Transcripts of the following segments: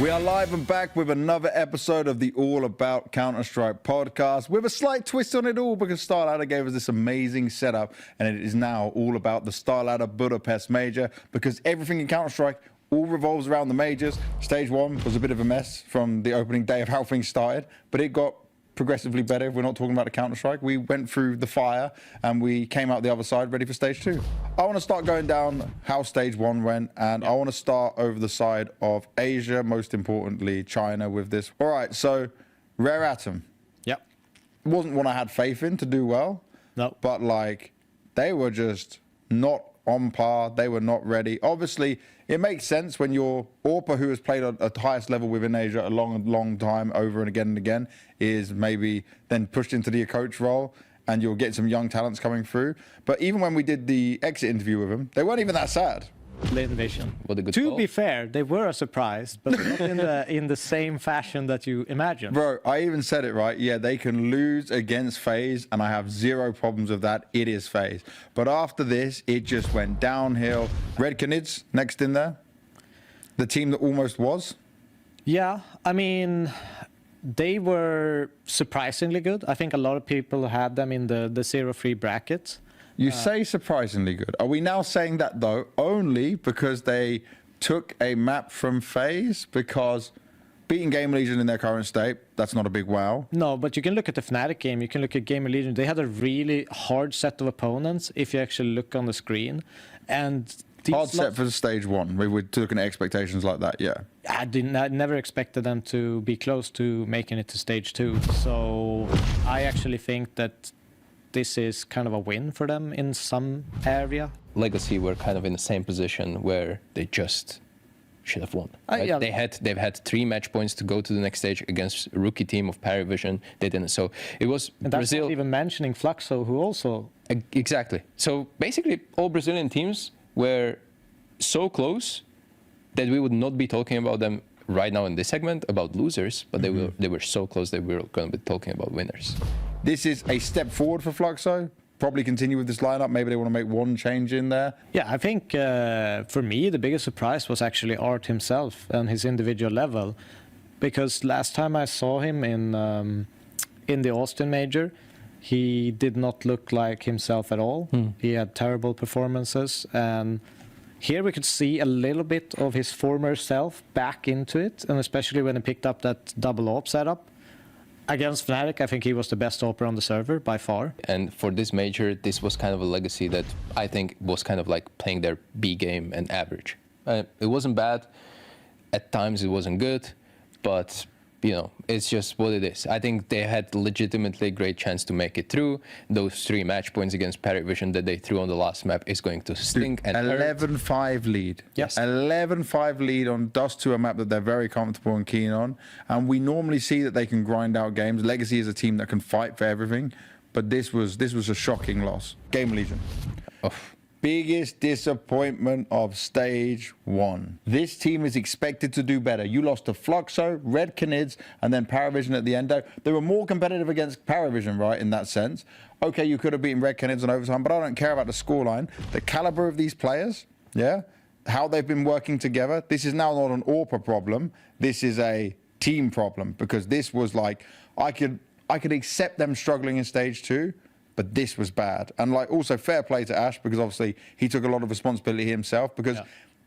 We are live and back with another episode of the All About Counter-Strike podcast with a slight twist on it all because StarLadder gave us this amazing setup and it is now all about the StarLadder Budapest major because everything in Counter-Strike all revolves around the majors. Stage 1 was a bit of a mess from the opening day of how things started, but it got progressively better. If we're not talking about the Counter-Strike, we went through the fire and we came out the other side ready for stage 2. I want to start going down how stage 1 went, and I want to start over the side of Asia, most importantly China with this. All right, so Rare Atom. Yep. Wasn't one I had faith in to do well. No. But like, they were just not on par. They were not ready. Obviously, it makes sense when you're Orpa, who has played at the highest level within Asia a long time, over and again, is maybe then pushed into the coach role, and you'll get some young talents coming through. But even when we did the exit interview with them, they weren't even that sad. Late invasion. What a good To call. be fair, they were a surprise, but not in the same fashion that you imagine. Bro, I even said it right. Yeah, they can lose against FaZe, and I have zero problems with that. It is FaZe. But after this, it just went downhill. Red Canids next in there. The team that almost was. Yeah, I mean, they were surprisingly good. I think a lot of people had them in the 0-3 bracket. You say surprisingly good. Are we now saying that, though, only because they took a map from FaZe? Because beating Gamer Legion in their current state, that's not a big wow. No, but you can look at the Fnatic game, you can look at Gamer Legion. They had a really hard set of opponents if you actually look on the screen. And hard set for stage 1. We were looking at expectations like that, yeah. I never expected them to be close to making it to stage 2. So I actually think that this is kind of a win for them in some area. Legacy were kind of in the same position where they just should have won. Right? Yeah. They've had 3 match points to go to the next stage against a rookie team of Paravision. They didn't. So it was And that's Brazil. not even mentioning Fluxo, who also... Exactly. So basically, all Brazilian teams were so close that we would not be talking about them right now in this segment about losers, but they were so close that we were going to be talking about winners. This is a step forward for Fluxo. Probably continue with this lineup. Maybe they want to make one change in there. Yeah, I think for me, the biggest surprise was actually Art himself and his individual level. Because last time I saw him in the Austin Major, he did not look like himself at all. He had terrible performances. And here we could see a little bit of his former self back into it. And especially when he picked up that double AWP setup. Against Fnatic, I think he was the best AWPer on the server by far. And for this major, this was kind of a legacy that I think was kind of like playing their B game and average. It wasn't bad. At times it wasn't good, but you know, it's just what it is. I think they had legitimately a great chance to make it through. Those 3 match points against Paravision that they threw on the last map is going to stink and 11-5 lead. Yes. 11-5 lead on Dust 2, a map that they're very comfortable and keen on. And we normally see that they can grind out games. Legacy is a team that can fight for everything. But this was a shocking loss. Gamer Legion. Oh. Biggest disappointment of stage 1. This team is expected to do better. You lost to Fluxo, Red Canids, and then Paravision at the end. They were more competitive against Paravision, right, in that sense. Okay, you could have beaten Red Canids on overtime, but I don't care about the scoreline. The caliber of these players, yeah, how they've been working together. This is now not an Orpa problem. This is a team problem because this was like, I could accept them struggling in stage 2, but this was bad. And like also fair play to Ash because obviously he took a lot of responsibility himself because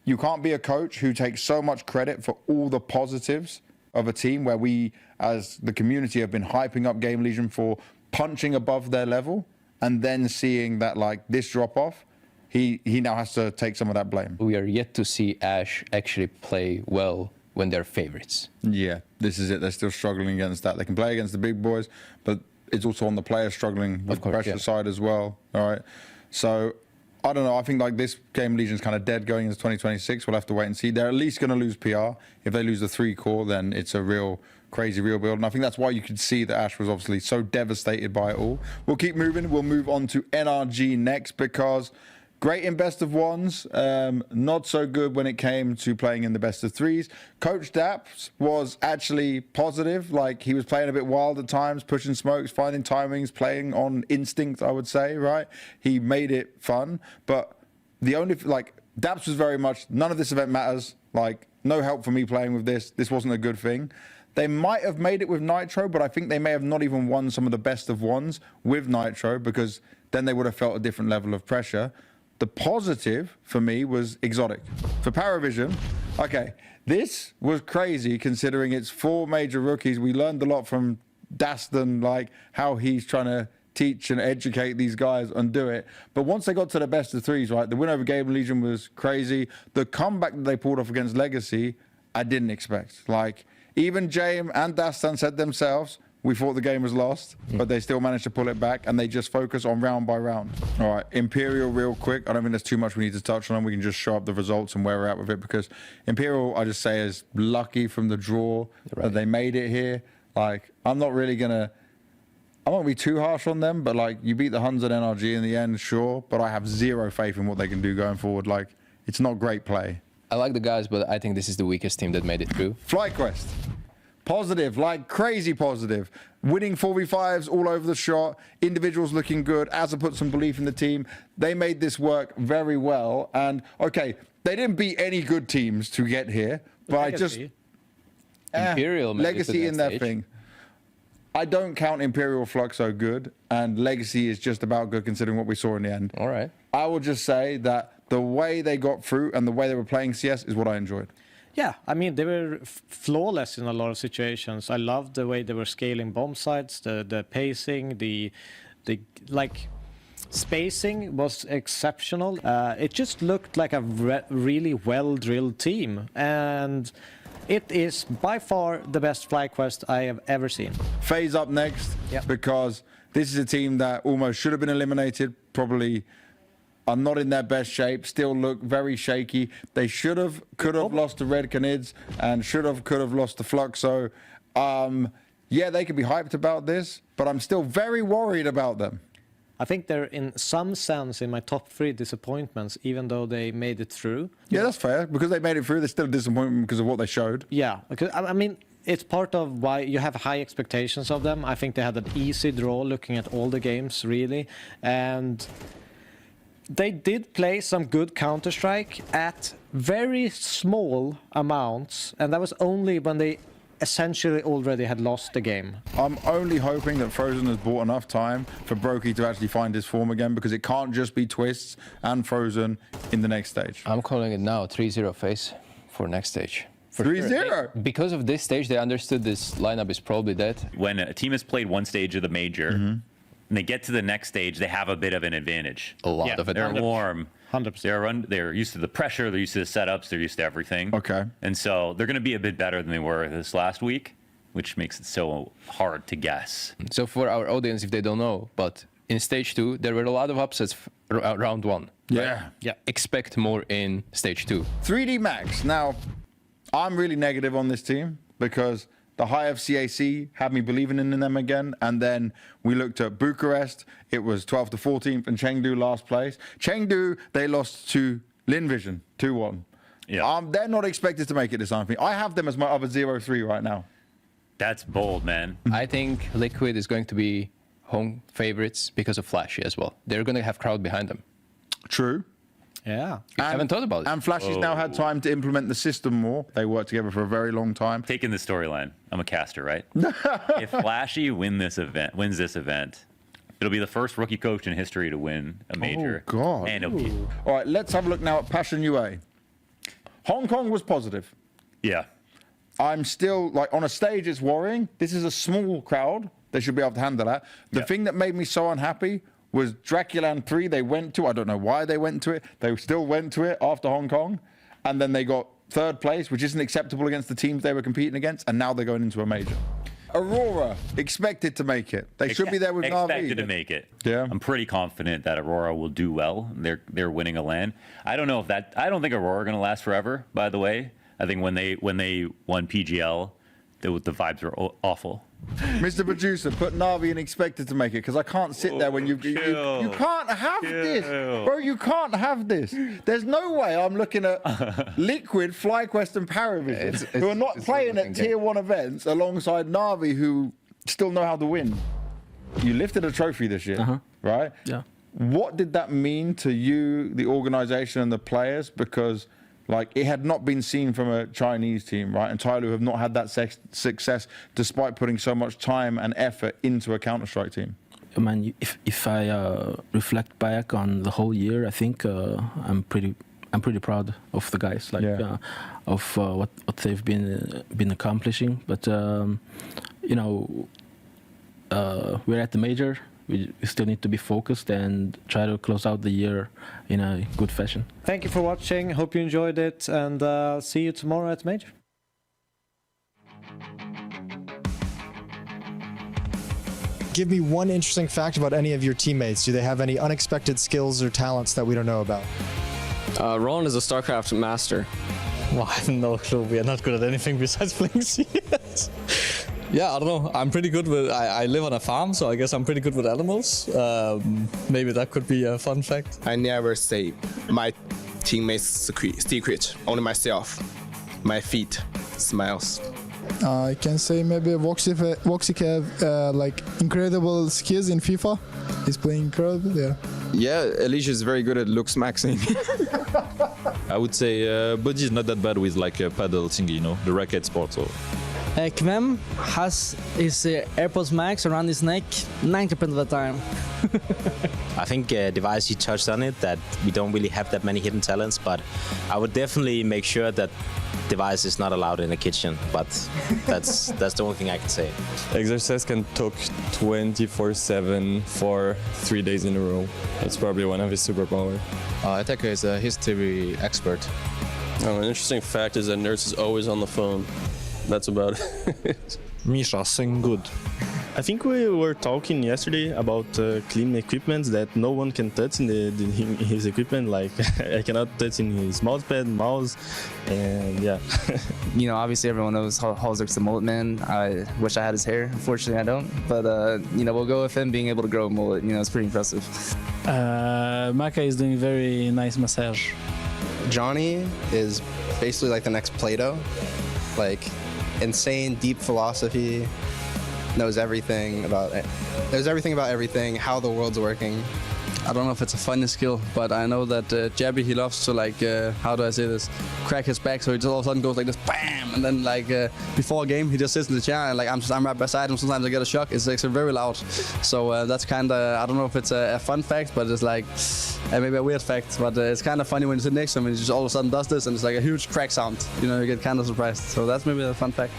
you can't be a coach who takes so much credit for all the positives of a team where we as the community have been hyping up Game Legion for punching above their level and then seeing that like this drop off. He now has to take some of that blame. We are yet to see Ash actually play well when they're favorites. Yeah, this is it. They're still struggling against that. They can play against the big boys, but it's also on the players struggling with the pressure side as well. All right. So I don't know. I think like this Game Legion's kind of dead going into 2026. We'll have to wait and see. They're at least going to lose PR. If they lose the 3 core, then it's a real crazy real build. And I think that's why you could see that Ash was obviously so devastated by it all. We'll keep moving. We'll move on to NRG next because great in best of ones, not so good when it came to playing in the best of 3s. Coach Daps was actually positive, like he was playing a bit wild at times, pushing smokes, finding timings, playing on instinct, I would say, right? He made it fun, but the only, like, Daps was very much, none of this event matters, like, no help for me playing with this. This wasn't a good thing. They might have made it with Nitro, but I think they may have not even won some of the best of ones with Nitro, because then they would have felt a different level of pressure. The positive for me was Exotic. For Paravision, okay, this was crazy considering it's 4 major rookies. We learned a lot from Daston, like how he's trying to teach and educate these guys and do it. But once they got to the best of 3s, right, the win over Game Legion was crazy. The comeback that they pulled off against Legacy, I didn't expect. Like, even Jame and Dastan said themselves, we thought the game was lost, but they still managed to pull it back, and they just focus on round by round. All right, Imperial real quick. I don't think there's too much we need to touch on. We can just show up the results and where we're at with it, because Imperial, I just say, is lucky from the draw that they made it here. Like, I'm not really going to... I won't be too harsh on them, but, like, you beat the Huns at NRG in the end, sure, but I have zero faith in what they can do going forward. Like, it's not great play. I like the guys, but I think this is the weakest team that made it through. FlyQuest. Positive, like crazy positive. Winning 4v5s all over the shot. Individuals looking good. Azza put some belief in the team. They made this work very well. And, okay, they didn't beat any good teams to get here, but I just... Imperial made Legacy it to in that that stage. thing. I don't count Imperial Fluxo good, and Legacy is just about good considering what we saw in the end. All right. I will just say that the way they got through and the way they were playing CS is what I enjoyed. Yeah, I mean, they were flawless in a lot of situations. I loved the way they were scaling bomb sites, the pacing, the like spacing was exceptional. It just looked like a really well-drilled team, and it is by far the best FlyQuest I have ever seen. FaZe up next, Yep. because this is a team that almost should have been eliminated, probably are not in their best shape, still look very shaky. They could have lost to Red Canids, and could have lost to Fluxo. Yeah, they could be hyped about this, but I'm still very worried about them. I think they're in some sense in my top 3 disappointments, even though they made it through. Yeah, that's fair. Because they made it through, they're still a disappointment because of what they showed. Yeah, because I mean, it's part of why you have high expectations of them. I think they had an easy draw looking at all the games, really. And they did play some good Counter-Strike at very small amounts, and that was only when they essentially already had lost the game. I'm only hoping that Frozen has bought enough time for Brokey to actually find his form again, because it can't just be Twists and Frozen in the next stage. I'm calling it now 3-0 FaZe for next stage. 3-0? Because of this stage, they understood this lineup is probably dead. When a team has played one stage of the major, and they get to the next stage, they have a bit of an advantage. A lot of it. They're warm. 100%. They're used to the pressure. They're used to the setups. They're used to everything. Okay. And so they're going to be a bit better than they were this last week, which makes it so hard to guess. So for our audience, if they don't know, but in stage 2, there were a lot of upsets round 1. Yeah. Yeah. Expect more in stage 2. 3D Max. Now, I'm really negative on this team because the high of CAC had me believing in them again. And then we looked at Bucharest. It was 12th to 14th, and Chengdu last place. Chengdu, they lost to Linvision 2-1. Yeah. They're not expected to make it this time for me. I have them as my other 0-3 right now. That's bold, man. I think Liquid is going to be home favorites because of Flashy as well. They're going to have crowd behind them. True. Yeah. I haven't thought about it. And Flashy's now had time to implement the system more. They worked together for a very long time. Taking the storyline. I'm a caster, right? If Flashy wins this event, it'll be the first rookie coach in history to win a major. Oh, God. And it'll be, All right, let's have a look now at Passion UA. Hong Kong was positive. yeah. I'm still, like, on a stage, it's worrying. This is a small crowd. They should be able to handle that. The thing that made me so unhappy was Draculan 3 they went to. I don't know why they went to it. They still went to it after Hong Kong. And then they got 3rd place, which isn't acceptable against the teams they were competing against. And now they're going into a major. Aurora expected to make it. They should be there with Na'Vi. Expected to make it. Yeah. I'm pretty confident that Aurora will do well. They're winning a LAN. I don't know if that. I don't think Aurora are going to last forever. By the way, I think when they won PGL, the vibes were awful. Mr. Producer, put Na'Vi and expected to make it, because I can't sit there when you can't have this. Bro, you can't have this. There's no way I'm looking at Liquid, FlyQuest, and Paravision, who are not playing at tier 1 events alongside Na'Vi, who still know how to win. You lifted a trophy this year, right? Yeah. What did that mean to you, the organization, and the players? Because Like, it had not been seen from a Chinese team, right? And Tyloo have not had that success despite putting so much time and effort into a Counter-Strike team. I mean, if I reflect back on the whole year, I think I'm pretty proud of the guys, like of what they've been accomplishing. But you know, we're at the major. We still need to be focused and try to close out the year in a good fashion. Thank you for watching. Hope you enjoyed it, and see you tomorrow at Major. Give me one interesting fact about any of your teammates. Do they have any unexpected skills or talents that we don't know about? Roland is a StarCraft master. Well, I have no clue. We are not good at anything besides playing CS. Yeah, I don't know. I'm pretty good with... I live on a farm, so I guess I'm pretty good with animals. Maybe that could be a fun fact. I never say my teammates' secret. Only myself. My feet smiles. I can say maybe woxic have like incredible skills in FIFA. He's playing incredible, yeah. Yeah, Elijah is very good at looks maxing. I would say bodyy is not that bad with like a paddle thingy, you know, the racket sport. So. Kvem has his AirPods Max around his neck 90% of the time. I think Device, he touched on it, that we don't really have that many hidden talents, but I would definitely make sure that Device is not allowed in the kitchen, but that's the only thing I can say. Exercise can talk 24/7 for 3 days in a row. That's probably one of his superpowers. Attacker is a history expert. An interesting fact is that Nurse is always on the phone. That's about it. Misha, sing good. I think we were talking yesterday about clean equipment that no one can touch in his equipment. Like I cannot touch in his mousepad, mouse, and yeah. You know, obviously everyone knows hallzerk's the mullet man. I wish I had his hair. Unfortunately, I don't. But you know, we'll go with him being able to grow a mullet. You know, it's pretty impressive. Maka is doing very nice massage. Johnny is basically like the next Plato. Like, insane, deep philosophy, knows everything about everything, how the world's working. I don't know if it's a funny skill, but I know that Jabby, he loves to like, how do I say this, crack his back, so he just all of a sudden goes like this, BAM! And then like before a game, he just sits in the chair and like I'm right beside him. Sometimes I get a shock. It's like very loud. So that's kind of, I don't know if it's a fun fact, but it's like maybe a weird fact. But it's kind of funny when you sit next to him and he just all of a sudden does this, and it's like a huge crack sound. You know, you get kind of surprised. So that's maybe a fun fact.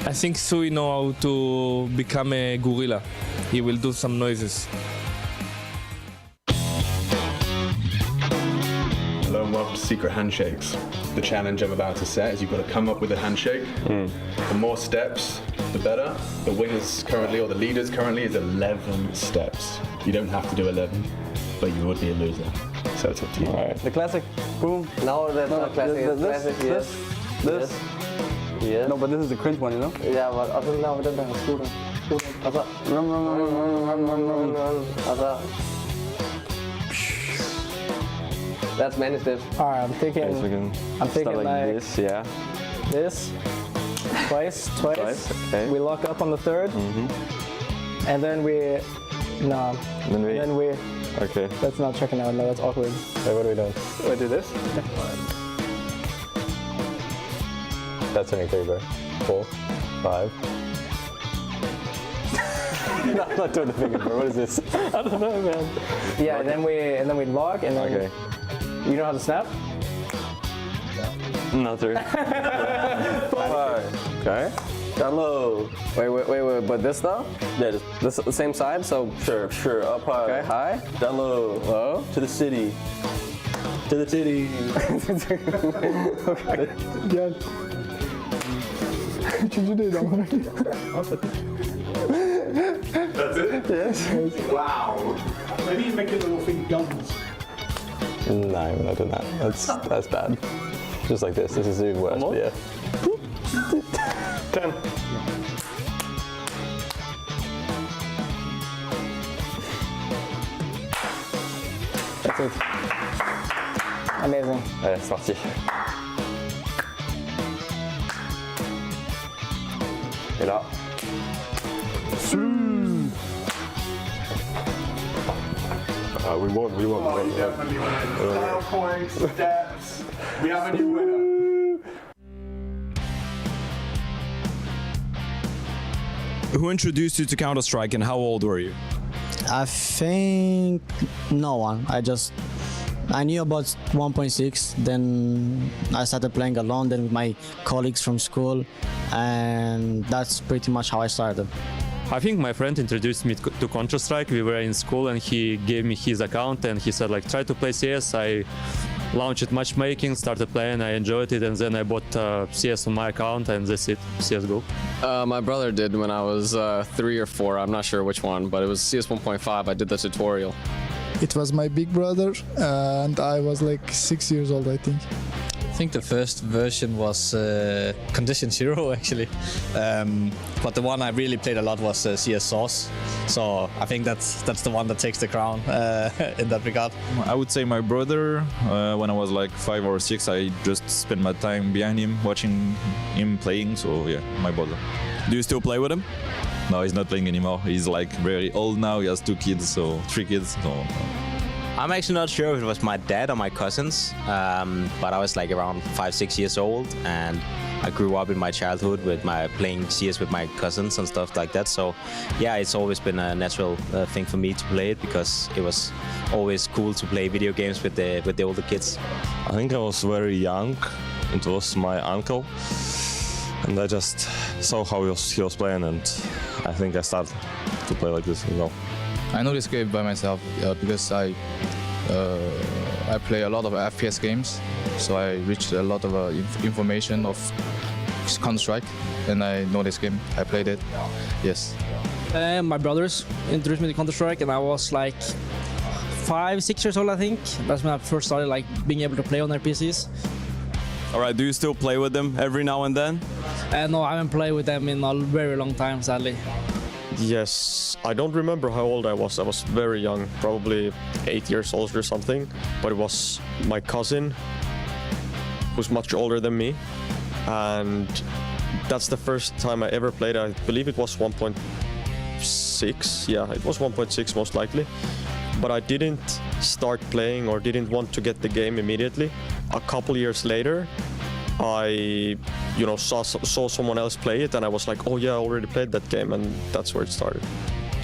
I think Zowie know how to become a gorilla. He will do some noises. Hello and welcome to Secret Handshakes. The challenge I'm about to set is you've got to come up with a handshake. The more steps, the better. The winners currently, or the leaders currently, is 11 steps. You don't have to do 11, but you would be a loser. So it's up to you. All right. The classic, boom. No, that's not classic. This. Yeah. No, but this is the cringe one, you know? Yeah, but I don't know. That's many steps. All right, I'm thinking like this, yeah. This, twice. Okay. We lock up on the third, and then we, okay. That's not checking out. No, that's awkward. Wait, what are we doing? Wait, do this? That's turning 3, bro. 4, 5. No, I'm not doing the finger, bro. What is this? I don't know, man. Yeah, and then we lock, and then. Okay. You know how to snap? No, 3. 5. Okay. Down low. Wait, but this though? Yeah, this the same side, so sure. Up high. Okay, high. Down low. Low. To the city. To the titty. Okay. Yeah. That's it? Yes. Wow. Maybe you make your little thing guns. No, we're not doing that. That's bad. Just like this. This is even worse. Yeah. 10. That's it. Amazing. Allez, c'est parti. Et là. We won. Oh, you definitely won. Points, stats. We have a new winner. Who introduced you to Counter-Strike and how old were you? I think no one. I knew about 1.6, then I started playing alone, then with my colleagues from school, and that's pretty much how I started. I think my friend introduced me to Counter-Strike. We were in school and he gave me his account and he said like, try to play CS. I launched matchmaking, started playing, I enjoyed it, and then I bought CS on my account, and that's it, CSGO. My brother did when I was 3 or 4, I'm not sure which one, but it was CS 1.5, I did the tutorial. It was my big brother, and I was like 6 years old, I think. I think the first version was Condition Zero, actually. But the one I really played a lot was CS Source. So I think that's the one that takes the crown in that regard. I would say my brother, when I was like 5 or 6, I just spent my time behind him, watching him playing. So yeah, my brother. Do you still play with him? No, he's not playing anymore. He's like very old now. He has 2 kids, so 3 kids. So. I'm actually not sure if it was my dad or my cousins, but I was like around 5-6 years old, and I grew up in my childhood with playing CS with my cousins and stuff like that. So yeah, it's always been a natural thing for me to play it, because it was always cool to play video games with the older kids. I think I was very young. It was my uncle, and I just saw how he was playing, and I think I started to play like this as well. I know this game by myself because I play a lot of FPS games, so I reached a lot of information of Counter-Strike, and I know this game. I played it. Yes. My brothers introduced me to Counter-Strike, and I was like 5-6 years old, I think. That's when I first started like being able to play on their PCs. All right, do you still play with them every now and then? No, I haven't played with them in a very long time, sadly. Yes, I don't remember how old I was. I was very young, probably 8 years old or something. But it was my cousin, who's much older than me. And that's the first time I ever played. I believe it was 1.6. Yeah, it was 1.6 most likely. But I didn't start playing or didn't want to get the game immediately. A couple years later, I saw someone else play it, and I was like, oh yeah, I already played that game, and that's where it started.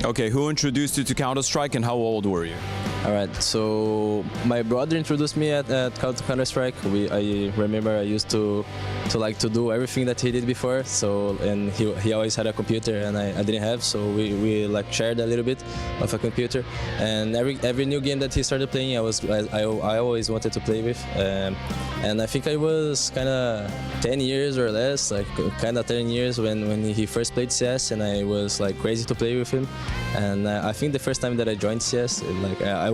Okay, who introduced you to Counter-Strike and how old were you? Alright, so my brother introduced me at Counter-Strike. I remember I used to like to do everything that he did before. So, and he always had a computer and I didn't have, so we like shared a little bit of a computer. And every new game that he started playing, I always wanted to play with. And I think I was kind of 10 years or less, like kind of 10 years when he first played CS, and I was like crazy to play with him. And I think the first time that I joined CS, like I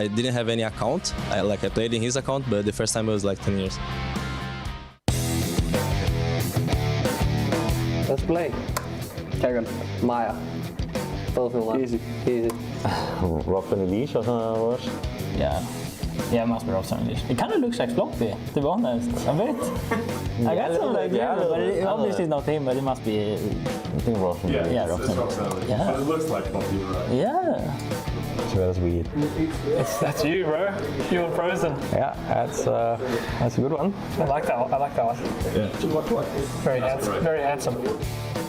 didn't have any account. I played in his account, but the first time it was like 10 years. Let's play. Qikert, Maya. Easy. Rock and Elise or something? Yeah, it must be Rock and Elise. It kind of looks like Floppy, to be honest. A bit. I got some like but it obviously not him, but it must be. I think Rock and Elise. Yeah, Rock and Elise. Yeah. But it looks like Floppy, right? Yeah. That's weird. That's you, bro. You're frozen. Yeah, that's a good one. I like that one. Yeah. Very handsome.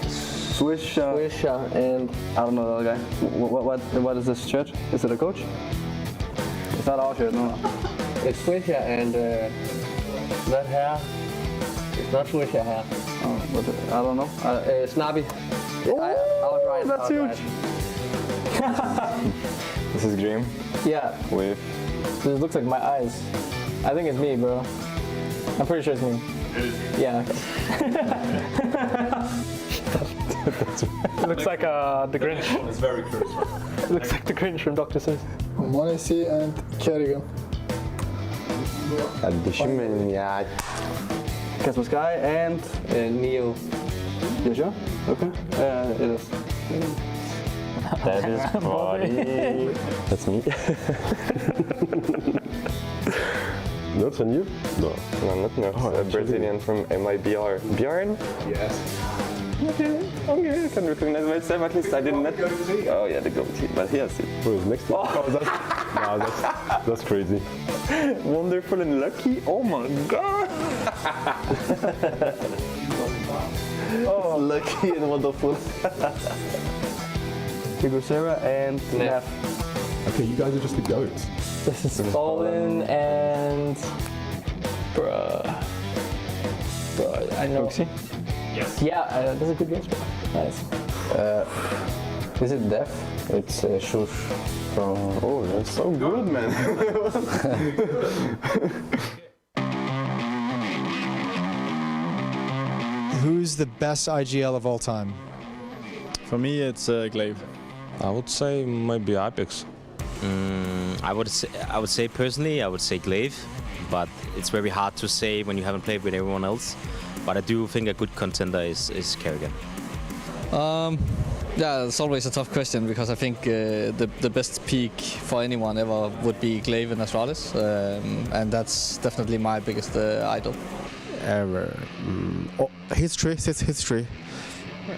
Swisha and I don't know the other guy. What is this shirt? Is it a coach? It's not our shirt, no. It's Swisha and that hair. It's not Swisha hair. Oh, I don't know. Snobby. Oh, I was right. That's huge. This is Dream. Yeah. With. This looks like my eyes. I think it's me, bro. I'm pretty sure it's me. Yeah. It looks like the Grinch. It's very close. It looks like the Grinch from Dr. Seuss. Monesi and Kerrigan. Düşünmeyin ya. Casper Sky and Neo. You sure? Okay. It is. That is Bodyy. That's me. Not on you? No. No, not Nuke. A Brazilian from MIBR. Bjorn? Yes. Okay, I can recognize myself. At least I didn't know. Oh yeah, the goatee, but he has it. Who is next to that's crazy. Wonderful and lucky. Oh my god. Oh, lucky and wonderful. Higosera and NAF. Okay, you guys are just the goats. This is Fallen and... Bruh, I know. Roxy? Yes. Yeah, that's a good guess, bro. Nice. Is it Def? It's Shush from... Oh, that's so good, man. Who's the best IGL of all time? For me, it's Glaive. I would say maybe Apex. I would say personally, I would say Glaive, but it's very hard to say when you haven't played with everyone else. But I do think a good contender is Kerrigan. Yeah, it's always a tough question because I think the best peak for anyone ever would be Glaive and Astralis, and that's definitely my biggest idol. Ever. History.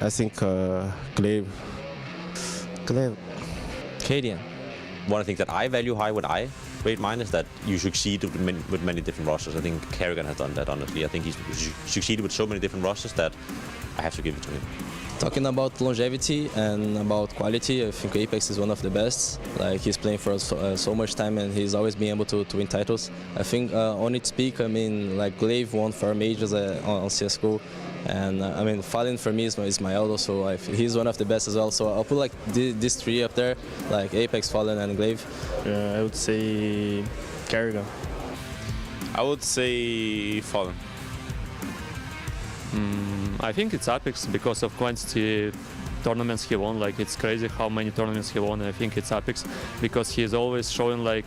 I think Glaive. Cadian. One of the things that I value high, what I rate mine, is that you succeed with many different rosters. I think Kerrigan has done that, honestly. I think he's succeeded with so many different rosters that I have to give it to him. Talking about longevity and about quality, I think Apex is one of the best. Like, he's playing for so much time and he's always been able to win titles. I think on its peak, I mean, like Glaive won 4 majors on CSGO. And I mean, Fallen for me is my idol, so he's one of the best as well. So I'll put like these 3 up there, like Apex, Fallen, and Glaive. I would say Kerrigan. I would say Fallen. I think it's Apex because of quantity tournaments he won. Like, it's crazy how many tournaments he won. I think it's Apex because he's always showing like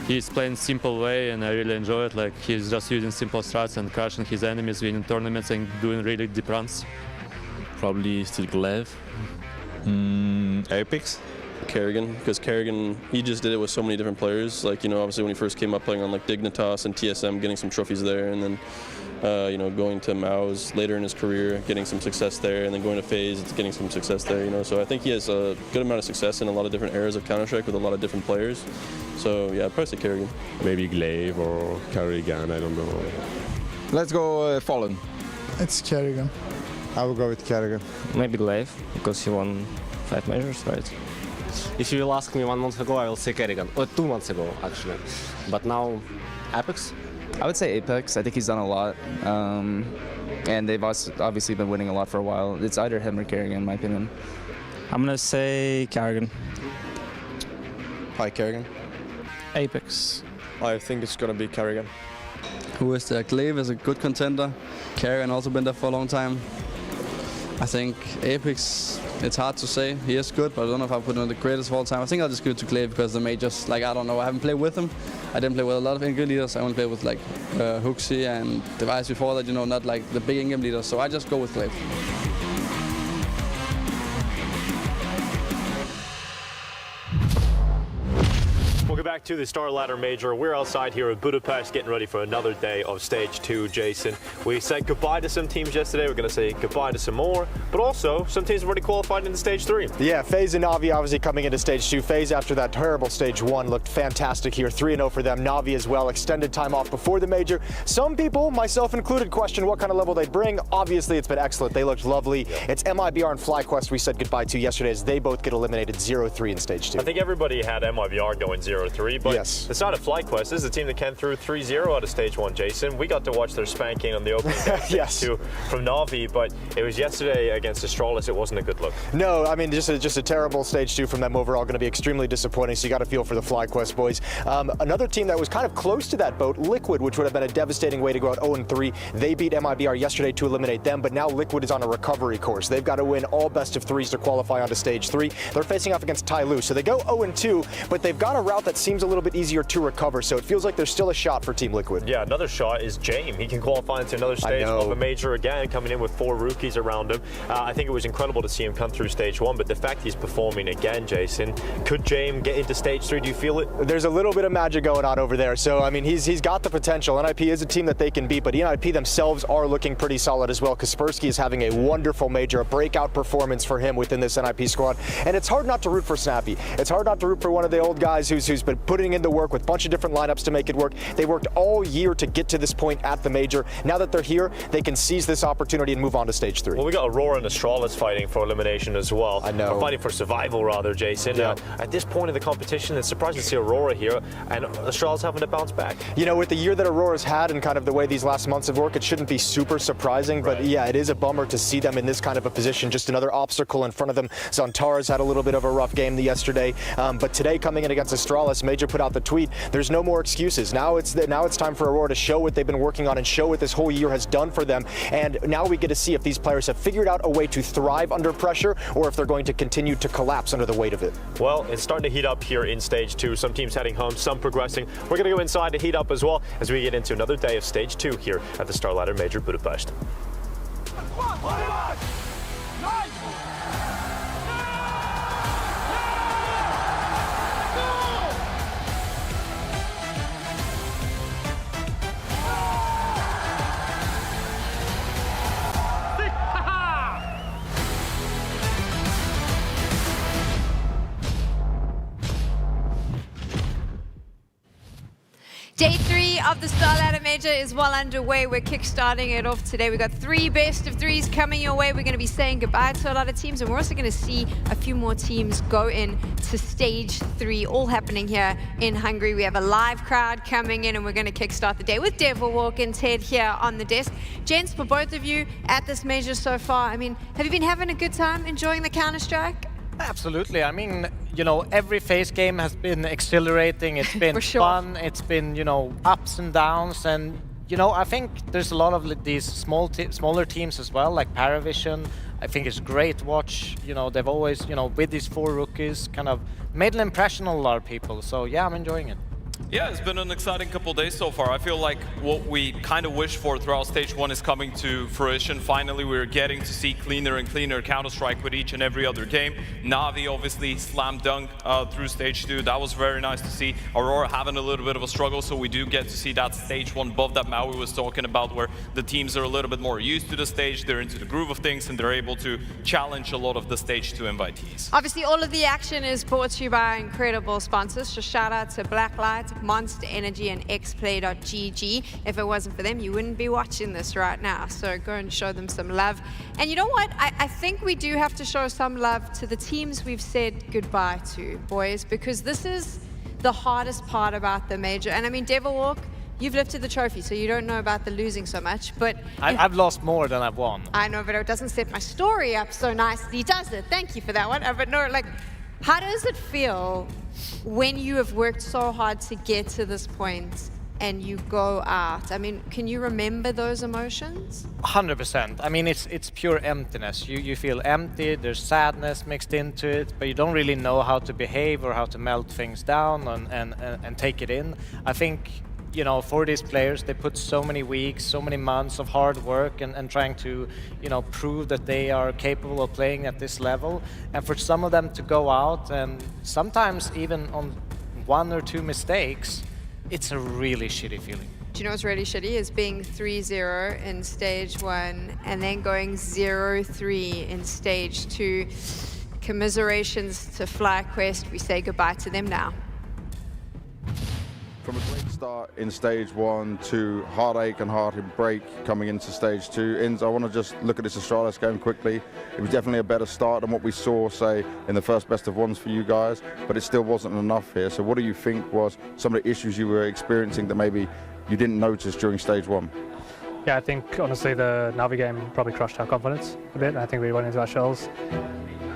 he's playing simple way, and I really enjoy it. Like, he's just using simple strats and crushing his enemies, winning tournaments and doing really deep runs. Probably still Glaive. Apex. Kerrigan, because Kerrigan, he just did it with so many different players. Like, you know, obviously when he first came up playing on like Dignitas and TSM, getting some trophies there, and then you know, going to MOUZ later in his career, getting some success there, and then going to FaZe, getting some success there, you know. So I think he has a good amount of success in a lot of different eras of Counter-Strike with a lot of different players. So yeah, I'd probably say Kerrigan. Maybe Glaive or Kerrigan, I don't know. Let's go Fallen. It's Kerrigan. I will go with Kerrigan. Maybe Glaive, because he won 5 majors, right? If you will ask me 1 month ago, I will say Kerrigan. Or 2 months ago, actually. But now, Apex? I would say Apex. I think he's done a lot. And they've obviously been winning a lot for a while. It's either him or Kerrigan, in my opinion. I'm going to say Kerrigan. Hi, Kerrigan. Apex. I think it's going to be Kerrigan. Who is there? Glaive is a good contender. Kerrigan also been there for a long time. I think Apex, it's hard to say. He is good, but I don't know if I put him in the greatest of all time. I think I'll just give it to Glaive because the majors, like, I don't know, I haven't played with him. I didn't play with a lot of in-game leaders. I only played with like Hooksie and Device before that, you know, not like the big in-game leaders. So I just go with Glaive. Welcome back to the StarLadder Major. We're outside here at Budapest getting ready for another day of Stage 2, Jason. We said goodbye to some teams yesterday. We're going to say goodbye to some more. But also, some teams have already qualified into Stage 3. Yeah, FaZe and Na'Vi obviously coming into Stage 2. FaZe, after that terrible Stage 1, looked fantastic here. 3-0 for them. Na'Vi as well. Extended time off before the Major. Some people, myself included, question what kind of level they'd bring. Obviously, it's been excellent. They looked lovely. It's MIBR and FlyQuest we said goodbye to yesterday as they both get eliminated 0-3 in Stage 2. I think everybody had MIBR going 0-3, but yes. It's not a FlyQuest. This is a team that came through 3-0 out of Stage 1, Jason. We got to watch their spanking on the opening day yes. from Na'Vi, but it was yesterday against Astralis. It wasn't a good look. No, I mean, just a terrible Stage 2 from them overall. Going to be extremely disappointing, so you got to feel for the FlyQuest boys. Another team that was kind of close to that boat, Liquid, which would have been a devastating way to go out 0-3. They beat MIBR yesterday to eliminate them, but now Liquid is on a recovery course. They've got to win all best of 3s to qualify onto Stage 3. They're facing off against Tyloo, so they go 0-2, but they've got a route that seems a little bit easier to recover, so it feels like there's still a shot for Team Liquid. Yeah, another shot is JamYoung. He can qualify into another stage of a major again, coming in with 4 rookies around him. I think it was incredible to see him come through Stage 1, but the fact he's performing again, Jason, could JamYoung get into Stage 3? Do you feel it? There's a little bit of magic going on over there, so I mean, he's got the potential. NIP is a team that they can beat, but NIP themselves are looking pretty solid as well. Kaspersky is having a wonderful major, a breakout performance for him within this NIP squad, and it's hard not to root for Snappy. It's hard not to root for one of the old guys who's been putting in the work with a bunch of different lineups to make it work. They worked all year to get to this point at the major. Now that they're here, they can seize this opportunity and move on to stage 3. Well, we got Aurora and Astralis fighting for elimination as well. I know. Or fighting for survival, rather, Jason. Yeah. At this point in the competition, it's surprising to see Aurora here, and Astralis having to bounce back. You know, with the year that Aurora's had and kind of the way these last months have worked, it shouldn't be super surprising, but yeah, it is a bummer to see them in this kind of a position. Just another obstacle in front of them. Zantara's had a little bit of a rough game yesterday, but today coming in against Astralis, Major put out the tweet, there's no more excuses. Now it's time for Aurora to show what they've been working on and show what this whole year has done for them. And now we get to see if these players have figured out a way to thrive under pressure or if they're going to continue to collapse under the weight of it. Well, it's starting to heat up here in stage 2. Some teams heading home, some progressing. We're going to go inside to heat up as well as we get into another day of stage 2 here at the StarLadder Major Budapest. Day 3 of the StarLadder Major is well underway. We're kickstarting it off today. We've got 3 best of 3s coming your way. We're going to be saying goodbye to a lot of teams, and we're also going to see a few more teams go in to stage 3, all happening here in Hungary. We have a live crowd coming in, and we're going to kickstart the day with Devilwalk and Ted here on the desk. Gents, for both of you at this major so far, I mean, have you been having a good time enjoying the Counter-Strike? Absolutely. I mean, you know, every FaZe game has been exhilarating. It's been fun. It's been, you know, ups and downs. And, you know, I think there's a lot of these smaller teams as well, like Paravision. I think it's great to watch. You know, they've always, you know, with these 4 rookies, kind of made an impression on a lot of people. So, yeah, I'm enjoying it. Yeah, it's been an exciting couple of days so far. I feel like what we kind of wished for throughout stage 1 is coming to fruition. Finally, we're getting to see cleaner and cleaner Counter-Strike with each and every other game. Na'Vi obviously slam dunk through stage 2. That was very nice to see. Aurora having a little bit of a struggle, so we do get to see that stage 1 buff that Maui was talking about, where the teams are a little bit more used to the stage, they're into the groove of things, and they're able to challenge a lot of the stage 2 invitees. Obviously, all of the action is brought to you by incredible sponsors. So shout out to Blacklight, Monster Energy, and xplay.gg. If it wasn't for them, you wouldn't be watching this right now. So go and show them some love. And you know what? I think we do have to show some love to the teams we've said goodbye to, boys, because this is the hardest part about the major. And I mean, Devilwalk, you've lifted the trophy, so you don't know about the losing so much, but... I've lost more than I've won. I know, but it doesn't set my story up so nicely, does it? Thank you for that one. But no, like, how does it feel when you have worked so hard to get to this point and you go out? I mean, can you remember those emotions? 100%. I mean, it's pure emptiness. You feel empty, there's sadness mixed into it, but you don't really know how to behave or how to melt things down and take it in. I think, you know, for these players, they put so many weeks, so many months of hard work and trying to, you know, prove that they are capable of playing at this level. And for some of them to go out and sometimes even on 1 or 2 mistakes, it's a really shitty feeling. Do you know what's really shitty is being 3-0 in stage 1 and then going 0-3 in stage 2. Commiserations to FlyQuest. We say goodbye to them now. From a great start in stage 1 to heartache and heartbreak coming into stage 2. I want to just look at this Astralis game quickly. It was definitely a better start than what we saw, say, in the first best of 1s for you guys, but it still wasn't enough here. So what do you think was some of the issues you were experiencing that maybe you didn't notice during stage 1? Yeah, I think honestly the Na'Vi game probably crushed our confidence a bit. I think we went into our shells.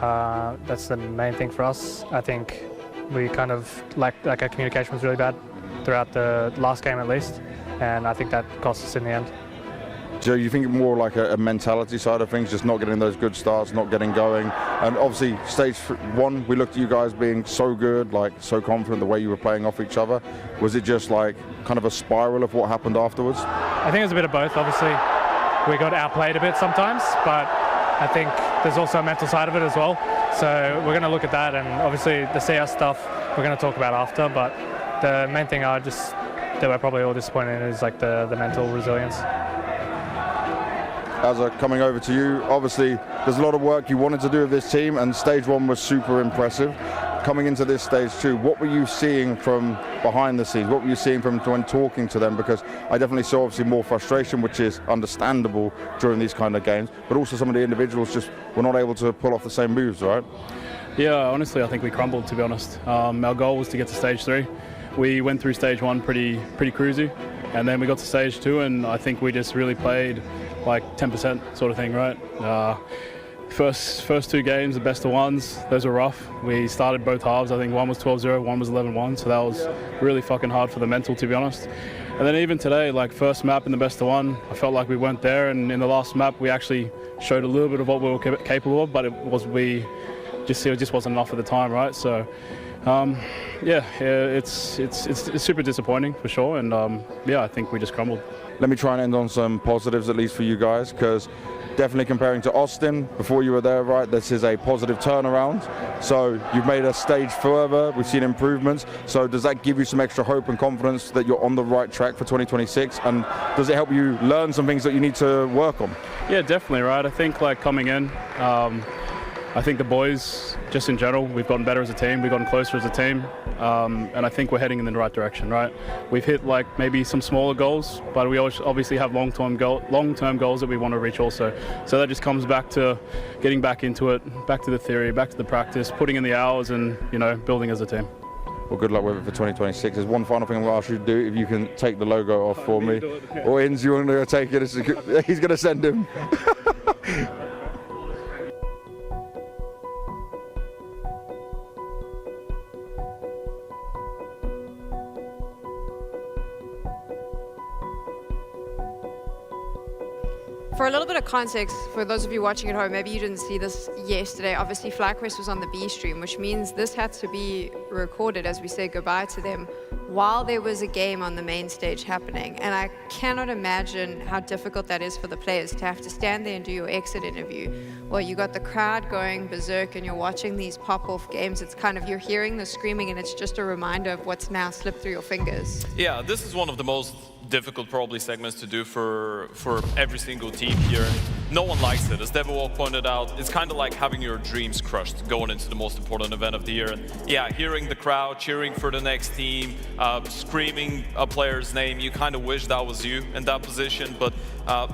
That's the main thing for us. I think we kind of lacked, like our communication was really bad throughout the last game at least, and I think that cost us in the end. So you think more like a mentality side of things, just not getting those good starts, not getting going? And obviously stage 1, we looked at you guys being so good, like so confident the way you were playing off each other. Was it just like kind of a spiral of what happened afterwards? I think it was a bit of both. Obviously we got outplayed a bit sometimes, but I think there's also a mental side of it as well. So we're going to look at that, and obviously the CS stuff we're going to talk about after, but the main thing that we're probably all disappointed in is like the mental resilience. Azza, coming over to you, obviously there's a lot of work you wanted to do with this team, and stage 1 was super impressive. coming into this stage 2, what were you seeing from behind the scenes? What were you seeing from when talking to them? Because I definitely saw obviously more frustration, which is understandable during these kind of games, but also some of the individuals just were not able to pull off the same moves, right? Yeah, honestly, I think we crumbled, to be honest. Our goal was to get to stage 3. We went through stage 1 pretty cruisy, and then we got to stage 2, and I think we just really played like 10% sort of thing, right? First 2 games, the best of ones, those were rough. We started both halves. I think one was 12-0, one was 11-1, so that was really fucking hard for the mental, to be honest. And then even today, like first map in the best of 1, I felt like we weren't there, and in the last map we actually showed a little bit of what we were capable of, but it just wasn't enough at the time, right? So yeah, it's super disappointing for sure, and yeah, I think we just crumbled. Let me try and end on some positives, at least for you guys, because definitely comparing to Austin, before you were there, right, this is a positive turnaround. So you've made a stage further, we've seen improvements. So does that give you some extra hope and confidence that you're on the right track for 2026? And does it help you learn some things that you need to work on? Yeah, definitely, right? I think like coming in, I think the boys, just in general, we've gotten better as a team, we've gotten closer as a team, and I think we're heading in the right direction, right? We've hit like maybe some smaller goals, but we obviously have long-term goals that we want to reach also. So that just comes back to getting back into it, back to the theory, back to the practice, putting in the hours and, you know, building as a team. Well, good luck with it for 2026. There's one final thing I'm going to ask you to do, if you can take the logo off for me. Or Inz, you want to take it? He's going to send him. For a little bit of context, for those of you watching at home, maybe you didn't see this yesterday. Obviously, FlyQuest was on the B stream, which means this had to be recorded as we say goodbye to them while there was a game on the main stage happening. And I cannot imagine how difficult that is for the players to have to stand there and do your exit interview. Well, you got the crowd going berserk and you're watching these pop-off games. It's kind of, you're hearing the screaming and it's just a reminder of what's now slipped through your fingers. Yeah, this is one of the most difficult probably segments to do for every single team here. No one likes it. As JamYoung pointed out, it's kind of like having your dreams crushed going into the most important event of the year. And yeah, hearing the crowd cheering for the next team, screaming a player's name, you kind of wish that was you in that position. But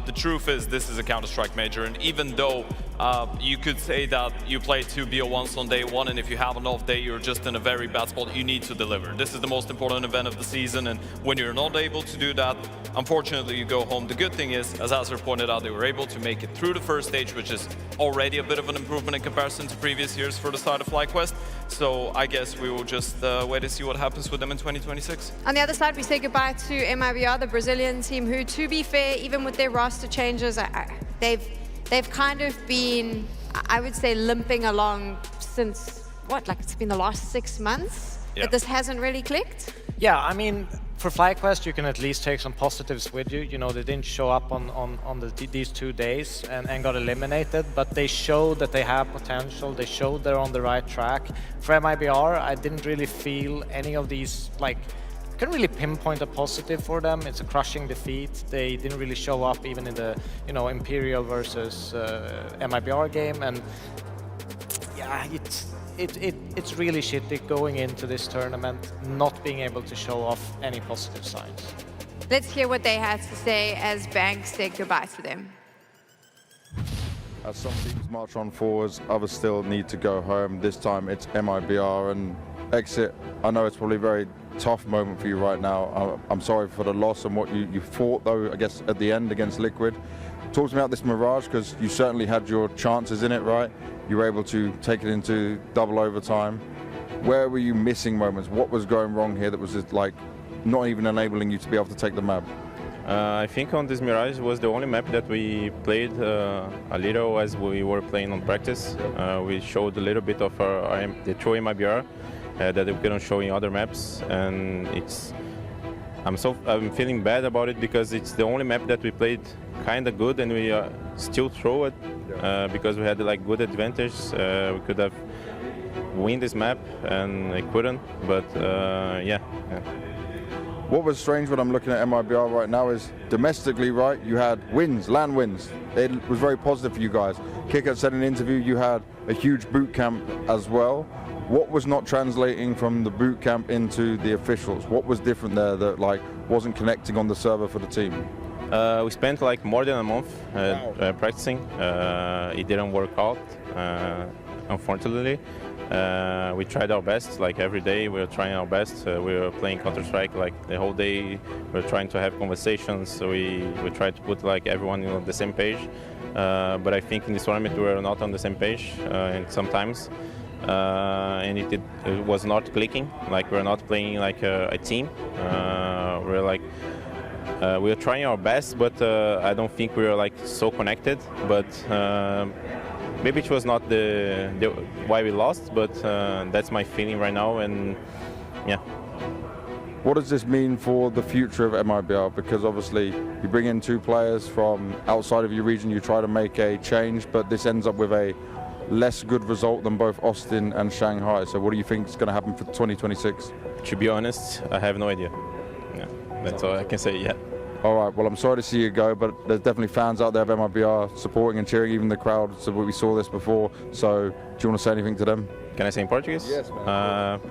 the truth is, this is a Counter-Strike major, and even though you could say that you play 2 BO1s on day 1, and if you have an off day, you're just in a very bad spot, you need to deliver. This is the most important event of the season, and when you're not able to do that, unfortunately you go home. The good thing is, as Azur pointed out, they were able to make it through the first stage, which is already a bit of an improvement in comparison to previous years for the start of FlyQuest. So I guess we will just wait to see what happens with them in 2026. On the other side, we say goodbye to MIBR, the Brazilian team, who, to be fair, even with their roster changes, they've kind of been, I would say, limping along since, what, like it's been the last 6 months that this hasn't really clicked? Yeah, I mean, for FlyQuest, you can at least take some positives with you. You know, they didn't show up on these 2 days and got eliminated, but they showed that they have potential. They showed they're on the right track. For MIBR, I didn't really feel any of these, like, couldn't really pinpoint a positive for them. It's a crushing defeat. They didn't really show up even in the, you know, Imperial versus MIBR game, and yeah, it's really shitty going into this tournament, not being able to show off any positive signs. Let's hear what they had to say as Banks said goodbye to them. As some teams march on forwards, others still need to go home. This time it's MIBR and Exit. I know it's probably a very tough moment for you right now. I'm sorry for the loss and what you fought, though, I guess, at the end against Liquid. Talk to me about this Mirage, because you certainly had your chances in it, right? You were able to take it into double overtime. Where were you missing moments? What was going wrong here that was just, like, not even enabling you to be able to take the map? I think on this Mirage was the only map that we played a little as we were playing on practice. We showed a little bit of the true MIBR that we couldn't show in other maps, and I'm feeling bad about it because it's the only map that we played kind of good, and we still throw it because we had like good advantage. We could have win this map, and I couldn't. But yeah. What was strange when I'm looking at MIBR right now is domestically, right, you had wins, LAN wins. It was very positive for you guys. Qikert said in an interview you had a huge boot camp as well. What was not translating from the boot camp into the officials? What was different there that like wasn't connecting on the server for the team? We spent like more than a month practicing. It didn't work out, unfortunately. We tried our best, like every day we were trying our best. We were playing Counter-Strike like the whole day. We were trying to have conversations. So we tried to put like everyone on the same page. But I think in this tournament we were not on the same page and sometimes. And it was not clicking, like we're not playing like a team. We're like, we are trying our best, but I don't think we are like so connected. But maybe it was not the why we lost, but that's my feeling right now. And yeah. What does this mean for the future of MIBR? Because obviously you bring in 2 players from outside of your region, you try to make a change, but this ends up with a less good result than both Austin and Shanghai. So what do you think is going to happen for 2026? To be honest, I have no idea. Yeah, that's all I can say yet. All right, well, I'm sorry to see you go, but there's definitely fans out there of MIBR supporting and cheering, even the crowd. So we saw this before. So do you want to say anything to them? Can I say in Portuguese? Yes, man.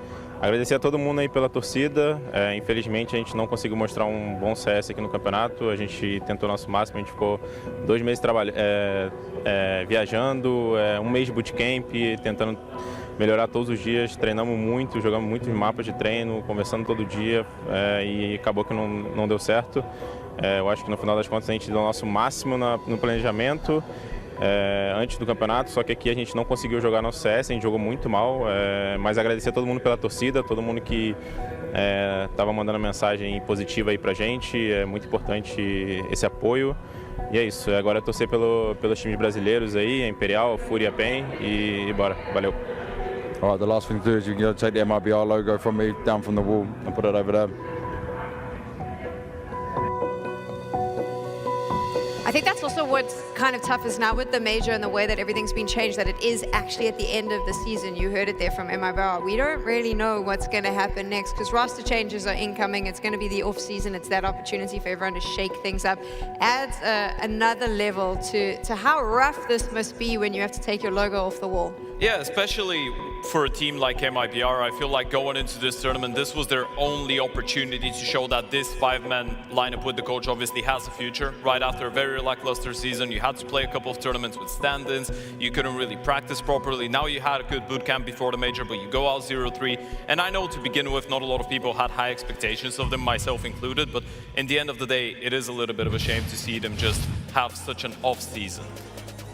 Agradecer a todo mundo aí pela torcida. Infelizmente a gente não conseguiu mostrar bom CS aqui no campeonato. A gente tentou o nosso máximo, a gente ficou 2 meses viajando, 1 mês de bootcamp, tentando melhorar todos os dias. Treinamos muito, jogamos muitos mapas de treino, conversando todo dia e acabou que não deu certo. Eu acho que no final das contas a gente deu o nosso máximo no planejamento. Antes do campeonato, só que aqui a gente não conseguiu jogar nosso CS, a gente jogou muito mal, mas agradecer a todo mundo pela torcida, todo mundo que estava mandando mensagem positiva aí pra gente, é muito importante esse apoio, e é isso, agora é torcer pelos times brasileiros aí, a Imperial, a Fúria, a PEN, e bora, valeu. All right, the last thing to do is you can take the MIBR logo from me, down from the wall, and put it over there. I think that's also what's kind of tough is now with the major and the way that everything's been changed, that it is actually at the end of the season. You heard it there from MIBR. We don't really know what's going to happen next because roster changes are incoming. It's going to be the off season. It's that opportunity for everyone to shake things up. Adds another level to how rough this must be when you have to take your logo off the wall. Yeah, especially for a team like MIBR, I feel like going into this tournament, this was their only opportunity to show that this 5-man lineup with the coach obviously has a future. Right after a very lackluster season, you had to play a couple of tournaments with stand-ins, you couldn't really practice properly. Now you had a good boot camp before the major, but you go out 0-3. And I know to begin with, not a lot of people had high expectations of them, myself included, but in the end of the day, it is a little bit of a shame to see them just have such an off season.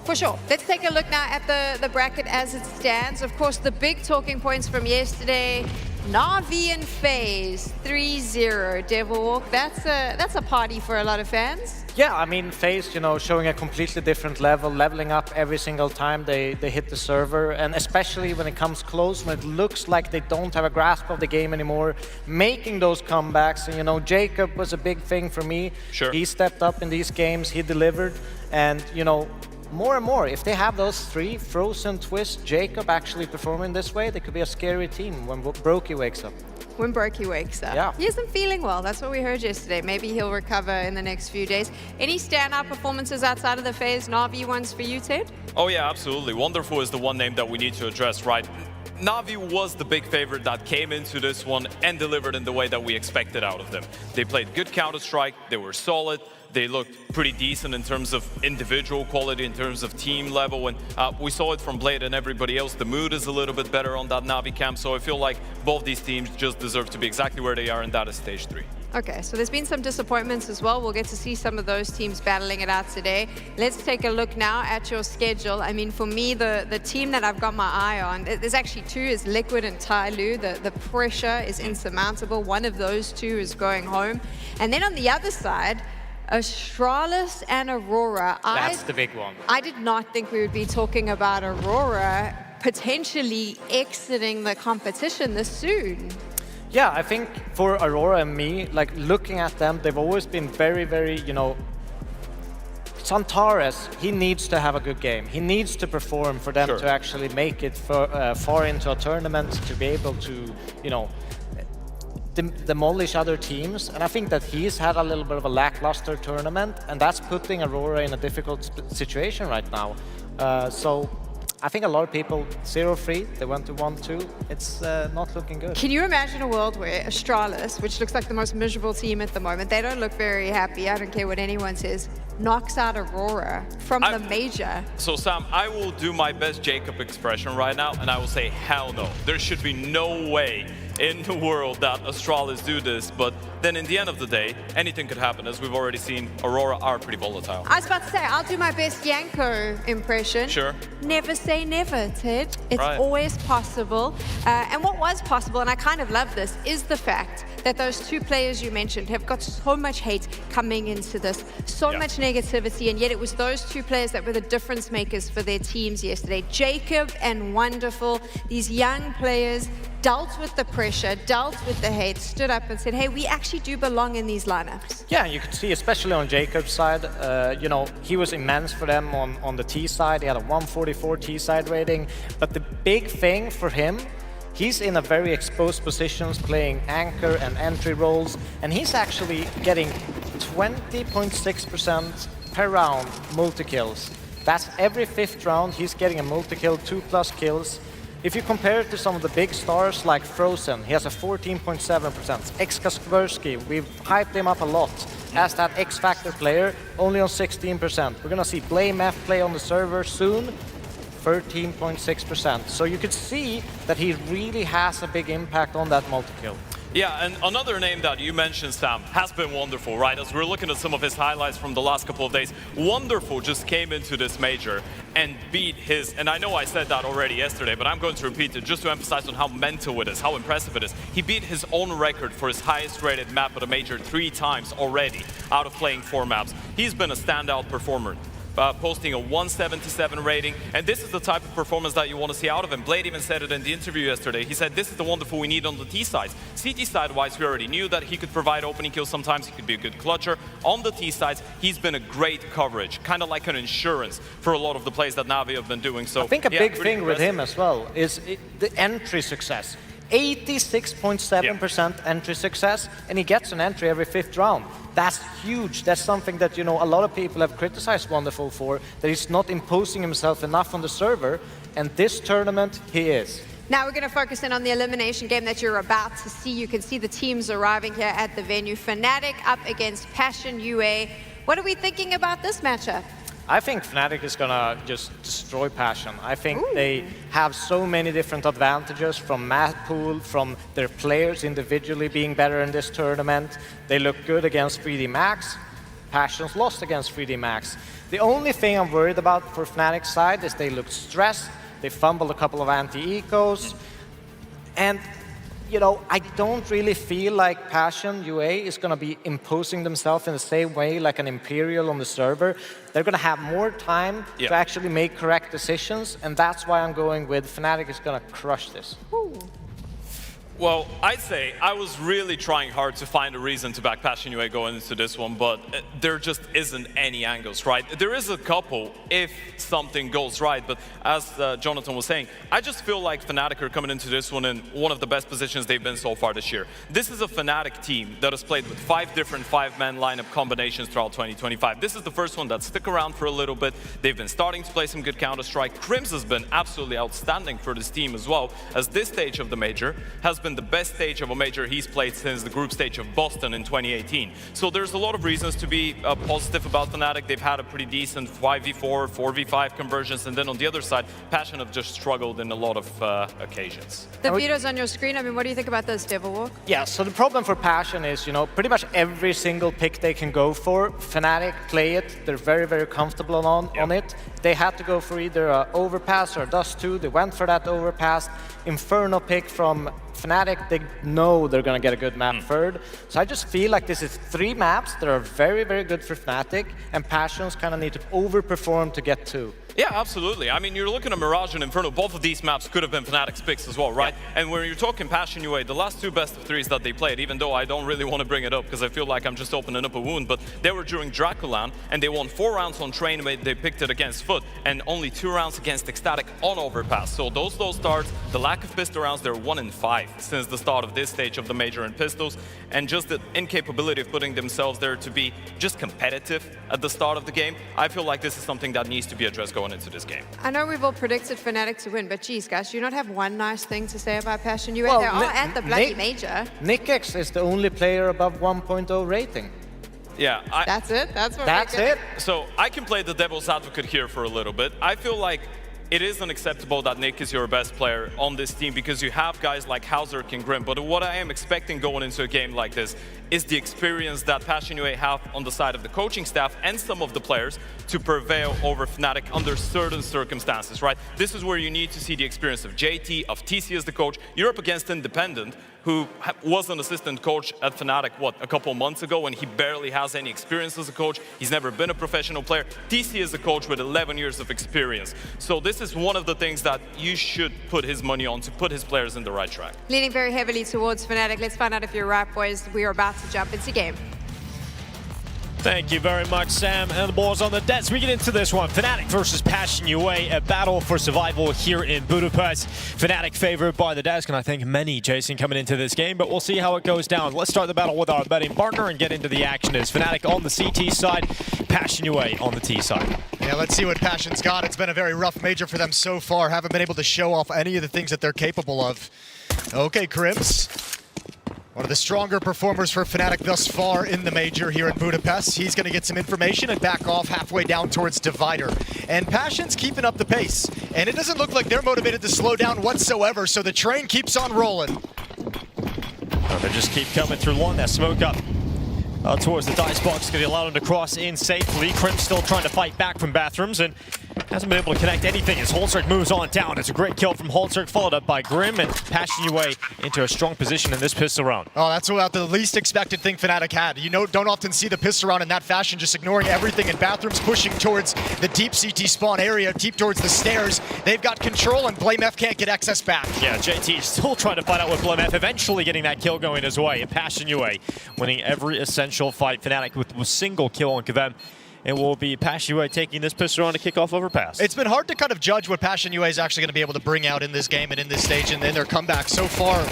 For sure. Let's take a look now at the bracket as it stands. Of course, the big talking points from yesterday, Na'Vi and FaZe 3-0. Devil Walk, that's a party for a lot of fans. Yeah, I mean, FaZe, showing a completely different level, leveling up every single time they hit the server, and especially when it comes close, when it looks like they don't have a grasp of the game anymore, making those comebacks. And, Jacob was a big thing for me. Sure. He stepped up in these games, he delivered, and, more and more, if they have those 3, Frozen, Twist, Jacob actually performing this way, they could be a scary team when Brokey wakes up. When Brokey wakes up. Yeah. He isn't feeling well, that's what we heard yesterday. Maybe he'll recover in the next few days. Any standout performances outside of the FaZe Na'Vi ones for you, Ted? Oh yeah, absolutely. Wonderful is the one name that we need to address, right? Na'Vi was the big favorite that came into this one and delivered in the way that we expected out of them. They played good Counter-Strike, they were solid, they looked pretty decent in terms of individual quality, in terms of team level, and we saw it from Blade and everybody else. The mood is a little bit better on that Na'Vi camp, so I feel like both these teams just deserve to be exactly where they are, and that is stage 3. Okay, so there's been some disappointments as well. We'll get to see some of those teams battling it out today. Let's take a look now at your schedule. I mean, for me, the team that I've got my eye on, there's actually 2, is Liquid and Tyloo. The pressure is insurmountable. One of those 2 is going home. And then on the other side, Astralis and Aurora. That's the big one. I did not think we would be talking about Aurora potentially exiting the competition this soon. Yeah, I think for Aurora and me, looking at them, they've always been very, very, Santares, he needs to have a good game. He needs to perform for them to actually make it far into a tournament, to be able to, demolish other teams. And I think that he's had a little bit of a lackluster tournament, and that's putting Aurora in a difficult situation right now. So I think a lot of people 0-3, they went to 1-2. It's not looking good. Can you imagine a world where Astralis, which looks like the most miserable team at the moment, they don't look very happy, I don't care what anyone says, knocks out Aurora from the major? So Sam, I will do my best Jacob expression right now, and I will say, hell no. There should be no way in the world that Astralis do this, but then in the end of the day, anything could happen. As we've already seen, Aurora are pretty volatile. I was about to say, I'll do my best Yanko impression. Sure. Never say never, Ted. It's Right. always possible. And what was possible, and I kind of love this, is the fact that those two players you mentioned have got so much hate coming into this, so much negativity, and yet it was those two players that were the difference makers for their teams yesterday. Jacob and Wonderful, these young players, dealt with the pressure, dealt with the hate, stood up and said, hey, we actually do belong in these lineups. Yeah, you could see, especially on Jacob's side, you know, he was immense for them on the T side. He had a 144 T side rating. But the big thing for him, he's in a very exposed positions, playing anchor and entry roles, and he's actually getting 20.6% per round multi-kills. That's every 5th round, he's getting a multi-kill, 2+ kills. If you compare it to some of the big stars like Frozen, he has a 14.7%. Xkaspersky, we've hyped him up a lot as that X-Factor player, only on 16%. We're gonna see Blame F play on the server soon, 13.6%. So you could see that he really has a big impact on that multi-kill. Yeah, and another name that you mentioned, Sam, has been Wonderful, right? As we're looking at some of his highlights from the last couple of days, Wonderful just came into this major and beat his, and I know I said that already yesterday, but I'm going to repeat it just to emphasize on how mental it is, how impressive it is. He beat his own record for his highest rated map at a major 3 times already out of playing 4 maps. He's been a standout performer. Posting a 177 rating, and this is the type of performance that you want to see out of him. Blade even said it in the interview yesterday. He said, this is the Wonderful we need on the T sides. CT side-wise, we already knew that he could provide opening kills sometimes, he could be a good clutcher. On the T sides, he's been a great coverage, kind of like an insurance for a lot of the plays that Navi have been doing. So I think a big thing with him as well is the entry success. 86.7% entry success, and he gets an entry every 5th round. That's huge. That's something that, you know, a lot of people have criticized Wonderful for, that he's not imposing himself enough on the server, and this tournament, he is. Now we're going to focus in on the elimination game that you're about to see. You can see the teams arriving here at the venue. Fnatic up against Passion UA. What are we thinking about this matchup? I think Fnatic is gonna just destroy Passion. I think they have so many different advantages from map pool, from their players individually being better in this tournament. They look good against 3D Max. Passion's lost against 3D Max. The only thing I'm worried about for Fnatic's side is they look stressed. They fumbled a couple of anti-ecos. And you know, I don't really feel like Passion UA is going to be imposing themselves in the same way like an Imperial on the server. They're going to have more time to actually make correct decisions, and that's why I'm going with Fnatic is going to crush this. Well, I'd say I was really trying hard to find a reason to back Passion UA going into this one, but there just isn't any angles, right? There is a couple if something goes right, but as Jonathan was saying, I just feel like Fnatic are coming into this one in one of the best positions they've been so far this year. This is a Fnatic team that has played with 5 different 5-man lineup combinations throughout 2025. This is the first one that stuck around for a little bit. They've been starting to play some good Counter-Strike. Crims has been absolutely outstanding for this team as well, as this stage of the major has been the best stage of a major he's played since the group stage of Boston in 2018. So there's a lot of reasons to be positive about Fnatic. They've had a pretty decent 5v4, 4v5 conversions, and then on the other side, Passion have just struggled in a lot of occasions. The video's on your screen. I mean, what do you think about this, Devil Walk? Yeah, so the problem for Passion is, you know, pretty much every single pick they can go for, Fnatic play it. They're very, very comfortable on it. They had to go for either an Overpass or a Dust 2. They went for that Overpass. Inferno pick from Fnatic, they know they're going to get a good map third. So I just feel like this is 3 maps that are very, very good for Fnatic, and Passions kind of need to overperform to get 2. Yeah, absolutely. I mean, you're looking at Mirage and Inferno. Both of these maps could have been Fnatic's picks as well, right? Yeah. And when you're talking Passion UA, the last 2 best of 3s that they played, even though I don't really want to bring it up because I feel like I'm just opening up a wound, but they were during Draculan, and they won 4 rounds on Train when they picked it against Foot, and only 2 rounds against Ecstatic on Overpass. So those low starts, the lack of pistol rounds, they're 1-5 since the start of this stage of the major in pistols, and just the incapability of putting themselves there to be just competitive at the start of the game. I feel like this is something that needs to be addressed going going into this game. I know we've all predicted Fnatic to win, but geez, guys, do you not have one nice thing to say about Passion UA? Well, They are at the bloody major. Nickx is the only player above 1.0 rating. Yeah, That's it? That's what That's we're it? So I can play the devil's advocate here for a little bit. I feel like it is unacceptable that Nick is your best player on this team because you have guys like hallzerk and Grim. But what I am expecting going into a game like this is the experience that Passion UA have on the side of the coaching staff and some of the players to prevail over Fnatic under certain circumstances, right? This is where you need to see the experience of JT, of TC as the coach. You're up against Independent, who was an assistant coach at Fnatic, what, a couple months ago, and he barely has any experience as a coach. He's never been a professional player. TC is a coach with 11 years of experience. So this is one of the things that you should put his money on to put his players in the right track. leaning very heavily towards Fnatic. Let's find out if you're right, boys. We are about to jump into game. Thank you very much, Sam. And the ball's on the desk. We get into this one. Fnatic versus Passion UA, a battle for survival here in Budapest. Fnatic favored by the desk, and I think many, Jason, coming into this game, but we'll see how it goes down. Let's start the battle with our betting partner and get into the action. Is Fnatic on the CT side, Passion UA on the T side. Yeah, let's see what Passion's got. It's been a very rough major for them so far. Haven't been able to show off any of the things that they're capable of. Okay, Crims. One of the stronger performers for Fnatic thus far in the major here in Budapest. He's going to get some information and back off halfway down towards Divider. And Passion's keeping up the pace. And it doesn't look like they're motivated to slow down whatsoever, so the train keeps on rolling. Oh, they just keep coming through one. That smoke up towards the dice box, going to allow him to cross in safely. Krim still trying to fight back from bathrooms and hasn't been able to connect anything as hallzerk moves on down. It's a great kill from hallzerk, followed up by Grim, and Passion UA into a strong position in this pistol round. Oh, that's about the least expected thing Fnatic had. You know, don't often see the pistol round in that fashion, just ignoring everything in bathrooms, pushing towards the deep CT spawn area, deep towards the stairs. They've got control, and BlameF can't get excess back. Yeah, JT still trying to fight out with BlameF, eventually getting that kill going his way. And Passion UA winning every essential fight. Fnatic with a single kill on Kvem. It will be Passion UA taking this pistol round to kick off Overpass. It's been hard to kind of judge what Passion UA is actually going to be able to bring out in this game and in this stage and in their comeback so far.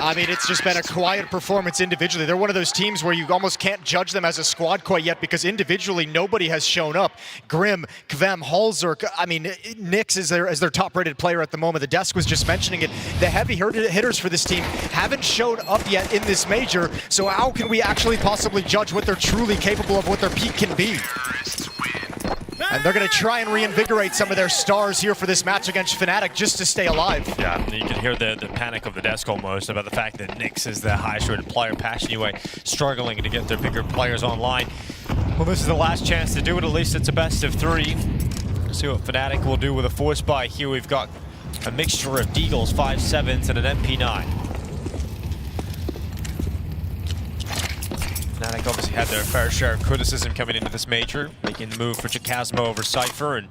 I mean, it's just been a quiet performance individually. They're one of those teams where you almost can't judge them as a squad quite yet because individually nobody has shown up. Grim, Kvem, hallzerk, I mean, Nyx is their top-rated player at the moment. The desk was just mentioning it. The heavy hitters for this team haven't shown up yet in this major, so how can we actually possibly judge what they're truly capable of, what their peak can be? And they're going to try and reinvigorate some of their stars here for this match against Fnatic just to stay alive. Yeah, you can hear the panic of the desk almost about the fact that Nyx is the highest rated player. Passion UA struggling to get their bigger players online. Well, this is the last chance to do it. At least it's a best of three. Let's see what Fnatic will do with a force buy here. We've got a mixture of Deagles, 5.7s, and an MP9. Fnatic obviously had their fair share of criticism coming into this major, making the move for Chikasmo over Cypher, and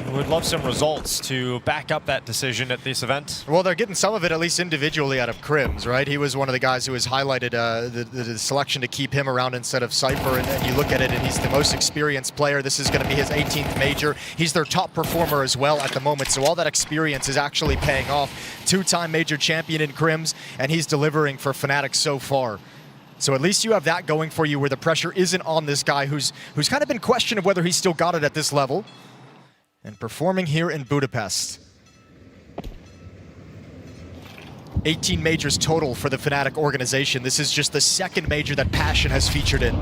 we would love some results to back up that decision at this event. Well, they're getting some of it, at least individually, out of Crims, right? He was one of the guys who was highlighted the selection to keep him around instead of Cypher, and you look at it, and he's the most experienced player. This is going to be his 18th major. He's their top performer as well at the moment, so all that experience is actually paying off. Two-time major champion in Crims, and he's delivering for Fnatic so far. So at least you have that going for you where the pressure isn't on this guy who's kind of been questioned of whether he's still got it at this level. And performing here in Budapest. 18 majors total for the Fnatic organization. This is just the second major that Passion has featured in.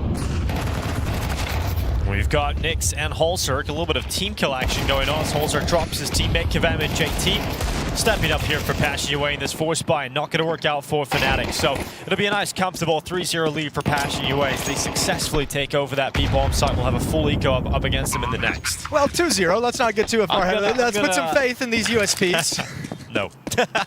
We've got Nyx and hallzerk, a little bit of team kill action going on as hallzerk drops his teammate Kvem and JT. Stepping up here for Passion UA in this force buy, not going to work out for Fnatic. So it'll be a nice, comfortable 3-0 lead for Passion UA as they successfully take over that B-bomb site. We'll have a full eco up against them in the next. Well, 2-0. Let's not get too far ahead. Let's put some faith in these USPs. No,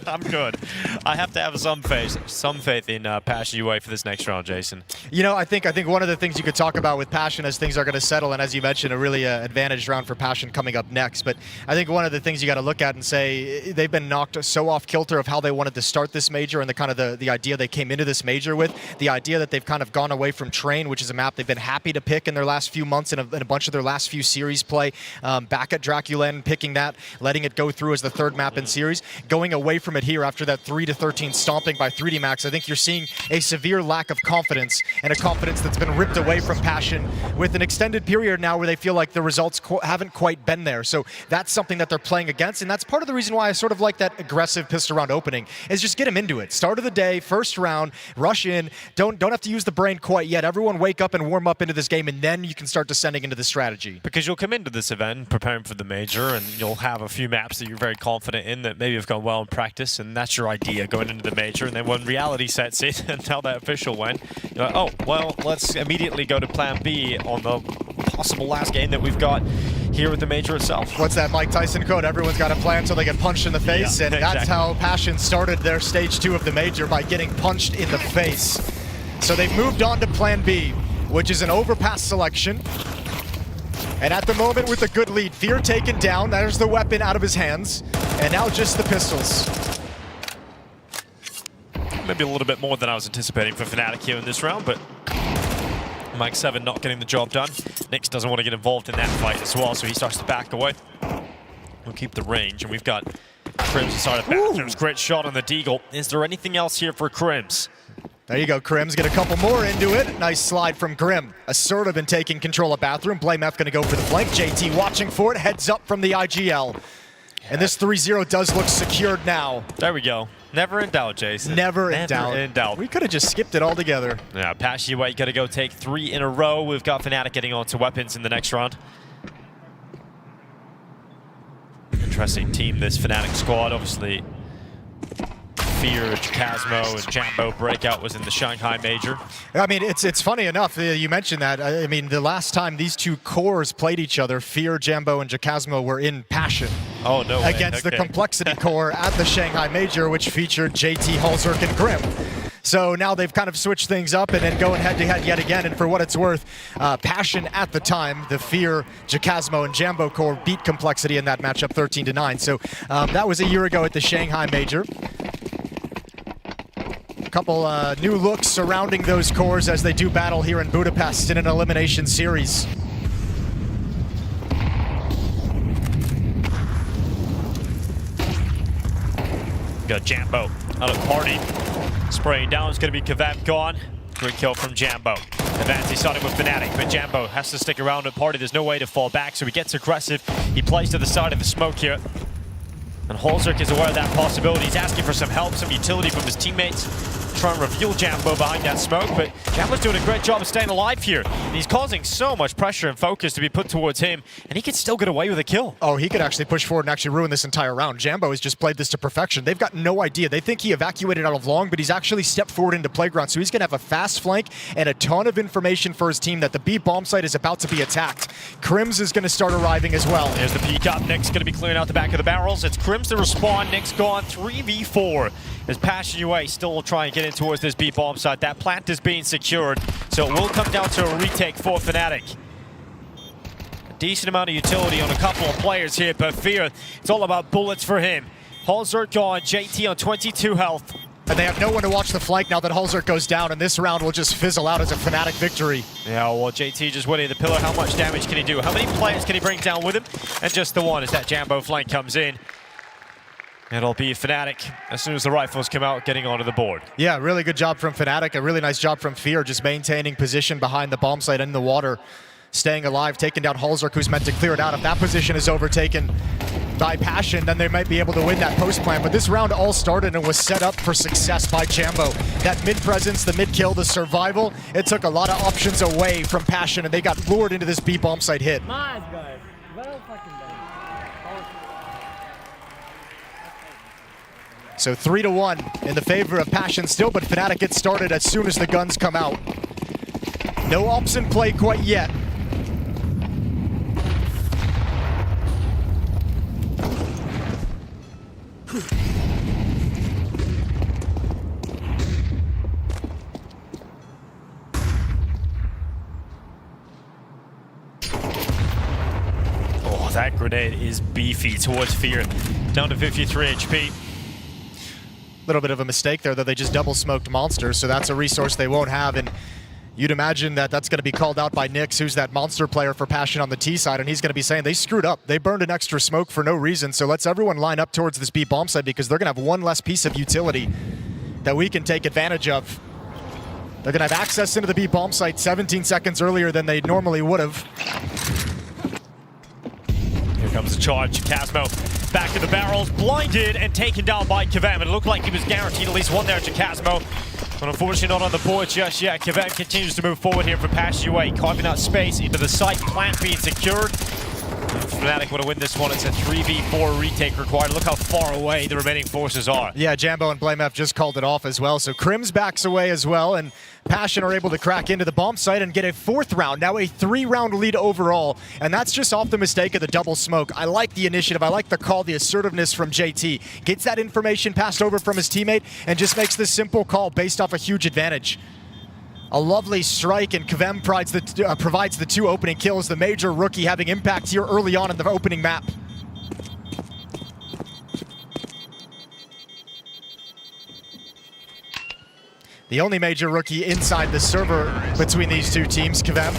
I'm good. I have to have some faith in Passion UA for this next round, Jason. You know, I think one of the things you could talk about with Passion as things are going to settle, and as you mentioned, a really advantaged round for Passion coming up next. But I think one of the things you got to look at and say they've been knocked so off kilter of how they wanted to start this major and the kind of the idea they came into this major with, the idea that they've kind of gone away from Train, which is a map they've been happy to pick in their last few months and a bunch of their last few series play. Back at Draculan, picking that, letting it go through as the third map in series. going away from it here after that 3-13 stomping by 3D Max. I think you're seeing a severe lack of confidence, and a confidence that's been ripped away from Passion with an extended period now where they feel like the results haven't quite been there. So that's something that they're playing against, and that's part of the reason why I sort of like that aggressive pistol round opening, is just get him into it. Start of the day, first round, rush in, don't have to use the brain quite yet. Everyone wake up and warm up into this game, and then you can start descending into the strategy. Because you'll come into this event preparing for the major, and you'll have a few maps that you're very confident in that maybe have gone well in practice, and that's your idea going into the major. And then when reality sets in and how that official went, you're like, oh, well, let's immediately go to plan B on the possible last game that we've got here with the major itself. What's that Mike Tyson quote? Everyone's got a plan until they get punched in the face, and that's how Passion started their stage 2 of the major, by getting punched in the face. So they've moved on to plan B, which is an overpass selection. And at the moment, with a good lead, Fear taken down. There's the weapon out of his hands, and now just the pistols. Maybe a little bit more than I was anticipating for Fnatic here in this round, but Mike 7 not getting the job done. Nyx doesn't want to get involved in that fight as well, so he starts to back away. We'll keep the range, and we've got Crims inside of bathrooms. Great shot on the Deagle. Is there anything else here for Crims? There you go, Crims get a couple more into it. Nice slide from Grim. Assertive in taking control of bathroom. Blame F gonna go for the flank. JT watching for it, heads up from the IGL. And this 3-0 does look secured now. There we go. Never in doubt, Jason. Never in doubt. We could have just skipped it altogether. Yeah, Passion UA gotta go take 3 in a row. We've got Fnatic getting onto weapons in the next round. Interesting team, this Fnatic squad. Obviously, Fear, Chasmo, and Jambo breakout was in the Shanghai major. I mean, it's funny enough, you mentioned that. I mean, the last time these two cores played each other, Fear, Jambo, and Chasmo were in Passion. Oh, no way. Against the Complexity core at the Shanghai major, which featured JT, hallzerk, and Grim. So now they've kind of switched things up and then going head-to-head yet again. And for what it's worth, Passion at the time, the Fear, Chasmo, and Jambo core beat Complexity in that matchup 13-9. So that was a year ago at the Shanghai major. Couple new looks surrounding those cores as they do battle here in Budapest in an elimination series. Got Jambo out of party. Spraying down is going to be Kvem gone. Great kill from Jambo. Advance, he started with Fnatic, but Jambo has to stick around at party. There's no way to fall back, so he gets aggressive. He plays to the side of the smoke here. And hallzerk is aware of that possibility. He's asking for some help, some utility from his teammates. Try and reveal Jambo behind that smoke, but Jambo's doing a great job of staying alive here. And he's causing so much pressure and focus to be put towards him, and he could still get away with a kill. Oh, he could actually push forward and actually ruin this entire round. Jambo has just played this to perfection. They've got no idea. They think he evacuated out of long, but he's actually stepped forward into playground, so he's going to have a fast flank and a ton of information for his team that the B bomb site is about to be attacked. Crims is going to start arriving as well. There's the peek up. Nyx going to be clearing out the back of the barrels. It's Crims to respawn. Nyx gone 3v4. As Passion UA still trying to get in towards this B bomb site. That plant is being secured, so it will come down to a retake for Fnatic. A decent amount of utility on a couple of players here, but Fear, it's all about bullets for him. hallzerk gone, JT on 22 health. And they have no one to watch the flank now that hallzerk goes down, and this round will just fizzle out as a Fnatic victory. Yeah, well, JT just winning the pillar. How much damage can he do? How many players can he bring down with him? And just the one as that Jambo flank comes in. It'll be Fnatic as soon as the rifles come out, getting onto the board. Yeah, really good job from Fnatic. A really nice job from Fear, just maintaining position behind the bomb site in the water, staying alive, taking down hallzerk, who's meant to clear it out. If that position is overtaken by Passion, then they might be able to win that post plan. But this round all started and was set up for success by Jambo. That mid presence, the mid kill, the survival, it took a lot of options away from Passion, and they got lured into this B bomb site hit. Nice, guys. Well fucking done. So 3-1 in the favor of Passion still, but Fnatic gets started as soon as the guns come out. No ops in play quite yet. Oh, that grenade is beefy towards Fear. Down to 53 HP. Little bit of a mistake there, though. They just double smoked monsters, so that's a resource they won't have. And You'd imagine that that's going to be called out by Nix, who's that monster player for Passion on the T side, and he's going to be saying they screwed up. They burned an extra smoke for no reason, so let's everyone line up towards this B bomb site because they're going to have one less piece of utility that we can take advantage of. They're going to have access into the B bomb site 17 seconds earlier than they normally would have. Here comes the charge. Jacasmo back to the barrels, blinded and taken down by Kvem. It looked like he was guaranteed at least one there, Jacasmo. But unfortunately not on the board just yet. Kvem continues to move forward here for Passion UA, carving out space into the site, plant being secured. Fnatic want to win this one. It's a 3v4 retake required. Look how far away the remaining forces are. Yeah, Jambo and BlameF just called it off as well. So Crims backs away as well, and Passion are able to crack into the bomb site and get a 4th round. Now a 3-round lead overall, and that's just off the mistake of the double smoke. I like the initiative. I like the call, the assertiveness from JT. Gets that information passed over from his teammate and just makes this simple call based off a huge advantage. A lovely strike, and Kvem provides the 2 opening kills. The major rookie having impact here early on in the opening map. The only major rookie inside the server between these two teams, Kvem.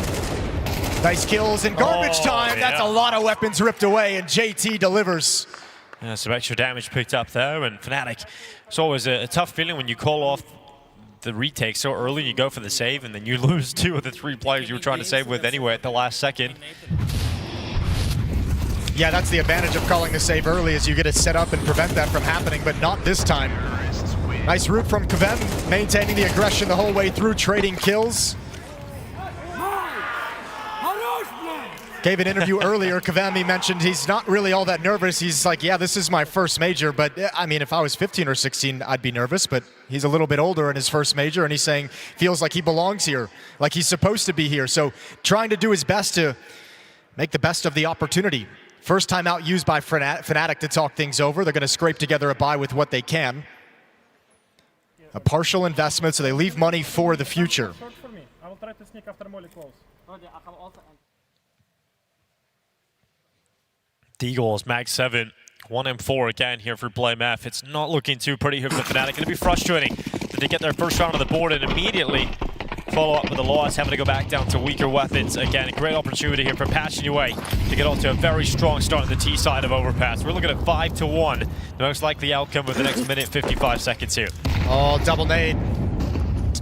Nice kills in garbage time. That's a lot of weapons ripped away, and JT delivers. Yeah, some extra damage picked up there, and Fnatic. It's always a tough feeling when you call off the retake so early, you go for the save, and then you lose 2 of the 3 players you were trying to save with anyway at the last second. Yeah, that's the advantage of calling the save early, is you get to set up and prevent that from happening, but not this time. Nice route from Kvem, maintaining the aggression the whole way through, trading kills. Gave an interview earlier, Kvem, he mentioned he's not really all that nervous. He's like, yeah, this is my first major, but I mean, if I was 15 or 16, I'd be nervous, but he's a little bit older in his first major, and he's saying feels like he belongs here, like he's supposed to be here. So trying to do his best to make the best of the opportunity. First time out used by Fnatic to talk things over. They're going to scrape together a buy with what they can. A partial investment, so they leave money for the future. I will try to sneak after Molly close. Deagles, Mag 7, 1M4 again here for BlameF. It's not looking too pretty here for the Fnatic. Going to be frustrating that they get their first round on the board and immediately follow up with a loss, having to go back down to weaker weapons. Again, a great opportunity here for Passion UA to get off to a very strong start on the T side of Overpass. We're looking at 5-1. The most likely outcome with the next minute 55 seconds here. Oh, double nade.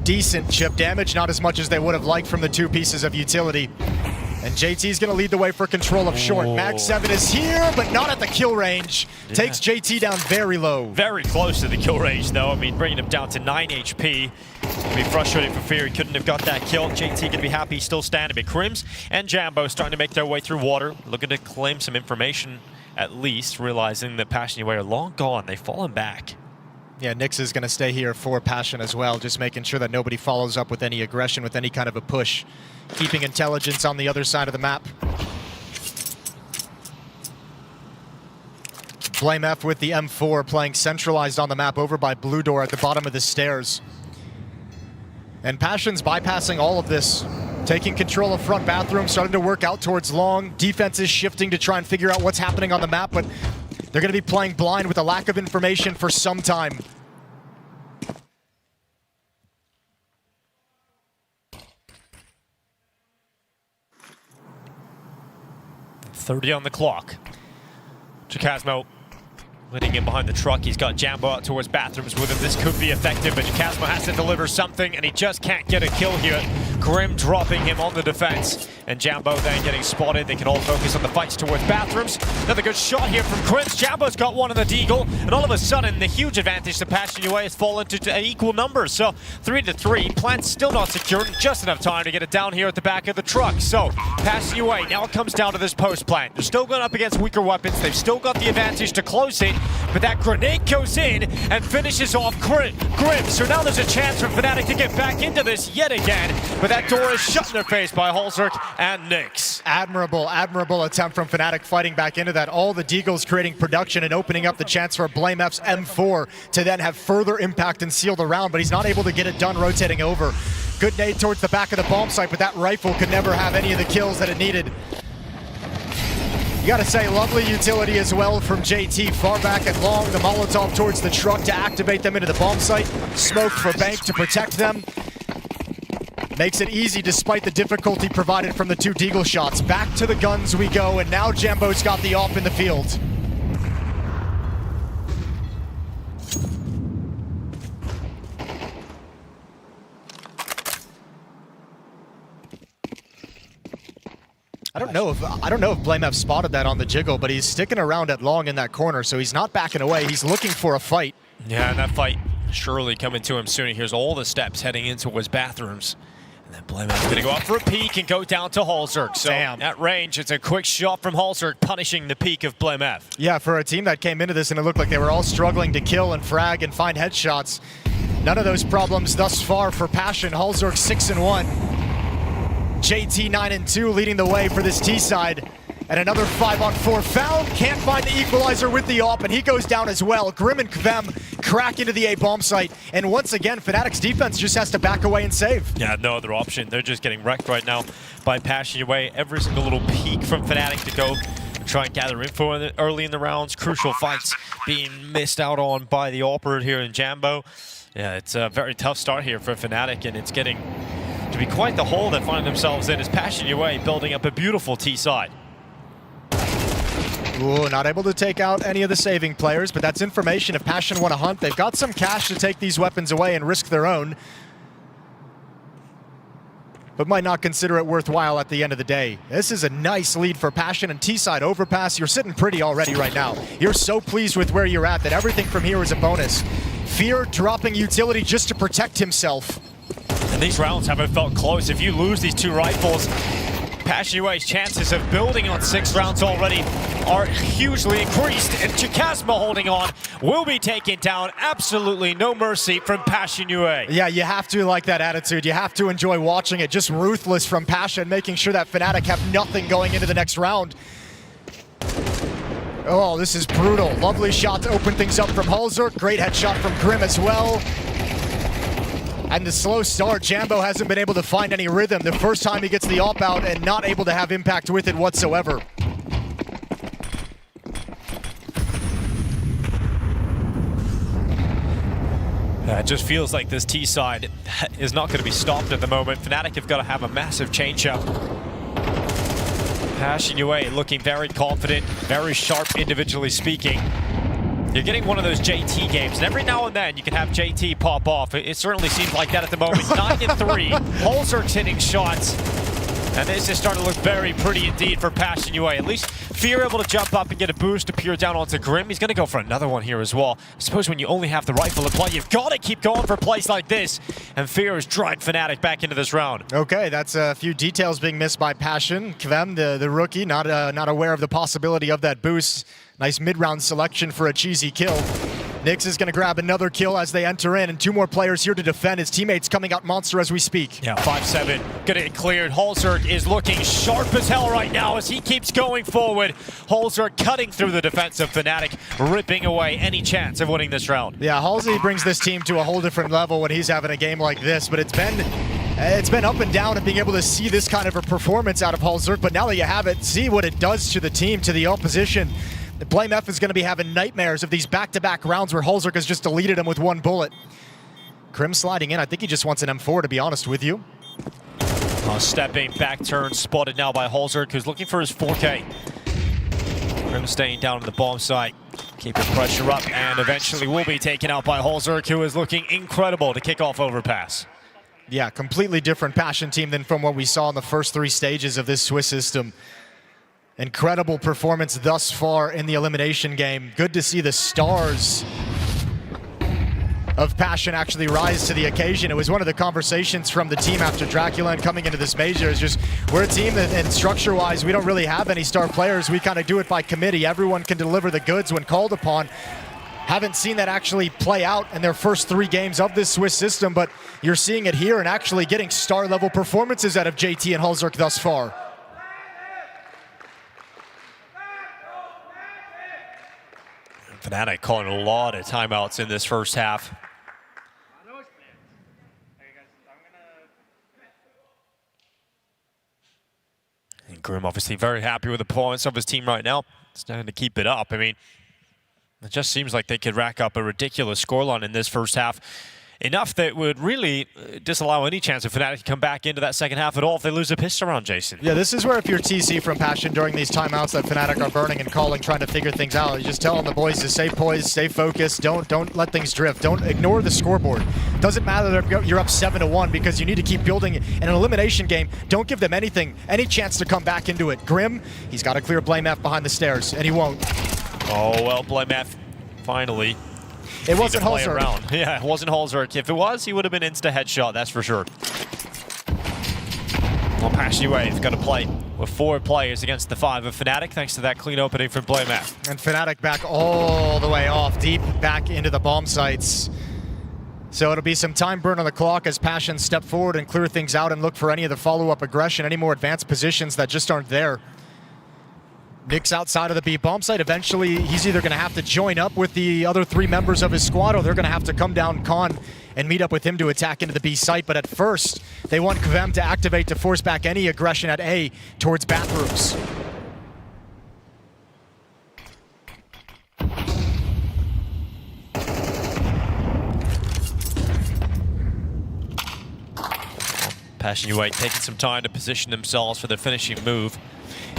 Decent chip damage, not as much as they would have liked from the 2 pieces of utility. And JT's going to lead the way for control of short. Mag 7 is here, but not at the kill range. Yeah. Takes JT down very low. Very close to the kill range, though. I mean, bringing him down to 9 HP. It'll be frustrating for Fear. He couldn't have got that kill. JT going to be happy still standing. But Crims and Jambo starting to make their way through water, looking to claim some information at least, realizing that Passion UA are long gone. They've fallen back. Yeah, Nix is going to stay here for Passion as well, just making sure that nobody follows up with any aggression, with any kind of a push. Keeping intelligence on the other side of the map. BlameF with the M4 playing centralized on the map over by Blue Door at the bottom of the stairs. And Passion's bypassing all of this. Taking control of front bathroom, starting to work out towards long. Defense is shifting to try and figure out what's happening on the map, but they're going to be playing blind with a lack of information for some time. 30 on the clock. Jacasmo leading in behind the truck. He's got Jambo out towards bathrooms with him. This could be effective, but Jacasmo has to deliver something, and he just can't get a kill here. Grim dropping him on the defense, and Jambo then getting spotted. They can all focus on the fights towards bathrooms. Another good shot here from Crims. Jambo's got one on the Deagle, and all of a sudden, the huge advantage to Passion UA has fallen to equal numbers. So 3-3. Plant's still not secured, just enough time to get it down here at the back of the truck. So Passion UA, now it comes down to this post plant. They're still going up against weaker weapons. They've still got the advantage to close it, but that grenade goes in and finishes off Grim. So now there's a chance for Fnatic to get back into this yet again, but that door is shut in their face by hallzerk and Nix. Admirable attempt from Fnatic fighting back into that. All the Deagles creating production and opening up the chance for BlameF's M4 to then have further impact and seal the round, but he's not able to get it done rotating over. Good nade towards the back of the bomb site, but that rifle could never have any of the kills that it needed. You gotta say, lovely utility as well from JT, far back and long. The Molotov towards the truck to activate them into the bomb site. Smoke for Bank to protect them. Makes it easy despite the difficulty provided from the two deagle shots. Back to the guns we go, and now Jambo's got the AWP in the field. I don't know if BlameF spotted that on the jiggle, but he's sticking around at long in that corner, so he's not backing away. He's looking for a fight. Yeah, and that fight surely coming to him soon. He hears all the steps heading into his bathrooms. And then BlameF's going to go up for a peek and go down to hallzerk. So at range, it's a quick shot from hallzerk, punishing the peak of BlameF. Yeah, for a team that came into this and it looked like they were all struggling to kill and frag and find headshots, none of those problems thus far for Passion. hallzerk 6-1. JT 9-2 leading the way for this T side. And another 5-on-4 found. Can't find the equalizer with the AWP, and he goes down as well. Grim and Kvem crack into the A bomb site. And once again, Fnatic's defense just has to back away and save. Yeah, no other option. They're just getting wrecked right now by Passion away. Every single little peek from Fnatic to go and try and gather info early in the rounds. Crucial fights being missed out on by the operator here in Jambo. Yeah, it's a very tough start here for Fnatic, and it's getting to be quite the hole they find themselves in as Passion away building up a beautiful T side. Ooh, not able to take out any of the saving players, but that's information if Passion want to hunt. They've got some cash to take these weapons away and risk their own, but might not consider it worthwhile at the end of the day. This is a nice lead for Passion, and T-side Overpass, you're sitting pretty already right now. You're so pleased with where you're at that everything from here is a bonus. Fear dropping utility just to protect himself. And these rounds haven't felt close. If you lose these two rifles, Passion UA's chances of building on 6 rounds already are hugely increased, and Chikasma holding on will be taken down. Absolutely no mercy from Passion UA. Yeah, you have to like that attitude. You have to enjoy watching it. Just ruthless from Passion, making sure that Fnatic have nothing going into the next round. Oh, this is brutal. Lovely shot to open things up from hallzerk. Great headshot from Grim as well. And the slow start, Jambo hasn't been able to find any rhythm. The first time he gets the AWP out and not able to have impact with it whatsoever. It just feels like this T side is not going to be stopped at the moment. Fnatic have got to have a massive change-up. Passion UA looking very confident, very sharp individually speaking. You're getting one of those JT games, and every now and then you can have JT pop off. It certainly seems like that at the moment. 9-3, hallzerk's hitting shots, and this is starting to look very pretty indeed for Passion UA. At least Fear able to jump up and get a boost to peer down onto Grim. He's going to go for another one here as well. I suppose when you only have the rifle to play, you've got to keep going for plays like this, and Fear is drawing Fnatic back into this round. Okay, that's a few details being missed by Passion. Kvem, the rookie, not aware of the possibility of that boost. Nice mid-round selection for a cheesy kill. Nyx is going to grab another kill as they enter in, and 2 more players here to defend. His teammates coming out monster as we speak. Yeah, 5-7, gonna get cleared. hallzerk is looking sharp as hell right now as he keeps going forward. hallzerk cutting through the defense of Fnatic, ripping away any chance of winning this round. Yeah, Halsey brings this team to a whole different level when he's having a game like this, but it's been up and down and being able to see this kind of a performance out of hallzerk, but now that you have it, see what it does to the team, to the opposition. The BlameF is going to be having nightmares of these back-to-back rounds where hallzerk has just deleted him with 1 bullet. Grim sliding in. I think he just wants an M4, to be honest with you. Stepping back turn spotted now by hallzerk, who's looking for his 4K. Grim staying down on the bomb site, keeping pressure up, and eventually will be taken out by hallzerk, who is looking incredible to kick off Overpass. Yeah, completely different Passion team than from what we saw in the first 3 stages of this Swiss system. Incredible performance thus far in the elimination game. Good to see the stars of Passion actually rise to the occasion. It was one of the conversations from the team after Dracula and coming into this major. Is just, we're a team that, and structure-wise, we don't really have any star players. We kind of do it by committee. Everyone can deliver the goods when called upon. Haven't seen that actually play out in their first 3 games of this Swiss system, but you're seeing it here and actually getting star-level performances out of JT and hallzerk thus far. Fnatic calling a lot of timeouts in this first half. And Grim obviously very happy with the performance of his team right now. It's starting to keep it up. I mean, it just seems like they could rack up a ridiculous scoreline in this first half. enough that would really disallow any chance of Fnatic to come back into that second half at all if they lose a pistol round, Jason. Yeah, this is where if you're TC from Passion during these timeouts that Fnatic are burning and calling, trying to figure things out, you just tell the boys to stay poised, stay focused, don't let things drift, don't ignore the scoreboard. Doesn't matter that you're up 7-1 because you need to keep building in an elimination game. Don't give them any chance to come back into it. Grim, he's got to clear BlameF behind the stairs, and he won't. Oh, well, BlameF finally. It wasn't hallzerk. Yeah, it wasn't hallzerk. If it was, he would have been insta headshot, that's for sure. Well, Passion UA's got to play with 4 players against the 5 of Fnatic, thanks to that clean opening from BlameF. And Fnatic back all the way off, deep back into the bomb sites. So it'll be some time burn on the clock as Passion step forward and clear things out and look for any of the follow-up aggression, any more advanced positions that just aren't there. Nick's outside of the B bomb site. Eventually, he's either going to have to join up with the other 3 members of his squad, or they're going to have to come down con and meet up with him to attack into the B site. But at first, they want Kvem to activate to force back any aggression at A towards bathrooms. Passion UA taking some time to position themselves for their finishing move.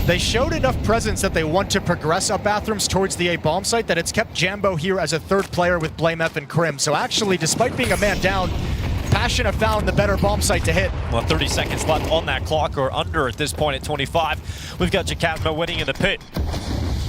They showed enough presence that they want to progress up bathrooms towards the A bomb site that it's kept Jambo here as a 3rd player with BlameF and Krim. So actually, despite being a man down, Passion have found the better bomb site to hit. Well, 30 seconds left on that clock, or under at this point at 25. We've got Jacasmo winning in the pit.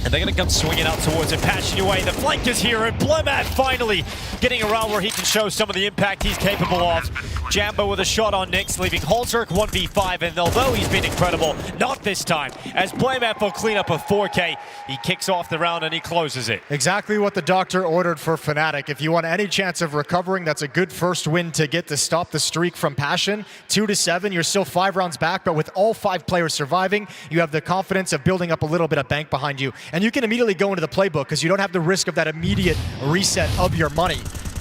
And they're going to come swinging out towards it. Passion UA, the flank is here, and BlameF finally getting around where he can show some of the impact he's capable of. Jambo with a shot on Nyx, leaving hallzerk 1v5, and although he's been incredible, not this time, as BlameF will clean up a 4K. He kicks off the round and he closes it. Exactly what the doctor ordered for Fnatic. If you want any chance of recovering, that's a good first win to get to stop the streak from Passion. 2-7, you're still 5 rounds back, but with all 5 players surviving, you have the confidence of building up a little bit of bank behind you. And you can immediately go into the playbook because you don't have the risk of that immediate reset of your money.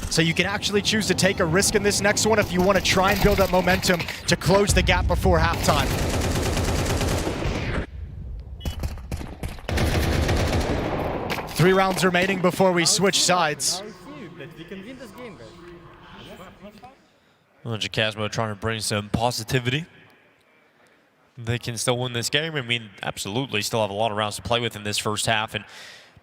So you can actually choose to take a risk in this next one if you want to try and build up momentum to close the gap before halftime. Three rounds remaining before we switch sides. Well, Jacasmo trying to bring some positivity. They can still win this game. I mean, absolutely still have a lot of rounds to play with in this first half. And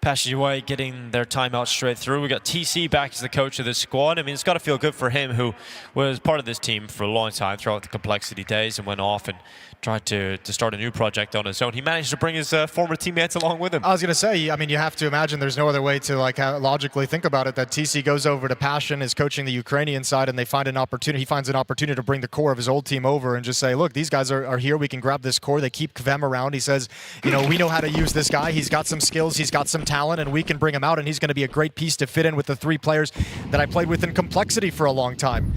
Passion UA getting their timeout straight through. We got TC back as the coach of this squad. I mean, it's got to feel good for him, who was part of this team for a long time throughout the complexity days and went off and tried to start a new project on his own. He managed to bring his former teammates along with him. I was going to say, I mean, you have to imagine there's no other way to like logically think about it, that TC goes over to Passion, is coaching the Ukrainian side, and they find an opportunity. He finds an opportunity to bring the core of his old team over and just say, look, these guys are here. We can grab this core. They keep Kvem around. He says, you know, we know how to use this guy. He's got some skills. He's got some talent, and we can bring him out, and he's going to be a great piece to fit in with the 3 players that I played with in complexity for a long time.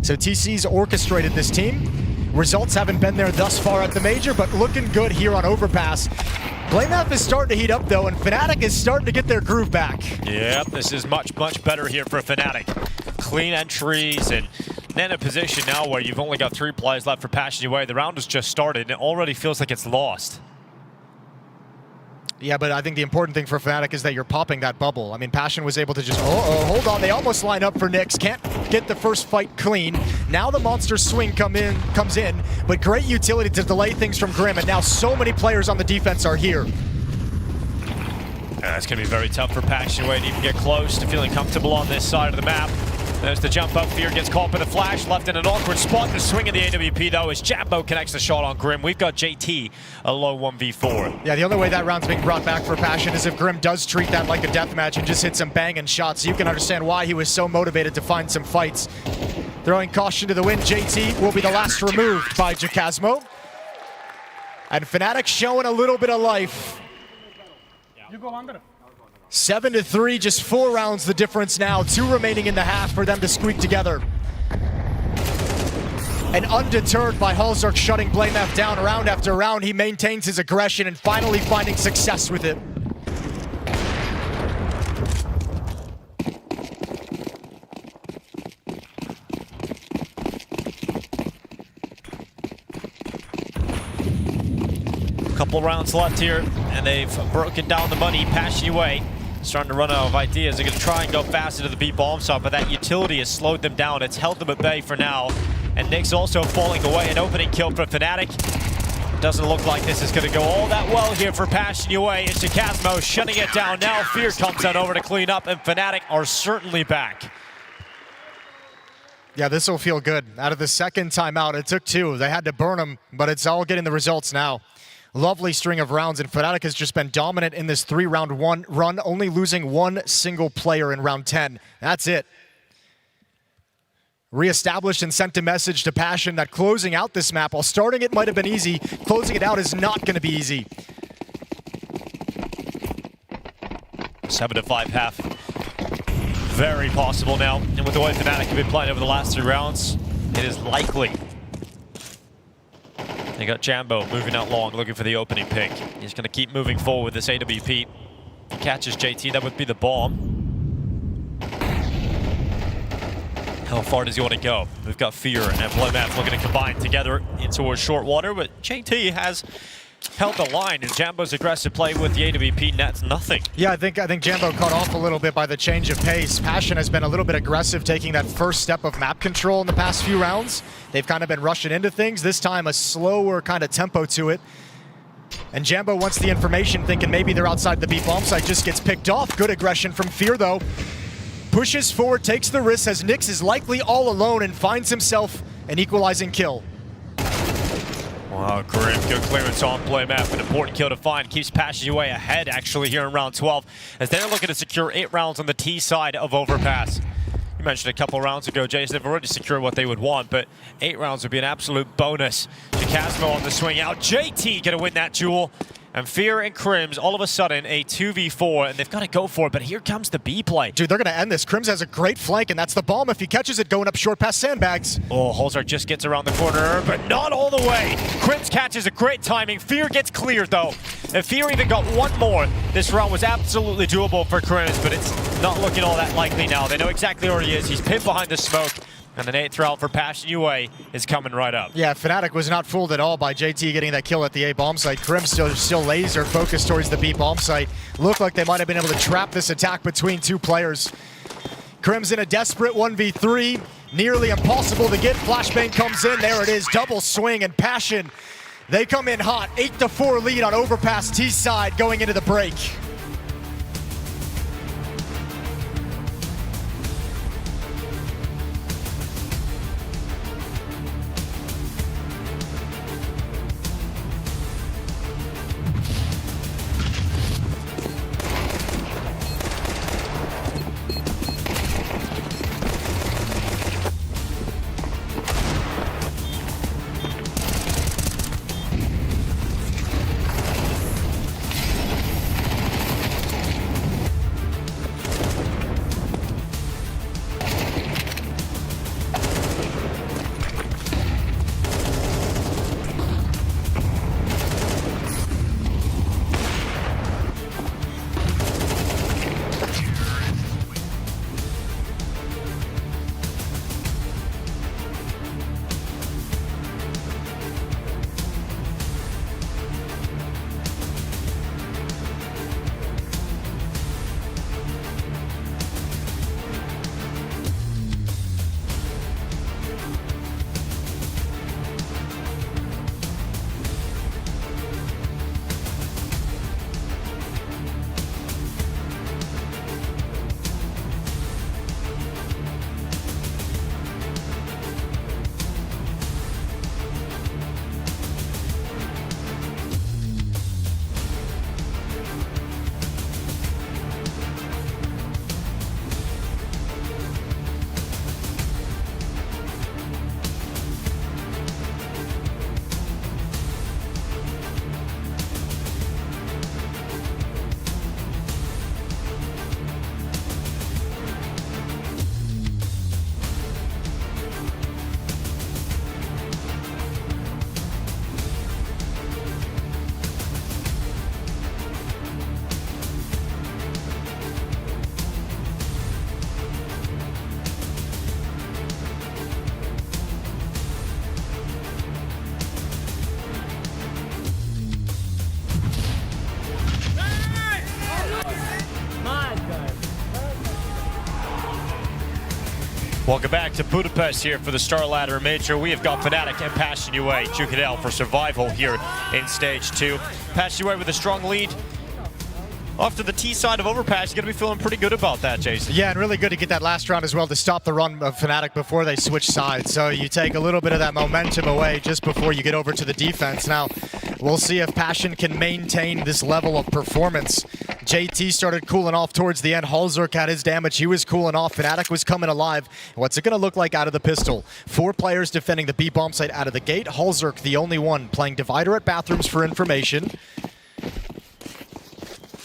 So TC's orchestrated this team. Results haven't been there thus far at the major, but looking good here on Overpass. BlameF is starting to heat up though, and Fnatic is starting to get their groove back. Yep, this is much, much better here for Fnatic. Clean entries and in a position now where you've only got 3 players left for Passion UA. The round has just started and it already feels like it's lost. Yeah, but I think the important thing for Fnatic is that you're popping that bubble. I mean, Passion was able to just, hold on, they almost line up for Nyx. Can't get the first fight clean. Now the monster swing comes in, but great utility to delay things from Grim, and now so many players on the defense are here. It's going to be very tough for Passion UA to even get close to feeling comfortable on this side of the map. There's the jump up. Fear gets caught by the flash, left in an awkward spot. The swing of the AWP, though, as Jambo connects the shot on Grim. We've got JT, a low 1v4. Yeah, the only way that round's being brought back for Passion is if Grim does treat that like a deathmatch and just hit some banging shots. You can understand why he was so motivated to find some fights. Throwing caution to the wind, JT will be the last removed by Jacasmo. And Fnatic showing a little bit of life. You go under. 7-3, just 4 rounds the difference now. 2 remaining in the half for them to squeak together. And undeterred by hallzerk shutting BlameF down round after round, he maintains his aggression and finally finding success with it. Couple rounds left here, and they've broken down the money. Passion UA starting to run out of ideas. They're going to try and go faster to the B bomb site, but that utility has slowed them down. It's held them at bay for now. And Nick's also falling away. An opening kill for Fnatic. Doesn't look like this is going to go all that well here for Passion UA. It's Chikasmo shutting it down now. Fear comes out over to clean up, and Fnatic are certainly back. Yeah, this will feel good. Out of the second timeout, it took 2. They had to burn them, but it's all getting the results now. Lovely string of rounds, and Fnatic has just been dominant in this 3-round run, only losing 1 single player in round 10. That's it. Reestablished and sent a message to Passion that closing out this map, while starting it might have been easy, closing it out is not going to be easy. 7-5 half. Very possible now. And with the way Fnatic have been playing over the last 3 rounds, it is likely. They got Jambo moving out long, looking for the opening pick. He's going to keep moving forward with this AWP. He catches JT, that would be the bomb. How far does he want to go? We've got Fear and FLY looking to combine together into a short water, but JT has held the line, and Jambo's aggressive play with the AWP nets nothing. Yeah, I think Jambo caught off a little bit by the change of pace. Passion has been a little bit aggressive, taking that first step of map control in the past few rounds. They've kind of been rushing into things. This time, a slower kind of tempo to it. And Jambo wants the information, thinking maybe they're outside the B bomb site, just gets picked off. Good aggression from Fear, though. Pushes forward, takes the risk, as Nyx is likely all alone and finds himself an equalizing kill. Wow, Grim, good clearance on play map. An important kill to find. Keeps Passion UA ahead, actually, here in round 12, as they're looking to secure 8 rounds on the T side of Overpass. You mentioned a couple rounds ago, Jason, they've already secured what they would want, but 8 rounds would be an absolute bonus. Chikasmo on the swing out. JT gonna win that duel. And Fear and Crims, all of a sudden, a 2v4, and they've got to go for it, but here comes the B play. Dude, they're going to end this. Crims has a great flank, and that's the bomb if he catches it going up short past sandbags. Oh, hallzerk just gets around the corner, but not all the way. Crims catches a great timing. Fear gets cleared, though. If Fear even got 1 more, this round was absolutely doable for Crims, but it's not looking all that likely now. They know exactly where he is. He's pinned behind the smoke. And an 8th round for Passion UA is coming right up. Yeah, Fnatic was not fooled at all by JT getting that kill at the A bomb site. Krim still laser focused towards the B bomb site. Looked like they might have been able to trap this attack between 2 players. Krim's in a desperate 1v3. Nearly impossible to get. Flashbang comes in. There it is. Double swing, and Passion, they come in hot. 8-4 lead on Overpass T side going into the break. Welcome back to Budapest here for the StarLadder Major. We have got Fnatic and Passion UA, Qikert for survival here in Stage 2. Passion UA with a strong lead. Off to the T side of Overpass, you're going to be feeling pretty good about that, Jason. Yeah, and really good to get that last round as well to stop the run of Fnatic before they switch sides. So you take a little bit of that momentum away just before you get over to the defense. Now, we'll see if Passion can maintain this level of performance. JT started cooling off towards the end. hallzerk had his damage. He was cooling off. Fnatic was coming alive. What's it going to look like out of the pistol? 4 players defending the B bomb site out of the gate. hallzerk, the only one, playing Divider at bathrooms for information.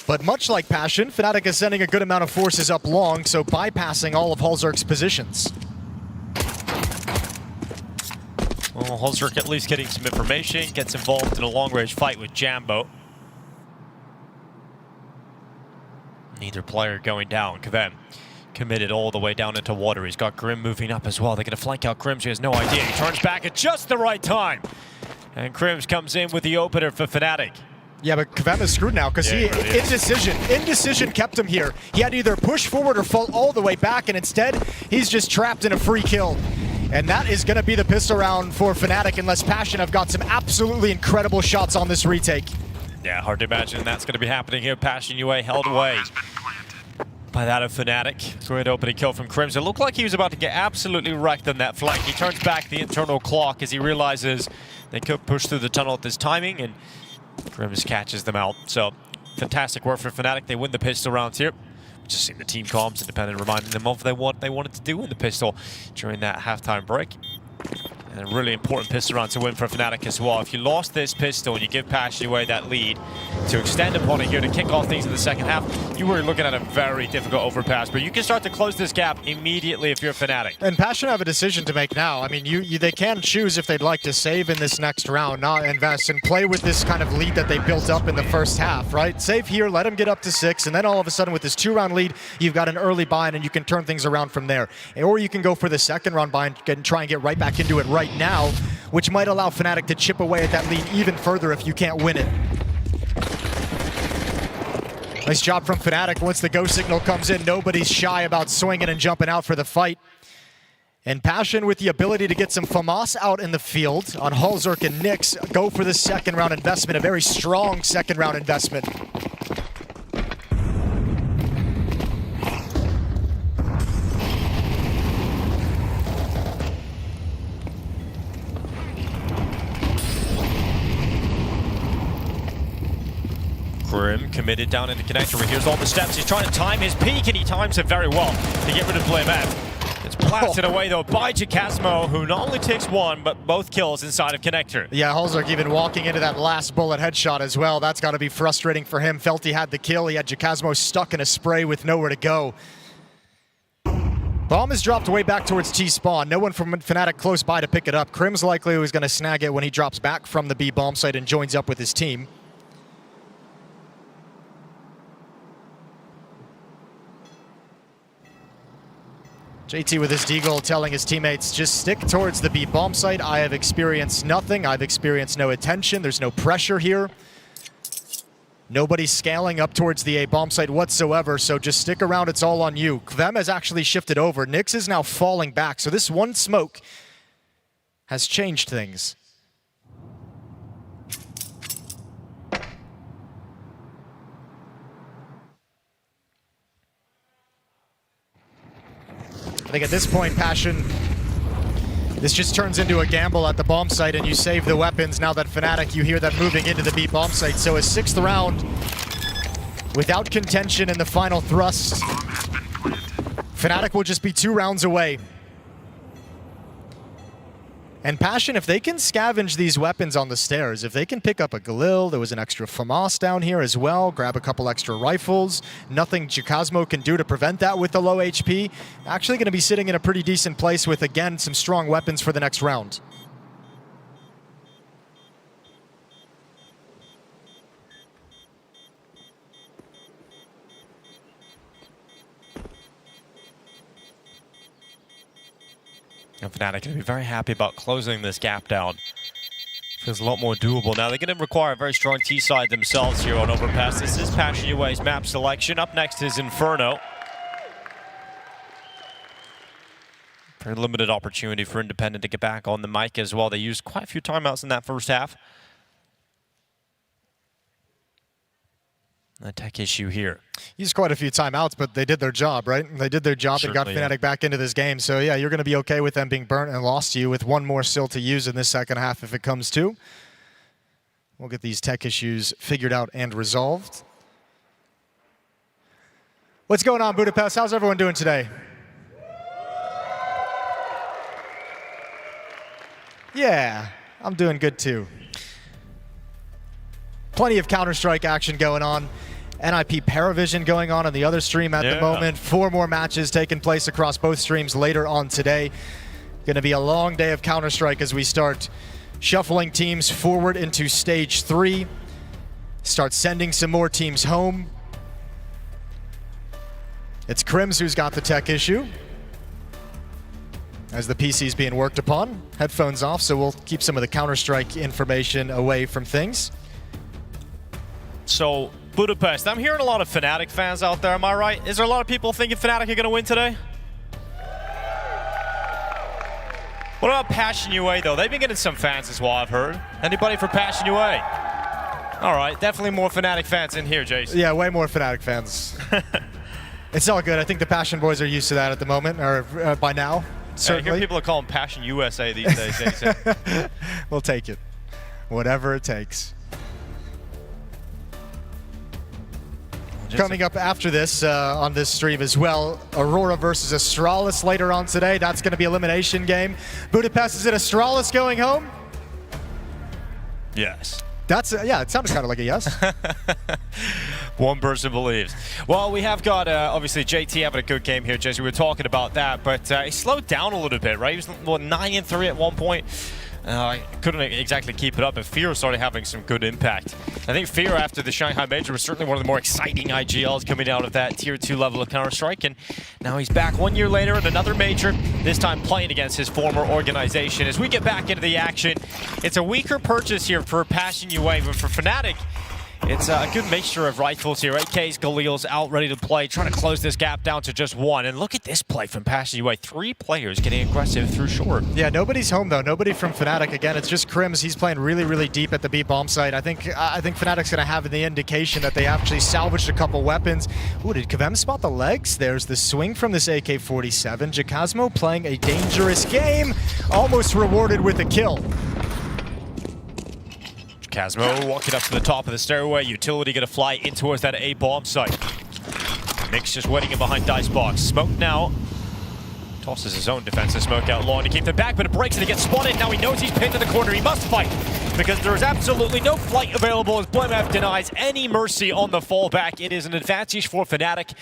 But much like Passion, Fnatic is sending a good amount of forces up long, so bypassing all of hallzerk's positions. Well, hallzerk at least getting some information, gets involved in a long-range fight with Jambo. Neither player going down. Kvem committed all the way down into water. He's got Grim moving up as well. They're going to flank out Grim, so he has no idea. He turns back at just the right time. And Crims comes in with the opener for Fnatic. Yeah, but Kvem is screwed now because indecision kept him here. He had to either push forward or fall all the way back, and instead, he's just trapped in a free kill. And that is going to be the pistol round for Fnatic unless Passion have got some absolutely incredible shots on this retake. Yeah, hard to imagine that's going to be happening here. Passion UA held away by that of Fnatic. Great opening kill from Crims. It looked like he was about to get absolutely wrecked on that flank. He turns back the internal clock as he realizes they could push through the tunnel at this timing, and Crims catches them out. So, fantastic work for Fnatic. They win the pistol rounds here. Just seeing the team comms independent reminding them of what they wanted to do in the pistol during that halftime break. And a really important pistol round to win for Fnatic as well. If you lost this pistol and you give Passion away that lead to extend upon it here to kick off things in the second half, you were looking at a very difficult overpass. But you can start to close this gap immediately if you're Fnatic. And Passion have a decision to make now. I mean, they can choose if they'd like to save in this next round, not invest, and play with this kind of lead that they built up in the first half, right? Save here, let them get up to 6, and then all of a sudden with this 2-round lead, you've got an early buy-in and you can turn things around from there. Or you can go for the second round buy-in and try and get right back into it right now, which might allow Fnatic to chip away at that lead even further if you can't win it. Nice job from Fnatic. Once the go signal comes in, nobody's shy about swinging and jumping out for the fight. And Passion with the ability to get some FAMAS out in the field on hallzerk and Nyx go for the second round investment, a very strong second round investment. Grim committed down into connector. He hears all the steps. He's trying to time his peak, and he times it very well to get rid of BlameF. It's blasted away, though, by Jacasmo, who not only takes one, but both kills inside of connector. Yeah, hallzerk even walking into that last bullet headshot as well. That's got to be frustrating for him. Felt he had the kill. He had Jacasmo stuck in a spray with nowhere to go. Bomb is dropped way back towards T-spawn. No one from Fnatic close by to pick it up. Crim's likely was going to snag it when he drops back from the B bomb site and joins up with his team. JT with his deagle telling his teammates, just stick towards the B bomb site. I have experienced nothing. I've experienced no attention. There's no pressure here. Nobody's scaling up towards the A bomb site whatsoever, so just stick around. It's all on you. Kvem has actually shifted over. Nyx is now falling back, so this one smoke has changed things. I think at this point, Passion, this just turns into a gamble at the bomb site and you save the weapons. Now that Fnatic, you hear them moving into the B bomb site. So a 6th round without contention in the final thrust. Fnatic will just be 2 rounds away. And Passion, if they can scavenge these weapons on the stairs, if they can pick up a Galil, there was an extra FAMAS down here as well, grab a couple extra rifles, nothing Jacasmo can do to prevent that with the low HP. Actually going to be sitting in a pretty decent place with, again, some strong weapons for the next round. And Fnatic going to be very happy about closing this gap down. Feels a lot more doable now. They're going to require a very strong T side themselves here on Overpass. This is Passion UA's map selection. Up next is Inferno. Very limited opportunity for Independent to get back on the mic as well. They used quite a few timeouts in that first half. A tech issue here. Used quite a few timeouts, but they did their job, right? They did their job and got Fnatic back into this game. So yeah, you're going to be okay with them being burnt and lost to you with one more still to use in this second half if it comes to. We'll get these tech issues figured out and resolved. What's going on, Budapest? How's everyone doing today? Yeah, I'm doing good too. Plenty of Counter-Strike action going on. NIP Paravision going on the other stream at the moment. 4 more matches taking place across both streams later on today. Going to be a long day of Counter-Strike as we start shuffling teams forward into stage 3. Start sending some more teams home. It's Krims who's got the tech issue, as the PC's being worked upon. Headphones off, so we'll keep some of the Counter-Strike information away from things. So, Budapest, I'm hearing a lot of Fnatic fans out there, am I right? Is there a lot of people thinking Fnatic are going to win today? What about Passion UA, though? They've been getting some fans as well, I've heard. Anybody for Passion UA? All right, definitely more Fnatic fans in here, Jason. Yeah, way more Fnatic fans. It's all good. I think the Passion boys are used to that at the moment, or by now, certainly. I hear people are calling Passion USA these days, Jason. We'll take it. Whatever it takes. Coming up after this on this stream as well, Aurora versus Astralis later on today. That's going to be elimination game. Budapest, is it Astralis going home? Yes. That's yeah, it sounded kind of like a yes. One person believes. Well, we have got obviously JT having a good game here, Jason. We were talking about that, but he slowed down a little bit, right? He was 9-3 at one point. I couldn't exactly keep it up, and Fear started having some good impact. I think Fear, after the Shanghai Major, was certainly one of the more exciting IGLs coming out of that Tier 2 level of Counter-Strike, and now he's back 1 year later in another Major, this time playing against his former organization. As we get back into the action, it's a weaker purchase here for Passion UA, but for Fnatic, it's a good mixture of rifles here. AKs, Galil's out ready to play, trying to close this gap down to just 1. And look at this play from Passion UA. 3 players getting aggressive through short. Yeah, nobody's home though. Nobody from Fnatic. Again, it's just Krims. He's playing really, really deep at the B bomb site. I think Fnatic's going to have the indication that they actually salvaged a couple weapons. Ooh, did Kvem spot the legs? There's the swing from this AK-47. Jacasmo playing a dangerous game. Almost rewarded with a kill. Casmo walking up to the top of the stairway. Utility going to fly in towards that A bomb site. Mix just waiting in behind Dicebox. Smoke now. Tosses his own defensive smoke out long to keep them back, but it breaks and he gets spotted. Now he knows he's pinned in the corner. He must fight because there is absolutely no flight available as Blemev denies any mercy on the fallback. It is an advantage for Fnatic,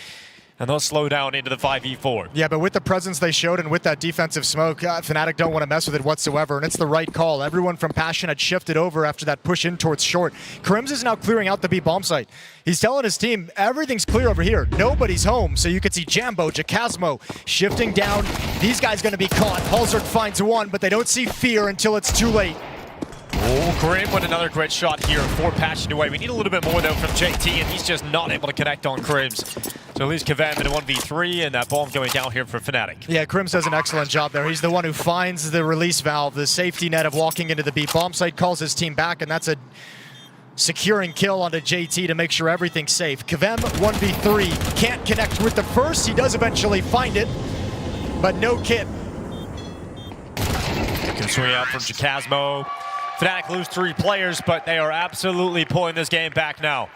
and they'll slow down into the 5v4. Yeah, but with the presence they showed and with that defensive smoke, Fnatic don't want to mess with it whatsoever, and it's the right call. Everyone from Passion had shifted over after that push in towards short. Krims is now clearing out the B bomb site. He's telling his team, everything's clear over here. Nobody's home, so you can see Jambo, Jacasmo shifting down. These guys going to be caught. hallzerk finds 1, but they don't see Fear until it's too late. Oh, Grim with another great shot here for Passion UA. We need a little bit more though from JT, and he's just not able to connect on Krims. So at least Kvem in a 1v3, and that bomb going down here for Fnatic. Yeah, Krims does an excellent job there. He's the one who finds the release valve, the safety net of walking into the B bomb site, calls his team back, and that's a securing kill onto JT to make sure everything's safe. Kvem 1v3, can't connect with the first. He does eventually find it, but no kit. Can swing out from Jacasmo. Fnatic lose 3 players, but they are absolutely pulling this game back now.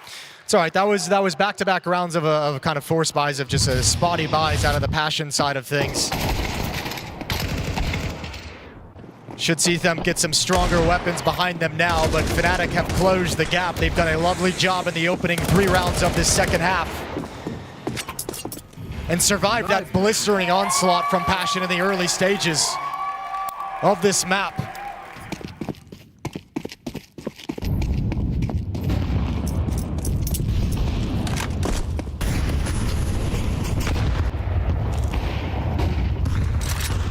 It's all right. That was back-to-back rounds of kind of force buys, of just a spotty buys out of the Passion side of things. Should see them get some stronger weapons behind them now, but Fnatic have closed the gap. They've done a lovely job in the opening 3 rounds of this second half, and survived that blistering onslaught from Passion in the early stages of this map.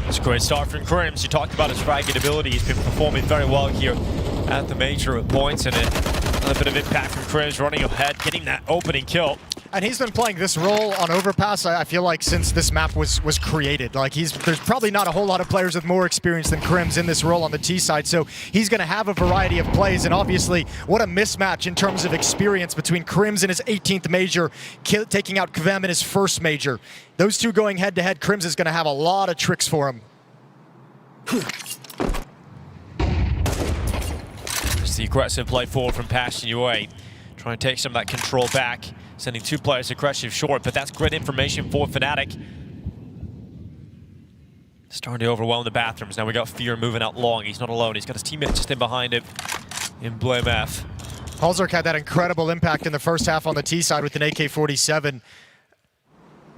It's a great start from Krims. You talked about his fragging ability. He's been performing very well here at the Major at points, and a little bit of impact from Krims running ahead, getting that opening kill. And he's been playing this role on Overpass, I feel like, since this map was created. Like, there's probably not a whole lot of players with more experience than Krimz in this role on the T side, so he's going to have a variety of plays, and obviously, what a mismatch in terms of experience between Krimz in his 18th major, taking out Kvem in his first major. Those two going head-to-head, Krimz is going to have a lot of tricks for him. It's the aggressive play forward from Passion UA. Trying to take some of that control back. Sending two players aggressive short, but that's great information for Fnatic. Starting to overwhelm the bathrooms. Now we got Fear moving out long. He's not alone. He's got his teammate just in behind him in BlameF. hallzerk had that incredible impact in the first half on the T side with an AK-47.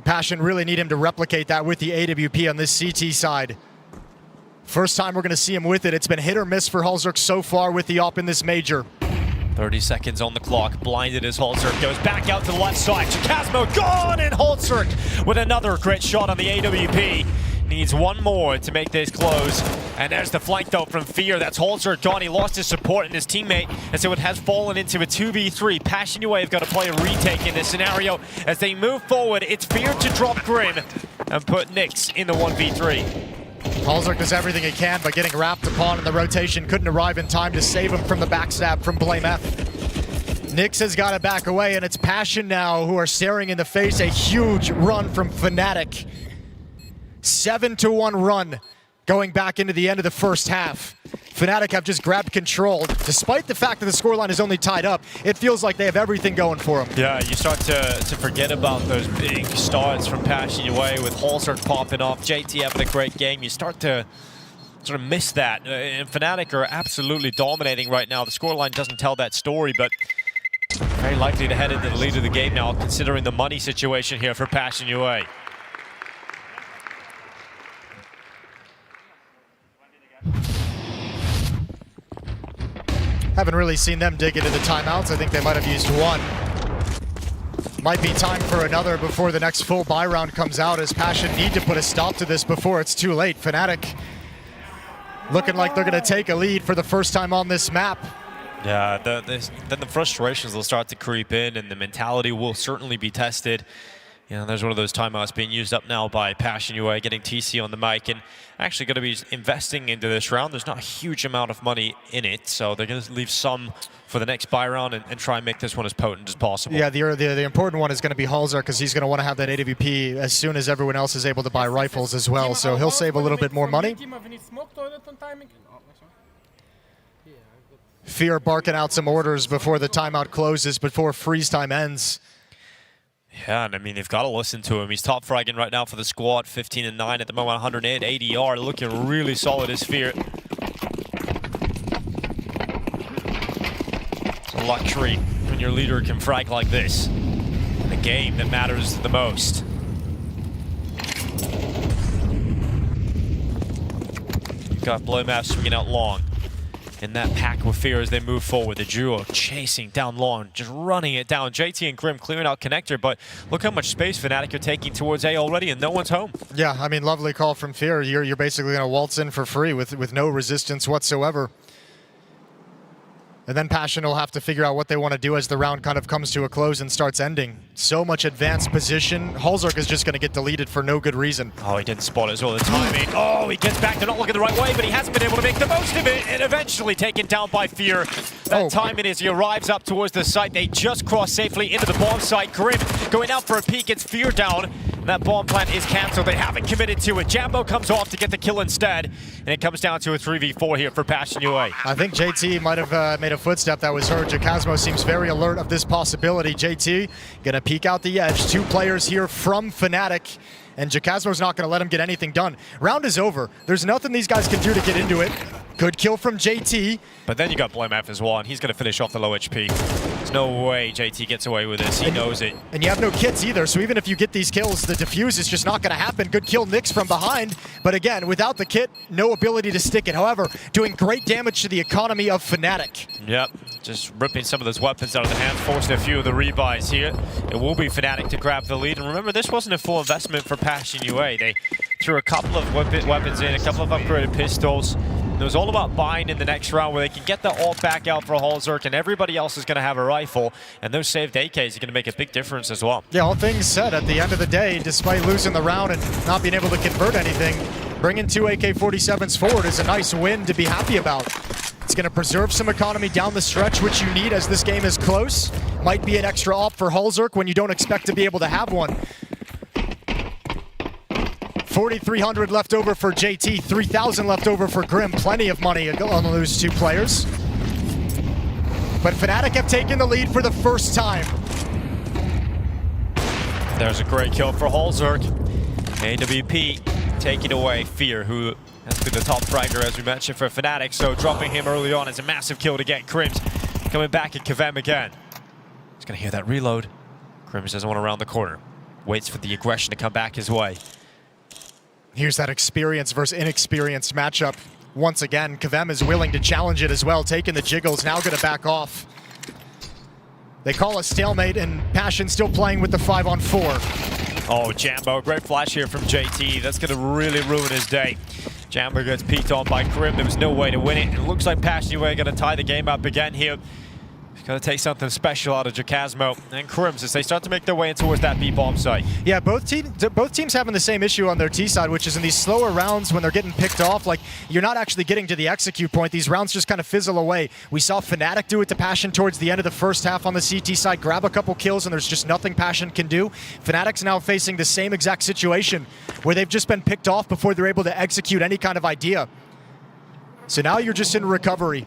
Passion really need him to replicate that with the AWP on this CT side. First time we're going to see him with it. It's been hit or miss for hallzerk so far with the op in this major. 30 seconds on the clock. Blinded as hallzerk goes back out to the left side. Chikazmo gone, and hallzerk with another great shot on the AWP. Needs one more to make this close. And there's the flank though from Fear. That's hallzerk gone. He lost his support and his teammate, and so it has fallen into a 2v3. Passion UA have got to play a retake in this scenario. As they move forward, it's Fear to drop Grim and put Nyx in the 1v3. hallzerk does everything he can, but getting wrapped upon in the rotation couldn't arrive in time to save him from the backstab from BlameF. Nyx has got to back away, and it's Passion now who are staring in the face a huge run from Fnatic. 7-1 run going back into the end of the first half. Fnatic have just grabbed control. Despite the fact that the scoreline is only tied up, it feels like they have everything going for them. Yeah, you start to forget about those big starts from Passion UA with hallzerk popping off, JT having a great game. You start to sort of miss that. And Fnatic are absolutely dominating right now. The scoreline doesn't tell that story, but very likely to head into the lead of the game now, considering the money situation here for Passion UA. Haven't really seen them dig into the timeouts. I think they might have used one. Might be time for another before the next full buy round comes out, as Passion need to put a stop to this before it's too late. Fnatic looking like they're going to take a lead for the first time on this map. Yeah, then the frustrations will start to creep in, and the mentality will certainly be tested. You know, there's one of those timeouts being used up now by Passion UA, getting TC on the mic, and actually going to be investing into this round. There's not a huge amount of money in it, so they're going to leave some for the next buy round and try and make this one as potent as possible. Yeah, the important one is going to be hallzerk, because he's going to want to have that AWP as soon as everyone else is able to buy rifles as well, so he'll save a little bit more money. Fear barking out some orders before the timeout closes, before freeze time ends. Yeah, and I mean, they've got to listen to him. He's top fragging right now for the squad, 15-9 at the moment, 108 ADR, looking really solid as Fear. It's a luxury when your leader can frag like this in a game that matters the most. You've got BlameF swinging out long. In that pack with Fear as they move forward. The duo chasing down long, just running it down. JT and Grim clearing out connector, but look how much space Fnatic are taking towards A already, and no one's home. Yeah, I mean, lovely call from Fear. You're basically going to waltz in for free with no resistance whatsoever. And then Passion will have to figure out what they want to do as the round kind of comes to a close and starts ending. So much advanced position. hallzerk is just going to get deleted for no good reason. Oh, he didn't spot it as well. The timing. Oh, he gets back. They're not looking the right way, but he hasn't been able to make the most of it. And eventually taken down by Fear. That timing as he arrives up towards the site. They just cross safely into the bomb site. Grim going out for a peek. It's Fear down. And that bomb plant is cancelled. They haven't committed to it. Jambo comes off to get the kill instead. And it comes down to a 3v4 here for Passion UA. I think JT might have made a footstep that was heard. Chikazmo seems very alert of this possibility. JT gonna peek out the edge. Two players here from Fnatic, and Chikazmo's not gonna let him get anything done. Round is over. There's nothing these guys can do to get into it. Good kill from JT. But then you got BlameF as well, and he's gonna finish off the low HP. There's no way JT gets away with this. He knows it. And you have no kits either, so even if you get these kills, the defuse is just not going to happen. Good kill, Nyx from behind. But again, without the kit, no ability to stick it. However, doing great damage to the economy of Fnatic. Yep, just ripping some of those weapons out of the hands, forcing a few of the rebuys here. It will be Fnatic to grab the lead. And remember, this wasn't a full investment for Passion UA. They threw a couple of weapons in, a couple of upgraded pistols. It was all about buying in the next round where they can get the ult back out for hallzerk, and everybody else is going to have a rifle, and those saved AKs are going to make a big difference as well. Yeah, all things said, at the end of the day, despite losing the round and not being able to convert anything, bringing 2 AK-47s forward is a nice win to be happy about. It's going to preserve some economy down the stretch, which you need as this game is close. Might be an extra op for hallzerk when you don't expect to be able to have one. 4,300 left over for JT, 3,000 left over for Grim. Plenty of money on those two players. But Fnatic have taken the lead for the first time. There's a great kill for hallzerk. AWP taking away Fear, who has been the top fragger, as we mentioned, for Fnatic. So dropping him early on is a massive kill to get Crims. Coming back at Kvem again. He's going to hear that reload. Crims doesn't want to round the corner. Waits for the aggression to come back his way. Here's that experience versus inexperienced matchup. Once again, Kvem is willing to challenge it as well, taking the jiggles, now going to back off. They call a stalemate, and Passion still playing with the 5-on-4. Oh, Jambo, great flash here from JT. That's going to really ruin his day. Jambo gets peeked on by Grim. There was no way to win it. It looks like Passion are going to tie the game up again here. He's going to take something special out of Jacasmo and Crims as they start to make their way in towards that B-bomb site. Yeah, both teams having the same issue on their T side, which is in these slower rounds when they're getting picked off, like you're not actually getting to the execute point. These rounds just kind of fizzle away. We saw Fnatic do it to Passion towards the end of the first half on the CT side, grab a couple kills, and there's just nothing Passion can do. Fnatic's now facing the same exact situation where they've just been picked off before they're able to execute any kind of idea. So now you're just in recovery.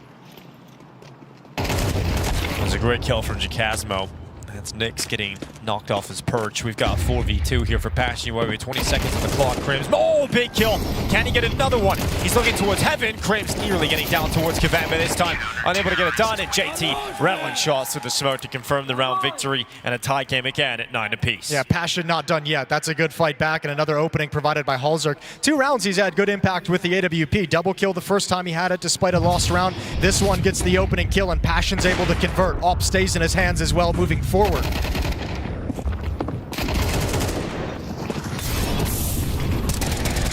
That's a great kill from Jacasmo. That's Nick's getting knocked off his perch. We've got 4v2 here for Passion with 20 seconds on the clock. Crims, oh, big kill. Can he get another one? He's looking towards heaven. Crims nearly getting down towards Kvem, but this time unable to get it done. And JT rattling shots through the smoke to confirm the round victory, and a tie game again at 9 apiece. Yeah, Passion not done yet. That's a good fight back, and another opening provided by hallzerk. 2 rounds he's had good impact with the AWP. Double kill the first time he had it despite a lost round. This one gets the opening kill, and Passion's able to convert. Op stays in his hands as well moving forward.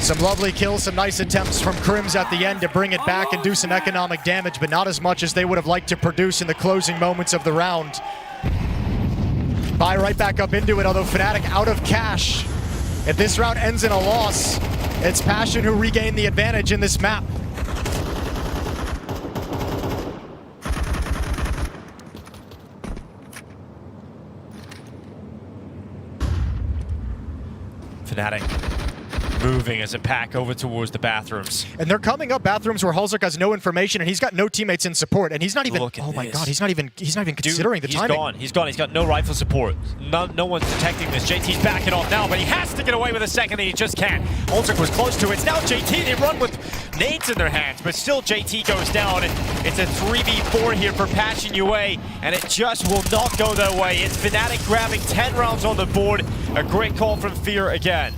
Some lovely kills, some nice attempts from Crims at the end to bring it back and do some economic damage, but not as much as they would have liked to produce in the closing moments of the round. Buy right back up into it, although Fnatic out of cash. If this round ends in a loss, it's Passion who regain the advantage in this map. Fnatic moving as a pack over towards the bathrooms. And they're coming up bathrooms where hallzerk has no information and he's got no teammates in support, and he's not even, oh my god, he's not even considering the timing. He's gone. He's got no rifle support. No one's detecting this. JT's backing off now, but he has to get away with a second and he just can't. hallzerk was close to it. It's now JT. They run with nades in their hands, but still JT goes down, and it's a 3v4 here for Passion UA, and it just will not go their way. It's Fnatic grabbing 10 rounds on the board. A great call from Fear again.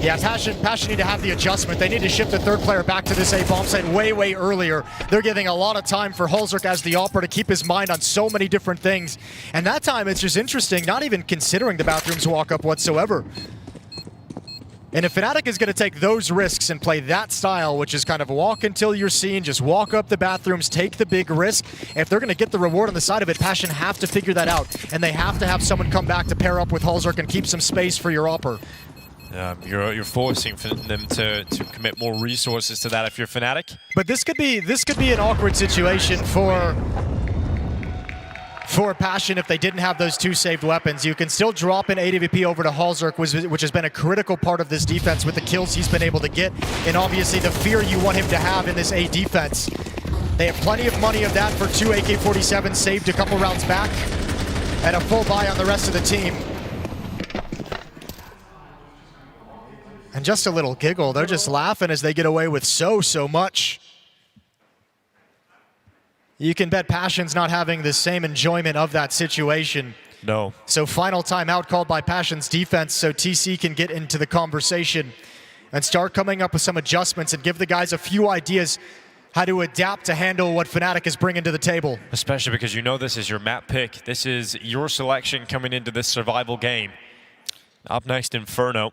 Yeah, Passion need to have the adjustment. They need to shift the third player back to this A-bomb site way earlier. They're giving a lot of time for hallzerk as the opera to keep his mind on so many different things. And that time, it's just interesting, not even considering the bathrooms walk up whatsoever. And if Fnatic is going to take those risks and play that style, which is kind of walk until you're seen, just walk up the bathrooms, take the big risk, if they're going to get the reward on the side of it, Passion have to figure that out. And they have to have someone come back to pair up with hallzerk and keep some space for your opera. You're forcing them to commit more resources to that if you're Fnatic. But this could be an awkward situation for Passion if they didn't have those 2 saved weapons. You can still drop an AWP over to hallzerk, which has been a critical part of this defense with the kills he's been able to get, and obviously the fear you want him to have in this A defense. They have plenty of money of that for 2 AK-47 saved a couple rounds back, and a full buy on the rest of the team. And just a little giggle. They're just laughing as they get away with so much. You can bet Passion's not having the same enjoyment of that situation. No. So final timeout called by Passion's defense so TC can get into the conversation and start coming up with some adjustments and give the guys a few ideas how to adapt to handle what Fnatic is bringing to the table. Especially because you know this is your map pick. This is your selection coming into this survival game. Up next, Inferno.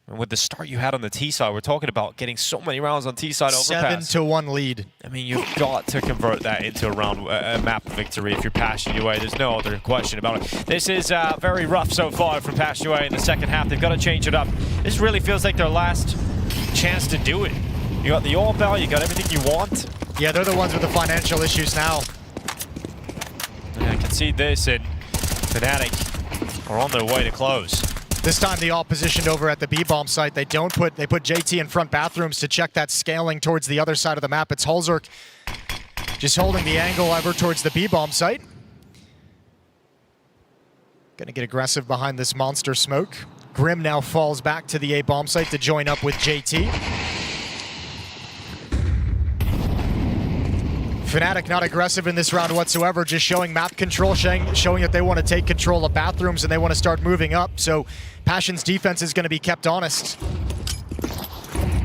And with the start you had on the T side, we're talking about getting so many rounds on T side Overpass. 7-1 lead. I mean, you've got to convert that into a map victory if you're Passion UA. There's no other question about it. This is very rough so far from Passion UA in the second half. They've got to change it up. This really feels like their last chance to do it. You got the AWP, you got everything you want. Yeah, they're the ones with the financial issues now. Yeah, I can see this, and Fnatic are on their way to close. This time the all positioned over at the B-bomb site. They put JT in front bathrooms to check that scaling towards the other side of the map. It's hallzerk just holding the angle ever towards the B-bomb site. Gonna get aggressive behind this monster smoke. Grim now falls back to the A-bomb site to join up with JT. Fnatic not aggressive in this round whatsoever, just showing map control, showing that they want to take control of bathrooms and they want to start moving up. So Passion's defense is going to be kept honest.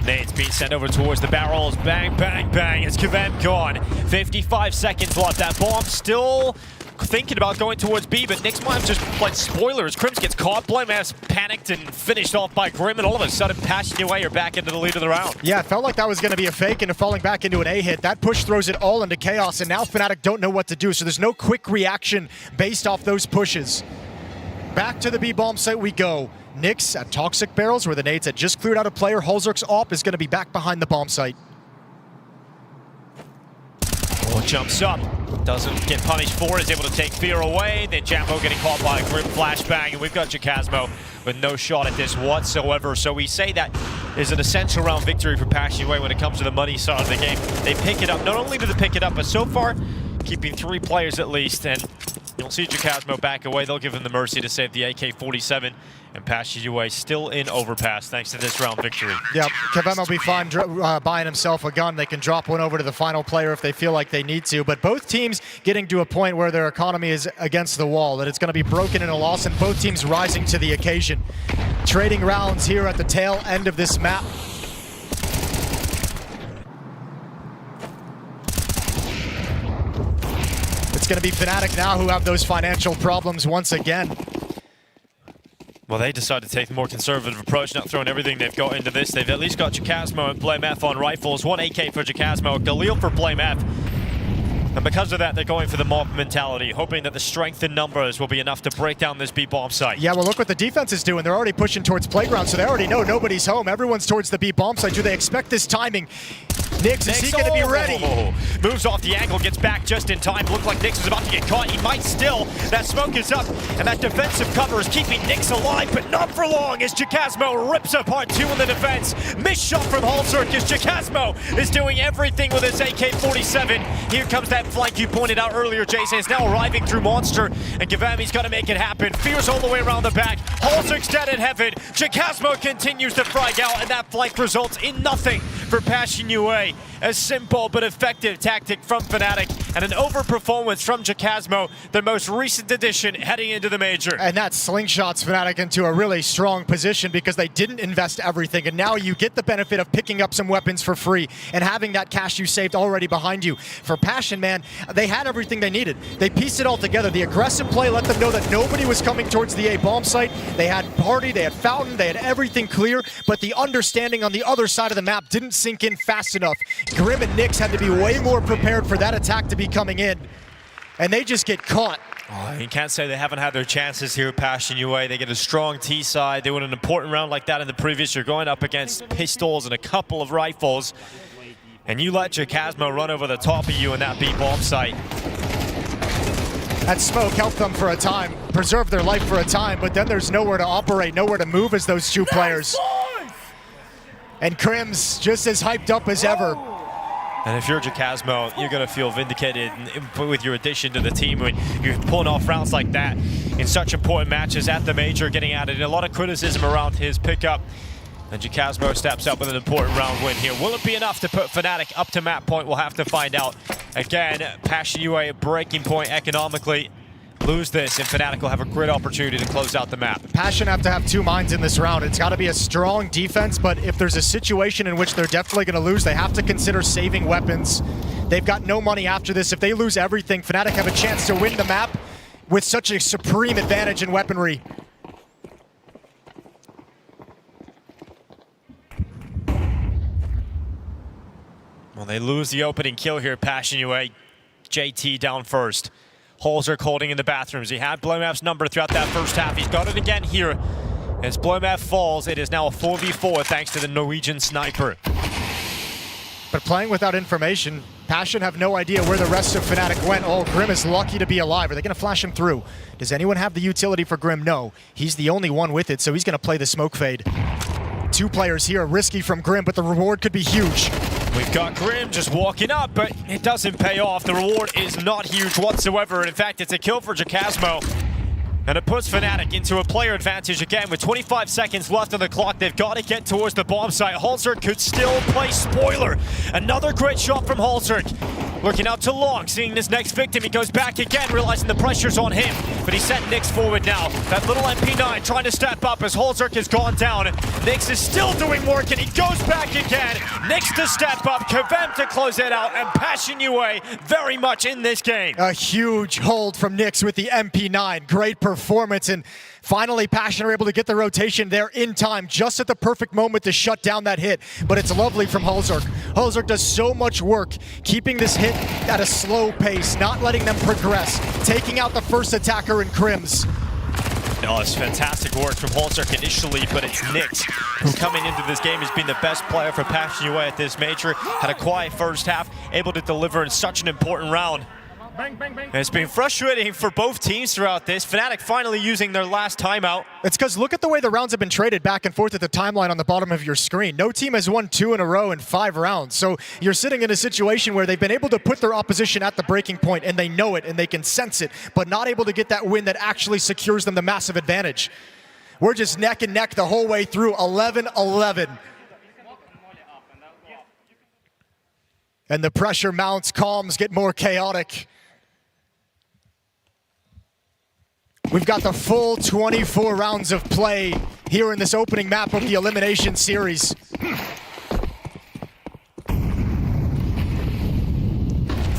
Nades being sent over towards the barrels. Bang, bang, bang. It's Kvem gone. 55 seconds left. That bomb still thinking about going towards B, but Nick's might have just played spoilers. Crims gets caught. Blameass panicked and finished off by Grim, and all of a sudden Passion UA are back into the lead of the round. Yeah, it felt like that was going to be a fake and falling back into an A hit. That push throws it all into chaos, and now Fnatic don't know what to do, so there's no quick reaction based off those pushes. Back to the B-bomb site we go. Nyx at Toxic Barrels, where the nades had just cleared out a player. hallzerk's AWP is going to be back behind the bomb site. Oh, jumps up. Doesn't get punished for it. Is able to take fear away. Then JamYoung getting caught by a Grim flashbang. And we've got JKazmo with no shot at this whatsoever. So we say that is an essential round victory for Passion UA when it comes to the money side of the game. They pick it up. Not only do they pick it up, but so far, keeping 3 players at least. And you'll see JKazmo back away. They'll give him the mercy to save the AK-47. And Passion UA still in Overpass thanks to this round victory. Yep, Kvem will be fine buying himself a gun. They can drop one over to the final player if they feel like they need to. But both teams getting to a point where their economy is against the wall, that it's going to be broken in a loss, and both teams rising to the occasion. Trading rounds here at the tail end of this map. It's going to be Fnatic now who have those financial problems once again. Well, they decided to take the more conservative approach, not throwing everything they've got into this. They've at least got JKazmo and blameaff on rifles. 1 AK for JKazmo, Galil for blameaff. And because of that, they're going for the mob mentality, hoping that the strength in numbers will be enough to break down this B-bomb site. Yeah, well, look what the defense is doing. They're already pushing towards playground, so they already know nobody's home. Everyone's towards the B-bomb site. Do they expect this timing? Nyx, is he going to be ready? Moves off the angle, gets back just in time. Looked like Nyx was about to get caught. He might still. That smoke is up, and that defensive cover is keeping Nyx alive, but not for long as JKazmo rips apart 2 in the defense. Missed shot from hallzerk as JKazmo is doing everything with his AK-47. Here comes that flank you pointed out earlier, Jason. Is now arriving through Monster, and Kvem's got to make it happen. Fears all the way around the back. hallzerk's dead in heaven. JKazmo continues to frag out, and that flank results in nothing for Passion UA. A simple but effective tactic from Fnatic and an overperformance from JKazmo, their most recent addition heading into the major. And that slingshots Fnatic into a really strong position because they didn't invest everything, and now you get the benefit of picking up some weapons for free and having that cash you saved already behind you. For Passion, man, they had everything they needed. They pieced it all together. The aggressive play let them know that nobody was coming towards the A-bomb site. They had Party, they had Fountain, they had everything clear, but the understanding on the other side of the map didn't sink in fast enough. Grim and Nyx had to be way more prepared for that attack to be coming in, and they just get caught. Oh, you can't say they haven't had their chances here at Passion UA. They get a strong T side. They win an important round like that in the previous. You're going up against pistols and a couple of rifles, and you let JKazmo run over the top of you in that B-bomb site. That smoke helped them for a time, preserved their life for a time, but then there's nowhere to operate, nowhere to move as those 2 players. And Krim's just as hyped up as ever. And if you're JKazmo, you're going to feel vindicated with your addition to the team when you're pulling off rounds like that in such important matches at the major, getting added. A lot of criticism around his pickup. And JKazmo steps up with an important round win here. Will it be enough to put Fnatic up to map point? We'll have to find out. Again, Passion UA a breaking point economically. Lose this, and Fnatic will have a great opportunity to close out the map. Passion have to have 2 minds in this round. It's got to be a strong defense, but if there's a situation in which they're definitely going to lose, they have to consider saving weapons. They've got no money after this. If they lose everything, Fnatic have a chance to win the map with such a supreme advantage in weaponry. Well, they lose the opening kill here, Passion UA. JT down first. hallzerk holding in the bathrooms. He had Blowmap's number throughout that first half. He's got it again here. As Blowmap falls, it is now a 4v4 thanks to the Norwegian sniper. But playing without information, Passion have no idea where the rest of Fnatic went. Oh, Grim is lucky to be alive. Are they going to flash him through? Does anyone have the utility for Grim? No. He's the only one with it, so he's going to play the smoke fade. 2 players here, risky from Grim, but the reward could be huge. We've got Grim just walking up, but it doesn't pay off. The reward is not huge whatsoever. In fact, it's a kill for Jacasmo. And it puts Fnatic into a player advantage again with 25 seconds left on the clock. They've got to get towards the bomb site. hallzerk could still play spoiler. Another great shot from hallzerk. Looking out to Long, seeing this next victim. He goes back again, realizing the pressure's on him. But he sent Nyx forward now. That little MP9 trying to step up as hallzerk has gone down. Nyx is still doing work and he goes back again. Nyx to step up, Kvem to close it out, and Passion UA very much in this game. A huge hold from Nyx with the MP9. Great performance, and finally Passion are able to get the rotation there in time, just at the perfect moment to shut down that hit. But it's lovely from hallzerk. hallzerk does so much work, keeping this hit at a slow pace, not letting them progress, taking out the first attacker in Crims. No, it's fantastic work from hallzerk initially, but it's Nyx who coming into this game has been the best player for Passion UA at this major. Had a quiet first half, able to deliver in such an important round. Bang, bang, bang. And it's been frustrating for both teams throughout this. Fnatic finally using their last timeout. It's because look at the way the rounds have been traded back and forth at the timeline on the bottom of your screen. No team has won 2 in a row in 5 rounds. So you're sitting in a situation where they've been able to put their opposition at the breaking point, and they know it and they can sense it, but not able to get that win that actually secures them the massive advantage. We're just neck and neck the whole way through, 11-11. And the pressure mounts, calms get more chaotic. We've got the full 24 rounds of play here in this opening map of the Elimination Series.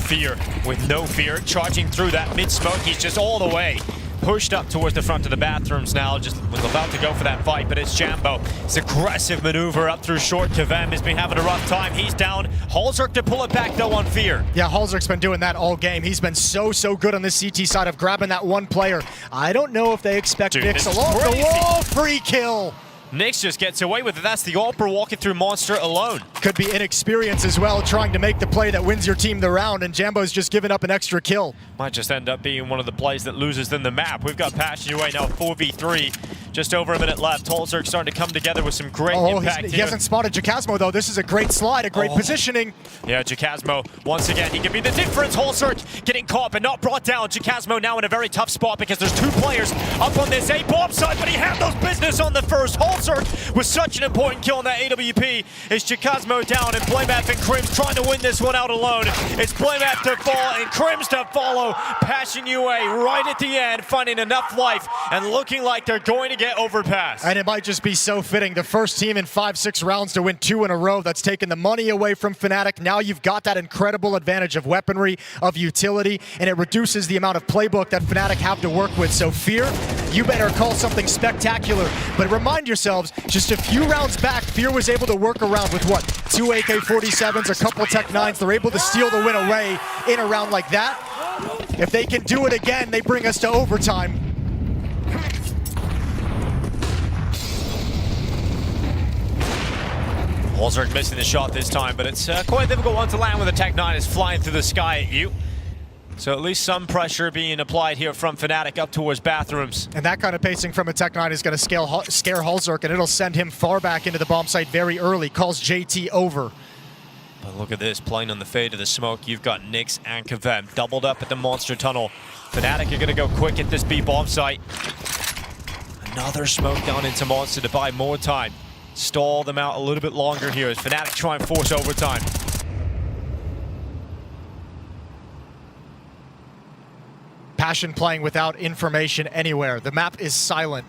Fear with no fear, charging through that mid-smoke. He's just all the way pushed up towards the front of the bathrooms now, just was about to go for that fight, but it's Jambo. It's aggressive maneuver up through short. Kvem has been having a rough time. He's down. hallzerk to pull it back though on Fear. Yeah, hallzerk's been doing that all game. He's been so good on this CT side of grabbing that one player. I don't know if they expect Nyx along the wall. Free kill. Nyx just gets away with it. That's the Opera walking through Monster alone. Could be inexperience as well, trying to make the play that wins your team the round, and Jambo's just giving up an extra kill. Might just end up being one of the plays that loses them the map. We've got Passion UA now 4v3. Just over a minute left. hallzerk starting to come together with some great impact he hasn't spotted Jacasmo, though. This is a great slide, a great positioning. Yeah, Jacasmo, once again, he can be the difference. hallzerk getting caught but not brought down. Jacasmo now in a very tough spot because there's 2 players up on this A-bomb side, but he handles business on the first. hallzerk with such an important kill on that AWP. Is Jacasmo down, and Blowmap and Crims trying to win this one out alone. It's Blowmap to fall and Crims to follow. Passion UA right at the end, finding enough life and looking like they're going to get Overpass. And it might just be so fitting. The first team in 5-6 rounds to win 2 in a row. That's taken the money away from Fnatic. Now you've got that incredible advantage of weaponry, of utility, and it reduces the amount of playbook that Fnatic have to work with. So Fear, you better call something spectacular. But remind yourselves, just a few rounds back, Fear was able to work around with what? 2 AK-47s, a couple Tech 9s. They're able to steal the win away in a round like that. If they can do it again, they bring us to overtime. hallzerk missing the shot this time, but it's quite a difficult one to land when the Tech 9 is flying through the sky at you. So at least some pressure being applied here from Fnatic up towards bathrooms. And that kind of pacing from a Tech 9 is going to scare hallzerk, and it'll send him far back into the bomb site very early. Calls JT over. But look at this, playing on the fade of the smoke. You've got Nyx and Kvem doubled up at the Monster Tunnel. Fnatic are going to go quick at this B bomb site. Another smoke down into Monster to buy more time. Stall them out a little bit longer here as Fnatic try and force overtime. Passion playing without information anywhere. The map is silent.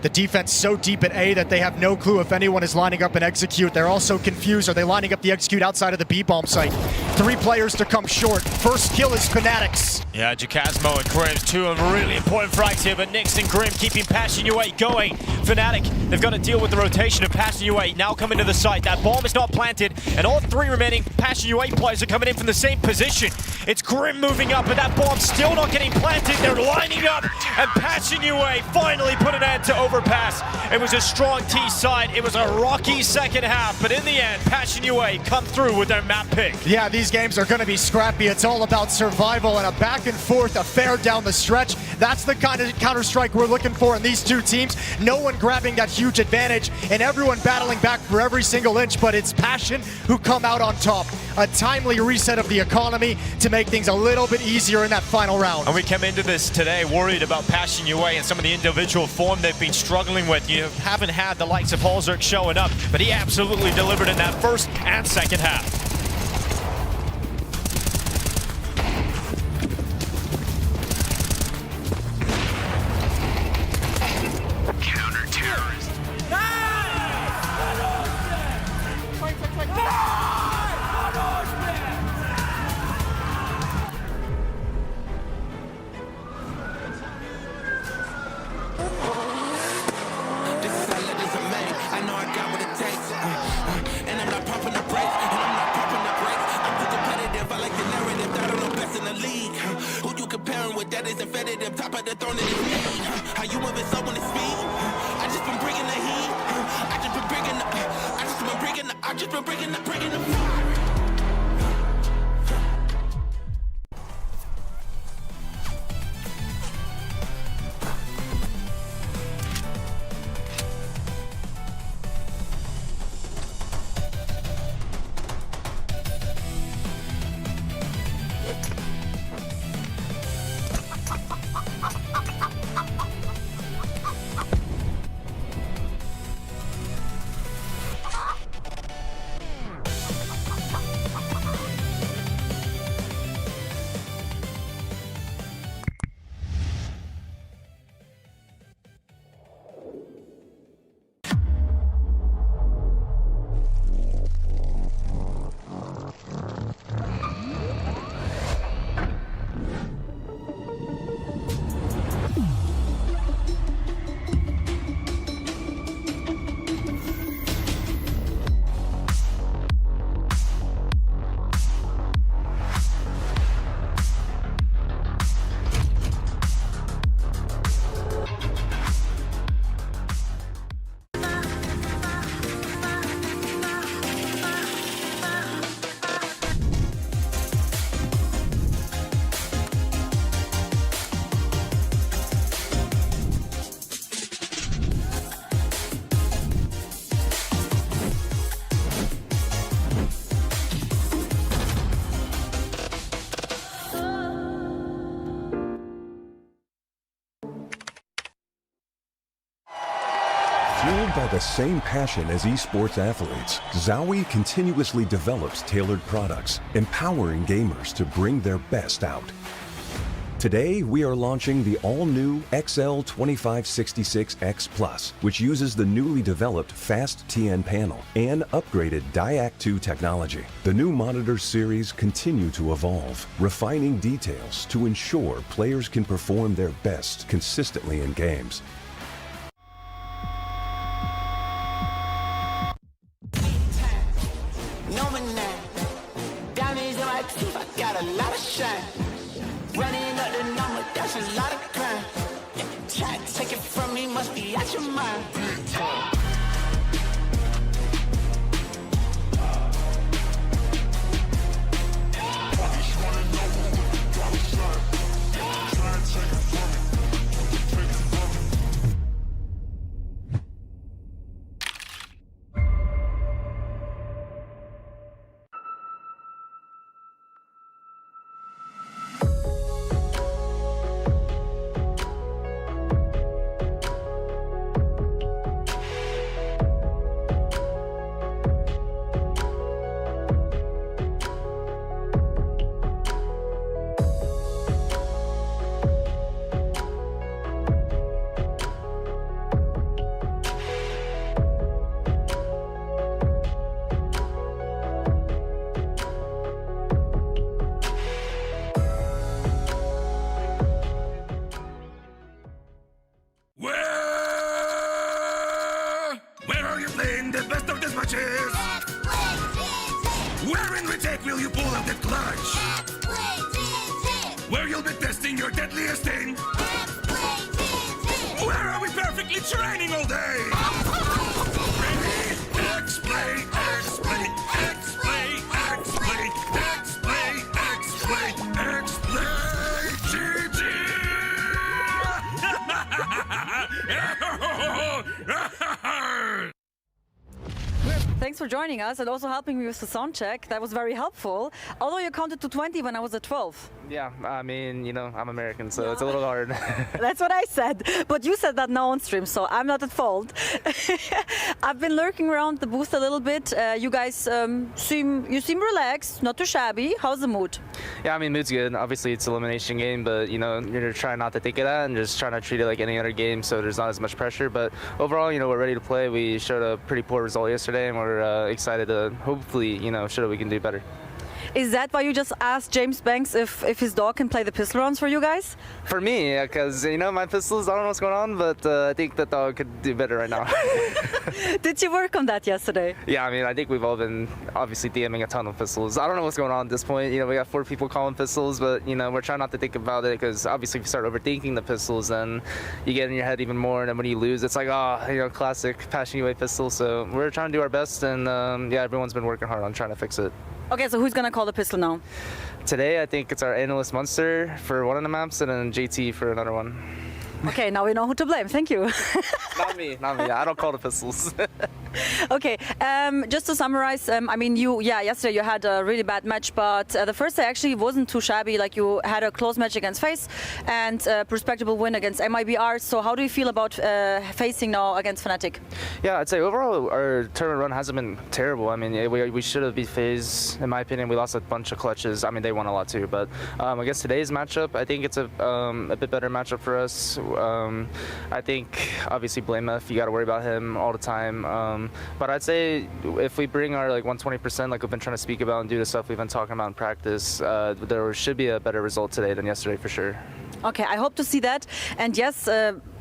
The defense so deep at A that they have no clue if anyone is lining up and execute. They're also confused. Are they lining up the execute outside of the B-bomb site? 3 players to come short. First kill is Fnatic's. Yeah, Jacasmo and Grim's 2 of really important frags here, but Nyx and Grim keeping Passion UA going. Fnatic, they've got to deal with the rotation of Passion UA now coming to the site. That bomb is not planted, and all 3 remaining Passion UA players are coming in from the same position. It's Grim moving up, but that bomb's still not getting planted. They're lining up, and Passion UA finally put an end to Overpass. It was a strong T side. It was a rocky second half, but in the end, Passion UA come through with their map pick. Yeah, these games are going to be scrappy. It's all about survival and a back and forth affair down the stretch. That's the kind of Counter-Strike we're looking for in these 2 teams. No one grabbing that huge advantage and everyone battling back for every single inch, but it's Passion who come out on top. A timely reset of the economy to make things a little bit easier in that final round. And we came into this today worried about Passion UA and some of the individual form they've been struggling with. You haven't had the likes of hallzerk showing up, but he absolutely delivered in that first and second half. Fueled by the same passion as esports athletes, Zowie continuously develops tailored products, empowering gamers to bring their best out. Today, we are launching the all-new XL2566X Plus, which uses the newly developed Fast TN panel and upgraded Diac 2 technology. The new monitor series continue to evolve, refining details to ensure players can perform their best consistently in games. Running up the number, that's a lot of crime. Try to take it from me, must be out your mind. playing the best of the matches. Where in retake will you pull out that clutch? Where you'll be testing your deadliest thing. Where are we perfectly training all day? Ready? X-play, X-play, X-play, X-play, X-play, X-play, X-play, GG! Thanks for joining us and also helping me with the sound check. That was very helpful. Although you counted to 20 when I was at 12. Yeah, I mean, you know, I'm American, so it's a little hard. That's what I said. But you said that now on stream, so I'm not at fault. I've been lurking around the booth a little bit. You guys seem relaxed, not too shabby. How's the mood? Yeah, I mean, mood's good. Obviously, it's an elimination game, but, you know, you're trying not to think of that and just trying to treat it like any other game, so there's not as much pressure. But overall, you know, we're ready to play. We showed a pretty poor result yesterday, and we're excited to hopefully, you know, show that we can do better. Is that why you just asked James Banks if his dog can play the pistol rounds for you guys? For me, because, you know, my pistols, I don't know what's going on, but I think the dog could do better right now. Did you work on that yesterday? Yeah, I mean, I think we've all been obviously DMing a ton of pistols. I don't know what's going on at this point. You know, we got 4 people calling pistols, but, you know, we're trying not to think about it because obviously if you start overthinking the pistols, then you get in your head even more. And then when you lose, it's like, oh, you know, classic passion away pistol. So we're trying to do our best, and yeah, everyone's been working hard on trying to fix it. Okay, so who's gonna call the pistol now? Today, I think it's our Analyst Monster for one of the maps, and then JT for another one. Okay, now we know who to blame. Thank you. Not me. I don't call the pistols. Okay, just to summarize, I mean, yesterday you had a really bad match, but the first day actually wasn't too shabby. Like, you had a close match against FaZe and a respectable win against MIBR. So how do you feel about facing now against Fnatic? Yeah, I'd say overall our tournament run hasn't been terrible. I mean, we should have beat FaZe, in my opinion. We lost a bunch of clutches. I mean, they won a lot too, but I guess today's matchup, I think it's a bit better matchup for us. I think obviously BlameF, you got to worry about him all the time. But I'd say if we bring our like 120%, like we've been trying to speak about and do the stuff we've been talking about in practice, there should be a better result today than yesterday for sure. Okay, I hope to see that. And yes,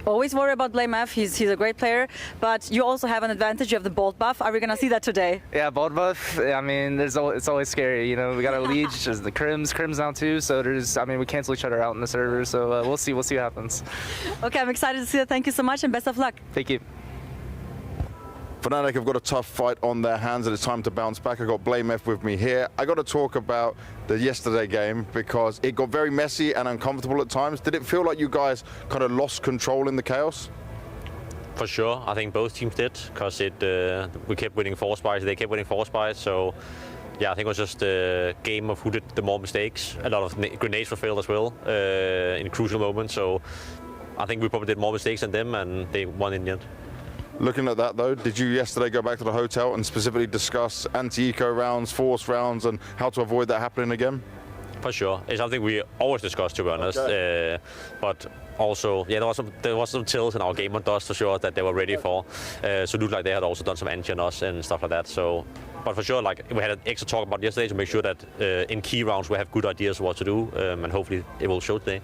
always worry about BlameF. He's a great player, but you also have an advantage. You have the bolt buff. Are we gonna see that today? Yeah, bolt buff. I mean, it's always scary. You know, we got our Liege, there's the Crims now too. So we cancel each other out in the server. So we'll see what happens. Okay, I'm excited to see that. Thank you so much, and best of luck. Thank you. Fnatic have got a tough fight on their hands, and it's time to bounce back. I've got BlameF with me here. I got to talk about the yesterday game because it got very messy and uncomfortable at times. Did it feel like you guys kind of lost control in the chaos? For sure, I think both teams did, because we kept winning force buys, they kept winning force buys, so yeah, I think it was just a game of who did the more mistakes. A lot of grenades were failed as well in crucial moments, so I think we probably did more mistakes than them, and they won in the end. Looking at that though, did you yesterday go back to the hotel and specifically discuss anti-eco rounds, force rounds, and how to avoid that happening again? For sure, it's something we always discuss, to be honest. Okay. But also, yeah, there was some tills in our game on Dust for sure that they were ready for. So it looked like they had also done some anti on us and stuff like that. So, but for sure, like we had an extra talk about yesterday to make sure that in key rounds we have good ideas of what to do, and hopefully it will show today.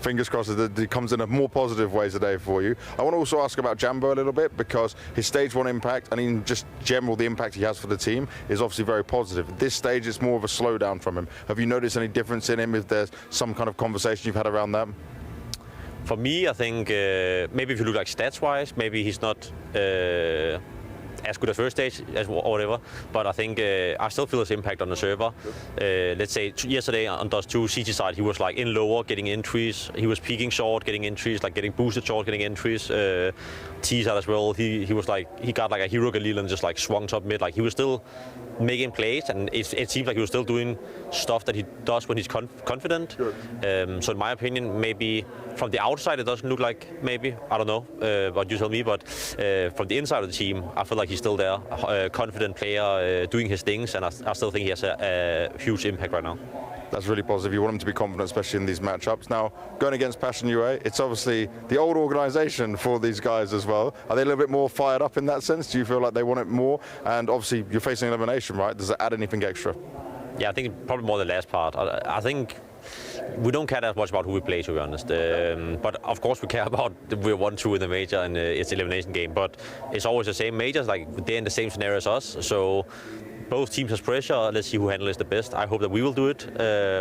Fingers crossed that it comes in a more positive way today for you. I want to also ask about Jambo a little bit, because his stage 1 impact and in just general the impact he has for the team is obviously very positive. At this stage it's more of a slowdown from him. Have you noticed any difference in him, if there's some kind of conversation you've had around that? For me, I think maybe if you look like stats wise, maybe he's not as good at first stage or whatever, but I think I still feel his impact on the server. Let's say yesterday on Dust 2 CT side, he was like in lower, getting entries. He was peeking short, getting entries, like getting boosted short, getting entries. T side as well. He was like, he got like a hero Galil and just like swung top mid. Like he was still making plays, and it seems like he was still doing stuff that he does when he's confident. So in my opinion, maybe from the outside it doesn't look like, maybe, I don't know what you tell me, but from the inside of the team, I feel like he's still there, confident player, doing his things, and I still think he has a huge impact right now. That's really positive. You want him to be confident, especially in these matchups. Now, going against Passion UA, it's obviously the old organisation for these guys as well. Are they a little bit more fired up in that sense? Do you feel like they want it more? And obviously, you're facing elimination, right? Does it add anything extra? Yeah, I think probably more the last part. I think we don't care that much about who we play, to be honest. But of course we care about we're 1-2 in the major and it's elimination game. But it's always the same majors, like they're in the same scenario as us. So both teams has pressure. Let's see who handles it the best. I hope that we will do it,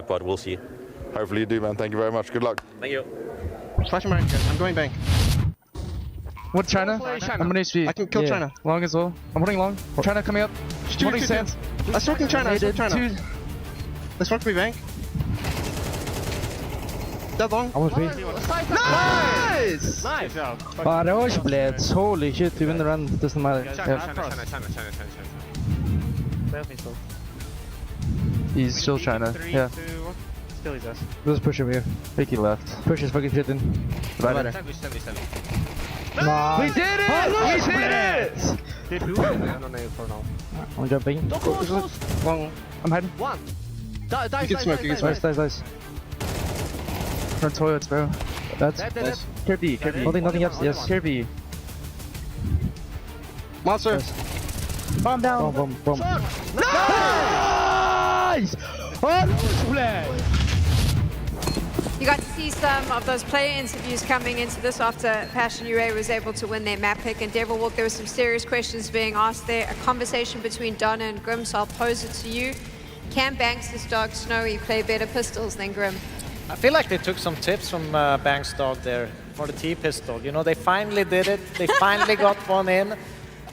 but we'll see. Hopefully you do, man. Thank you very much. Good luck. Thank you. Flash America. I'm going bank. What, China? I'm gonna HP. I can kill China. Long as well. I'm holding long. China coming up. Holding sands. I smoke in China. I smoke China. Let's smoke me bank. Dead long. I was B. Nice! Nice! Barrage blades. Holy shit, we win the run. Doesn't matter. China. He's still China. Yeah. Still his ass. Let's push him here. Vicky left. Push his fucking shit in. Nice. We did it! We did it! Did who? I don't know for now. I'm jumping. Long. I'm hiding. One. You can smoke, you can smoke. Nice. Front toilets, bro. That's Kirby. Holding nothing else. Yes, Kirby. Monster. Bomb down. Bomb. Nice! You got to see some of those player interviews coming into this after Passion UA was able to win their map pick. And Devilwalk, there were some serious questions being asked there. A conversation between Donna and Grim, so I'll pose it to you. Can Banks' dog Snowy play better pistols than Grim? I feel like they took some tips from Banks' dog there for the T-pistol. You know, they finally did it. They finally got one in.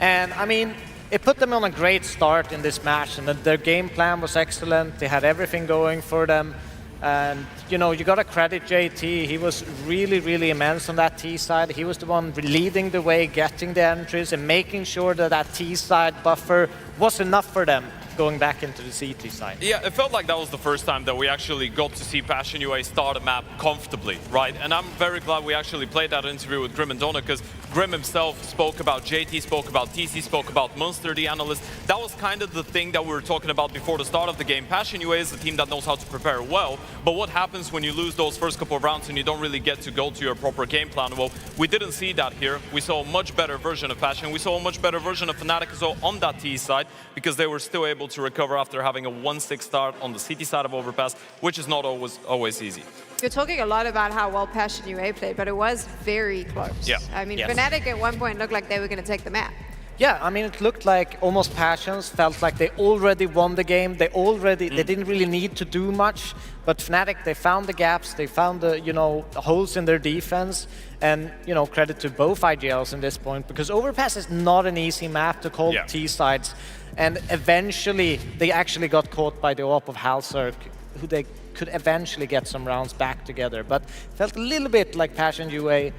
And I mean, it put them on a great start in this match. And their game plan was excellent. They had everything going for them. And, you know, you got to credit JT. He was really, really immense on that T side. He was the one leading the way, getting the entries and making sure that that T side buffer was enough for them going back into the CT side. Yeah, it felt like that was the first time that we actually got to see Passion UA start a map comfortably, right? And I'm very glad we actually played that interview with Grim and Donna, because Grim himself spoke about JT, spoke about TC, spoke about Munster, the analyst. That was kind of the thing that we were talking about before the start of the game. Passion UA is a team that knows how to prepare well, but what happens when you lose those first couple of rounds and you don't really get to go to your proper game plan? Well, we didn't see that here. We saw a much better version of Passion. We saw a much better version of Fnatic as well on that T side, because they were still able to recover after having a 1-6 start on the CT side of Overpass, which is not always easy. You're talking a lot about how well Passion UA played, but it was very close. Yeah. I mean, Fnatic at one point looked like they were going to take the map. Yeah, I mean, it looked like almost Passions felt like they already won the game. They didn't really need to do much. But Fnatic, they found the gaps, they found the, you know, holes in their defense. And, you know, credit to both IGLs in this point, because Overpass is not an easy map to call T sides. And eventually, they actually got caught by the AWP of hallzerk, who they could eventually get some rounds back together. But felt a little bit like Passion UA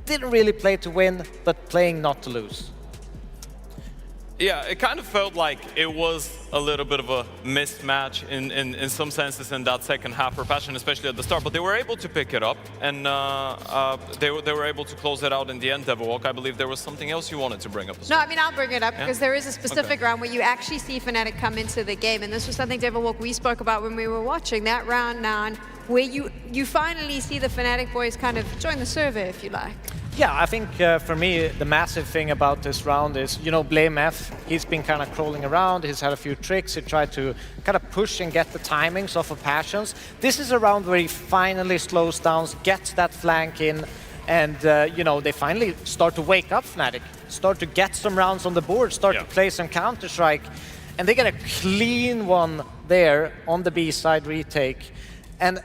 didn't really play to win, but playing not to lose. Yeah, it kind of felt like it was a little bit of a mismatch in some senses in that second half for Passion, especially at the start. But they were able to pick it up, and they were able to close it out in the end, Devilwalk. I believe there was something else you wanted to bring up as well. No, I mean, I'll bring it up because there is a specific round where you actually see Fnatic come into the game. And this was something, Devilwalk, we spoke about when we were watching that round 9, where you finally see the Fnatic boys kind of join the survey, if you like. Yeah, I think for me, the massive thing about this round is, you know, Blame F, he's been kind of crawling around, he's had a few tricks, he tried to kind of push and get the timings off of Passions. This is a round where he finally slows down, gets that flank in, and, you know, they finally start to wake up Fnatic, start to get some rounds on the board, start to play some Counter-Strike, and they get a clean one there on the B side retake. And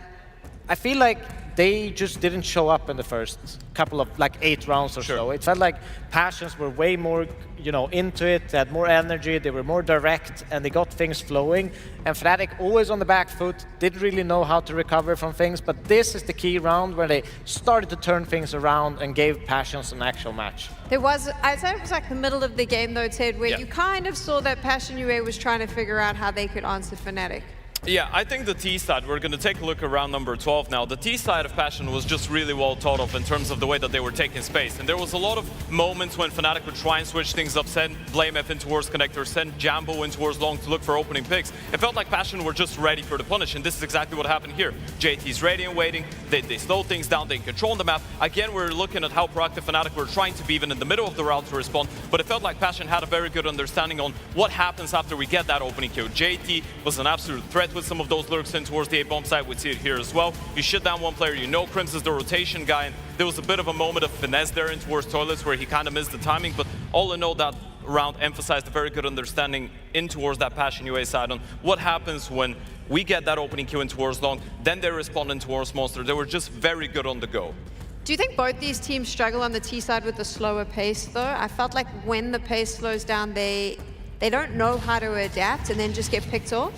I feel like they just didn't show up in the first couple of, like, 8 rounds or so. It felt like Passions were way more, you know, into it, they had more energy, they were more direct, and they got things flowing. And Fnatic, always on the back foot, didn't really know how to recover from things, but this is the key round where they started to turn things around and gave Passions an actual match. There was, I'd say it was like the middle of the game though, Ted, where you kind of saw that Passion UA was trying to figure out how they could answer Fnatic. Yeah, I think the T side, we're going to take a look at round number 12 now. The T side of Passion was just really well thought of in terms of the way that they were taking space. And there was a lot of moments when Fnatic would try and switch things up, send Blame F in towards connector, send Jambo in towards long to look for opening picks. It felt like Passion were just ready for the punish, and this is exactly what happened here. JT's ready and waiting, they slow things down, they control the map. Again, we're looking at how proactive Fnatic were trying to be even in the middle of the round to respond, but it felt like Passion had a very good understanding on what happens after we get that opening kill. JT was an absolute threat get with some of those lurks in towards the A-bomb side. We see it here as well. You shut down one player, you know Crims is the rotation guy, and there was a bit of a moment of finesse there in towards Toilets where he kind of missed the timing, but all in all, that round emphasized a very good understanding in towards that Passion UA side on what happens when we get that opening queue in towards long, then they respond in towards Monster. They were just very good on the go. Do you think both these teams struggle on the T side with the slower pace, though? I felt like when the pace slows down, they don't know how to adapt and then just get picked off.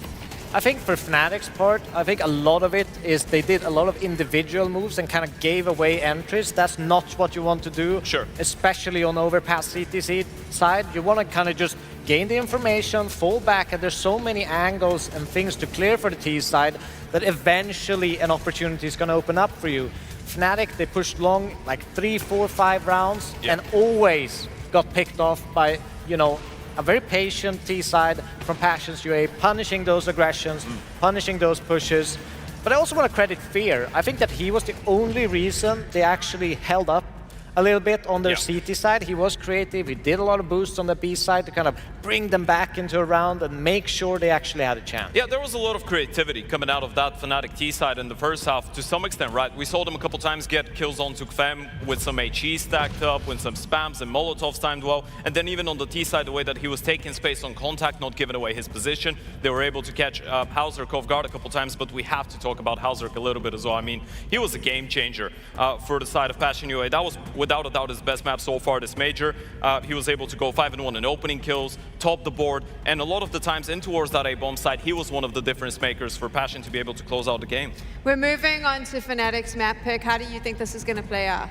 I think for Fnatic's part, I think a lot of it is they did a lot of individual moves and kind of gave away entries. That's not what you want to do. Sure. Especially on Overpass CTC side. You want to kind of just gain the information, fall back, and there's so many angles and things to clear for the T side that eventually an opportunity is going to open up for you. Fnatic, they pushed long like 3, 4, 5 rounds and always got picked off by, you know, a very patient T side from Passion's UA, punishing those aggressions, punishing those pushes. But I also want to credit Fear. I think that he was the only reason they actually held up a little bit on their CT side. He was creative, he did a lot of boosts on the B side to kind of bring them back into a round and make sure they actually had a chance. Yeah, there was a lot of creativity coming out of that Fnatic T side in the first half to some extent, right? We saw them a couple times get kills onto Kvem with some HE stacked up, with some spams and Molotovs timed well, and then even on the T side, the way that he was taking space on contact, not giving away his position, they were able to catch hallzerk off guard a couple times, but we have to talk about hallzerk a little bit as well. I mean, he was a game changer for the side of Passion UA. That was without a doubt his best map so far this major. He was able to go 5-1 in opening kills, top the board, and a lot of the times in towards that A-bomb side, he was one of the difference makers for Passion to be able to close out the game. We're moving on to Fnatic's map pick. How do you think this is going to play out?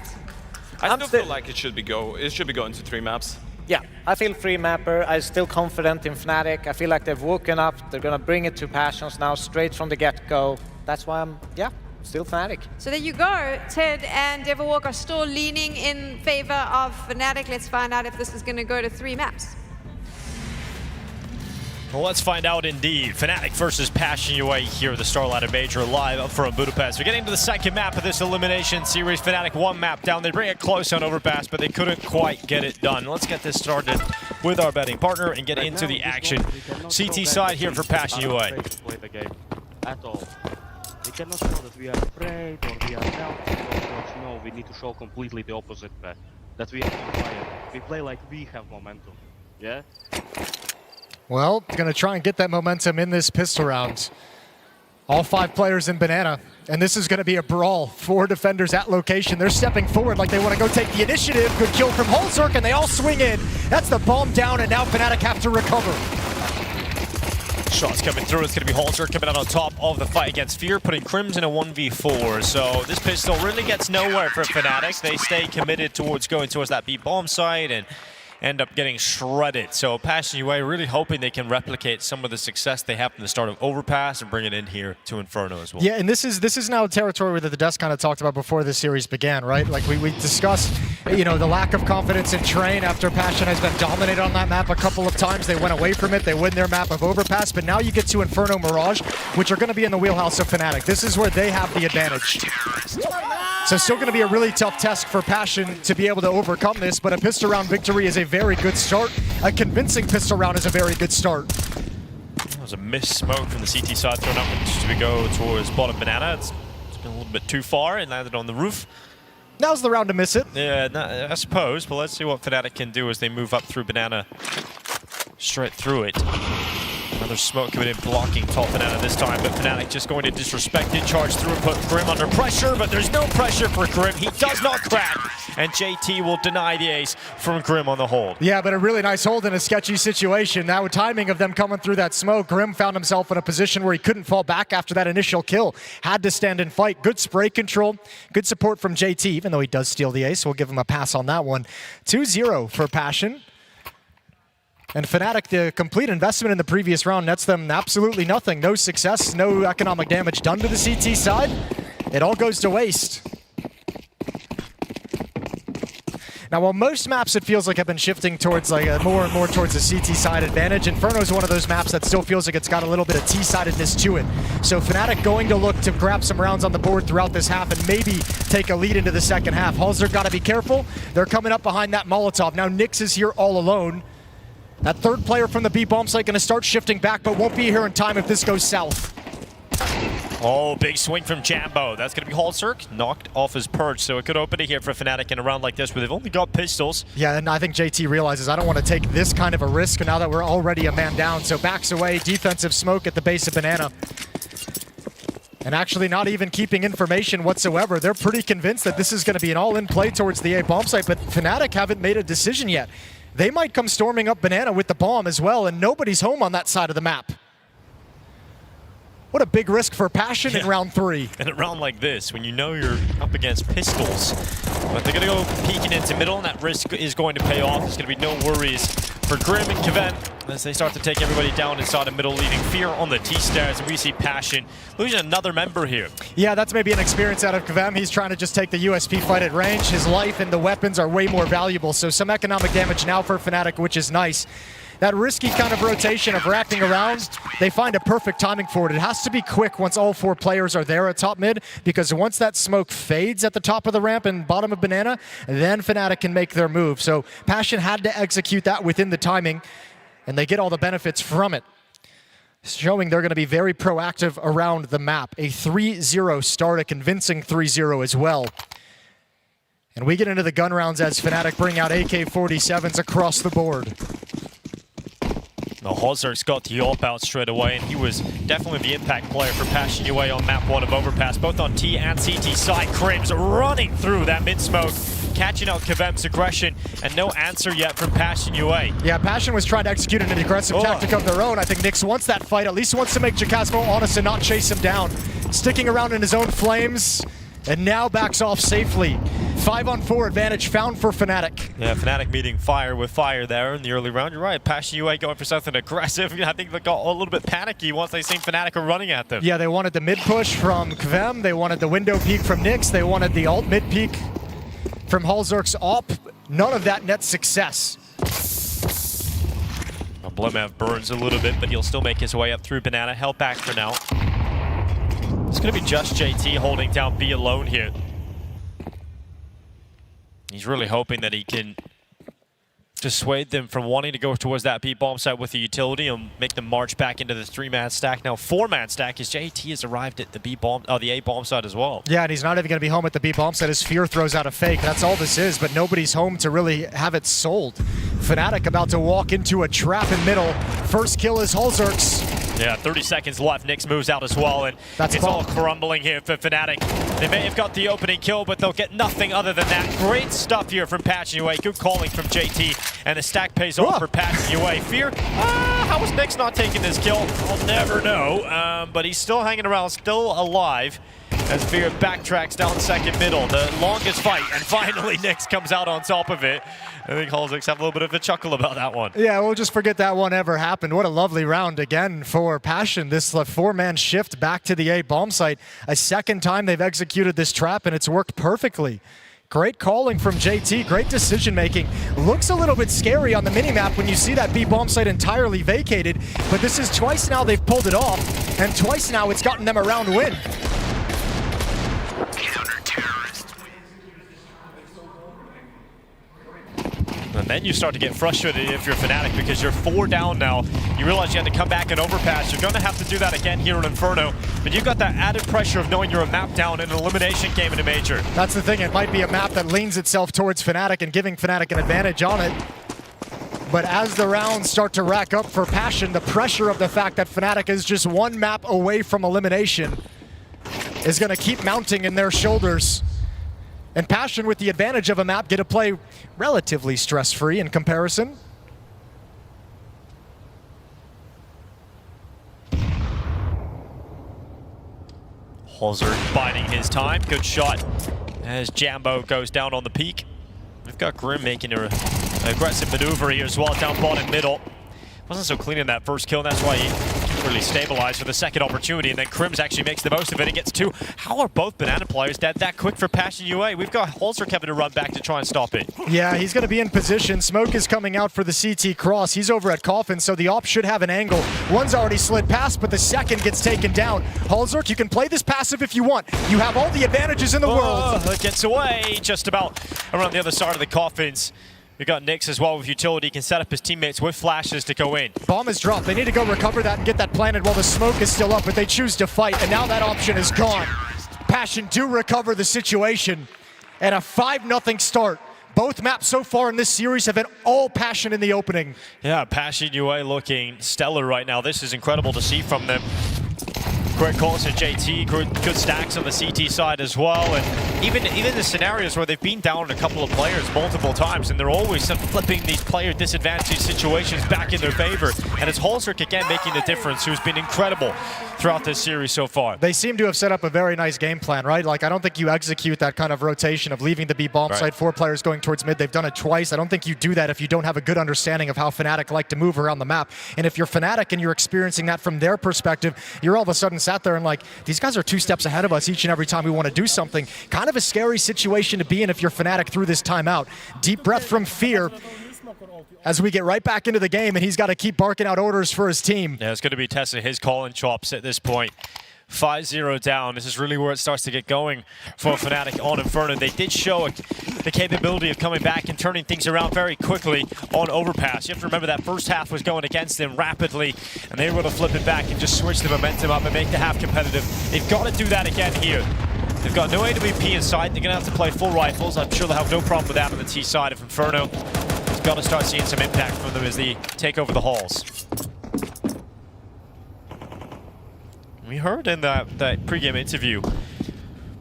I still feel like it should be going to 3 maps. Yeah, I feel 3 mapper. I'm still confident in Fnatic. I feel like they've woken up. They're going to bring it to Passions now, straight from the get-go. That's why I'm, still Fnatic. So there you go. Ted and Devilwalk are still leaning in favor of Fnatic. Let's find out if this is going to go to 3 maps. Well, let's find out indeed. Fnatic versus Passion UA here at the StarLadder Major live up from Budapest. We're getting to the second map of this elimination series. Fnatic 1 map down. They bring it close on Overpass, but they couldn't quite get it done. Let's get this started with our betting partner and get into the action. CT side here for Passion UA. Play the game at all. We cannot show that we are afraid or we are helpless. No, we need to show completely the opposite way. That we are on fire. We play like we have momentum. Yeah? Well, gonna try and get that momentum in this pistol round. All 5 players in Banana, and this is gonna be a brawl. 4 defenders at location. They're stepping forward like they want to go take the initiative. Good kill from hallzerk, and they all swing in. That's the bomb down, and now Fnatic have to recover. Shots coming through. It's going to be hallzerk coming out on top of the fight against Fear, putting Crims in a 1v4. So this pistol really gets nowhere for Fnatic. They stay committed towards going towards that B-bomb site and end up getting shredded. So Passion UA really hoping they can replicate some of the success they have from the start of Overpass and bring it in here to Inferno as well. Yeah, and this is now territory that the desk kind of talked about before the series began, right? Like we discussed, you know, the lack of confidence in Train after Passion has been dominated on that map a couple of times. They went away from it. They win their map of Overpass, but now you get to Inferno Mirage, which are going to be in the wheelhouse of Fnatic. This is where they have the advantage. So still going to be a really tough test for Passion to be able to overcome this, but a pistol round victory is a very good start. A convincing pistol round is a very good start. There's a missed smoke from the CT side thrown up as we go towards bottom Banana. It's been a little bit too far and landed on the roof. Now's the round to miss it. Yeah, I suppose, but let's see what Fnatic can do as they move up through Banana. Straight through it. Another smoke coming in, blocking top Banana this time, but Fnatic just going to disrespect it, charge through and put Grim under pressure, but there's no pressure for Grim. He does not crack, and JT will deny the ace from Grim on the hold. Yeah, but a really nice hold in a sketchy situation. Now, timing of them coming through that smoke, Grim found himself in a position where he couldn't fall back after that initial kill. Had to stand and fight. Good spray control, good support from JT, even though he does steal the ace. We'll give him a pass on that one. 2-0 for Passion. And Fnatic, the complete investment in the previous round nets them absolutely nothing. No success, no economic damage done to the CT side. It all goes to waste. Now, while most maps it feels like have been shifting towards like more and more towards the CT side advantage, Inferno is one of those maps that still feels like it's got a little bit of T-sidedness to it. So Fnatic going to look to grab some rounds on the board throughout this half and maybe take a lead into the second half. hallzerk got to be careful. They're coming up behind that Molotov. Now Nyx is here all alone. That third player from the B-bomb site going to start shifting back, but won't be here in time if this goes south. Oh, big swing from Jambo. That's going to be hallzerk, knocked off his perch. So it could open it here for Fnatic in a round like this where they've only got pistols. Yeah, and I think JT realizes I don't want to take this kind of a risk now that we're already a man down. So backs away, defensive smoke at the base of Banana. And actually not even keeping information whatsoever. They're pretty convinced that this is going to be an all-in play towards the A bomb site, but Fnatic haven't made a decision yet. They might come storming up Banana with the bomb as well, and nobody's home on that side of the map. What a big risk for Passion in round 3. In a round like this, when you know you're up against pistols, but they're going to go peeking into middle, and that risk is going to pay off. There's going to be no worries for Grim and Kvem as they start to take everybody down inside the middle, leaving Fear on the T-stairs, and we see Passion losing another member here. Yeah, that's maybe an experience out of Kvem. He's trying to just take the USP fight at range. His life and the weapons are way more valuable, so some economic damage now for Fnatic, which is nice. That risky kind of rotation of wrapping around, they find a perfect timing for it. It has to be quick once all 4 players are there at top mid, because once that smoke fades at the top of the ramp and bottom of Banana, then Fnatic can make their move. So Passion had to execute that within the timing, and they get all the benefits from it, showing they're going to be very proactive around the map. A 3-0 start, a convincing 3-0 as well. And we get into the gun rounds as Fnatic bring out AK-47s across the board. Now, hallzerk's got the AWP out straight away, and he was definitely the impact player for Passion UA on map 1 of Overpass, both on T and CT side. Krim's running through that mid-smoke, catching out Kvem's aggression, and no answer yet from Passion UA. Yeah, Passion was trying to execute an aggressive tactic of their own. I think Nyx wants that fight, at least wants to make Jacasmo honest and not chase him down. Sticking around in his own flames, and now backs off safely. 5-on-4 advantage found for Fnatic. Yeah, Fnatic meeting fire with fire there in the early round. You're right, Passion UA going for something aggressive. I think they got a little bit panicky once they seen Fnatic are running at them. Yeah, they wanted the mid push from Kvem, they wanted the window peek from Nyx, they wanted the alt mid peek from hallzerk's AWP. None of that net success. Blemev burns a little bit, but he'll still make his way up through Banana. Held back for now. It's going to be just JT holding down B alone here. He's really hoping that he can dissuade them from wanting to go towards that B bomb site with the utility and make them march back into the 3-man stack. Now 4-man stack as JT has arrived at the A bomb site as well. Yeah, and he's not even going to be home at the B bomb site as Fear throws out a fake. That's all this is, but nobody's home to really have it sold. Fnatic about to walk into a trap in middle. First kill is hallzerk's. Yeah, 30 seconds left. Nyx moves out as well, and it's all crumbling here for Fnatic. They may have got the opening kill, but they'll get nothing other than that. Great stuff here from Passion UA. Good calling from JT, and the stack pays off for Passion UA. Fear, how was Nyx not taking this kill? I'll never know, but he's still hanging around, still alive, as Fear backtracks down second middle. The longest fight, and finally Nyx comes out on top of it. I think hallzerk's have a little bit of a chuckle about that one. Yeah, we'll just forget that one ever happened. What a lovely round again for Passion. This 4-man shift back to the A bomb site. A second time they've executed this trap, and it's worked perfectly. Great calling from JT, great decision making. Looks a little bit scary on the minimap when you see that B bomb site entirely vacated, but this is twice now they've pulled it off, and twice now it's gotten them a round win. And then you start to get frustrated if you're Fnatic because you're 4 down now. You realize you had to come back and overpass. You're going to have to do that again here in Inferno. But you've got that added pressure of knowing you're a map down in an elimination game in a major. That's the thing. It might be a map that leans itself towards Fnatic and giving Fnatic an advantage on it. But as the rounds start to rack up for Passion, the pressure of the fact that Fnatic is just 1 map away from elimination is going to keep mounting in their shoulders. And Passion, with the advantage of a map, get to play relatively stress-free in comparison. hallzerk biding his time. Good shot as Jambo goes down on the peak. We've got Grim making an aggressive maneuver here as well, down bottom middle. Wasn't so clean in that first kill, and that's why he couldn't really stabilize for the second opportunity, and then Krims actually makes the most of it and gets 2. How are both Banana players dead that quick for Passion UA? We've got hallzerk having to run back to try and stop it. Yeah, he's going to be in position. Smoke is coming out for the CT cross. He's over at Coffin, so the op should have an angle. One's already slid past, but the second gets taken down. hallzerk, you can play this passive if you want. You have all the advantages in the world. It gets away just about around the other side of the Coffins. We got Nyx as well with utility, can set up his teammates with flashes to go in. Bomb is dropped. They need to go recover that and get that planted while the smoke is still up, but they choose to fight, and now that option is gone. Passion do recover the situation, and a 5-0 start. Both maps so far in this series have been all Passion in the opening. Yeah, Passion UA looking stellar right now. This is incredible to see from them. Great calls to JT, good stacks on the CT side as well, and even the scenarios where they've been down a couple of players multiple times, and they're always flipping these player disadvantage situations back in their favor. And it's hallzerk again making the difference, who's been incredible throughout this series so far. They seem to have set up a very nice game plan, right? Like, I don't think you execute that kind of rotation of leaving the B bomb site, 4 players going towards mid. They've done it twice. I don't think you do that if you don't have a good understanding of how Fnatic like to move around the map. And if you're Fnatic and you're experiencing that from their perspective, you're all of a sudden sat there and like, these guys are 2 steps ahead of us each and every time we want to do something. Kind of a scary situation to be in if you're Fnatic through this timeout. Deep breath from Fear as we get right back into the game, and he's got to keep barking out orders for his team. Yeah, it's going to be testing his calling chops at this point. 5-0 down. This is really where it starts to get going for Fnatic on Inferno. They did show the capability of coming back and turning things around very quickly on Overpass. You have to remember that first half was going against them rapidly, and they were able to flip it back and just switch the momentum up and make the half competitive. They've got to do that again here. They've got no AWP in sight. They're going to have to play full rifles. I'm sure they'll have no problem with that on the T side of Inferno. They've got to start seeing some impact from them as they take over the halls. We heard in that pre-game interview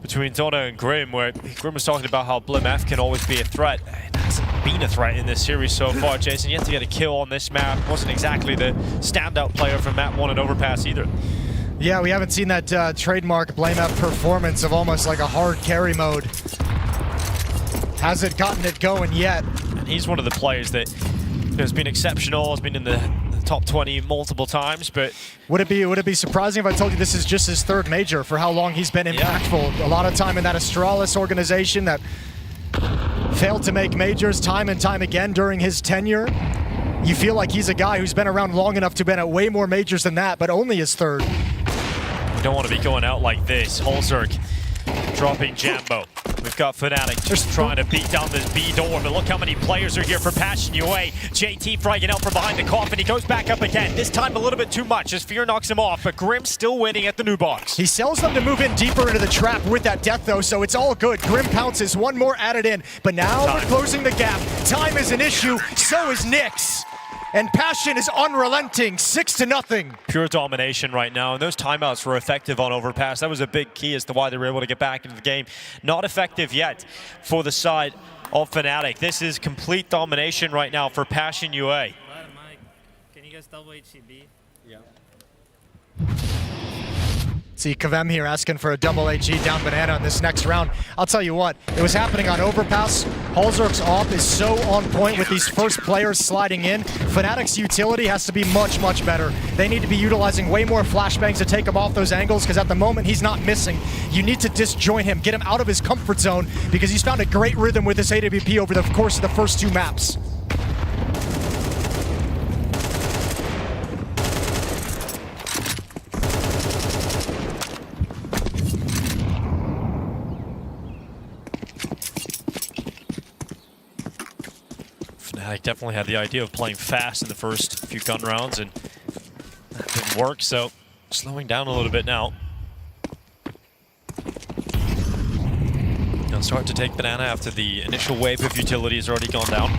between Donna and Grim, where Grim was talking about how BlimF can always be a threat. It hasn't been a threat in this series so far, Jason. Yet to get a kill on this map. Wasn't exactly the standout player from map 1 and Overpass either. Yeah, we haven't seen that trademark BlimF performance of almost like a hard carry mode. Hasn't gotten it going yet. And he's one of the players that has been exceptional, has been in the top 20 multiple times, but would it be surprising if I told you this is just his 3rd major for how long he's been impactful? Yeah. A lot of time in that Astralis organization that failed to make majors time and time again during his tenure. You feel like he's a guy who's been around long enough to have been at way more majors than that, but only his 3rd. You don't want to be going out like this. hallzerk dropping Jambo. We've got Fnatic just trying to beat down this B door, but look how many players are here for Passion UA. JT fragging out from behind the coffin. He goes back up again. This time a little bit too much as Fear knocks him off, but Grim still winning at the new box. He sells them to move in deeper into the trap with that death though, so it's all good. Grim pounces, 1 more added in, but now we're closing the gap. Time is an issue, so is Nyx. And Passion is unrelenting, 6-0. Pure domination right now, and those timeouts were effective on Overpass. That was a big key as to why they were able to get back into the game. Not effective yet for the side of Fnatic. This is complete domination right now for Passion UA. Can you guys double HCB? Yeah. See Kvem here asking for a double HE down banana in this next round. I'll tell you what, it was happening on Overpass. hallzerk's op is so on point with these first players sliding in. Fnatic's utility has to be much, much better. They need to be utilizing way more flashbangs to take him off those angles, because at the moment he's not missing. You need to disjoint him, get him out of his comfort zone, because he's found a great rhythm with this AWP over the course of the first 2 maps. Fnatic definitely had the idea of playing fast in the first few gun rounds, and that didn't work, so slowing down a little bit now. They'll start to take banana after the initial wave of utility has already gone down.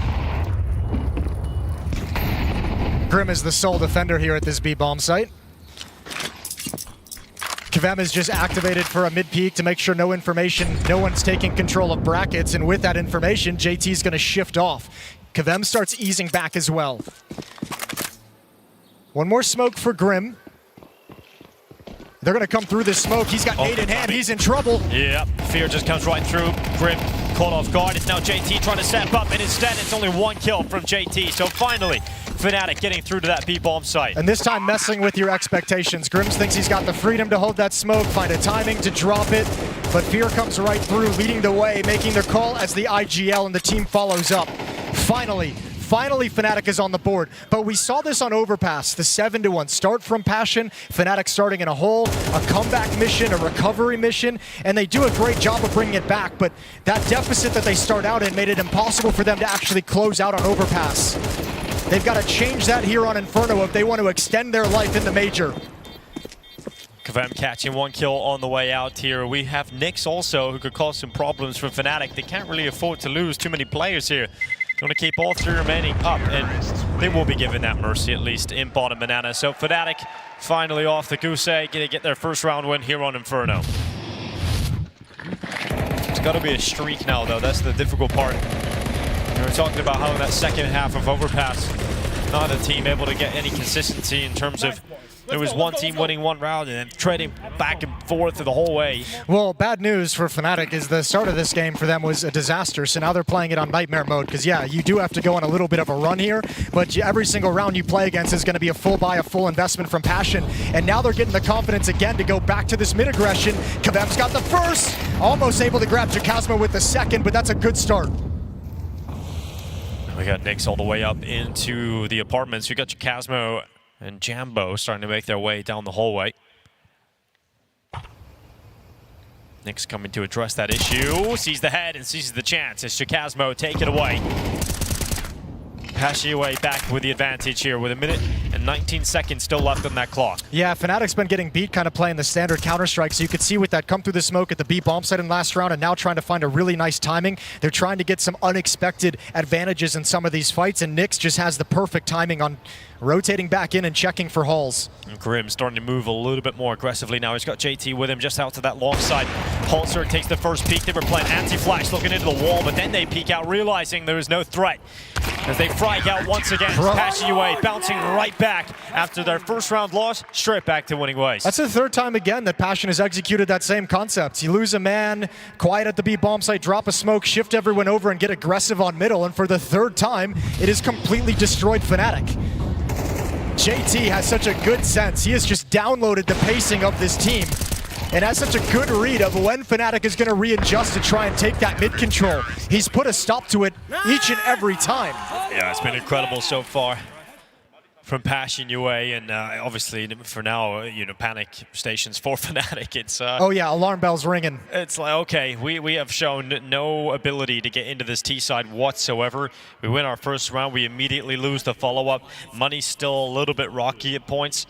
Grim is the sole defender here at this B bomb site. Kvem is just activated for a mid-peak to make sure no one's taking control of brackets, and with that information, JT's going to shift off. Kvem starts easing back as well. 1 more smoke for Grim. They're going to come through this smoke. He's got nade in hand. He's in trouble. Yeah, Fear just comes right through. Grim caught off guard. It's now JT trying to step up, and instead it's only 1 kill from JT. So finally, Fnatic getting through to that B-bomb site. And this time messing with your expectations. Grims thinks he's got the freedom to hold that smoke, find a timing to drop it, but Fear comes right through, leading the way, making the call as the IGL and the team follows up. Finally, Finally, Fnatic is on the board. But we saw this on Overpass, the 7-1 start from Passion, Fnatic starting in a hole, a comeback mission, a recovery mission, and they do a great job of bringing it back. But that deficit that they start out in made it impossible for them to actually close out on Overpass. They've got to change that here on Inferno if they want to extend their life in the major. Kvem catching 1 kill on the way out here. We have Nyx also, who could cause some problems for Fnatic. They can't really afford to lose too many players here. They want to keep all 3 remaining up, and they will be given that mercy, at least in bottom banana. So Fnatic finally off the goose egg, gonna get their first round win here on Inferno. It's got to be a streak now, though. That's the difficult part. We were talking about how in that second half of Overpass, neither team able to get any consistency in terms of there was one team winning 1 round and then trading back and forth the whole way. Well, bad news for Fnatic is the start of this game for them was a disaster, so now they're playing it on Nightmare mode, because yeah, you do have to go on a little bit of a run here, but every single round you play against is going to be a full buy, a full investment from Passion, and now they're getting the confidence again to go back to this mid-aggression. Kvem's got the first, almost able to grab Chikazmo with the second, but that's a good start. We got Nyx all the way up into the apartments. We got Chikazmo and Jambo starting to make their way down the hallway. Nyx coming to address that issue. Sees the head and sees the chance as Chikazmo take it away. Passion away back with the advantage here with 1 minute and 19 seconds still left on that clock. Yeah, Fnatic's been getting beat kind of playing the standard Counter-Strike, so you could see with that come through the smoke at the B bomb site in last round and now trying to find a really nice timing. They're trying to get some unexpected advantages in some of these fights, and Nyx just has the perfect timing on rotating back in and checking for halls. And Grim starting to move a little bit more aggressively now. He's got JT with him just out to that long side. hallzerk takes the first peek. They were playing anti-flash looking into the wall, but then they peek out realizing there is no threat as they frag out once again. Passion away, bouncing right back after their first round loss, straight back to winning ways. That's the 3rd time again that Passion has executed that same concept. You lose a man, quiet at the B bomb site, drop a smoke, shift everyone over and get aggressive on middle, and for the 3rd time, it has completely destroyed Fnatic. JT has such a good sense. He has just downloaded the pacing of this team and has such a good read of when Fnatic is going to readjust to try and take that mid control. He's put a stop to it each and every time. Yeah, it's been incredible so far from Passion UA, and obviously for now, you know, panic stations for Fnatic. It's oh yeah, alarm bells ringing. It's like, okay, we have shown no ability to get into this T side whatsoever. We win our first round, we immediately lose the follow-up. Money's still a little bit rocky at points.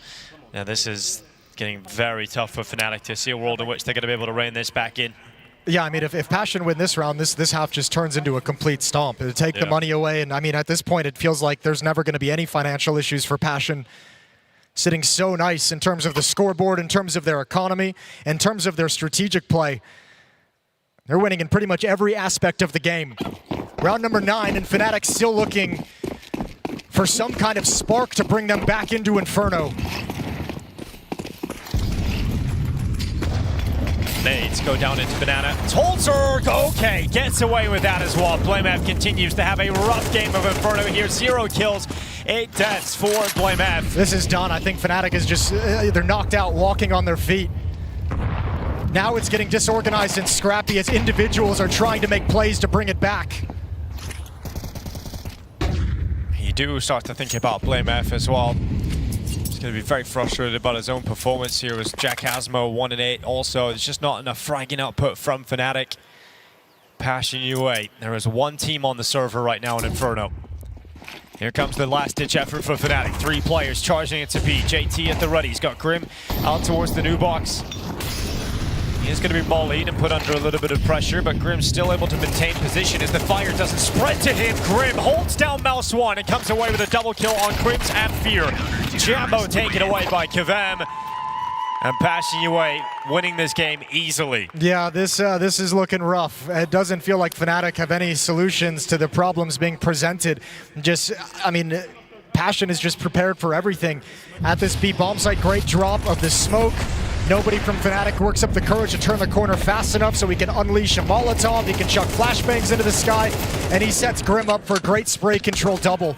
Now this is getting very tough for Fnatic to see a world in which they're going to be able to rein this back in. Yeah, I mean, if Passion win this round, this half just turns into a complete stomp. It'll take the money away, and I mean, at this point, it feels like there's never going to be any financial issues for Passion. Sitting so nice in terms of the scoreboard, in terms of their economy, in terms of their strategic play. They're winning in pretty much every aspect of the game. Round number 9, and Fnatic still looking for some kind of spark to bring them back into Inferno. Nades go down into banana. It's hallzerk, okay, gets away with that as well. BlameF continues to have a rough game of Inferno here. 0 kills, 8 deaths for BlameF. This is done. I think Fnatic is just, they're knocked out, walking on their feet. Now it's getting disorganized and scrappy as individuals are trying to make plays to bring it back. You do start to think about BlameF as well. Going to be very frustrated about his own performance here as Chikazmo 1-8. Also, there's just not enough fragging output from Fnatic. Passion UA. There is 1 team on the server right now in Inferno. Here comes the last-ditch effort for Fnatic. 3 players charging into B. JT at the ready. He's got Grim out towards the new box. He is going to be mollied and put under a little bit of pressure, but Grim's still able to maintain position as the fire doesn't spread to him. Grim holds down Mouse 1 and comes away with a double kill on Grim's Fear. Jambo taken away by Kvem. And Passion UA winning this game easily. Yeah, this is looking rough. It doesn't feel like Fnatic have any solutions to the problems being presented. Just, I mean, Passion is just prepared for everything. At this B bomb site, great drop of the smoke. Nobody from Fnatic works up the courage to turn the corner fast enough so he can unleash a Molotov, he can chuck flashbangs into the sky, and he sets Grim up for a great spray control double.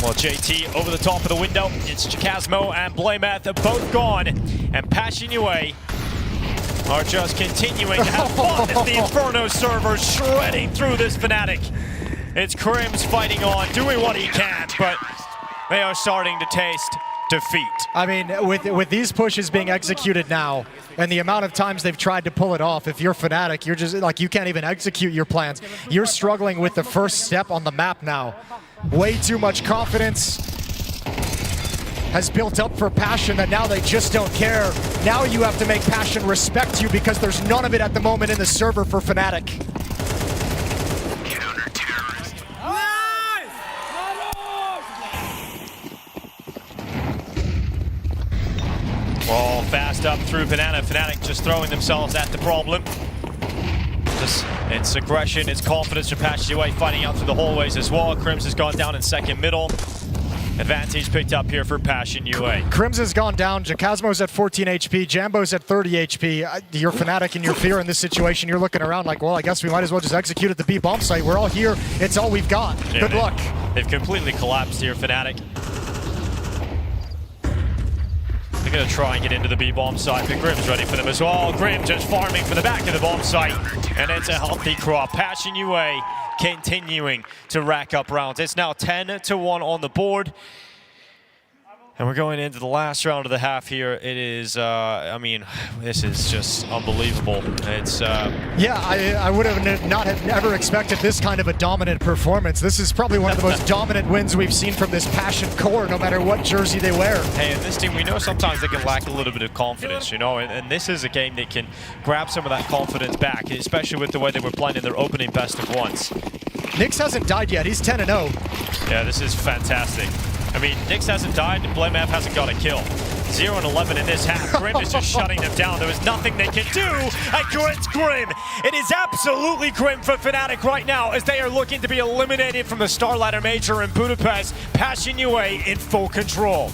Well, JT over the top of the window. It's Chikazmo and Blameth both gone. And Passion UA are just continuing to have fun as the Inferno server shredding through this Fnatic. It's Krimz fighting on, doing what he can, but they are starting to taste defeat. I mean, with these pushes being executed now, and the amount of times they've tried to pull it off, if you're Fnatic, you're just like, you can't even execute your plans. You're struggling with the first step on the map now. Way too much confidence has built up for Passion that now they just don't care. Now you have to make Passion respect you because there's none of it at the moment in the server for Fnatic. Well, fast up through Banana. Fnatic just throwing themselves at the problem. It's aggression, it's confidence from Passion UA fighting out through the hallways as well. Krimz has gone down in second middle. Advantage picked up here for Passion UA. Krimz has gone down, Chikazmo's at 14 HP, Jambo's at 30 HP. You're Fnatic and you're Fear in this situation. You're looking around like, well, I guess we might as well just execute at the B bomb site. We're all here, it's all we've got. Yeah, Good luck. They've completely collapsed here, Fnatic. They're going to try and get into the B bomb site, but Grim's ready for them as well. Grim just farming for the back of the bomb site, and it's a healthy crop. Passion UA continuing to rack up rounds. It's now 10-1 on the board. And we're going into the last round of the half here. It is, I mean, this is just unbelievable. It's yeah, I would have not have ever expected this kind of a dominant performance. This is probably one of the most dominant wins we've seen from this Passion core, no matter what jersey they wear. Hey, in this team, we know sometimes they can lack a little bit of confidence, you know, and this is a game that can grab some of that confidence back, especially with the way they were playing in their opening best of ones. Nyx hasn't died yet. He's 10-0. Yeah, this is fantastic. I mean, Nyx hasn't died, and Blameth hasn't got a kill. 0 and 11 in this half. Grim is just shutting them down. There is nothing they can do against Grim. It is absolutely Grim for Fnatic right now as they are looking to be eliminated from the StarLadder Major in Budapest. Passion UA in full control.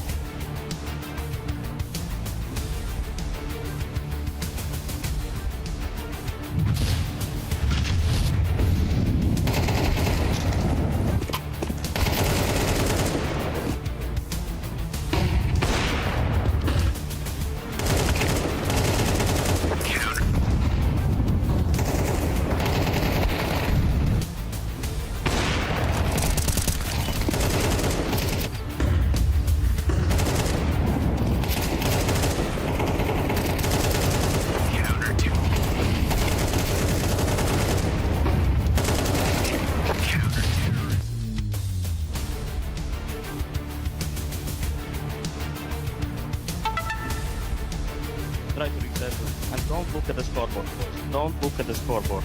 Try to reset it. And don't look at the scoreboard, boys. Don't look at the scoreboard.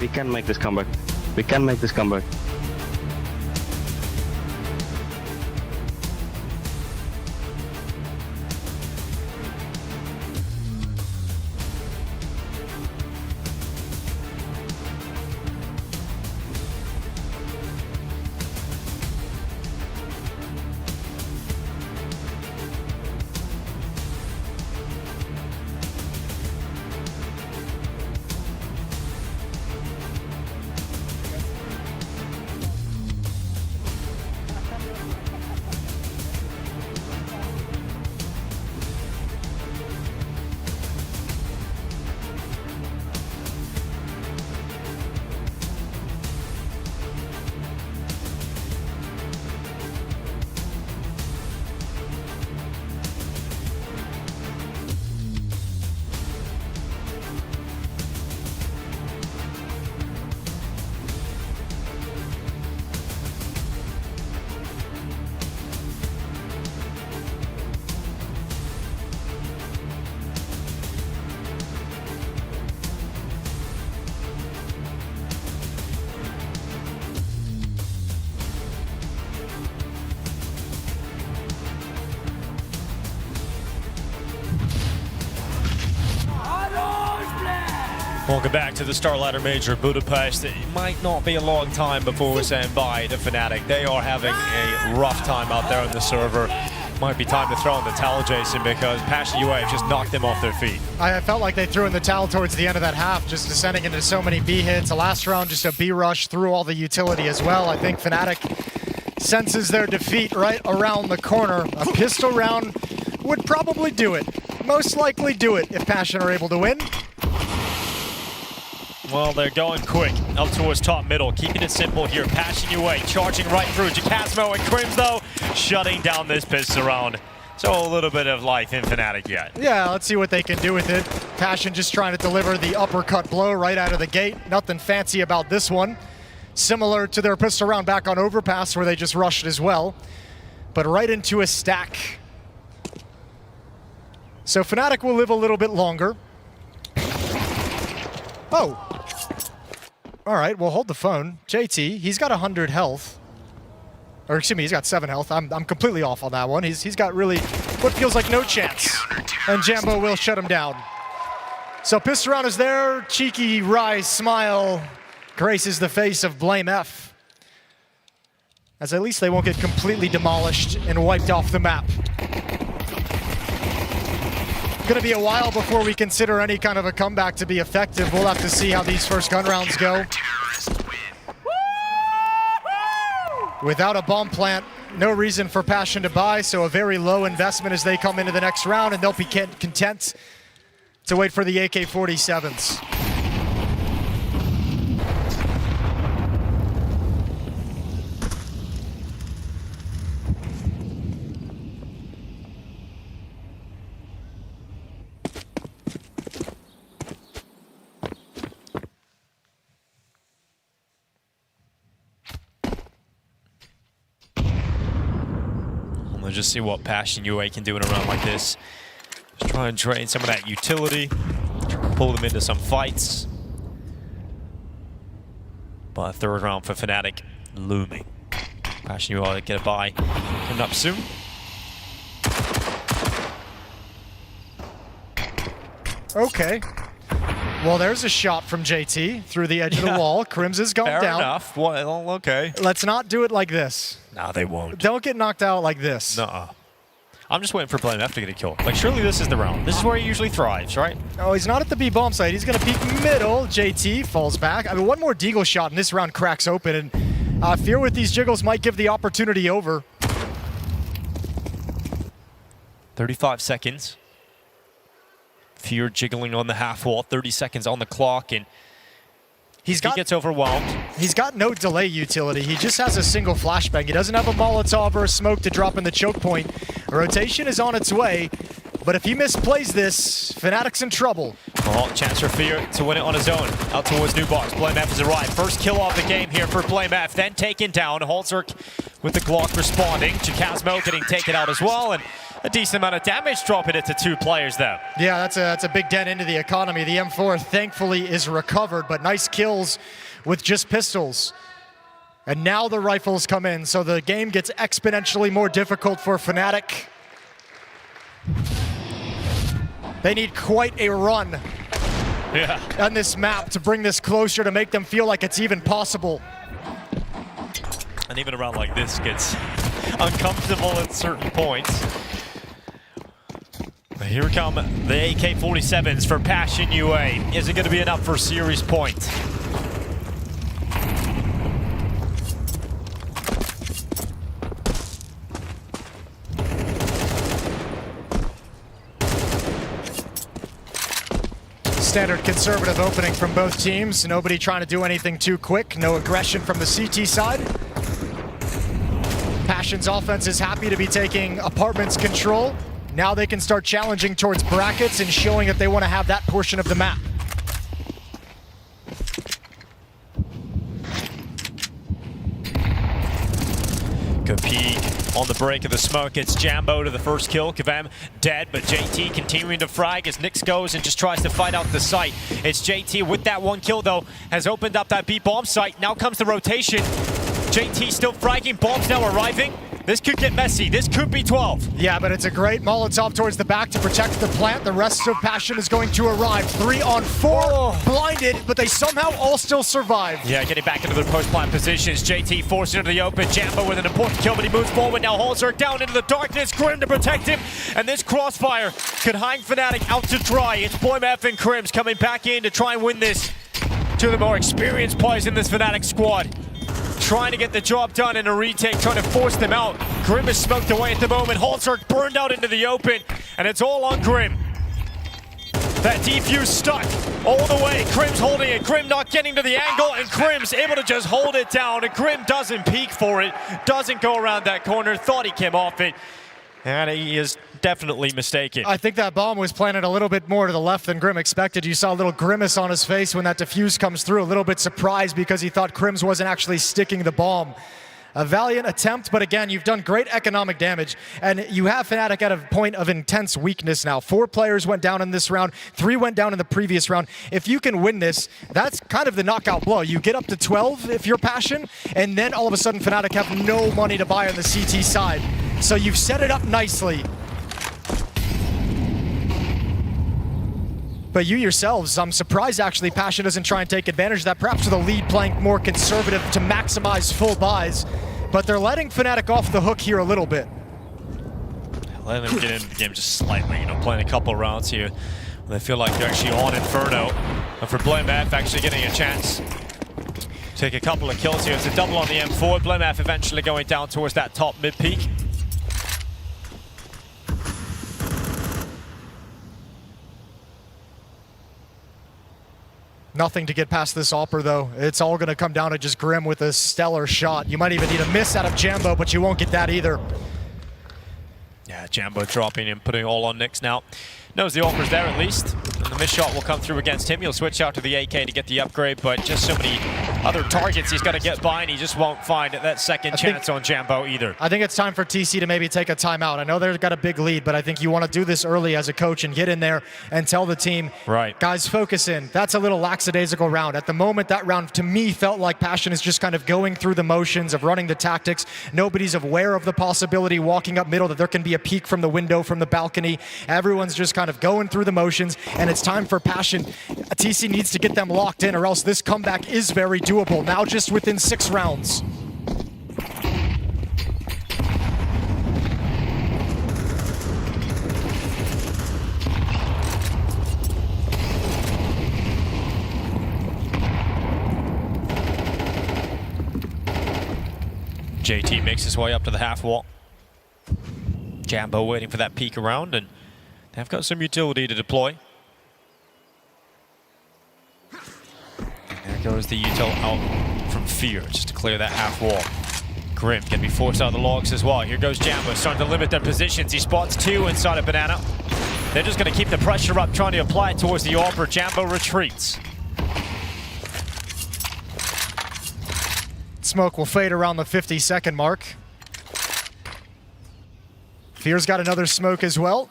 We can make this comeback. We can make this comeback. Welcome back to the StarLadder Major Budapest. It might not be a long time before we're saying bye to Fnatic. They are having a rough time out there on the server. Might be time to throw in the towel, Jason, because Passion UA have just knocked them off their feet. I felt like they threw in the towel towards the end of that half, just descending into so many B hits. The last round, just a B rush through all the utility as well. I think Fnatic senses their defeat right around the corner. A pistol round would probably do it. Most likely do it if Passion are able to win. Well, they're going quick up towards top middle, keeping it simple here. Passion UA charging right through. Jacasmo and Crims, though, shutting down this pistol round. So a little bit of life in Fnatic yet. Yeah, let's see what they can do with it. Passion just trying to deliver the uppercut blow right out of the gate. Nothing fancy about this one. Similar to their pistol round back on Overpass where they just rushed as well. But right into a stack. So Fnatic will live a little bit longer. Oh. All right, well, hold the phone. JT, he's got 100 health. Or excuse me, he's got 7 health. I'm completely off on that one. He's got really what feels like no chance. And Jambo will shut him down. So pistol round is there. Cheeky wry smile graces the face of Blame F. As at least they won't get completely demolished and wiped off the map. Gonna be a while before we consider any kind of a comeback to be effective. We'll have to see how these first gun rounds go. Without a bomb plant, no reason for Passion to buy, so a very low investment as they come into the next round, and they'll be content to wait for the AK-47s. Just see what Passion UA can do in a round like this. Just try and drain some of that utility, pull them into some fights. But a third round for Fnatic looming. Passion UA get a buy coming up soon. Okay. Well, there's a shot from JT through the edge of the wall. Crims has gone down. Fair enough. Well, okay. Let's not do it like this. No, they won't. Don't get knocked out like this. Nuh-uh. I'm just waiting for Blame F to get a kill. Like, surely this is the round. This is where he usually thrives, right? Oh, he's not at the B bomb site. He's going to peek middle. JT falls back. I mean, one more deagle shot and this round cracks open. And fear with these jiggles might give the opportunity over. 35 seconds. Fear jiggling on the half wall. 30 seconds on the clock. And he gets overwhelmed. He's got no delay utility. He just has a single flashbang. He doesn't have a Molotov or a smoke to drop in the choke point. A rotation is on its way, but if he misplays this, Fnatic's in trouble. Oh, chance for Fear to win it on his own. Out towards New Box. Blame F has arrived. First kill of the game here for Blame F. Then taken down. hallzerk with the Glock responding. Jacasmo getting taken out as well. And a decent amount of damage dropping it to 2 players there. Yeah, that's a big dent into the economy. The M4 thankfully is recovered, but nice kills with just pistols. And now the rifles come in, so the game gets exponentially more difficult for Fnatic. They need quite a run on this map to bring this closer, to make them feel like it's even possible. And even a round like this gets uncomfortable at certain points. Here come the AK-47s for Passion UA. Is it going to be enough for series point? Standard conservative opening from both teams. Nobody trying to do anything too quick. No aggression from the CT side. Passion's offense is happy to be taking apartments control. Now they can start challenging towards brackets and showing that they want to have that portion of the map. Good peek on the break of the smoke. It's Jambo to the first kill. Kvem dead, but JT continuing to frag as Nyx goes and just tries to fight out the site. It's JT with that 1 kill though, has opened up that B bomb site. Now comes the rotation. JT still fragging, bombs now arriving. This could get messy. This could be 12. Yeah, but it's a great Molotov towards the back to protect the plant. The rest of Passion is going to arrive. 3 on 4, blinded, but they somehow all still survive. Yeah, getting back into the post-plant positions. JT forced into the open. Jambo with an important kill, but he moves forward. Now hallzerk down into the darkness. Grim to protect him. And this crossfire could hang Fnatic out to dry. It's BloimF and Crims coming back in to try and win this. 2 of the more experienced players in this Fnatic squad. trying to get the job done in a retake, trying to force them out. Grim is smoked away at the moment. hallzerk burned out into the open, and it's all on Grim. That defuse stuck all the way. Grim's holding it. Grim not getting to the angle, and Grim's able to just hold it down. And Grim doesn't peek for it, doesn't go around that corner. Thought he came off it, and he is definitely mistaken. I think that bomb was planted a little bit more to the left than Grim expected. You saw a little grimace on his face when that defuse comes through, a little bit surprised because he thought Crims wasn't actually sticking the bomb. A valiant attempt, but again, you've done great economic damage, and you have Fnatic at a point of intense weakness now. 4 players went down in this round, 3 went down in the previous round. If you can win this, that's kind of the knockout blow. You get up to 12 if you're Passion, and then all of a sudden Fnatic have no money to buy on the CT side. So you've set it up nicely. But you yourselves, I'm surprised actually Passion doesn't try and take advantage of that, perhaps with a lead playing more conservative to maximize full buys. But they're letting Fnatic off the hook here a little bit. Letting them get into the game just slightly, you know, playing a couple rounds here. They feel like they're actually on Inferno. And for blamF actually getting a chance to take a couple of kills here. It's a double on the M4. blamF eventually going down towards that top mid peak. Nothing to get past this AWPer though. It's all gonna come down to just Grim with a stellar shot. You might even need a miss out of Jambo, but you won't get that either. Yeah, Jambo dropping and putting it all on Nyx now. Knows the AWPer's there at least. And the miss shot will come through against him. He'll switch out to the AK to get the upgrade, but just so many other targets he's got to get by, and he just won't find that second chance on Jambo either. I think it's time for TC to maybe take a timeout. I know they've got a big lead, but I think you want to do this early as a coach and get in there and tell the team, right, guys, focus in. That's a little lackadaisical round. At the moment, that round to me felt like Passion is just kind of going through the motions of running the tactics. Nobody's aware of the possibility walking up middle that there can be a peek from the window, from the balcony. Everyone's just kind of going through the motions, and it's time for Passion. TC needs to get them locked in, or else this comeback is very doable. Now just within 6 rounds. JT makes his way up to the half wall. Jambo waiting for that peek around, and they've got some utility to deploy. And there goes the util out from Fear, just to clear that half wall. Grim can be forced out of the logs as well. Here goes Jambo, starting to limit their positions. He spots 2 inside of Banana. They're just going to keep the pressure up, trying to apply it towards the AWPer. Jambo retreats. Smoke will fade around the 50-second mark. Fear's got another smoke as well.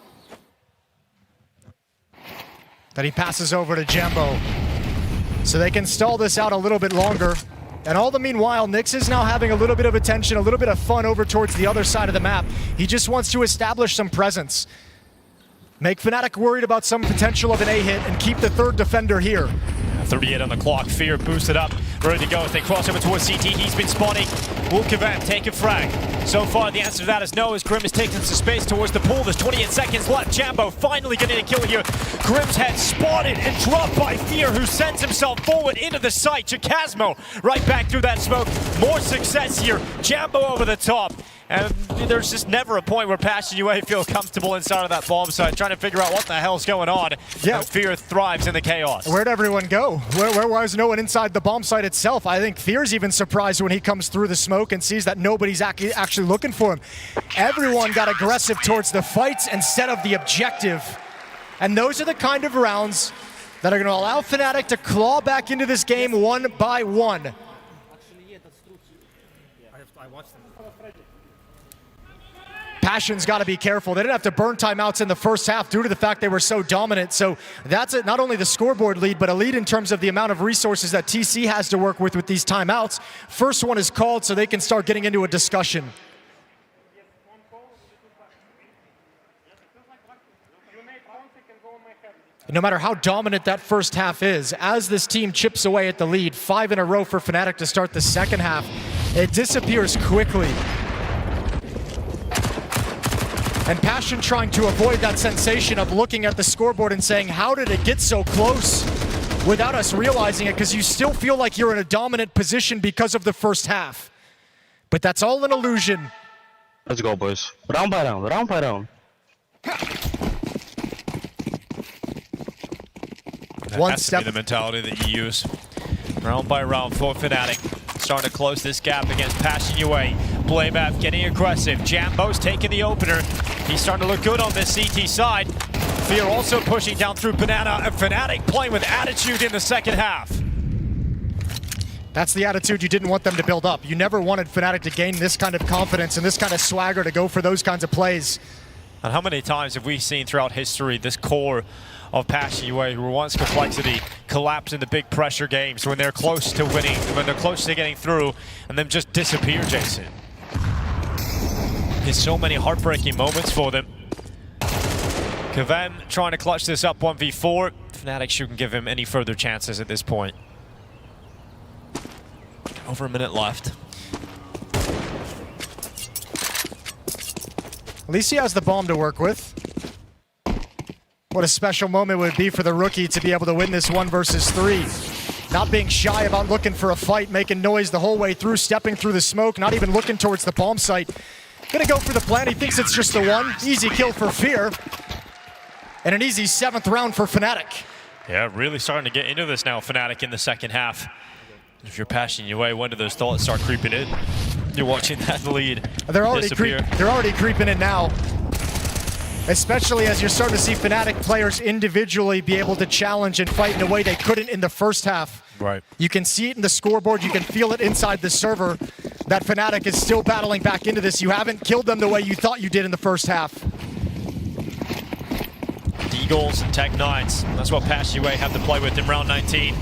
That he passes over to Jambo. So they can stall this out a little bit longer. And all the meanwhile, Nyx is now having a little bit of attention, a little bit of fun over towards the other side of the map. He just wants to establish some presence. Make Fnatic worried about some potential of an A hit and keep the 3rd defender here. 38 on the clock. Fear boosted up, ready to go as they cross over towards CT. He's been spotting. Will Kvem take a frag? So far, the answer to that is no, as Grim is taking some space towards the pool. There's 28 seconds left. Jambo finally getting a kill here. Grim's head spotted and dropped by Fear, who sends himself forward into the site. Chikasmo right back through that smoke. More success here. Jambo over the top. And there's just never a point where Passion UA feel comfortable inside of that bomb site, trying to figure out what the hell's going on. Yeah. And Fear thrives in the chaos. Where'd everyone go? Where was no one inside the bomb site itself? I think Fear's even surprised when he comes through the smoke and sees that nobody's actually looking for him. Everyone got aggressive towards the fights instead of the objective. And those are the kind of rounds that are going to allow Fnatic to claw back into this game one by one. I watched them. Passion's got to be careful. They didn't have to burn timeouts in the first half due to the fact they were so dominant. So that's not only the scoreboard lead, but a lead in terms of the amount of resources that TC has to work with these timeouts. First one is called so they can start getting into a discussion. No matter how dominant that first half is, as this team chips away at the lead, 5 in a row for Fnatic to start the second half, it disappears quickly. And Passion trying to avoid that sensation of looking at the scoreboard and saying, how did it get so close without us realizing it? Because you still feel like you're in a dominant position because of the first half. But that's all an illusion. Let's go, boys. Round by round, round by round. That's to be the mentality that you use. Round by round for Fnatic. Starting to close this gap against Passion UA. BlameF getting aggressive. JamYoung's taking the opener. He's starting to look good on this CT side. Fear also pushing down through Banana. And Fnatic playing with attitude in the second half. That's the attitude you didn't want them to build up. You never wanted Fnatic to gain this kind of confidence and this kind of swagger to go for those kinds of plays. And how many times have we seen throughout history this core of Passion UA, who were once Complexity, collapse in the big pressure games when they're close to winning, when they're close to getting through, and then just disappear, Jason? There's so many heartbreaking moments for them. Kvem trying to clutch this up 1v4. Fnatic shouldn't give him any further chances at this point. Over a minute left. At least he has the bomb to work with. What a special moment it would be for the rookie to be able to win this 1 versus 3. Not being shy about looking for a fight, making noise the whole way through, stepping through the smoke, not even looking towards the bomb site. Gonna go for the plan. He thinks it's just the one. Easy kill for Fear. And an easy 7th round for Fnatic. Yeah, really starting to get into this now, Fnatic, in the second half. If you're Passion UA, when do those thoughts start creeping in? You're watching that lead They're already creeping in now. Especially as you're starting to see Fnatic players individually be able to challenge and fight in a way they couldn't in the first half. Right. You can see it in the scoreboard, you can feel it inside the server, that Fnatic is still battling back into this. You haven't killed them the way you thought you did in the first half. Deagles and Tech9s. That's what Passion UA have to play with in round 19.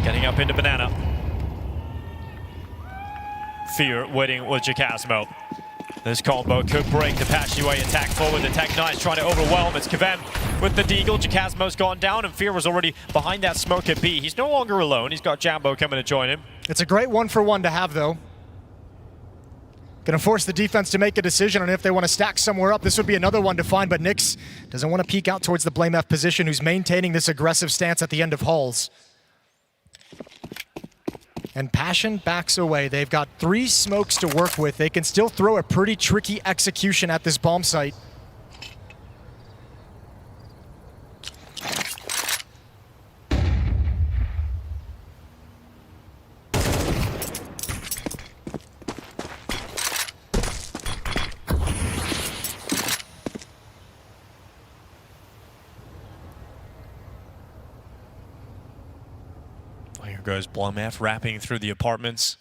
Getting up into Banana. Fear waiting with Jacasmo. This combo could break the Passion UA attack forward. The Tech9s trying to overwhelm. It's Kvem with the Deagle. Jacasmo's gone down, and Fear was already behind that smoke at B. He's no longer alone. He's got JamYoung coming to join him. It's a great 1-for-1 to have, though. Gonna force the defense to make a decision on if they want to stack somewhere up. This would be another one to find, but Nyx doesn't want to peek out towards the BlameF position, who's maintaining this aggressive stance at the end of halls. And Passion backs away. They've got 3 smokes to work with. They can still throw a pretty tricky execution at this bomb site. Goes BlameF wrapping through the apartments.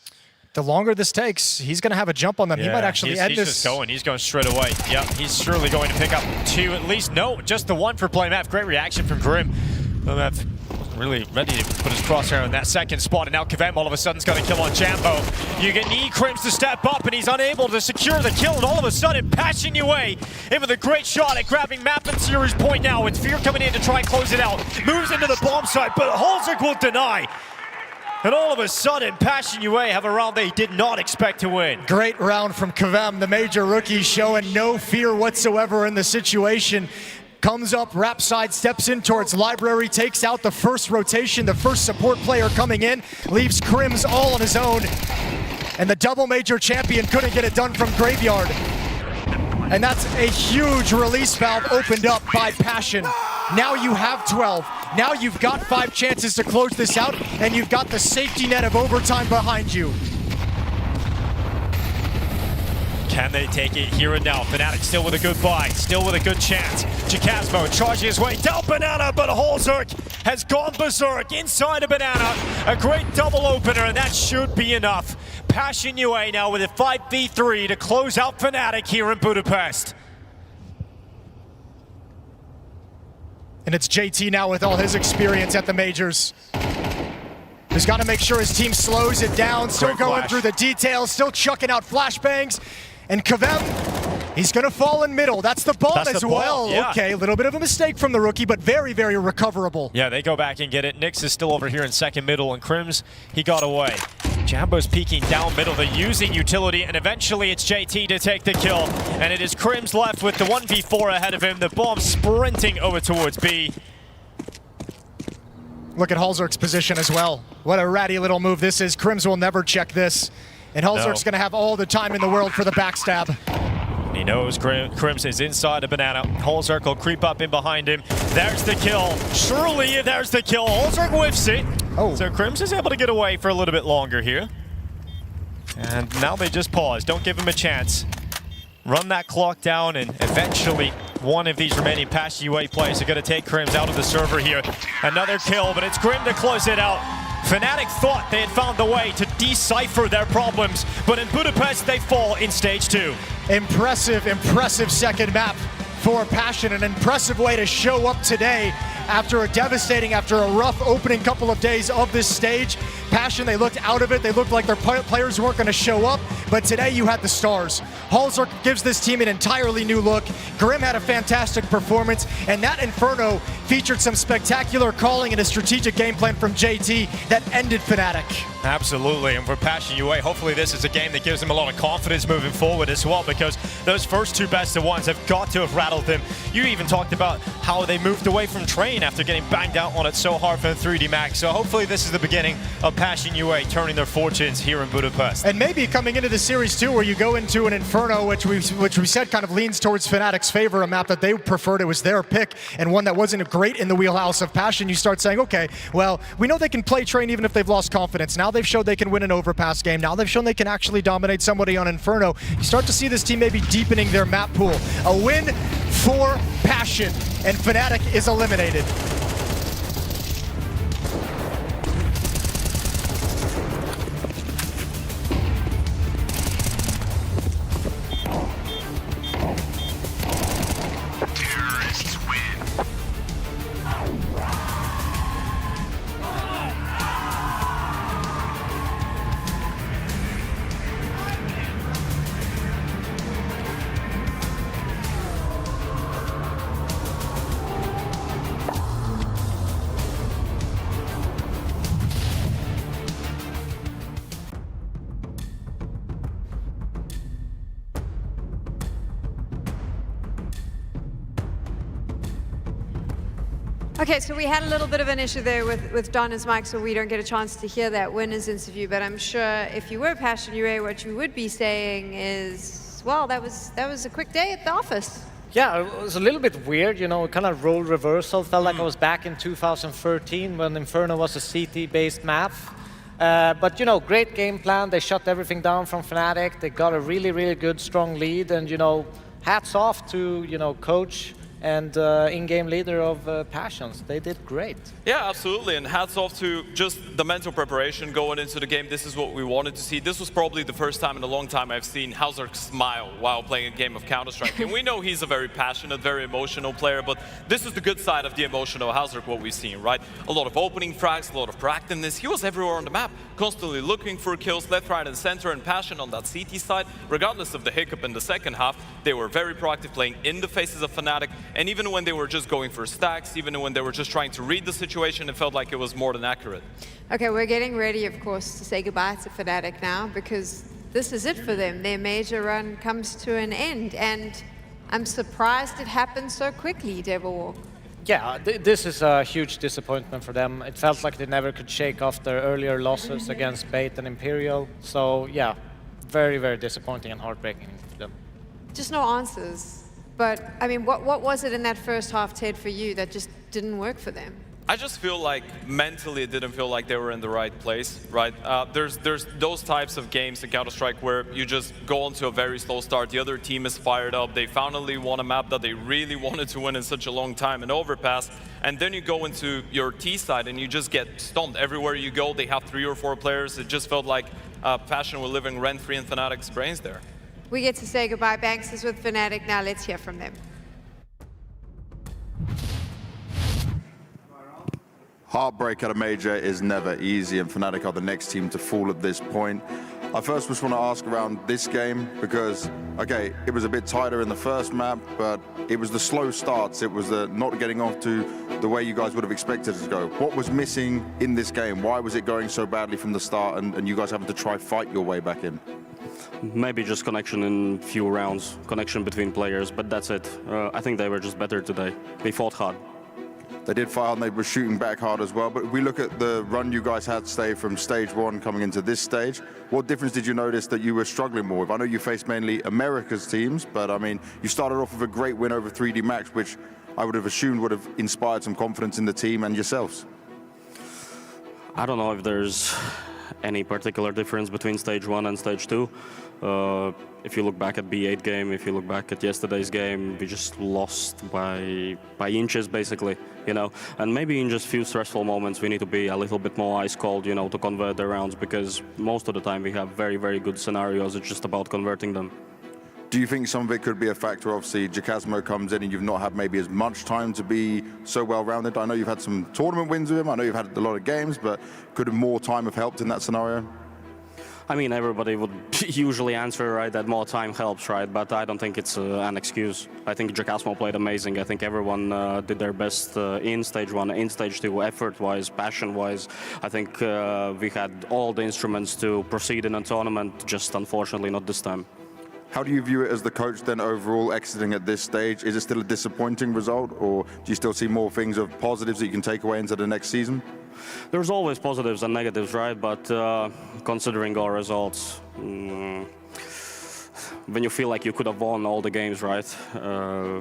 The longer this takes, he's going to have a jump on them. Yeah, he might actually end this. He's just going. He's going straight away. Yep, he's surely going to pick up 2 at least. No, just the 1 for BlameF. Great reaction from Grim. BlameF wasn't really ready to put his crosshair in that second spot, and now Kvem all of a sudden's got a kill on JamYoung. You get Crims to step up, and he's unable to secure the kill, and all of a sudden, Passion UA in with a great shot at grabbing map and series point now, with Fear coming in to try and close it out. Moves into the bomb site, but hallzerk will deny. And all of a sudden, Passion UA have a round they did not expect to win. Great round from Kvem, the major rookie, showing no fear whatsoever in the situation. Comes up, wrap side, steps in towards Library, takes out the first rotation, the first support player coming in, leaves Crims all on his own. And the double major champion couldn't get it done from Graveyard. And that's a huge release valve opened up by Passion. Now you have 12. Now you've got 5 chances to close this out, and you've got the safety net of overtime behind you. Can they take it here and now? Fnatic still with a good buy, still with a good chance. Jacasmo charging his way down Banana, but hallzerk has gone berserk inside a Banana. A great double opener, and that should be enough. Passion UA now with a 5v3 to close out Fnatic here in Budapest. And it's JT now with all his experience at the majors. He's got to make sure his team slows it down, still going through the details, still chucking out flashbangs. And Kvem, He's going to fall in middle. That's the bomb as well. Yeah. Okay, a little bit of a mistake from the rookie, but very, very recoverable. Yeah, they go back and get it. Nyx is still over here in second middle, and Krims, he got away. Jambo's peeking down middle. They're using utility, and eventually it's JT to take the kill. And it is Krims left with the 1v4 ahead of him. The bomb sprinting over towards B. Look at hallzerk's position as well. What a ratty little move this is. Krims will never check this. And hallzerk's going to have all the time in the world for the backstab. He knows Krims is inside a banana. hallzerk will creep up in behind him. There's the kill. Surely there's the kill. hallzerk whiffs it. Oh. So Krims is able to get away for a little bit longer here. And now they just pause. Don't give him a chance. Run that clock down, and eventually one of these remaining Passion UA players are going to take Krims out of the server here. Another kill, but it's Grim to close it out. Fnatic thought they had found the way to decipher their problems, but in Budapest they fall in stage 2. Impressive, impressive second map for Passion. An impressive way to show up today after a rough opening couple of days of this stage. Passion, they looked out of it. They looked like their players weren't going to show up, but today you had the stars. hallzerk gives this team an entirely new look. Grim had a fantastic performance, and that Inferno featured some spectacular calling and a strategic game plan from JT that ended Fnatic. Absolutely, and for Passion UA, hopefully this is a game that gives them a lot of confidence moving forward as well, because those first 2 best of ones have got to have rattled them. You even talked about how they moved away from Train after getting banged out on it so hard from 3D Max. So hopefully this is the beginning of Passion UA turning their fortunes here in Budapest. And maybe coming into the series too, where you go into an Inferno, which we said kind of leans towards Fnatic's favor, a map that they preferred. It was their pick, and one that wasn't great in the wheelhouse of Passion. You start saying, okay, well, we know they can play Train even if they've lost confidence. Now they've showed they can win an Overpass game. Now they've shown they can actually dominate somebody on Inferno. You start to see this team maybe deepening their map pool. A win for Passion, and Fnatic is eliminated. Okay, so we had a little bit of an issue there with Donna's mic, so we don't get a chance to hear that winners interview, but I'm sure if you were Passion UA, what you would be saying is, well, that was a quick day at the office. Yeah, it was a little bit weird, you know, kind of role reversal. Felt like I was back in 2013 when Inferno was a CT-based map. But, you know, great game plan. They shut everything down from Fnatic. They got a really, really good, strong lead. And, you know, hats off to, you know, coach and in-game leader of Passions. They did great. Yeah, absolutely, and hats off to just the mental preparation going into the game. This is what we wanted to see. This was probably the first time in a long time I've seen hallzerk smile while playing a game of Counter-Strike. And we know he's a very passionate, very emotional player, but this is the good side of the emotional hallzerk, what we've seen, right? A lot of opening frags, a lot of proactiveness. He was everywhere on the map, constantly looking for kills left, right, and center, and Passion on that CT side. Regardless of the hiccup in the second half, they were very proactive, playing in the faces of Fnatic. And even when they were just going for stacks, even when they were just trying to read the situation, it felt like it was more than accurate. Okay, we're getting ready, of course, to say goodbye to Fnatic now, because this is it for them. Their major run comes to an end, and I'm surprised it happened so quickly, Devilwalk. Yeah, this is a huge disappointment for them. It felt like they never could shake off their earlier losses against Bait and Imperial. So yeah, very, very disappointing and heartbreaking for them. Just no answers. But, I mean, what was it in that first half, Ted, for you that just didn't work for them? I just feel like mentally it didn't feel like they were in the right place, right? There's those types of games in Counter-Strike where you just go onto a very slow start, the other team is fired up, they finally won a map that they really wanted to win in such a long time, an Overpass, and then you go into your T side and you just get stomped. Everywhere you go, they have 3 or 4 players. It just felt like Passion were living rent-free in Fnatic's brains there. We get to say goodbye. Banks is with Fnatic now. Let's hear from them. Heartbreak at a major is never easy, and Fnatic are the next team to fall at this point. I first just want to ask around this game because, okay, it was a bit tighter in the first map, but it was the slow starts. It was the not getting off to the way you guys would have expected it to go. What was missing in this game? Why was it going so badly from the start and you guys having to try fight your way back in? Maybe just connection in few rounds, connection between players, but that's it. I think they were just better today. They fought hard. They did fire and they were shooting back hard as well. But if we look at the run you guys had, say, from stage 1 coming into this stage, what difference did you notice that you were struggling more with? I know you faced mainly America's teams, but I mean, you started off with a great win over 3D Max, which I would have assumed would have inspired some confidence in the team and yourselves. I don't know if there's any particular difference between stage 1 and stage 2. If you look back at B8 game, if you look back at yesterday's game, we just lost by inches, basically, you know. And maybe in just few stressful moments, we need to be a little bit more ice cold, you know, to convert the rounds, because most of the time we have very, very good scenarios. It's just about converting them. Do you think some of it could be a factor? Obviously, Jacasmo comes in and you've not had maybe as much time to be so well-rounded. I know you've had some tournament wins with him. I know you've had a lot of games, but could more time have helped in that scenario? I mean, everybody would usually answer, right, that more time helps, right? But I don't think it's an excuse. I think Jacasmo played amazing. I think everyone did their best in stage 1, in stage 2, effort-wise, passion-wise. I think we had all the instruments to proceed in a tournament, just unfortunately not this time. How do you view it as the coach then overall exiting at this stage? Is it still a disappointing result, or do you still see more things of positives that you can take away into the next season? There's always positives and negatives, right? But considering our results, when you feel like you could have won all the games, right,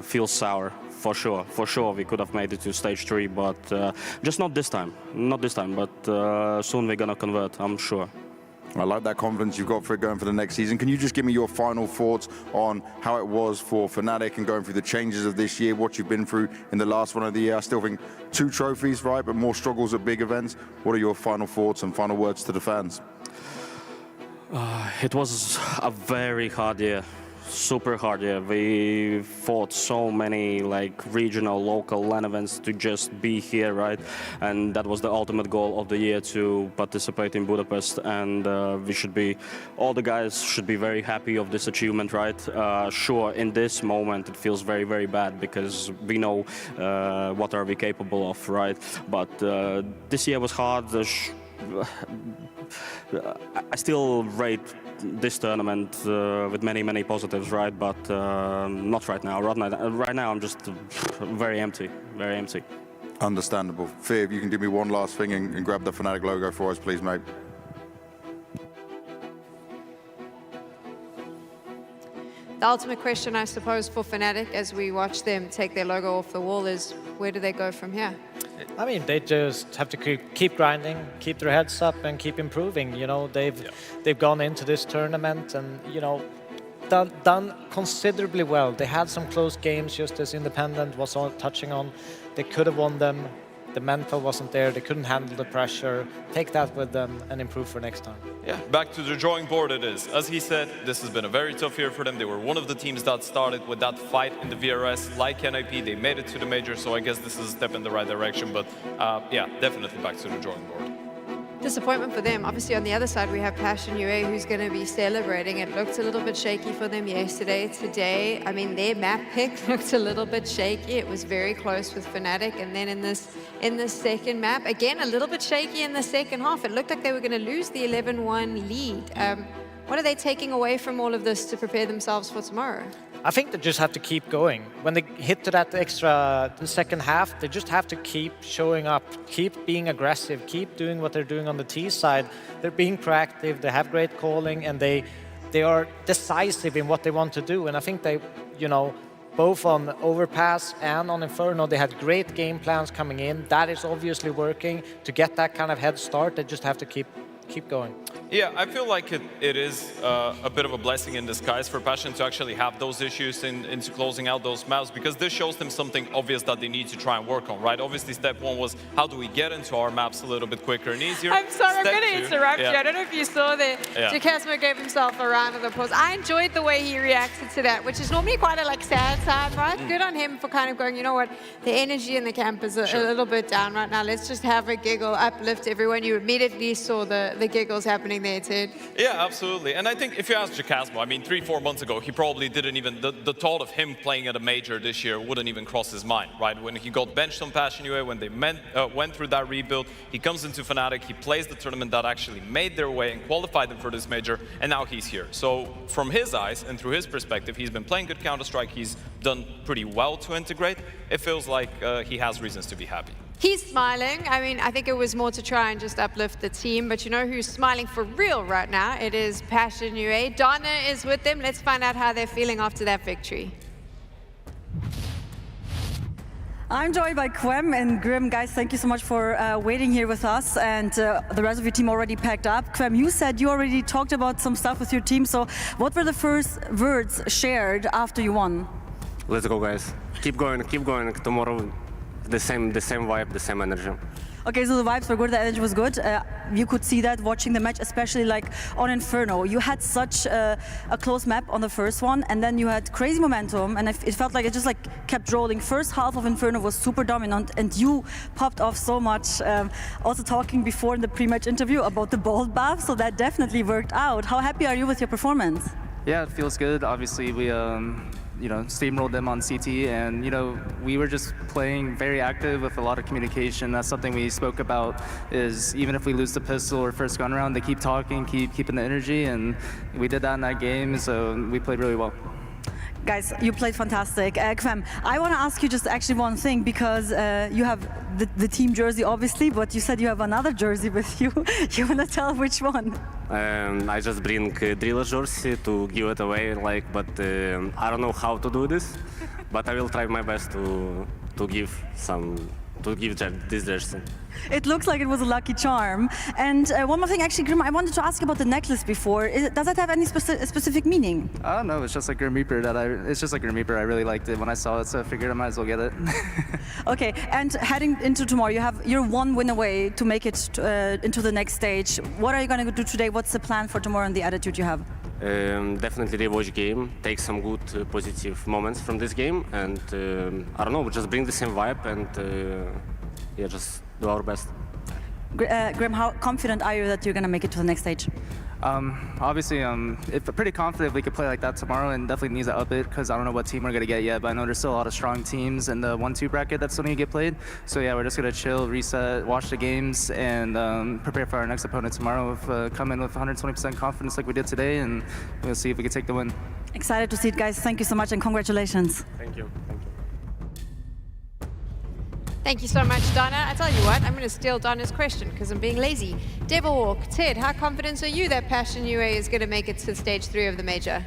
feels sour, for sure. For sure, we could have made it to stage 3, but just not this time. Not this time, but soon we're gonna convert, I'm sure. I like that confidence you've got for it going for the next season. Can you just give me your final thoughts on how it was for Fnatic and going through the changes of this year, what you've been through in the last one of the year? I still think 2 trophies, right, but more struggles at big events. What are your final thoughts and final words to the fans? It was a very hard year. Super hard year. We fought so many like regional, local LAN events to just be here, right? And that was the ultimate goal of the year, to participate in Budapest. And we should be, all the guys should be very happy of this achievement, right? Sure, in this moment it feels very, very bad because we know what are we capable of, right? But this year was hard. I still rate this tournament with many, many positives, right? But not right now. Right now, I'm just very empty, very empty. Understandable. Fear, if you can do me one last thing and grab the Fnatic logo for us, please, mate. The ultimate question, I suppose, for Fnatic as we watch them take their logo off the wall is, where do they go from here? I mean, they just have to keep grinding, keep their heads up, and keep improving. You know, they've gone into this tournament and, you know, done considerably well. They had some close games, just as Independent was touching on. They could have won them. The mental wasn't there. They couldn't handle the pressure. Take that with them and improve for next time. Yeah, back to the drawing board it is. As he said, this has been a very tough year for them. They were one of the teams that started with that fight in the VRS, like NIP. They made it to the major, so I guess this is a step in the right direction. But yeah, definitely back to the drawing board. Disappointment for them. Obviously, on the other side, we have Passion UA, who's going to be celebrating. It looked a little bit shaky for them yesterday. Today, I mean, their map pick looked a little bit shaky. It was very close with Fnatic. And then in this second map, again, a little bit shaky in the second half. It looked like they were going to lose the 11-1 lead. What are they taking away from all of this to prepare themselves for tomorrow? I think they just have to keep going. When they hit to that extra second half, they just have to keep showing up, keep being aggressive, keep doing what they're doing on the T side. They're being proactive, they have great calling, and they are decisive in what they want to do. And I think they, you know, both on Overpass and on Inferno, they had great game plans coming in. That is obviously working. To get that kind of head start, they just have to keep going. Yeah, I feel like it is a bit of a blessing in disguise for Passion to actually have those issues into closing out those maps, because this shows them something obvious that they need to try and work on, right? Obviously, step 1 was how do we get into our maps a little bit quicker and easier. I'm sorry, I'm going to interrupt you. Yeah. I don't know if you saw that. Yeah. Jacasmo gave himself a round of applause. I enjoyed the way he reacted to that, which is normally quite a like sad time, right? Good on him for kind of going, you know what, the energy in the camp is a little bit down right now. Let's just have a giggle, uplift everyone. You immediately saw the giggles happening happening there, Ted. Yeah, absolutely. And I think if you ask Jacasmo, I mean, 3-4 months ago, he probably didn't even, the thought of him playing at a major this year wouldn't even cross his mind, right? When he got benched on Passion UA, when they went through that rebuild, he comes into Fnatic, he plays the tournament that actually made their way and qualified them for this major, and now he's here. So from his eyes and through his perspective, he's been playing good Counter-Strike, he's done pretty well to integrate. It feels like he has reasons to be happy. He's smiling. I mean, I think it was more to try and just uplift the team, but you know who's smiling for real right now? It is Passion UA. Donna is with them. Let's find out how they're feeling after that victory. I'm joined by Kvem and Grim. Guys, thank you so much for waiting here with us, and the rest of your team already packed up. Kvem, you said you already talked about some stuff with your team, so what were the first words shared after you won? Let's go, guys. Keep going, keep going. Tomorrow, the same vibe, the same energy. Okay, so the vibes were good, the energy was good. You could see that watching the match, especially like on Inferno. You had such a close map on the first one, and then you had crazy momentum, and it felt like it just like kept rolling. First half of Inferno was super dominant, and you popped off so much. Also talking before in the pre-match interview about the bold buff, so that definitely worked out. How happy are you with your performance? Yeah, it feels good. Obviously, we you know, steamrolled them on CT, and you know, we were just playing very active with a lot of communication. That's something we spoke about, is even if we lose the pistol or first gun round, they keep talking, keeping the energy, and we did that in that game, so we played really well. Guys, you played fantastic. Kvem, I want to ask you just actually one thing, because you have the team jersey, obviously, but you said you have another jersey with you. You want to tell which one? I just bring Driller jersey to give it away, like, but I don't know how to do this, but I will try my best to give this jersey. It looks like it was a lucky charm. And one more thing, actually, Grim, I wanted to ask you about the necklace before. Does that have any specific meaning? I don't know, it's just like Grim Reaper it's just like Grim Reaper. I really liked it when I saw it, so I figured I might as well get it. Okay, and heading into tomorrow, you're one win away to make it into the next stage. What are you going to do today? What's the plan for tomorrow and the attitude you have? Definitely rewatch game, take some good positive moments from this game, and I don't know, just bring the same vibe and yeah, just do our best. Grim, how confident are you that you're going to make it to the next stage? Obviously, pretty confident we could play like that tomorrow, and definitely needs to up it, because I don't know what team we're going to get yet, but I know there's still a lot of strong teams in the 1-2 bracket that still need to get played. So yeah, we're just going to chill, reset, watch the games, and prepare for our next opponent tomorrow. Come in with 120% confidence like we did today, and we'll see if we can take the win. Excited to see it, guys. Thank you so much, and congratulations. Thank you. Thank you. Thank you so much, Donna. I tell you what, I'm going to steal Donna's question because I'm being lazy. Devilwalk, Ted, how confident are you that Passion UA is going to make it to stage 3 of the major?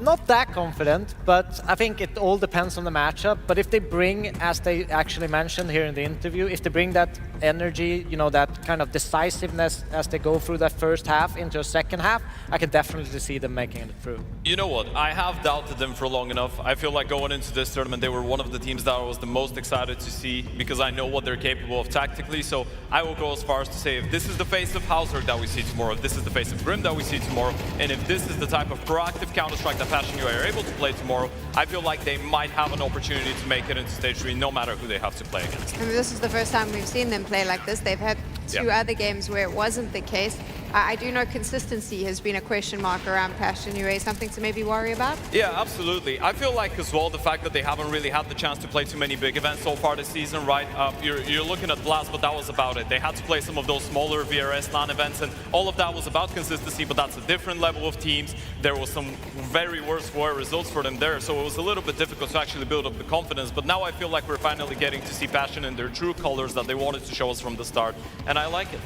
Not that confident, but I think it all depends on the matchup. But if they bring, as they actually mentioned here in the interview, if they bring that energy, you know, that kind of decisiveness as they go through that first half into a second half, I can definitely see them making it through. You know what? I have doubted them for long enough. I feel like going into this tournament, they were one of the teams that I was the most excited to see, because I know what they're capable of tactically. So I will go as far as to say, if this is the face of hallzerk that we see tomorrow, if this is the face of Grim that we see tomorrow, and if this is the type of proactive Counter-Strike that Passion UA are able to play tomorrow, I feel like they might have an opportunity to make it into stage 3, no matter who they have to play against. I mean, this is the first time we've seen them play like this. They've had two other games where it wasn't the case. I do know consistency has been a question mark around Passion UA, something to maybe worry about? Yeah, absolutely. I feel like as well the fact that they haven't really had the chance to play too many big events so far this season, right? You're looking at Blast, but that was about it. They had to play some of those smaller VRS LAN events, and all of that was about consistency, but that's a different level of teams. There was some very worse results for them there, so it was a little bit difficult to actually build up the confidence. But now I feel like we're finally getting to see Passion in their true colors that they wanted to show us from the start, and I like it.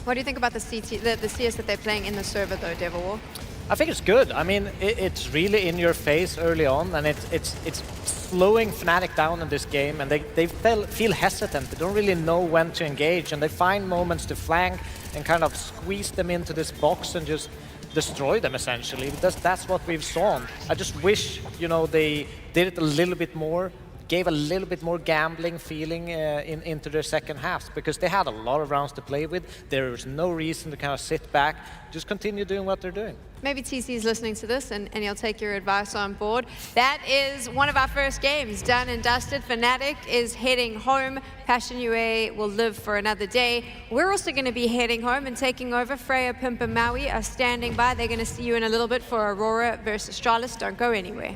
What do you think about the CS that they're playing in the server, though, Devilwalk? I think it's good. I mean, it's really in your face early on, and it's slowing Fnatic down in this game, and they feel hesitant. They don't really know when to engage, and they find moments to flank and kind of squeeze them into this box and just destroy them, essentially. That's what we've seen. I just wish, you know, they did it a little bit more, gave a little bit more gambling feeling into their second halves, because they had a lot of rounds to play with. There was no reason to kind of sit back, just continue doing what they're doing. Maybe TC is listening to this and he'll take your advice on board. That is one of our first games, done and dusted. Fnatic is heading home. Passion UA will live for another day. We're also going to be heading home and taking over. Freya, Pimp, and Maui are standing by. They're going to see you in a little bit for Aurora versus Astralis. Don't go anywhere.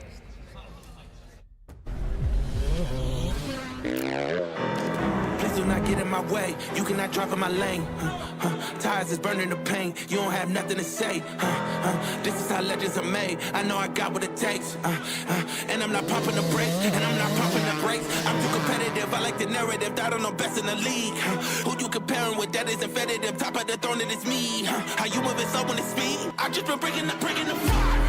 Do not get in my way, you cannot drive in my lane. Tires is burning the pain, you don't have nothing to say. This is how legends are made, I know I got what it takes. And I'm not popping the brakes, and I'm not popping the brakes. I'm too competitive, I like the narrative, that I'm the best in the league. Who you comparing with, that is infinitive, top of the throne, it is me. How you moving so when it's speed, I just been bringing the fire.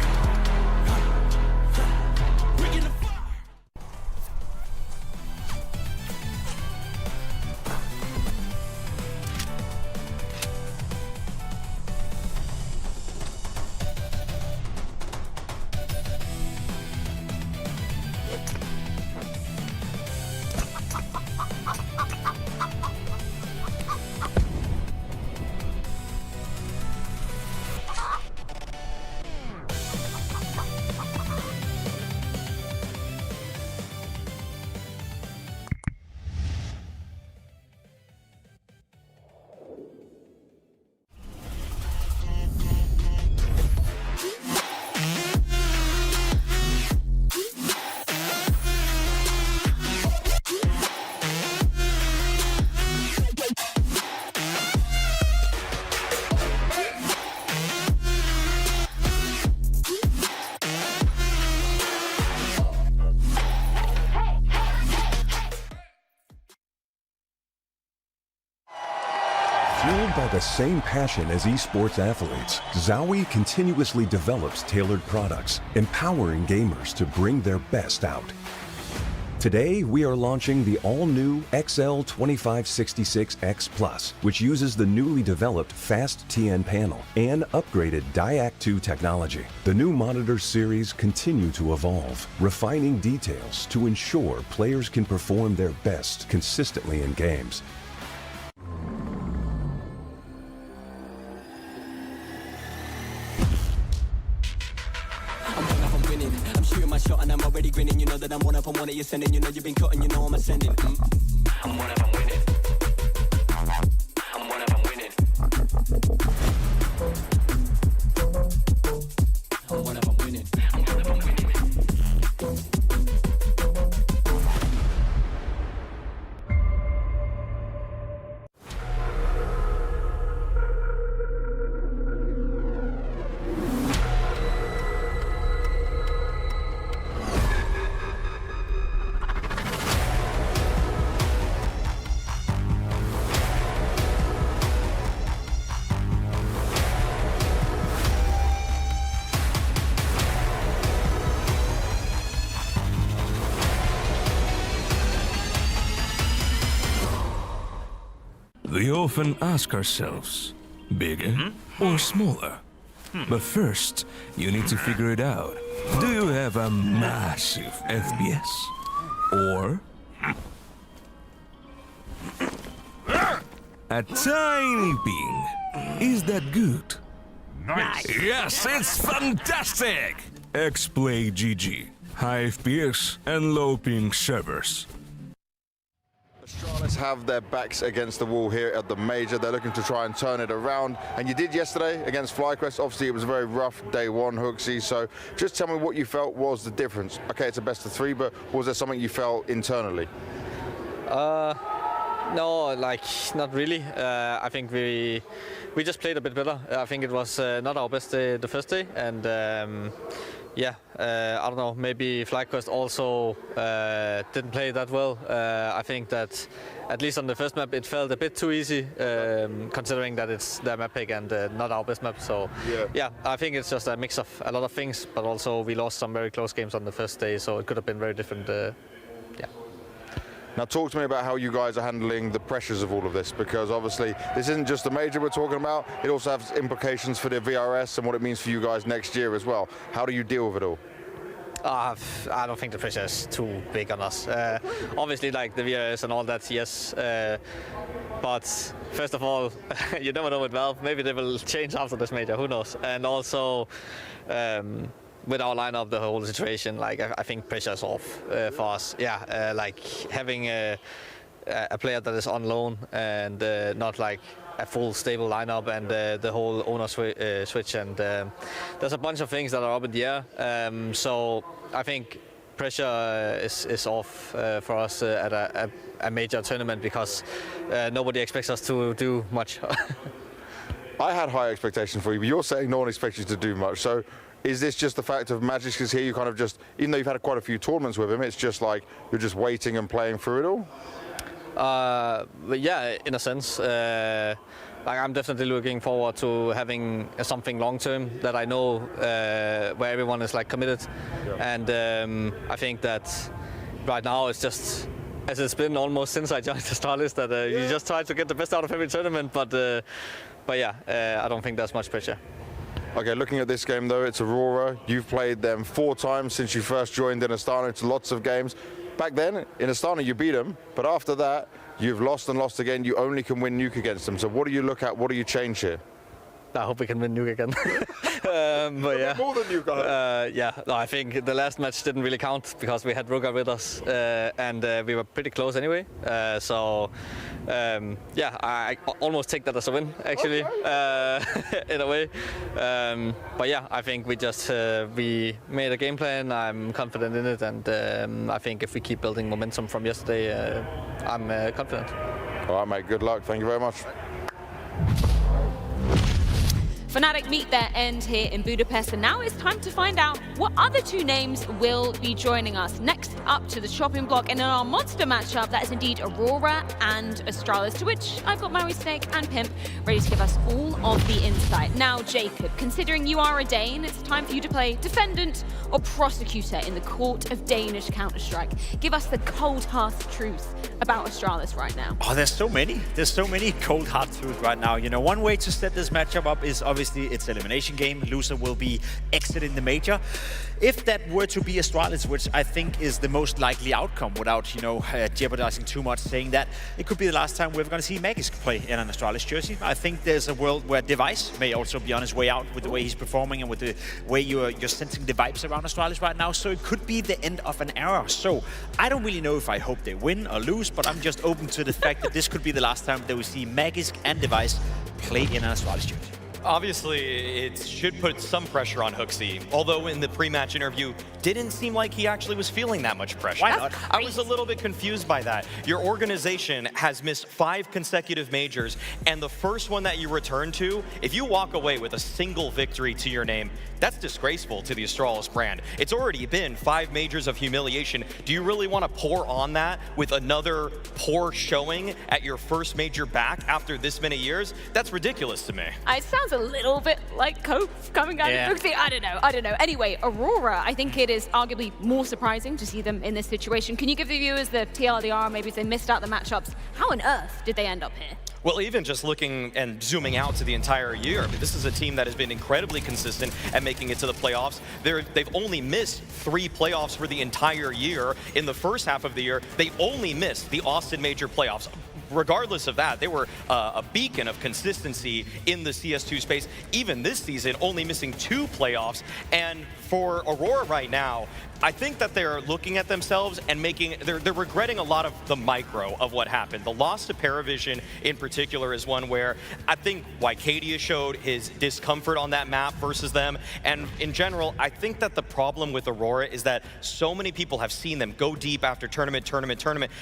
Fueled by the same passion as esports athletes, Zowie continuously develops tailored products, empowering gamers to bring their best out. Today, we are launching the all-new XL2566X Plus, which uses the newly developed Fast TN panel and upgraded Diac2 technology. The new monitor series continue to evolve, refining details to ensure players can perform their best consistently in games. Shot and I'm already grinning, you know that I'm one of you sending, you know you've been cutting, you know I'm ascending. I'm one of them winning. I'm one of them winning. I'm one of them winning. I'm one of them winning. We often ask ourselves, bigger or smaller? But first, you need to figure it out. Do you have a massive FPS? Or a tiny ping? Is that good? Nice. Yes, it's fantastic! X-Play GG. High FPS and low ping servers. Astralis have their backs against the wall here at the Major. They're looking to try and turn it around. And you did yesterday against FlyQuest. Obviously, it was a very rough day one, Hooksy. So just tell me what you felt was the difference. Okay, it's a best of three, but was there something you felt internally? No, like, not really. I think we just played a bit better. I think it was not our best day the first day. And yeah, I don't know, maybe FlyQuest also didn't play that well. I think that, at least on the first map, it felt a bit too easy, considering that it's their map pick and not our best map. So yeah, I think it's just a mix of a lot of things, but also we lost some very close games on the first day, so it could have been very different. Yeah. Now talk to me about how you guys are handling the pressures of all of this, because obviously this isn't just the Major we're talking about, it also has implications for the VRS and what it means for you guys next year as well. How do you deal with it all? I don't think the pressure is too big on us. Obviously, like the VODs and all that, yes. But first of all, you never know with Valve. Maybe they will change after this major. Who knows? And also, with our lineup, the whole situation, like I think pressure is off for us. Yeah, like having a player that is on loan and not like a full stable lineup, and the whole owner switch, and there's a bunch of things that are up in the air. So I think pressure is off for us at a major tournament, because nobody expects us to do much. I had high expectations for you, but you're saying no one expects you to do much. So is this just the fact of Magisk is here, you kind of just, even though you've had quite a few tournaments with him, it's just like you're just waiting and playing through it all? But yeah, in a sense, like I'm definitely looking forward to having something long term that I know where everyone is like committed, and I think that right now it's just, as it's been almost since I joined the Astralis, that you just try to get the best out of every tournament. But yeah, I don't think there's much pressure. Okay, looking at this game though, it's Aurora. You've played them 4 times since you first joined in Astana. It's lots of games. Back then, in Astana, you beat them, but after that, you've lost and lost again. You only can win Nuke against them. So what do you look at? What do you change here? I hope we can win Nuke again. But yeah, more than Nuke. Yeah, no, I think the last match didn't really count because we had ruggah with us, and we were pretty close anyway. So yeah, I almost take that as a win, actually, in a way. But yeah, I think we just we made a game plan. I'm confident in it, and I think if we keep building momentum from yesterday, I'm confident. All right, mate. Good luck. Thank you very much. Fnatic meet their end here in Budapest, and now it's time to find out what other 2 names will be joining us. Next up to the chopping block, and in our monster matchup, that is indeed Aurora and Astralis, to which I've got Maui Snake and Pimp ready to give us all of the insight. Now, Jacob, considering you are a Dane, it's time for you to play defendant or prosecutor in the court of Danish Counter-Strike. Give us the cold hard truth about Astralis right now. Oh, there's so many. There's so many cold hard truths right now. You know, one way to set this matchup up is obviously it's an elimination game. Loser will be exiting the major. If that were to be Astralis, which I think is the most likely outcome, without, you know, jeopardizing too much, saying that it could be the last time we're going to see Magisk play in an Astralis jersey. I think there's a world where Device may also be on his way out with the way he's performing and with the way you're sensing the vibes around Astralis right now. So it could be the end of an era. So I don't really know if I hope they win or lose, but I'm just open to the fact that this could be the last time that we see Magisk and Device play in an Astralis jersey. Obviously, it should put some pressure on HooXi, although in the pre-match interview, didn't seem like he actually was feeling that much pressure. Why not? I was a little bit confused by that. Your organization has missed 5 consecutive majors, and the first one that you return to, if you walk away with a single victory to your name, that's disgraceful to the Astralis brand. It's already been 5 majors of humiliation. Do you really want to pour on that with another poor showing at your first major back after this many years? That's ridiculous to me. It sounds a little bit like cope coming out of HooXi. I don't know. Anyway, Aurora, I think it is arguably more surprising to see them in this situation. Can you give the viewers the TLDR, maybe if they missed out the matchups? How on earth did they end up here? Well, even just looking and zooming out to the entire year, I mean, this is a team that has been incredibly consistent at making it to the playoffs. They've only missed 3 playoffs for the entire year. In the first half of the year, they only missed the Austin Major playoffs. Regardless of that, they were a beacon of consistency in the CS2 space. Even this season, only missing 2 playoffs. And for Aurora right now, I think that they're looking at themselves and they're regretting a lot of the micro of what happened. The loss to Paravision in particular is one where I think Wycadia showed his discomfort on that map versus them. And in general, I think that the problem with Aurora is that so many people have seen them go deep after tournament.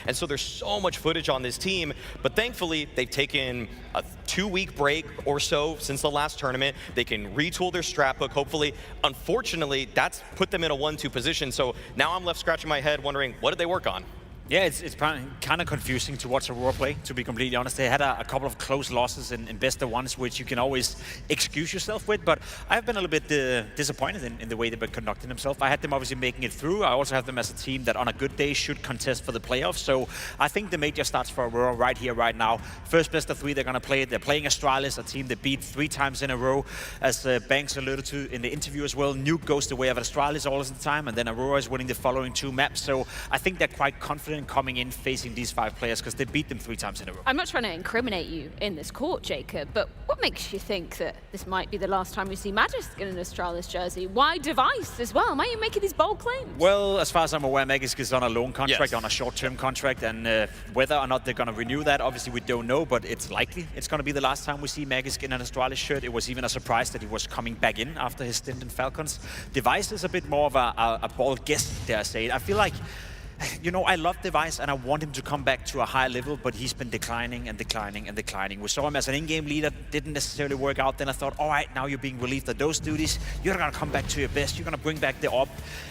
And so there's so much footage on this team. But thankfully, they've taken a 2-week break or so since the last tournament. They can retool their strat book, hopefully. Unfortunately, that's put them in a 1-2 position. So now I'm left scratching my head wondering, what did they work on? Yeah, it's kind of confusing to watch Aurora play, to be completely honest. They had a couple of close losses in best of ones, which you can always excuse yourself with, but I've been a little bit disappointed in the way they've been conducting themselves. I had them obviously making it through. I also have them as a team that on a good day should contest for the playoffs, so I think the major starts for Aurora right here, right now. First best of 3 they're going to play. They're playing Astralis, a team they beat 3 times in a row, as Banks alluded to in the interview as well. Nuke goes the way of Astralis all the time, and then Aurora is winning the following 2 maps, so I think they're quite confident coming in facing these 5 players because they beat them 3 times in a row. I'm not trying to incriminate you in this court, Jacob, but what makes you think that this might be the last time we see Magisk in an Astralis jersey? Why Device as well? Why are you making these bold claims? Well, as far as I'm aware, Magisk is on a loan contract, on a short-term contract, and whether or not they're going to renew that, obviously we don't know, but it's likely it's going to be the last time we see Magisk in an Astralis shirt. It was even a surprise that he was coming back in after his stint in Falcons. Device is a bit more of a bold guess, dare I say. I feel like, you know, I love Device and I want him to come back to a high level, but he's been declining and declining and declining. We saw him as an in-game leader, didn't necessarily work out. Then I thought, all right, now you're being relieved of those duties. You're going to come back to your best. You're going to bring back the op.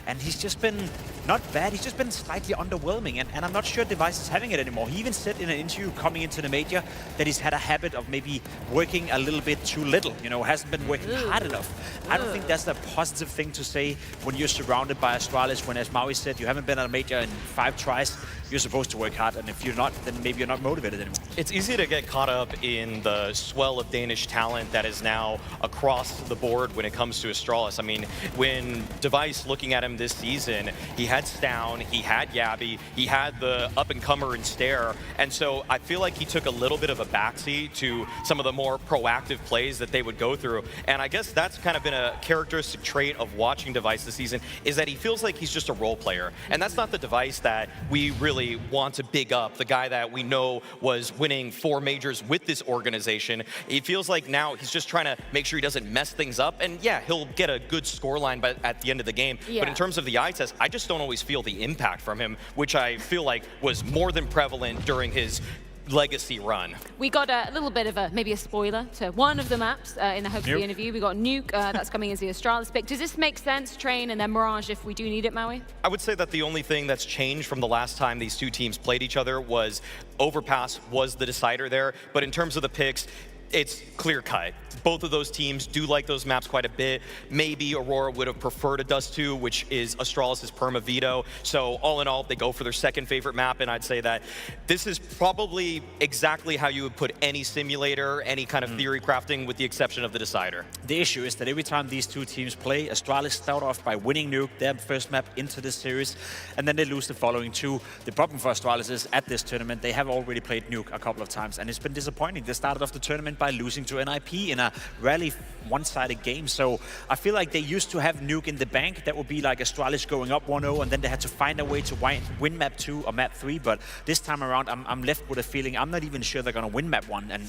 And he's just been not bad. He's just been slightly underwhelming. And I'm not sure Device is having it anymore. He even said in an interview coming into the major that he's had a habit of maybe working a little bit too little. You know, hasn't been working hard enough. I don't think that's a positive thing to say when you're surrounded by Astralis, when, as Maui said, you haven't been at a major in 5 tries. You're supposed to work hard, and if you're not, then maybe you're not motivated anymore. It's easy to get caught up in the swell of Danish talent that is now across the board when it comes to Astralis. I mean, when Device looking at him this season, he had Stown, he had Yabby, he had the up-and-comer in Stare, and so I feel like he took a little bit of a backseat to some of the more proactive plays that they would go through, and I guess that's kind of been a characteristic trait of watching Device this season, is that he feels like he's just a role player, and that's not the Device that we really want to big up, the guy that we know was winning 4 majors with this organization. It feels like now he's just trying to make sure he doesn't mess things up, and yeah, he'll get a good scoreline at the end of the game, but in terms of the eye test, I just don't always feel the impact from him, which I feel like was more than prevalent during his legacy run. We got a little bit of maybe a spoiler to one of the maps in the hope of the interview. We got Nuke, that's coming as the Astralis pick. Does this make sense, Train, and then Mirage if we do need it, Maui? I would say that the only thing that's changed from the last time these 2 teams played each other was Overpass was the decider there, but in terms of the picks, it's clear cut. Both of those teams do like those maps quite a bit. Maybe Aurora would have preferred a Dust 2, which is Astralis' perma veto. So all in all, they go for their second favorite map, and I'd say that this is probably exactly how you would put any simulator, any kind of theory crafting, with the exception of the decider. The issue is that every time these 2 teams play, Astralis start off by winning Nuke, their first map into this series, and then they lose the following 2. The problem for Astralis is at this tournament, they have already played Nuke a couple of times, and it's been disappointing. They started off the tournament by losing to NIP in a rarely one-sided game. So I feel like they used to have Nuke in the bank. That would be like Astralis going up 1-0, and then they had to find a way to win map 2 or map 3. But this time around, I'm left with a feeling I'm not even sure they're going to win map 1, and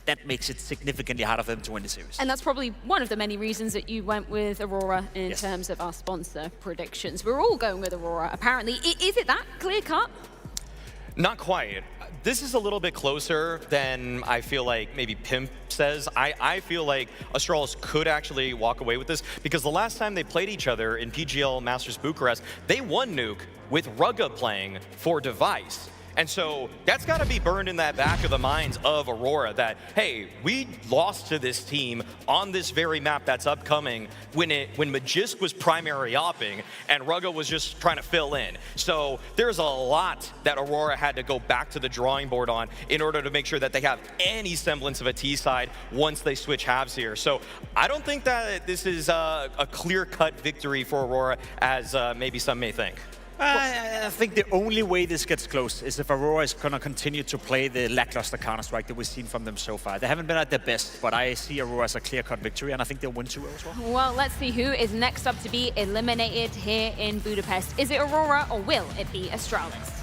that makes it significantly harder for them to win the series. And that's probably one of the many reasons that you went with Aurora in terms of our sponsor predictions. We're all going with Aurora, apparently. Is it that clear-cut? Not quite. This is a little bit closer than I feel like maybe Pimp says. I feel like Astralis could actually walk away with this, because the last time they played each other in PGL Masters Bucharest, they won Nuke with ruggah playing for Device. And so that's got to be burned in that back of the minds of Aurora that, hey, we lost to this team on this very map that's upcoming when Magisk was primary opping and ruggah was just trying to fill in. So there's a lot that Aurora had to go back to the drawing board on in order to make sure that they have any semblance of a T side once they switch halves here. So I don't think that this is a clear-cut victory for Aurora, as maybe some may think. I think the only way this gets close is if Aurora is going to continue to play the lackluster Counter-Strike that we've seen from them so far. They haven't been at their best, but I see Aurora as a clear-cut victory, and I think they'll win 2 as well. Well, let's see who is next up to be eliminated here in Budapest. Is it Aurora, or will it be Astralis?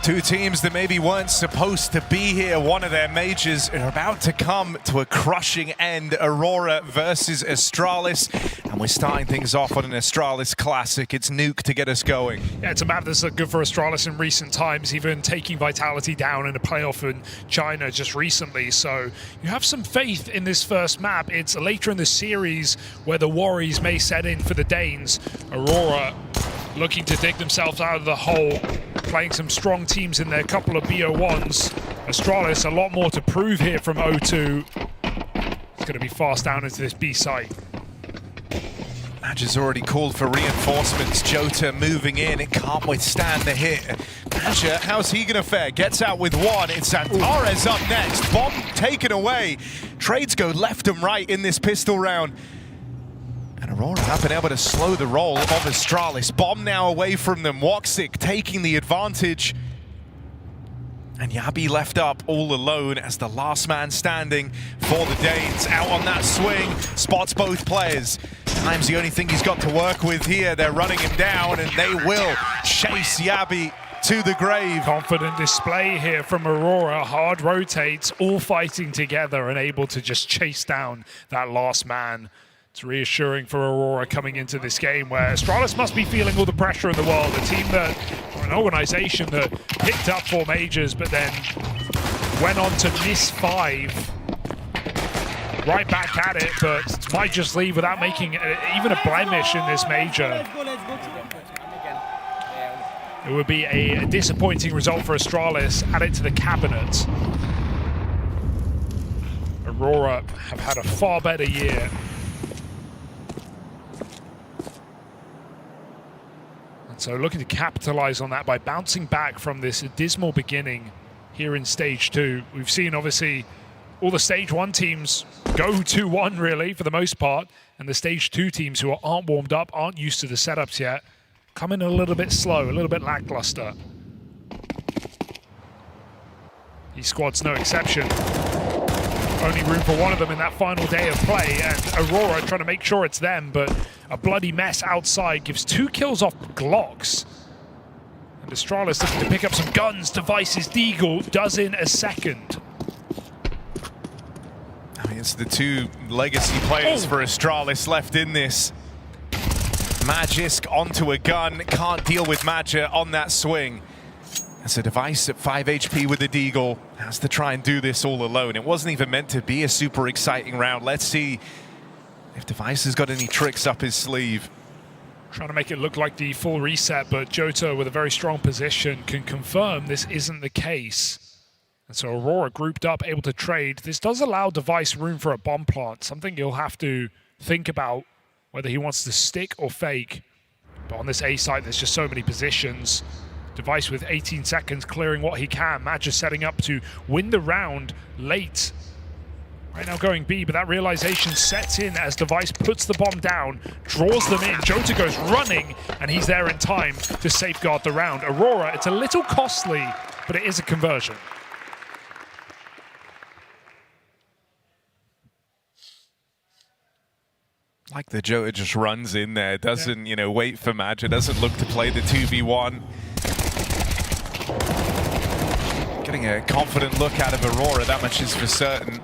2 teams that maybe weren't supposed to be here. One of their majors are about to come to a crushing end. Aurora versus Astralis. And we're starting things off on an Astralis classic. It's Nuke to get us going. Yeah, it's a map that's looked good for Astralis in recent times, even taking Vitality down in a playoff in China just recently. So you have some faith in this first map. It's later in the series where the worries may set in for the Danes. Aurora looking to dig themselves out of the hole, playing some strong teams in their couple of BO1s. Astralis, a lot more to prove here from O2. It's going to be fast down into this B site. Madge has already called for reinforcements. Jota moving in, it can't withstand the hit. Madge, how's he gonna fare? Gets out with one, it's Antares up next. Bomb taken away. Trades go left and right in this pistol round. And Aurora have been able to slow the roll of Astralis. Bomb now away from them. woxic taking the advantage. And Yabi left up all alone as the last man standing for the Danes. Out on that swing, spots both players. Time's the only thing he's got to work with here. They're running him down and they will chase Yabi to the grave. Confident display here from Aurora. Hard rotates, all fighting together and able to just chase down that last man. It's reassuring for Aurora coming into this game where Astralis must be feeling all the pressure in the world. A team that, or an organization that picked up 4 majors but then went on to miss 5. Right back at it, but might just leave without making even a blemish in this major. It would be a disappointing result for Astralis. Add it to the cabinet. Aurora have had a far better year. So looking to capitalize on that by bouncing back from this dismal beginning here in Stage 2. We've seen, obviously, all the Stage 1 teams go 2-1, really, for the most part, and the Stage 2 teams who aren't warmed up, aren't used to the setups yet, come in a little bit slow, a little bit lackluster. These squads no exception. Only room for one of them in that final day of play, and Aurora trying to make sure it's them, but a bloody mess outside gives 2 kills off Glocks. And Astralis looking to pick up some guns. Device's Deagle does in a second. I mean, it's the 2 legacy players for Astralis left in this. Magisk onto a gun, can't deal with Madja on that swing. As a Device at 5 HP with the Deagle has to try and do this all alone. It wasn't even meant to be a super exciting round. Let's see if Device has got any tricks up his sleeve. Trying to make it look like the full reset, but Jota with a very strong position can confirm this isn't the case. And so Aurora grouped up, able to trade. This does allow Device room for a bomb plant, something he'll have to think about whether he wants to stick or fake. But on this A site, there's just so many positions. Device with 18 seconds clearing what he can. Magisk setting up to win the round late. Right now going B, but that realization sets in as Device puts the bomb down, draws them in. Jota goes running, and he's there in time to safeguard the round. Aurora, it's a little costly, but it is a conversion. Like the Jota just runs in there, doesn't, you know, wait for Madja, doesn't look to play the 2v1. Getting a confident look out of Aurora, that much is for certain.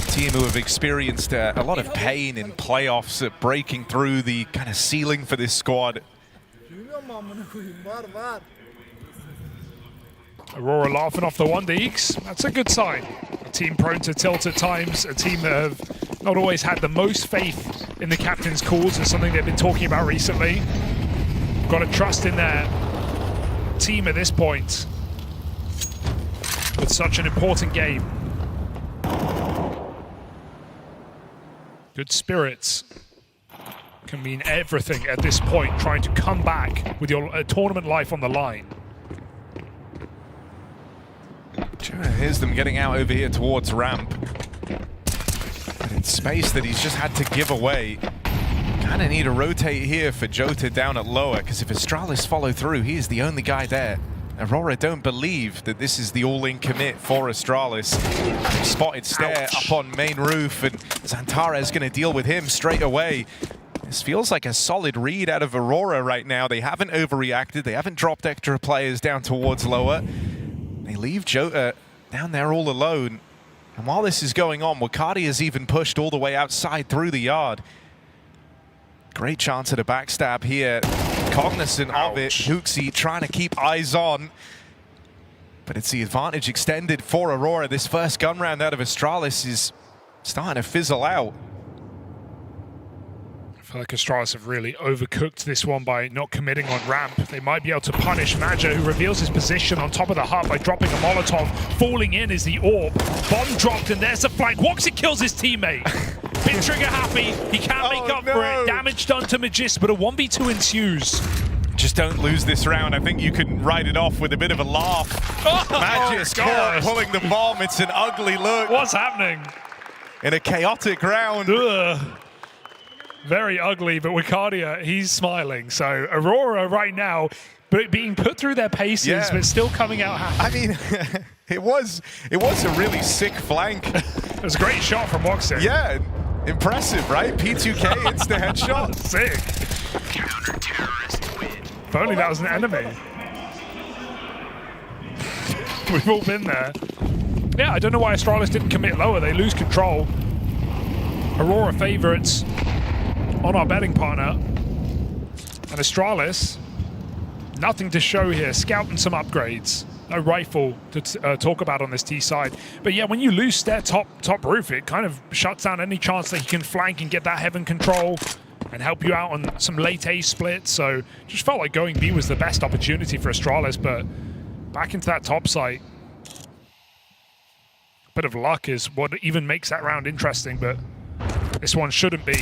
Team who have experienced a lot of pain in playoffs at breaking through the kind of ceiling for this squad. Aurora laughing off the 1-deeks. That's a good sign. A team prone to tilt at times, a team that have not always had the most faith in the captain's calls. It's something they've been talking about recently. Got to trust in their team at this point with such an important game. Good spirits can mean everything at this point, trying to come back with your tournament life on the line. Here's them getting out over here towards ramp. But in space that he's just had to give away. Kind of need to rotate here for Jota down at lower, because if Astralis follow through, he is the only guy there. Aurora don't believe that this is the all-in commit for Astralis. Spotted stare up on main roof, and Antares going to deal with him straight away. This feels like a solid read out of Aurora right now. They haven't overreacted. They haven't dropped extra players down towards lower. They leave Jota down there all alone. And while this is going on, Wakadi has even pushed all the way outside through the yard. Great chance at a backstab here. Cognizant of it. Huxi trying to keep eyes on. But it's the advantage extended for Aurora. This first gun round out of Astralis is starting to fizzle out. feel like Astralis have really overcooked this one by not committing on ramp. They might be able to punish Maja, who reveals his position on top of the hut by dropping a Molotov. Falling in is the AWP. Bomb dropped, and there's a flank. woxic kills his teammate. Pin trigger happy. He can't make up for it. Damage done to Magisk, but a 1v2 ensues. Just don't lose this round. I think you can write it off with a bit of a laugh. Magisk pulling the bomb. It's an ugly look. What's happening? In a chaotic round. Ugh. Very ugly, but Wicardia, he's smiling. So Aurora right now, but being put through their paces, but still coming out happy. I mean, it was a really sick flank. It was a great shot from woxic. Yeah, impressive, right? P2K insta headshot. Sick. If only that was an enemy. We've all been there. Yeah, I don't know why Astralis didn't commit lower. They lose control. Aurora favorites on our betting partner. And Astralis, nothing to show here. Scouting some upgrades. No rifle to talk about on this T side. But yeah, when you lose their top roof, it kind of shuts down any chance that he can flank and get that heaven control and help you out on some late A splits. So just felt like going B was the best opportunity for Astralis, but back into that top site. Bit of luck is what even makes that round interesting, but this one shouldn't be.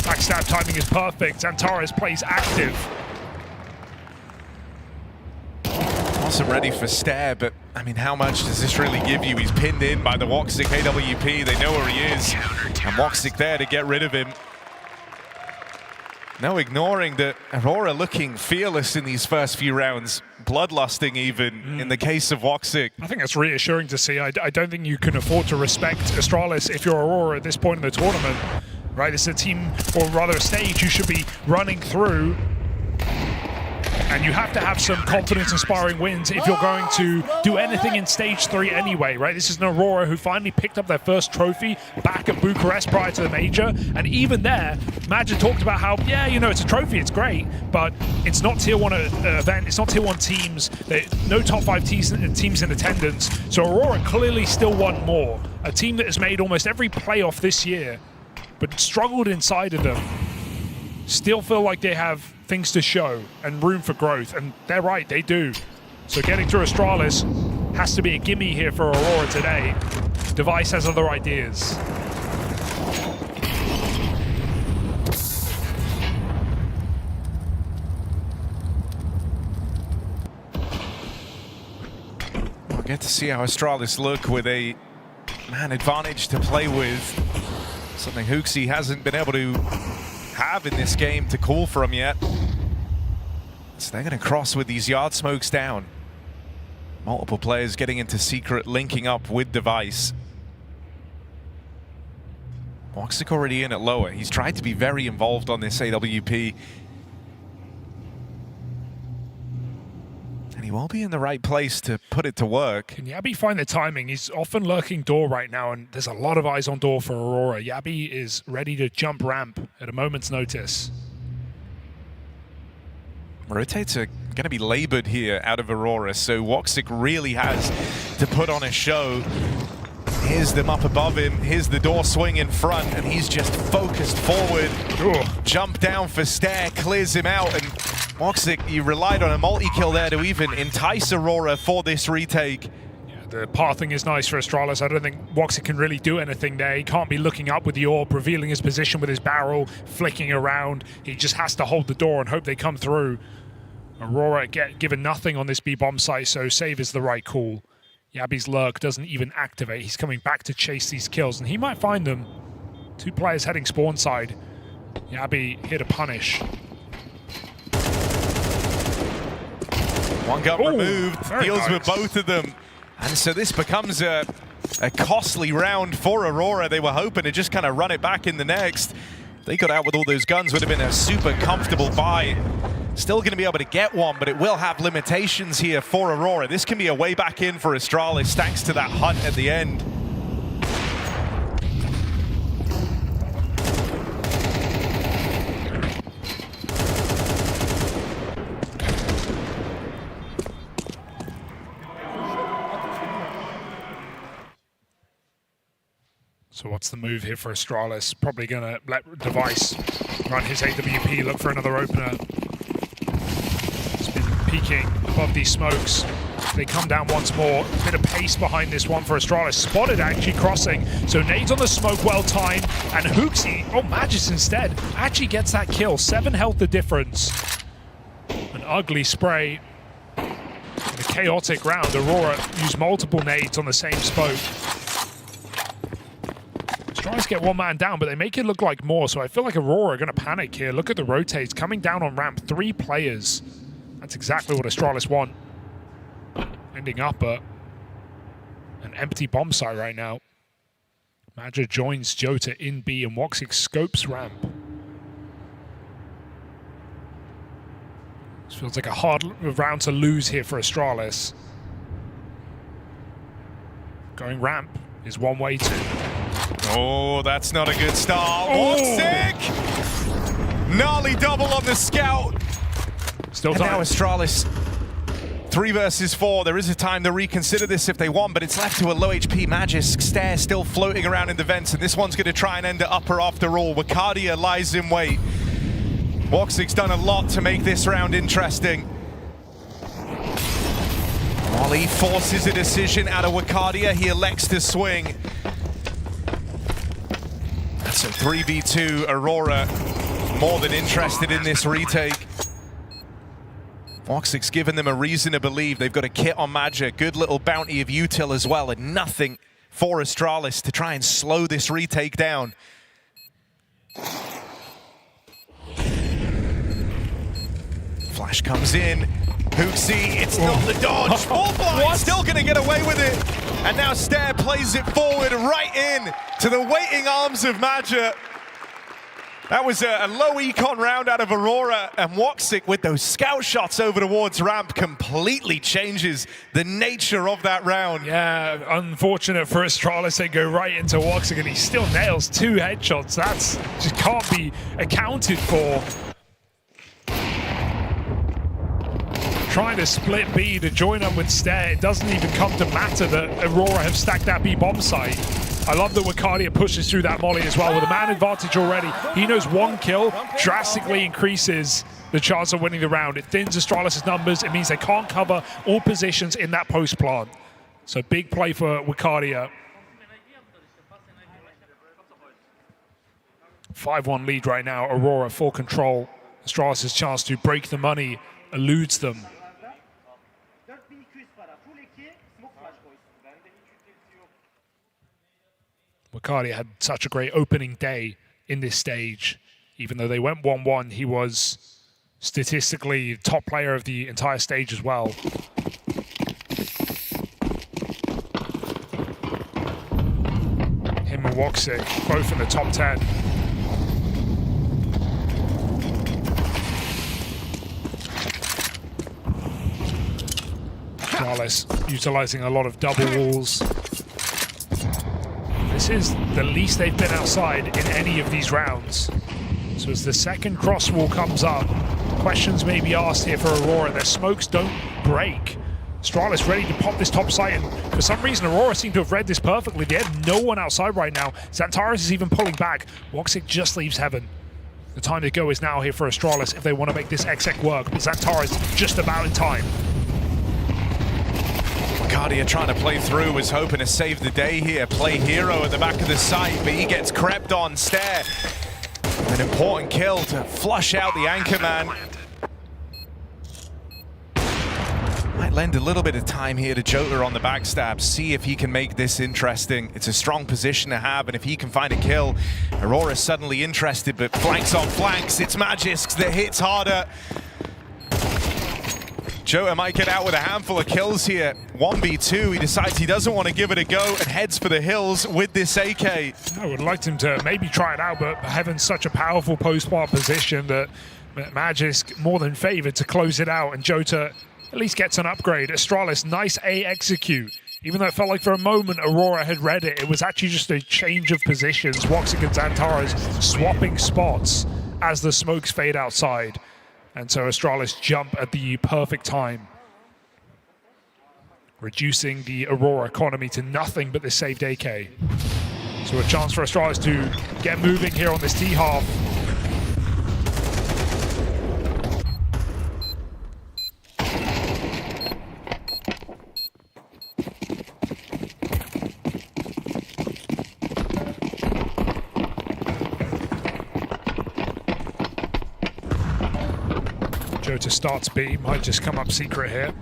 Backstab timing is perfect. Antares plays active. Wasn't ready for stare, but I mean, how much does this really give you? He's pinned in by the woxic AWP. They know where he is. And woxic there to get rid of him. No ignoring that Aurora looking fearless in these first few rounds. Bloodlusting even in the case of woxic. I think that's reassuring to see. I don't think you can afford to respect Astralis if you're Aurora at this point in the tournament. Right, this is a team, or rather a stage you should be running through. And you have to have some confidence-inspiring wins if you're going to do anything in Stage 3 anyway, right? This is an Aurora who finally picked up their first trophy back at Bucharest prior to the major. And even there, Magic talked about how, yeah, you know, it's a trophy, it's great, but it's not Tier 1 event, it's not Tier 1 teams, no top 5 teams in attendance. So Aurora clearly still want more. A team that has made almost every playoff this year, but struggled inside of them, still feel like they have things to show and room for growth, and they're right, they do. So getting through Astralis has to be a gimme here for Aurora today. Device has other ideas. We'll get to see how Astralis look with a man advantage to play with. Something HooXi hasn't been able to have in this game to call from yet. So they're going to cross with these yard smokes down. Multiple players getting into secret, linking up with Device. woxic already in at lower. He's tried to be very involved on this AWP. And he won't be in the right place to put it to work. Can Yabi find the timing? He's often lurking door right now, and there's a lot of eyes on door for Aurora. Yabi is ready to jump ramp at a moment's notice. Rotates are going to be labored here out of Aurora, so woxic really has to put on a show. Here's them up above him, here's the door swing in front, and he's just focused forward. Jump down for stare, clears him out, and woxic, you relied on a multi-kill there to even entice Aurora for this retake. Yeah, the pathing is nice for Astralis. I don't think woxic can really do anything there. He can't be looking up with the AWP, revealing his position with his barrel, flicking around. He just has to hold the door and hope they come through. Aurora given nothing on this B-bomb site, so save is the right call. Yabi's lurk doesn't even activate. He's coming back to chase these kills, and he might find them. Two players heading spawn side. Yabi here to punish. One got removed, deals with both of them. And so this becomes a costly round for Aurora. They were hoping to just kind of run it back in the next. They got out with all those guns, would have been a super comfortable buy. Still going to be able to get one, but it will have limitations here for Aurora. This can be a way back in for Astralis, thanks to that hunt at the end. So what's the move here for Astralis? Probably going to let Device Run his AWP, look for another opener. It's been peeking above these smokes. They come down once more. A bit of pace behind this one for Astralis. Spotted actually crossing. So nades on the smoke, well timed. And Hooksy, Magisk instead, actually gets that kill. 7 health the difference. An ugly spray. In a chaotic round, Aurora used multiple nades on the same smoke. Tries to get one man down, but they make it look like more, so I feel like Aurora are going to panic here. Look at the rotates coming down on ramp. 3 players. That's exactly what Astralis want. Ending up an empty bomb site right now. Magisk joins Jota in B, and woxic scopes ramp. This feels like a hard round to lose here for Astralis. Going ramp is one way to. Oh, that's not a good start. woxic! Gnarly double on the scout. Still and time. now Astralis, 3 versus 4. There is a time to reconsider this if they want, but it's left to a low HP Magisk. Stare still floating around in the vents, and this one's going to try and end it upper after all. Wakadia lies in wait. woxic's done a lot to make this round interesting. Wally forces a decision out of Wakadia. He elects to swing. So 3v2, Aurora more than interested in this retake. woxic's given them a reason to believe. They've got a kit on Magisk, good little bounty of util as well, and nothing for Astralis to try and slow this retake down. Flash comes in. Hooksy, it's not the dodge. Full blind, still going to get away with it. And now Stare plays it forward right in to the waiting arms of Magisk. That was a low econ round out of Aurora, and woxic with those scout shots over towards ramp completely changes the nature of that round. Yeah, unfortunate for Astralis. They go right into woxic, and he still nails 2 headshots. That's just can't be accounted for. Trying to split B to join up with Stare. It doesn't even come to matter that Aurora have stacked that B bomb site. I love that Wakadia pushes through that molly as well. With a man advantage already, he knows 1 kill drastically increases the chance of winning the round. It thins Astralis' numbers. It means they can't cover all positions in that post plant. So big play for Wakadia. 5-1 lead right now. Aurora full control. Astralis' chance to break the money eludes them. Wakadia had such a great opening day in this stage. Even though they went 1-1, he was statistically top player of the entire stage as well. Him and woxic, both in the top 10. Astralis utilizing a lot of double walls. This is the least they've been outside in any of these rounds. So as the second cross wall comes up, questions may be asked here for Aurora. Their smokes don't break. Astralis ready to pop this top site, and for some reason Aurora seem to have read this perfectly. They have no one outside right now. Xantares is even pulling back. woxic just leaves heaven. The time to go is now here for Astralis if they want to make this exec work, but Xantares just about in time. Wakadia trying to play through, was hoping to save the day here. Play hero at the back of the site, but he gets crept on. Stare, an important kill to flush out the anchor man. Might lend a little bit of time here to Jota on the backstab, see if he can make this interesting. It's a strong position to have, and if he can find a kill, Aurora's suddenly interested, but flanks on flanks. It's Magisk that hits harder. Jota might get out with a handful of kills here. 1v2, he decides he doesn't want to give it a go and heads for the hills with this AK. I would like him to maybe try it out, but having such a powerful post-part position that Magisk more than favored to close it out, and Jota at least gets an upgrade. Astralis, nice A execute. Even though it felt like for a moment Aurora had read it, it was actually just a change of positions. woxic and Xantares swapping spots as the smokes fade outside. And so Astralis jump at the perfect time, reducing the Aurora economy to nothing but the saved AK. So a chance for Astralis to get moving here on this T-half. Jota starts B, might just come up secret here.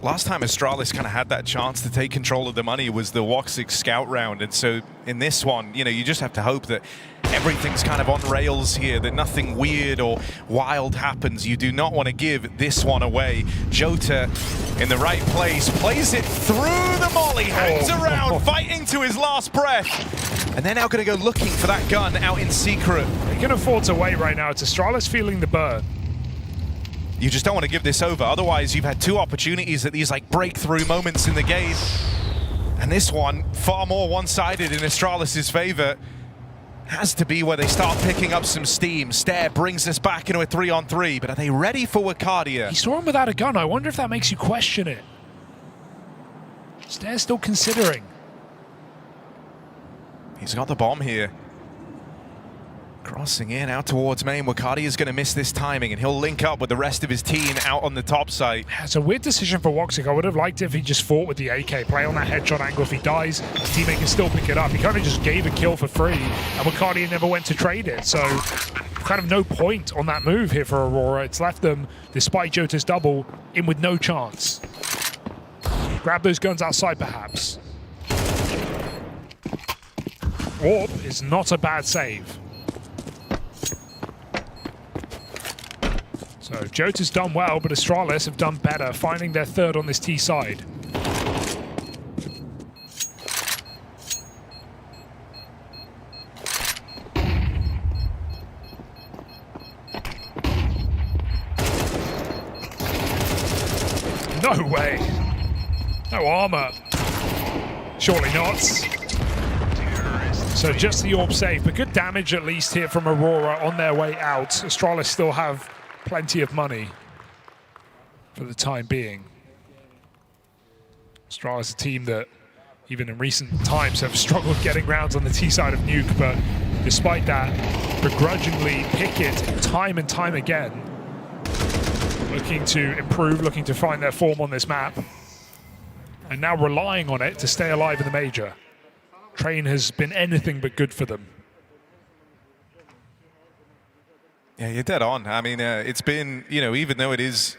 Last time Astralis kind of had that chance to take control of the money was the woxic scout round, and so in this one, you know, you just have to hope that everything's kind of on rails here, that nothing weird or wild happens. You do not want to give this one away. Jota in the right place, plays it through the molly, hangs around, fighting to his last breath. And they're now going to go looking for that gun out in secret. They can afford to wait right now. It's Astralis feeling the burn. You just don't want to give this over. Otherwise, you've had two opportunities at these like breakthrough moments in the game. And this one, far more one-sided in Astralis' favor. Has to be where they start picking up some steam. Stair brings us back into a 3-on-3, but are they ready for Wakadia? He saw him without a gun. I wonder if that makes you question it. Stair's still considering. He's got the bomb here. Crossing in out towards main. Wakadia is going to miss this timing, and he'll link up with the rest of his team out on the top site. It's a weird decision for woxic. I would have liked it if he just fought with the AK, play on that headshot angle. If he dies, his teammate can still pick it up. He kind of just gave a kill for free, and Wakadia never went to trade it. So kind of no point on that move here for Aurora. It's left them, despite Jota's double, in with no chance. Grab those guns outside, perhaps. Orb is not a bad save. So Jota's done well, but Astralis have done better, finding their third on this T side. No way. No armor. Surely not. So just the orb save, but good damage at least here from Aurora on their way out. Astralis still have plenty of money for the time being. Astralis is a team that, even in recent times, have struggled getting rounds on the T side of Nuke, but despite that, begrudgingly pick it time and time again. Looking to improve, looking to find their form on this map, and now relying on it to stay alive in the major. Train has been anything but good for them. Yeah, you're dead on. I mean, it's been, you know, even though it is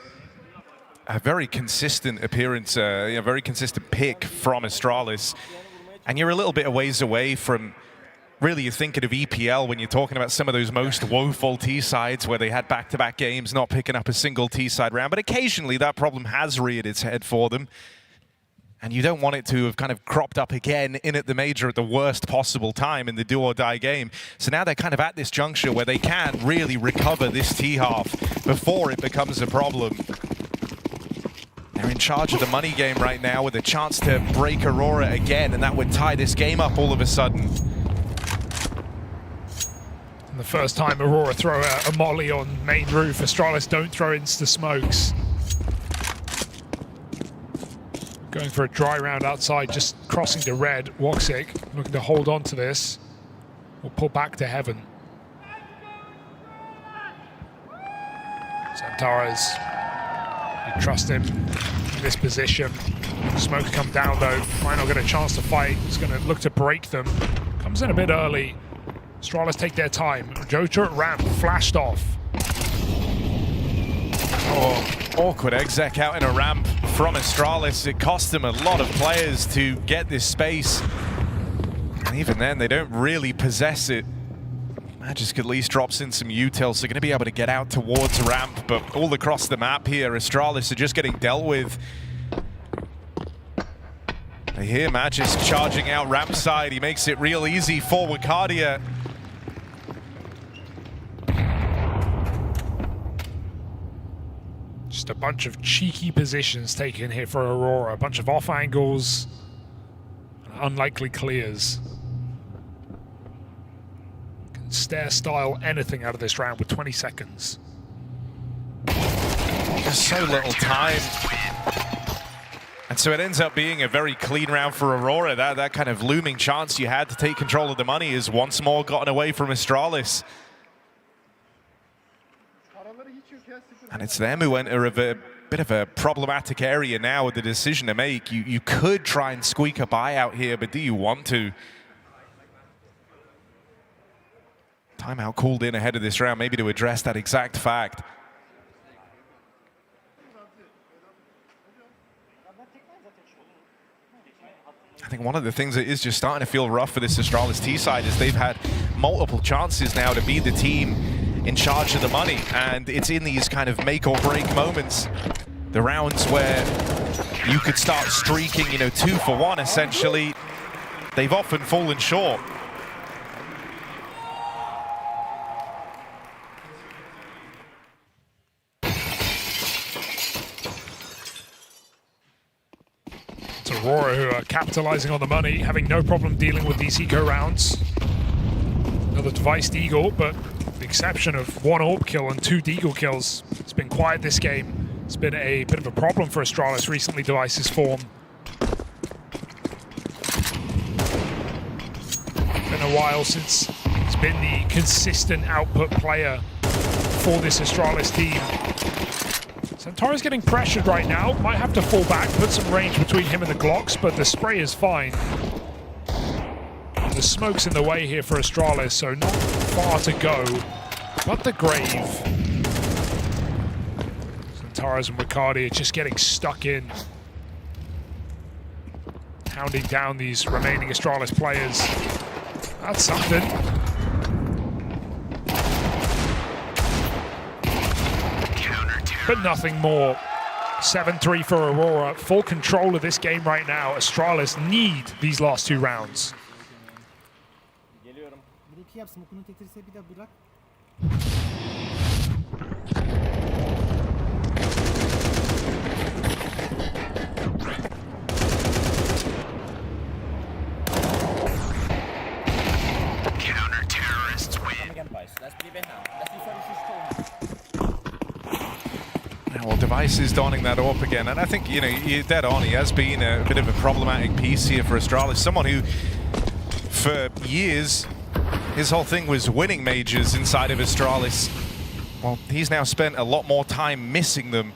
a very consistent appearance, a very consistent pick from Astralis, and you're a little bit a ways away from, really you're thinking of EPL when you're talking about some of those most woeful T-sides where they had back-to-back games not picking up a single T-side round, but occasionally that problem has reared its head for them. And you don't want it to have kind of cropped up again in at the major at the worst possible time in the do-or-die game. So now they're kind of at this juncture where they can really recover this T-half before it becomes a problem. They're in charge of the money game right now with a chance to break Aurora again, and that would tie this game up all of a sudden. And the first time Aurora throw a molly on main roof, Astralis don't throw insta smokes. Going for a dry round outside, just crossing to red. woxic looking to hold on to this, or pull back to heaven. Santaras, you trust him in this position. Smokes come down though, might not get a chance to fight. He's going to look to break them. Comes in a bit early. Astralis take their time. Jota at ramp, flashed off. Oh, awkward exec out in a ramp from Astralis. It cost them a lot of players to get this space. And even then, they don't really possess it. Magisk at least drops in some utils. They're going to be able to get out towards ramp, but all across the map here, Astralis are just getting dealt with. They hear Magisk charging out ramp side. He makes it real easy for Wakadia. Just a bunch of cheeky positions taken here for Aurora. A bunch of off angles, and unlikely clears. Can Stair style anything out of this round with 20 seconds. There's so little time. And so it ends up being a very clean round for Aurora. That kind of looming chance you had to take control of the money is once more gotten away from Astralis. And it's them who enter a bit of a problematic area now with the decision to make. You could try and squeak a buyout here, but do you want to? Timeout called in ahead of this round, maybe to address that exact fact. I think one of the things that is just starting to feel rough for this Astralis T side is they've had multiple chances now to be the team in charge of the money, and it's in these kind of make or break moments, the rounds where you could start streaking, you know, 2 for 1 essentially. They've often fallen short. It's Aurora who are capitalizing on the money, having no problem dealing with these eco rounds. Another device deagle, but with the exception of 1 AWP kill and 2 deagle kills, it's been quiet this game. It's been a bit of a problem for Astralis recently, devices form. Been a while since he's been the consistent output player for this Astralis team. Centaur's getting pressured right now, might have to fall back, put some range between him and the Glocks, but the spray is fine. The smoke's in the way here for Astralis, so not far to go, but the grave. Centaurus and Ricardi are just getting stuck in, hounding down these remaining Astralis players. That's something. But nothing more. 7-3 for Aurora. Full control of this game right now. Astralis need these last 2 rounds. Counter-terrorists win. Well, Device is donning that up again, and I think, you know, you're dead on. He has been a bit of a problematic piece here for Astralis. Someone who, for years, his whole thing was winning majors inside of Astralis. Well, he's now spent a lot more time missing them.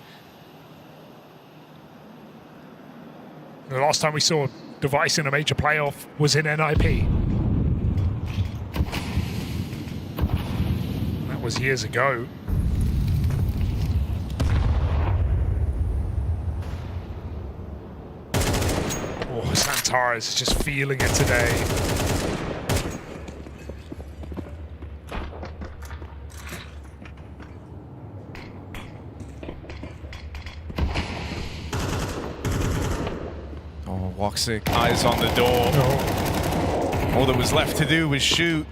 The last time we saw Device in a major playoff was in NIP. That was years ago. Oh, Santara is just feeling it today. Oh, woxic, eyes on the door. Oh. All that was left to do was shoot.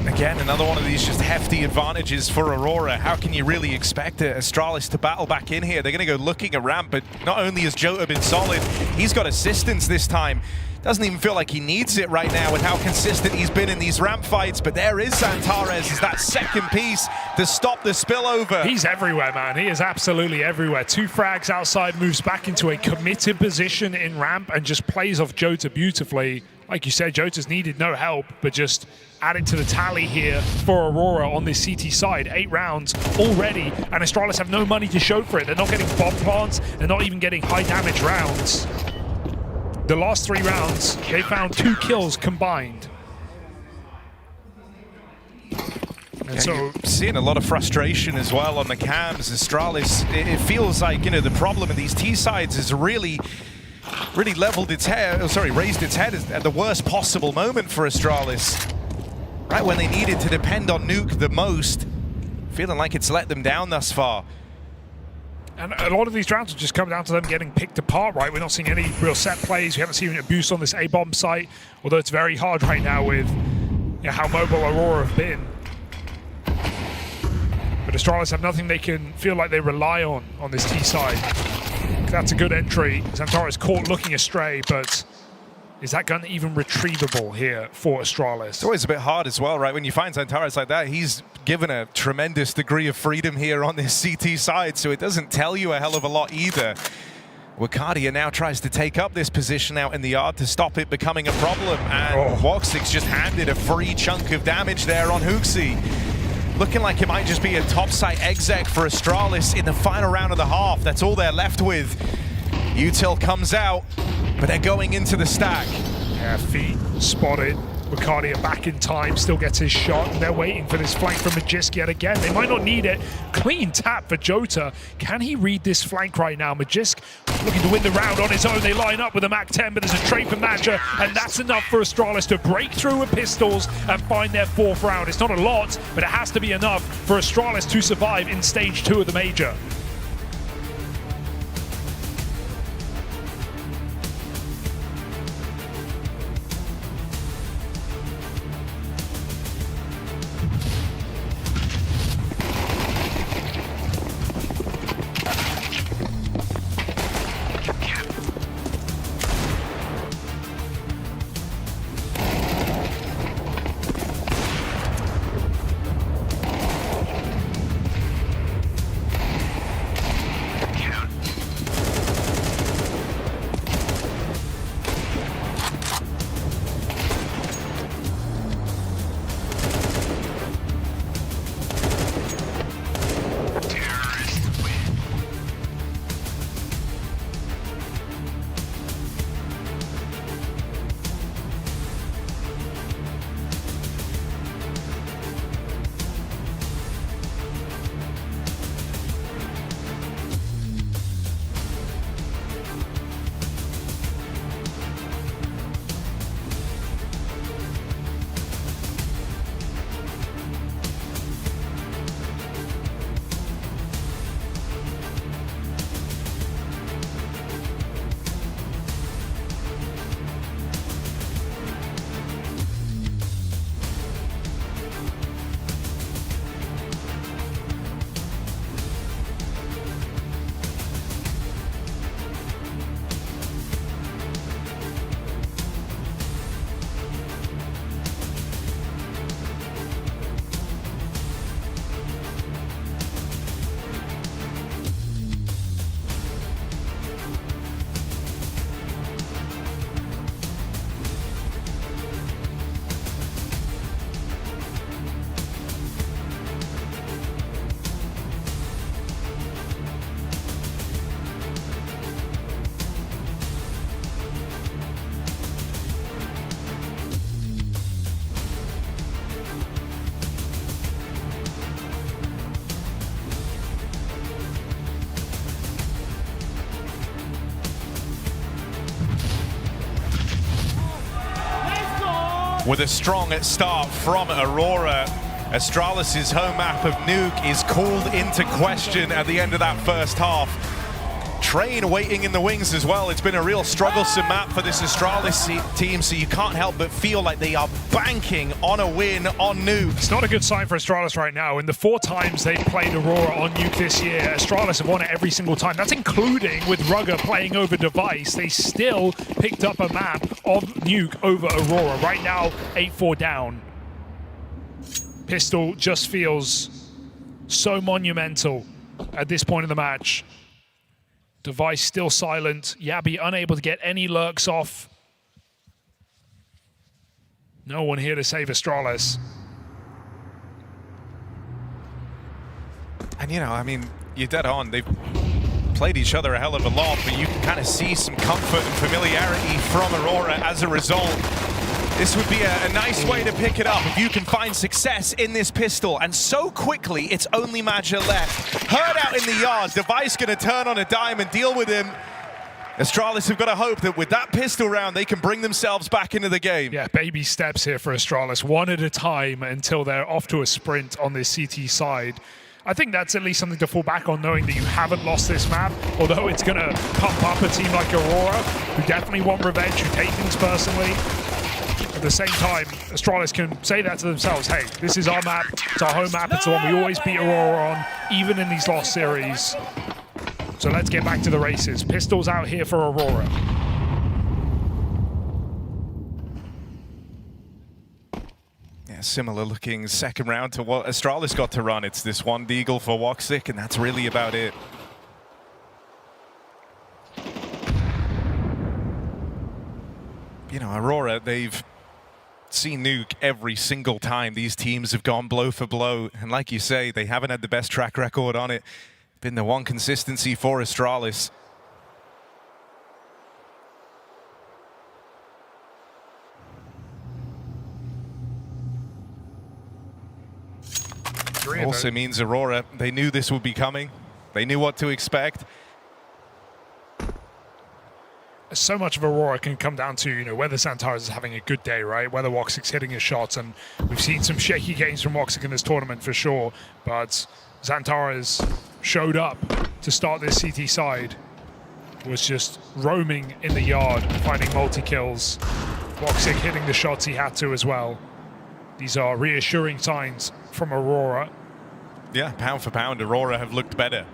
Again, another one of these just hefty advantages for Aurora. How can you really expect Astralis to battle back in here? They're going to go looking a ramp, but not only has Jota been solid, he's got assistance this time. Doesn't even feel like he needs it right now with how consistent he's been in these ramp fights, but there is Santares as that second piece to stop the spillover. He's everywhere, man. He is absolutely everywhere. 2 frags outside, moves back into a committed position in ramp and just plays off Jota beautifully. Like you said, Jota's needed no help, but just adding to the tally here for Aurora on this CT side. 8 rounds already, and Astralis have no money to show for it. They're not getting bomb plants, they're not even getting high damage rounds. The last 3 rounds, they found 2 kills combined. And so you're seeing a lot of frustration as well on the cams. Astralis, it feels like, you know, the problem of these T sides is really leveled its head, raised its head at the worst possible moment for Astralis. Right when they needed to depend on Nuke the most, feeling like it's let them down thus far. And a lot of these rounds will just come down to them getting picked apart, right? We're not seeing any real set plays. We haven't seen a boost on this A-bomb site, although it's very hard right now with, you know, how mobile Aurora have been. But Astralis have nothing they can feel like they rely on this T side. That's a good entry. Santara is caught looking astray, but is that gun even retrievable here for Astralis? It's always a bit hard as well, right? When you find Santares like that, he's given a tremendous degree of freedom here on this CT side, so it doesn't tell you a hell of a lot either. Wakadia now tries to take up this position out in the yard to stop it becoming a problem, and woxic's just handed a free chunk of damage there on Hooksy. Looking like it might just be a top-site exec for Astralis in the final round of the half. That's all they're left with. Util comes out, but they're going into the stack. Yeah, feet spotted. Bacardia back in time, still gets his shot, and they're waiting for this flank from Magisk yet again. They might not need it. Clean tap for Jota. Can he read this flank right now? Magisk looking to win the round on his own. They line up with a Mach 10, but there's a trade for Matcha, and that's enough for Astralis to break through with pistols and find their 4th round. It's not a lot, but it has to be enough for Astralis to survive in stage 2 of the major. With a strong start from Aurora, Astralis' home map of Nuke is called into question at the end of that first half. Train waiting in the wings as well. It's been a real strugglesome map for this Astralis team, so you can't help but feel like they are banking on a win on Nuke. It's not a good sign for Astralis right now. In the 4 times they've played Aurora on Nuke this year, Astralis have won it every single time. That's including with ruggah playing over Device. They still picked up a map of Nuke over Aurora. Right now, 8-4 down. Pistol just feels so monumental at this point in the match. Device still silent. Yabi unable to get any lurks off. No one here to save Astralis. And you know, I mean, you're dead on. They've played each other a hell of a lot, but you can kind of see some comfort and familiarity from Aurora as a result. This would be a nice way to pick it up if you can find success in this pistol. And so quickly, it's only Magisk left. Heard out in the yard, Device gonna turn on a dime and deal with him. Astralis have got to hope that with that pistol round, they can bring themselves back into the game. Yeah, baby steps here for Astralis, one at a time until they're off to a sprint on this CT side. I think that's at least something to fall back on, knowing that you haven't lost this map, although it's going to pump up a team like Aurora, who definitely want revenge, who take things personally. At the same time, Astralis can say that to themselves, hey, this is our map, it's our home map, it's the one we always beat Aurora on, even in these lost series. So let's get back to the races. Pistols out here for Aurora. Yeah, similar looking second round to what Astralis got to run. It's this one deagle for woxic, and that's really about it. You know, Aurora, they've seen Nuke every single time these teams have gone blow for blow. And like you say, they haven't had the best track record on it. Been the one consistency for Astralis. agree. Also means Aurora, they knew this would be coming. They knew what to expect. So much of Aurora can come down to, you know, whether Xantares is having a good day, right? Whether woxic's hitting his shots, and we've seen some shaky games from woxic in this tournament for sure, but Xantares showed up to start this CT side, was just roaming in the yard, finding multi-kills. woxic hitting the shots he had to as well. These are reassuring signs from Aurora. Yeah, pound for pound, Aurora have looked better.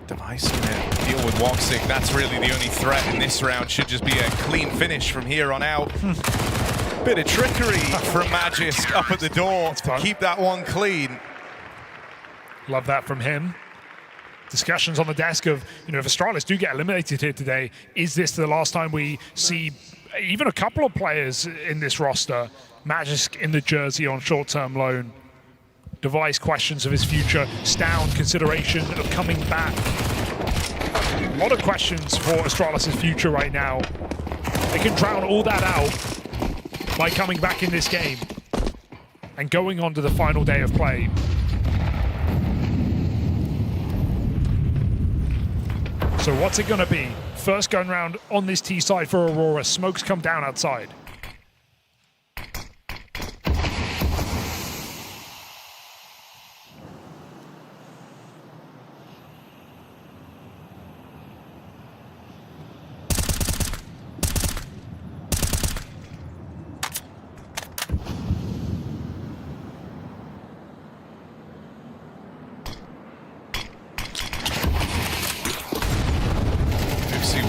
Device gonna deal with woxic. That's really the only threat in this round. Should just be a clean finish from here on out. Bit of trickery from Magisk up at the door to keep that one clean. Love that from him. Discussions on the desk of, you know, if Astralis do get eliminated here today, is this the last time we see even a couple of players in this roster? Magisk in the jersey on short-term loan. Device questions of his future. Stound consideration of coming back. A lot of questions for Astralis' future right now. They can drown all that out by coming back in this game and going on to the final day of play. So what's it gonna be? First gun round on this T side for Aurora. Smokes come down outside.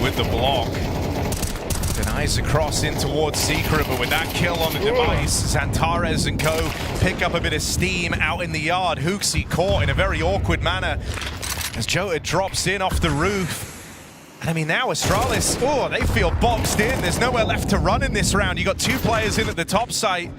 With the block. Denies a cross in towards Secret, but with that kill on the device, Xantares and co pick up a bit of steam out in the yard. Hooksy caught in a very awkward manner as Jota drops in off the roof. And I mean, now Astralis, they feel boxed in. There's nowhere left to run in this round. You got two players in at the top site.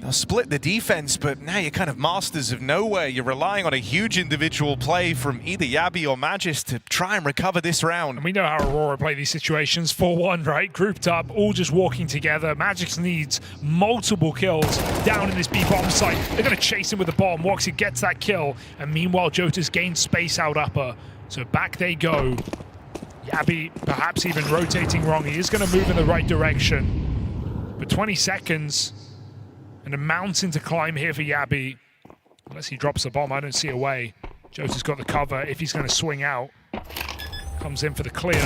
They'll split the defense, but now you're kind of masters of nowhere. You're relying on a huge individual play from either Yabi or Magisk to try and recover this round. And we know how Aurora play these situations. 4-1, right? Grouped up, all just walking together. Magisk needs multiple kills down in this B bomb site. They're going to chase him with the bomb. woxic gets that kill, and meanwhile, Jota's gained space out upper. So back they go. Yabi perhaps even rotating wrong. He is going to move in the right direction. But 20 seconds. And a mountain to climb here for Yabi. Unless he drops the bomb, I don't see a way. Jota's got the cover if he's going to swing out. Comes in for the clear.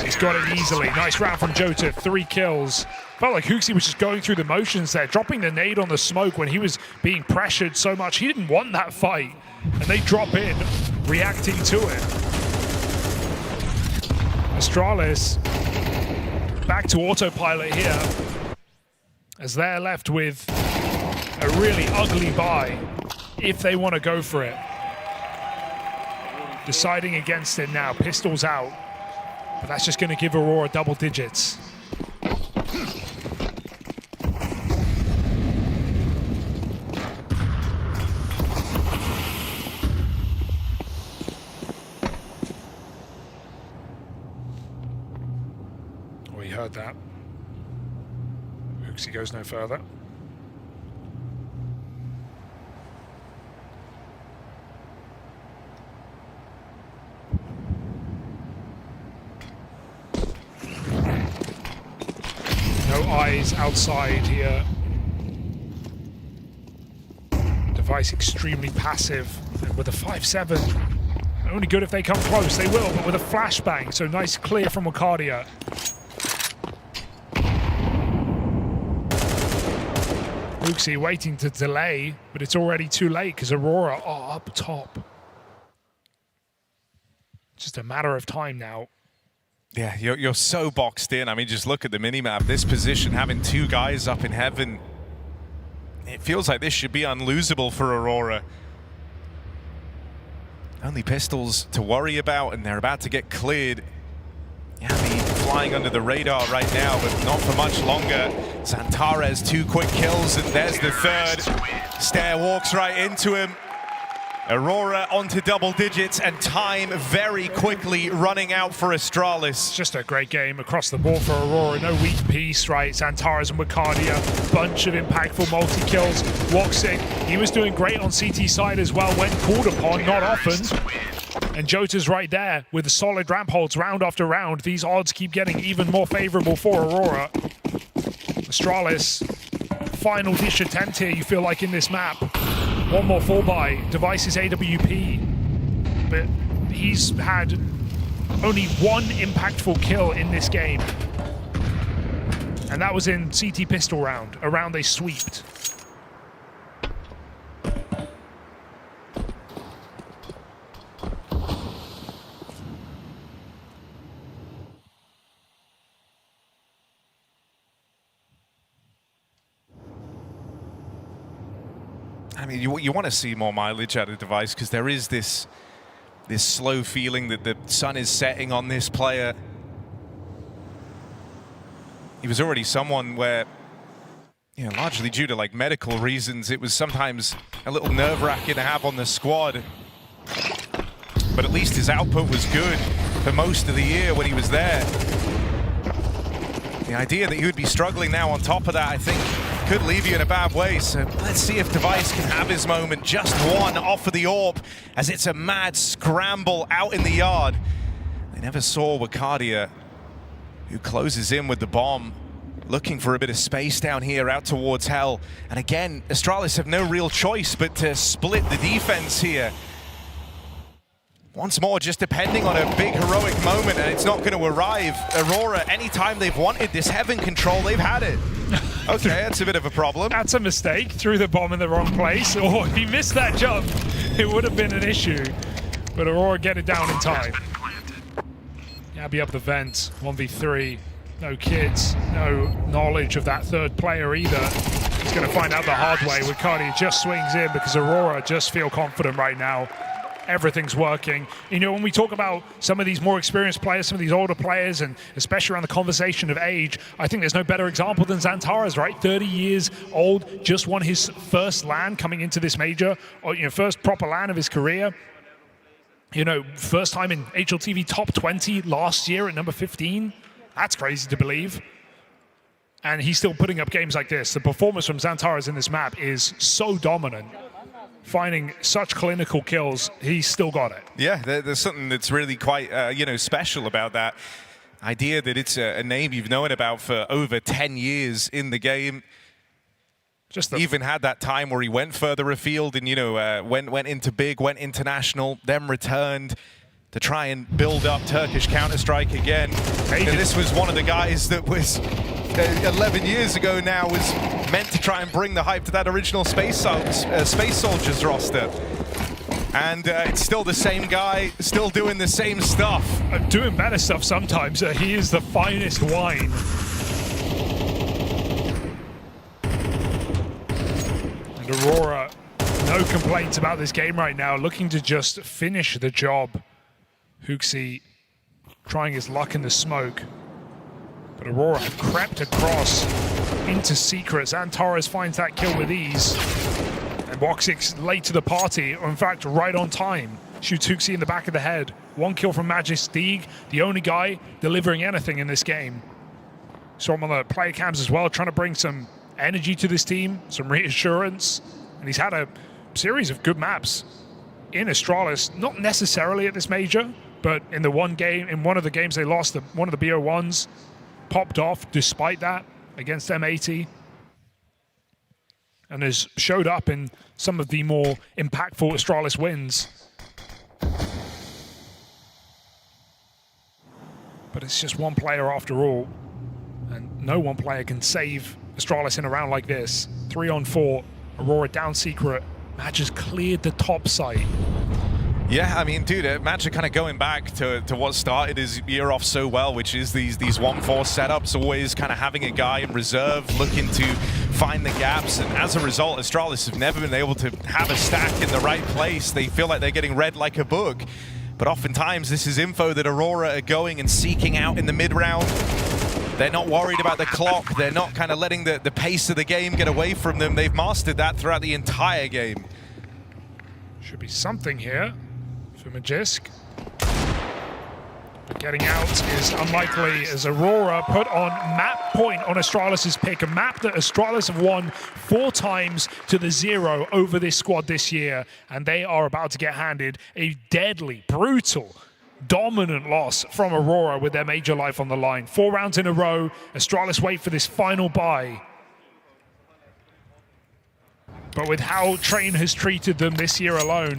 He's got it easily. Nice round from Jota, 3 kills. Felt like Hooksy was just going through the motions there, dropping the nade on the smoke when he was being pressured so much. He didn't want that fight. And they drop in, reacting to it. Astralis back to autopilot here, as they're left with a really ugly buy if they want to go for it. Deciding against it now, pistols out, but that's just going to give Aurora double digits. Oh, he heard that. He goes no further. No eyes outside here. Device extremely passive, and with a 5-7. Only good if they come close, they will, but with a flashbang, so nice clear from Arcadia. Hooksy waiting to delay, but it's already too late because Aurora are up top. Just a matter of time now. Yeah, you're so boxed in. I mean, just look at the minimap. This position, having 2 guys up in heaven, it feels like this should be unlosable for Aurora. Only pistols to worry about, and they're about to get cleared. Yabi flying under the radar right now, but not for much longer. Xantares, 2 quick kills, and there's the third. Stair walks right into him. Aurora onto double digits, and time very quickly running out for Astralis. Just a great game across the board for Aurora. No weak piece, right? Xantares and Wicardia, bunch of impactful multi-kills. woxic, he was doing great on CT side as well when called upon, not often. And Jota's right there with the solid ramp holds round after round. These odds keep getting even more favorable for Aurora. Astralis, final dish attempt here, you feel like, in this map. One more fall by, Device's AWP, but he's had only one impactful kill in this game. And that was in CT pistol round, a round they sweeped. I mean, you want to see more mileage out of Device, because there is this slow feeling that the sun is setting on this player. He was already someone where, you know, largely due to like medical reasons, it was sometimes a little nerve-wracking to have on the squad. But at least his output was good for most of the year when he was there. The idea that he would be struggling now on top of that, I think, could leave you in a bad way. So let's see if Device can have his moment. Just one off of the AWP, as it's a mad scramble out in the yard. They never saw Wicardia, who closes in with the bomb, looking for a bit of space down here out towards Hell. And again, Astralis have no real choice but to split the defense here. Once more, just depending on a big heroic moment, and it's not going to arrive. Aurora, anytime they've wanted this heaven control, they've had it. Okay, that's a bit of a problem. That's a mistake. Threw the bomb in the wrong place. Oh, if he missed that jump, it would have been an issue. But Aurora get it down in time. Gabby up the vent, 1v3. No kids, no knowledge of that third player either. He's going to find out the hard way. Wicardia just swings in because Aurora just feel confident right now. Everything's working. You know, when we talk about some of these more experienced players, some of these older players, and especially around the conversation of age, I think there's no better example than Xantares, right? 30 years old, just won his first LAN coming into this major, or, you know, first proper LAN of his career. You know, first time in HLTV top 20 last year at number 15. That's crazy to believe. And he's still putting up games like this. The performance from Xantares in this map is so dominant. Finding such clinical kills, he's still got it. Yeah, there's something that's really quite, you know, special about that idea that it's a name you've known about for over 10 years in the game. Just even had that time where he went further afield and, you know, went into big, went international, then returned to try and build up Turkish Counter-Strike again. And this was one of the guys that was 11 years ago now was meant to try and bring the hype to that original Space Soldiers roster. And it's still the same guy, still doing the same stuff. Doing better stuff sometimes. He is the finest wine. And Aurora, no complaints about this game right now, looking to just finish the job. Huxi trying his luck in the smoke. But Aurora have crept across into secrets. Xantares finds that kill with ease. And woxic's late to the party, or in fact, right on time. Shoots Huxi in the back of the head. One kill from Magisk, the only guy delivering anything in this game. Saw him on the player cams as well, trying to bring some energy to this team, some reassurance. And he's had a series of good maps in Astralis, not necessarily at this major, but in the one game, in one of the games they lost, one of the BO1s, popped off despite that against M80, and has showed up in some of the more impactful Astralis wins. But it's just one player after all, and no one player can save Astralis in a round like this. 3-on-4, Aurora down secret, Magisk cleared the top site. Yeah, I mean, dude, Magisk kind of going back to what started his year off so well, which is these 1-4 setups, always kind of having a guy in reserve, looking to find the gaps. And as a result, Astralis have never been able to have a stack in the right place. They feel like they're getting read like a book. But oftentimes, this is info that Aurora are going and seeking out in the mid-round. They're not worried about the clock. They're not kind of letting the pace of the game get away from them. They've mastered that throughout the entire game. Should be something here for Magisk. But getting out is unlikely as Aurora put on map point on Astralis' pick, a map that Astralis have won 4 times to the 0 over this squad this year, and they are about to get handed a deadly, brutal, dominant loss from Aurora with their major life on the line. 4 rounds in a row, Astralis wait for this final bye. But with how Train has treated them this year alone,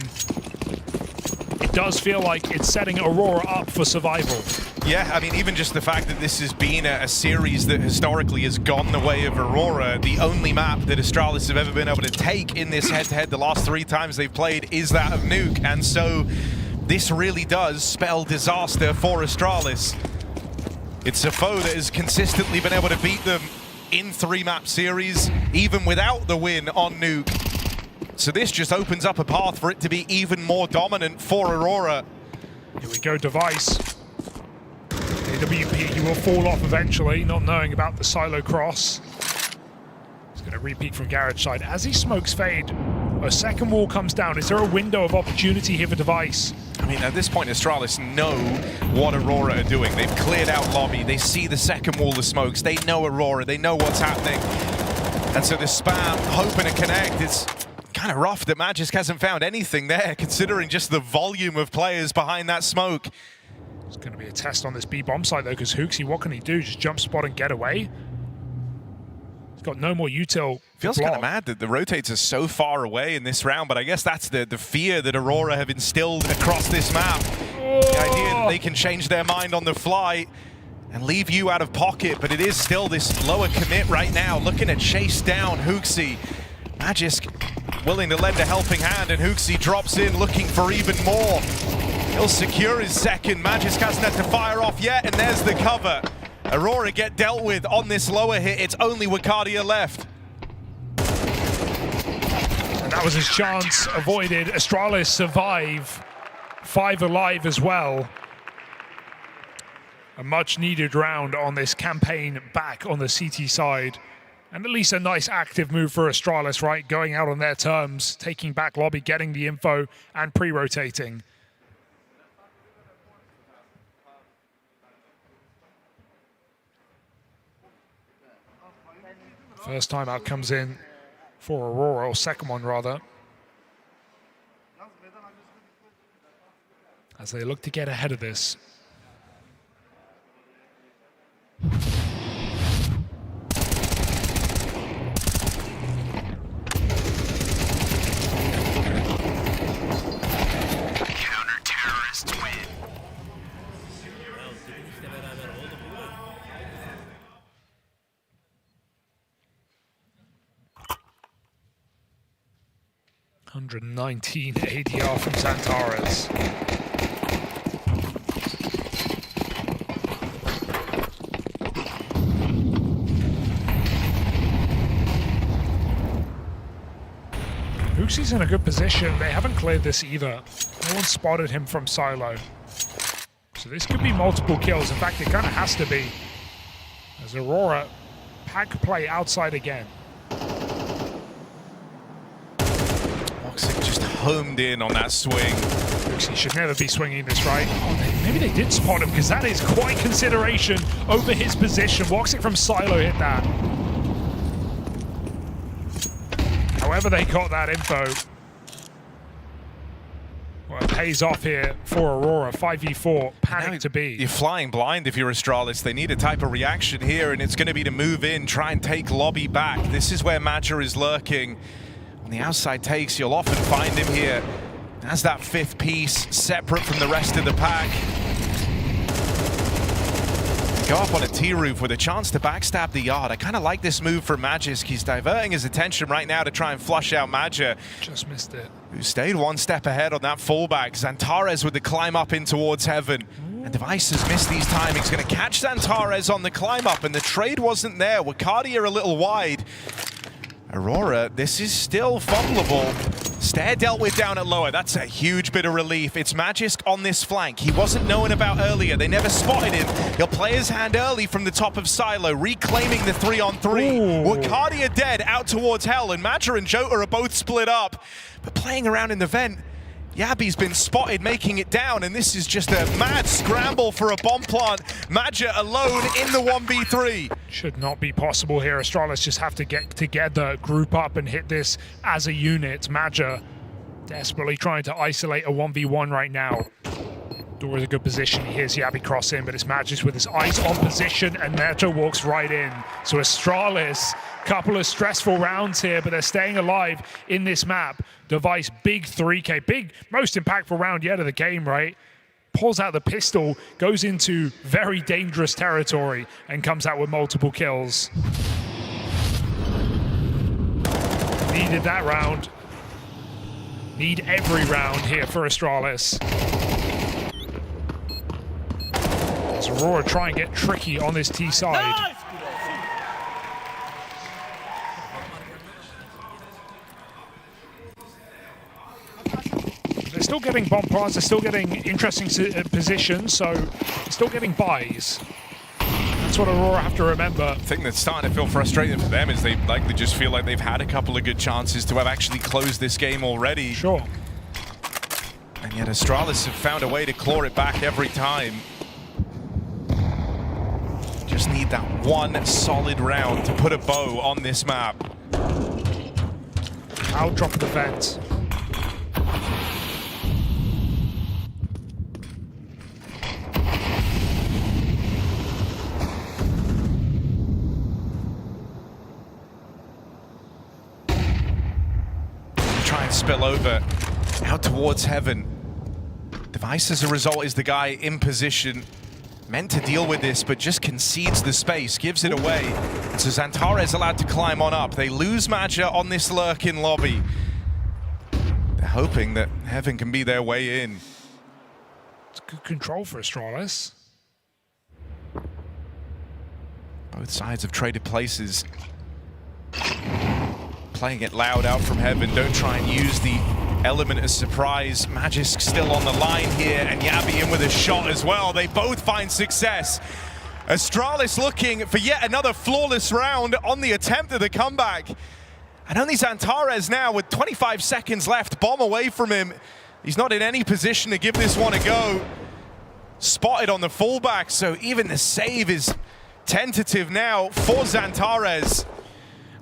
it does feel like it's setting Aurora up for survival. Yeah, I mean, even just the fact that this has been a series that historically has gone the way of Aurora, the only map that Astralis have ever been able to take in this head-to-head the last 3 times they've played is that of Nuke. And so this really does spell disaster for Astralis. It's a foe that has consistently been able to beat them in 3-map series, even without the win on Nuke. So this just opens up a path for it to be even more dominant for Aurora. Here we go, Device. AWP, he will fall off eventually, not knowing about the silo cross. He's going to repeat from garage side. As he smokes Fade, a second wall comes down. Is there a window of opportunity here for Device? I mean, at this point, Astralis know what Aurora are doing. They've cleared out lobby. They see the second wall of smokes. They know Aurora. They know what's happening. And so the spam, hoping to connect, it's kind of rough that Magisk hasn't found anything there, considering just the volume of players behind that smoke. It's going to be a test on this B-bomb site, though, because Hooksy, what can he do? Just jump spot and get away? He's got no more util. Feels kind of mad that the rotates are so far away in this round, but I guess that's the fear that Aurora have instilled across this map. The idea that they can change their mind on the fly and leave you out of pocket, but it is still this lower commit right now, looking to chase down Hooksy. Magisk willing to lend a helping hand, and Hooksy drops in looking for even more. He'll secure his second. Magisk hasn't had to fire off yet, and there's the cover. Aurora get dealt with on this lower hit. It's only Wakadia left. And that was his chance avoided. Astralis survive. 5 alive as well. A much needed round on this campaign back on the CT side. And at least a nice active move for Astralis, right? Going out on their terms, taking back lobby, getting the info, and pre-rotating. First time out comes in for Aurora, or second one rather. As they look to get ahead of this. Counter-terrorists win. 119 ADR from Xantares. Hooksy's in a good position. They haven't cleared this either. No one spotted him from silo. So this could be multiple kills. In fact, it kind of has to be. As Aurora pack play outside again. Woxic just homed in on that swing. He should never be swinging this, right? Oh, maybe they did spot him, because that is quite consideration over his position. Woxic from silo hit that. However they got that info, well, it pays off here for Aurora. 5v4, panic to be. You're flying blind if you're Astralis. They need a type of reaction here, and it's going to be to move in, try and take lobby back. This is where Major is lurking. On the outside takes, you'll often find him here as that 5th piece, separate from the rest of the pack. Go up on a T-roof with a chance to backstab the yard. I kind of like this move for Magisk. He's diverting his attention right now to try and flush out Major. Just missed it. Who stayed one step ahead on that fallback. Xantares with the climb up in towards heaven. And Device has missed these timings. Going to catch Xantares on the climb up, and the trade wasn't there. Wakadia a little wide. Aurora, this is still fumbleable. Stair dealt with down at lower. That's a huge bit of relief. It's Magisk on this flank. He wasn't known about earlier. They never spotted him. He'll play his hand early from the top of silo, reclaiming the 3-on-3. Wakadia dead out towards hell, and Major and Jota are both split up. But playing around in the vent, Yabi's been spotted making it down, and this is just a mad scramble for a bomb plant. Magisk alone in the 1v3. Should not be possible here. Astralis just have to get together, group up, and hit this as a unit. Magisk desperately trying to isolate a 1v1 right now. Door is a good position. He hears Yabi cross in, but it's Magisk with his eyes on position, and Magisk walks right in. So Astralis, couple of stressful rounds here, but they're staying alive in this map. Device, big 3K, big, most impactful round yet of the game, right? Pulls out the pistol, goes into very dangerous territory, and comes out with multiple kills. Needed that round. Need every round here for Astralis. As Aurora try and get tricky on this T side. They're still getting bomb plants, they're still getting interesting positions, so they're still getting buys. That's what Aurora have to remember. The thing that's starting to feel frustrating for them is they likely just feel like they've had a couple of good chances to have actually closed this game already. Sure. And yet Astralis have found a way to claw it back every time. Just need that one solid round to put a bow on this map. I'll drop the vent. Try and spill over out towards heaven. Device as a result is the guy in position, meant to deal with this, but just concedes the space, gives it away. And so Xantares allowed to climb on up. They lose Magisk on this lurk in lobby. They're hoping that heaven can be their way in. It's good control for Astralis. Both sides have traded places. Playing it loud out from heaven. Don't try and use the element of surprise. Magisk still on the line here, and Yabi in with a shot as well. They both find success. Astralis looking for yet another flawless round on the attempt of the comeback. And only Xantares now with 25 seconds left. Bomb away from him. He's not in any position to give this one a go. Spotted on the fullback, so even the save is tentative now for Xantares.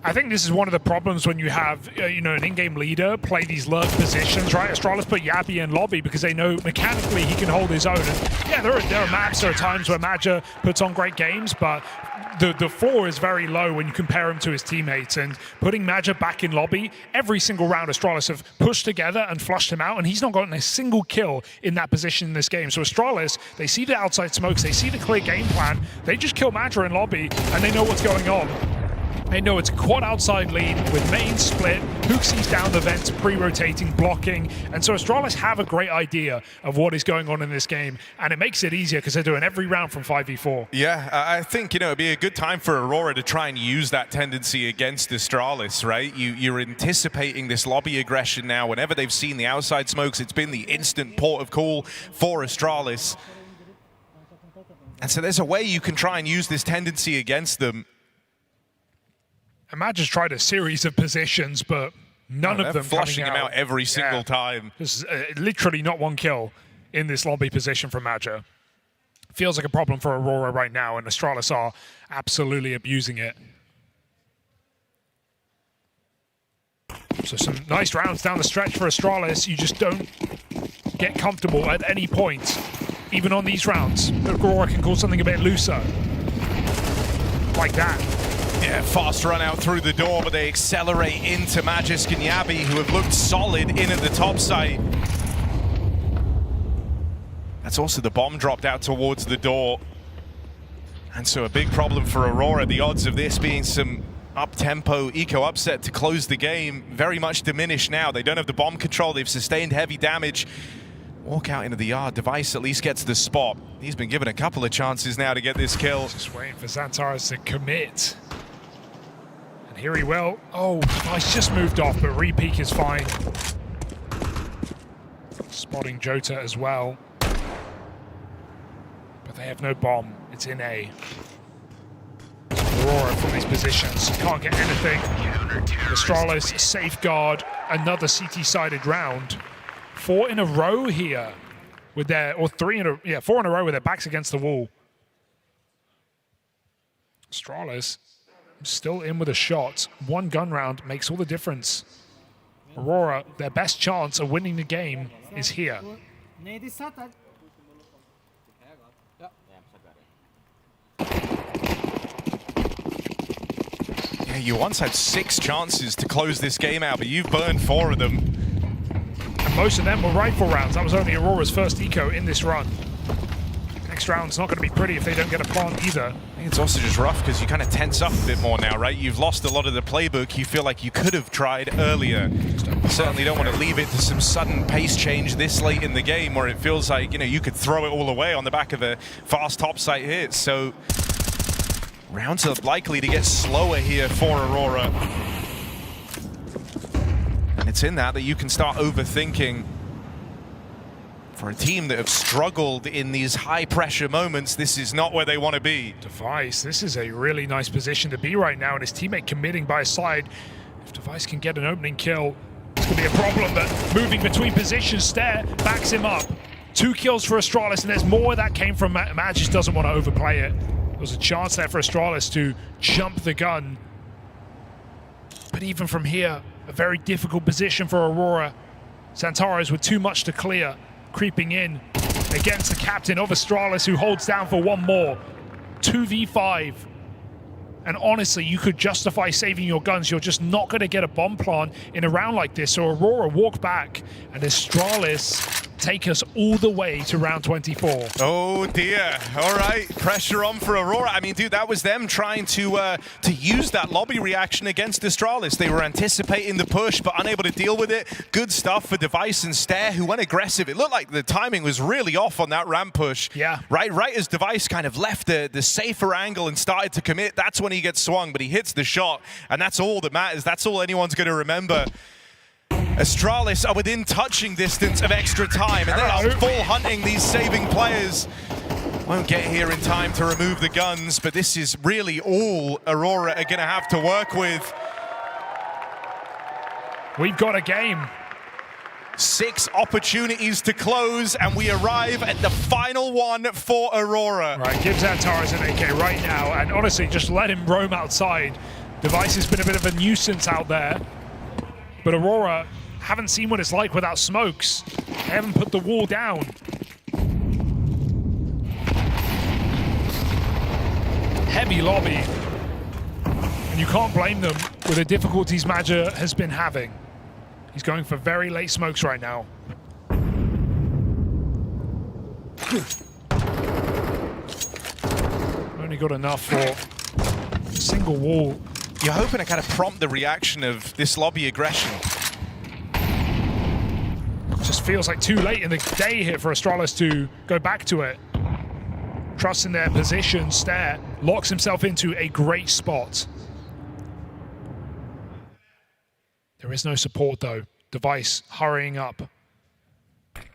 I think this is one of the problems when you have, an in-game leader play these lurk positions, right? Astralis put Yabi in lobby because they know mechanically he can hold his own. And yeah, there are maps, there are times where Magisk puts on great games, but the floor is very low when you compare him to his teammates. And putting Magisk back in lobby, every single round Astralis have pushed together and flushed him out, and he's not gotten a single kill in that position in this game. So Astralis, they see the outside smokes, they see the clear game plan, they just kill Magisk in lobby, and they know what's going on. They know it's a quad outside lead with main split, Hooksies down the vents, pre-rotating, blocking, and so Astralis have a great idea of what is going on in this game, and it makes it easier because they're doing every round from 5v4. Yeah, I think, it'd be a good time for Aurora to try and use that tendency against Astralis, right? You're anticipating this lobby aggression now. Whenever they've seen the outside smokes, it's been the instant port of call for Astralis. And so there's a way you can try and use this tendency against them. Magisk tried a series of positions, but none of them flushing him out every single time. This is literally not one kill in this lobby position from Magisk. Feels like a problem for Aurora right now, and Astralis are absolutely abusing it. So some nice rounds down the stretch for Astralis. You just don't get comfortable at any point, even on these rounds. Aurora can call something a bit looser, like that. Yeah, fast run out through the door, but they accelerate into Magisk and Yabi, who have looked solid in at the top site. That's also the bomb dropped out towards the door. And so a big problem for Aurora. The odds of this being some up-tempo eco upset to close the game very much diminished now. They don't have the bomb control. They've sustained heavy damage. Walk out into the yard. Device at least gets the spot. He's been given a couple of chances now to get this kill. Just waiting for Xantares to commit. And here he will. Oh, Device just moved off, but re-peek is fine. Spotting Jota as well. But they have no bomb. It's in A. Aurora from these positions can't get anything. Astralis safeguard another CT-sided round 4 in a row here with their, or 4 in a row with their backs against the wall. Astralis still in with a shot. 1 gun round makes all the difference. Aurora, their best chance of winning the game is here. Yeah, you once had 6 chances to close this game out, but you've burned 4 of them. And most of them were rifle rounds. That was only Aurora's first eco in this run. Next round's not going to be pretty if they don't get a plant either. I think it's also just rough because you kind of tense up a bit more now, right? You've lost a lot of the playbook you feel like you could have tried earlier. You certainly don't want to leave it to some sudden pace change this late in the game where it feels like, you know, you could throw it all away on the back of a fast topside hit. So rounds are likely to get slower here for Aurora. And it's in that you can start overthinking. For a team that have struggled in these high-pressure moments, this is not where they want to be. Device, this is a really nice position to be right now, and his teammate committing by his side. If Device can get an opening kill, it's going to be a problem, but moving between positions, Stare backs him up. 2 kills for Astralis, and there's more that came from Magisk. Doesn't want to overplay it. There was a chance there for Astralis to jump the gun. But even from here, a very difficult position for Aurora. Xantares with too much to clear. Creeping in against the captain of Astralis, who holds down for 1 more. 2v5. And honestly, you could justify saving your guns. You're just not going to get a bomb plant in a round like this. So Aurora walk back, and Astralis take us all the way to round 24. Oh dear. All right, pressure on for Aurora. I mean, dude, that was them trying to use that lobby reaction against Astralis. They were anticipating the push, but unable to deal with it. Good stuff for Device and Stare, who went aggressive. It looked like the timing was really off on that ramp push. Yeah. Right as Device kind of left the safer angle and started to commit, that's when he gets swung, but he hits the shot, and that's all that matters. That's all anyone's going to remember. Astralis are within touching distance of extra time, and they are full hunting these saving players. Won't get here in time to remove the guns, but this is really all Aurora are going to have to work with. We've got a game. 6 opportunities to close, and we arrive at the final one for Aurora. Right, give Xantares an AK right now, and honestly, just let him roam outside. Device has been a bit of a nuisance out there, but Aurora haven't seen what it's like without smokes. They haven't put the wall down. Heavy lobby. And you can't blame them with the difficulties Madja has been having. He's going for very late smokes right now. Only got enough for a single wall. You're hoping to kind of prompt the reaction of this lobby aggression. Just feels like too late in the day here for Astralis to go back to it. Trusting their position, Stare locks himself into a great spot. There is no support though. Device hurrying up.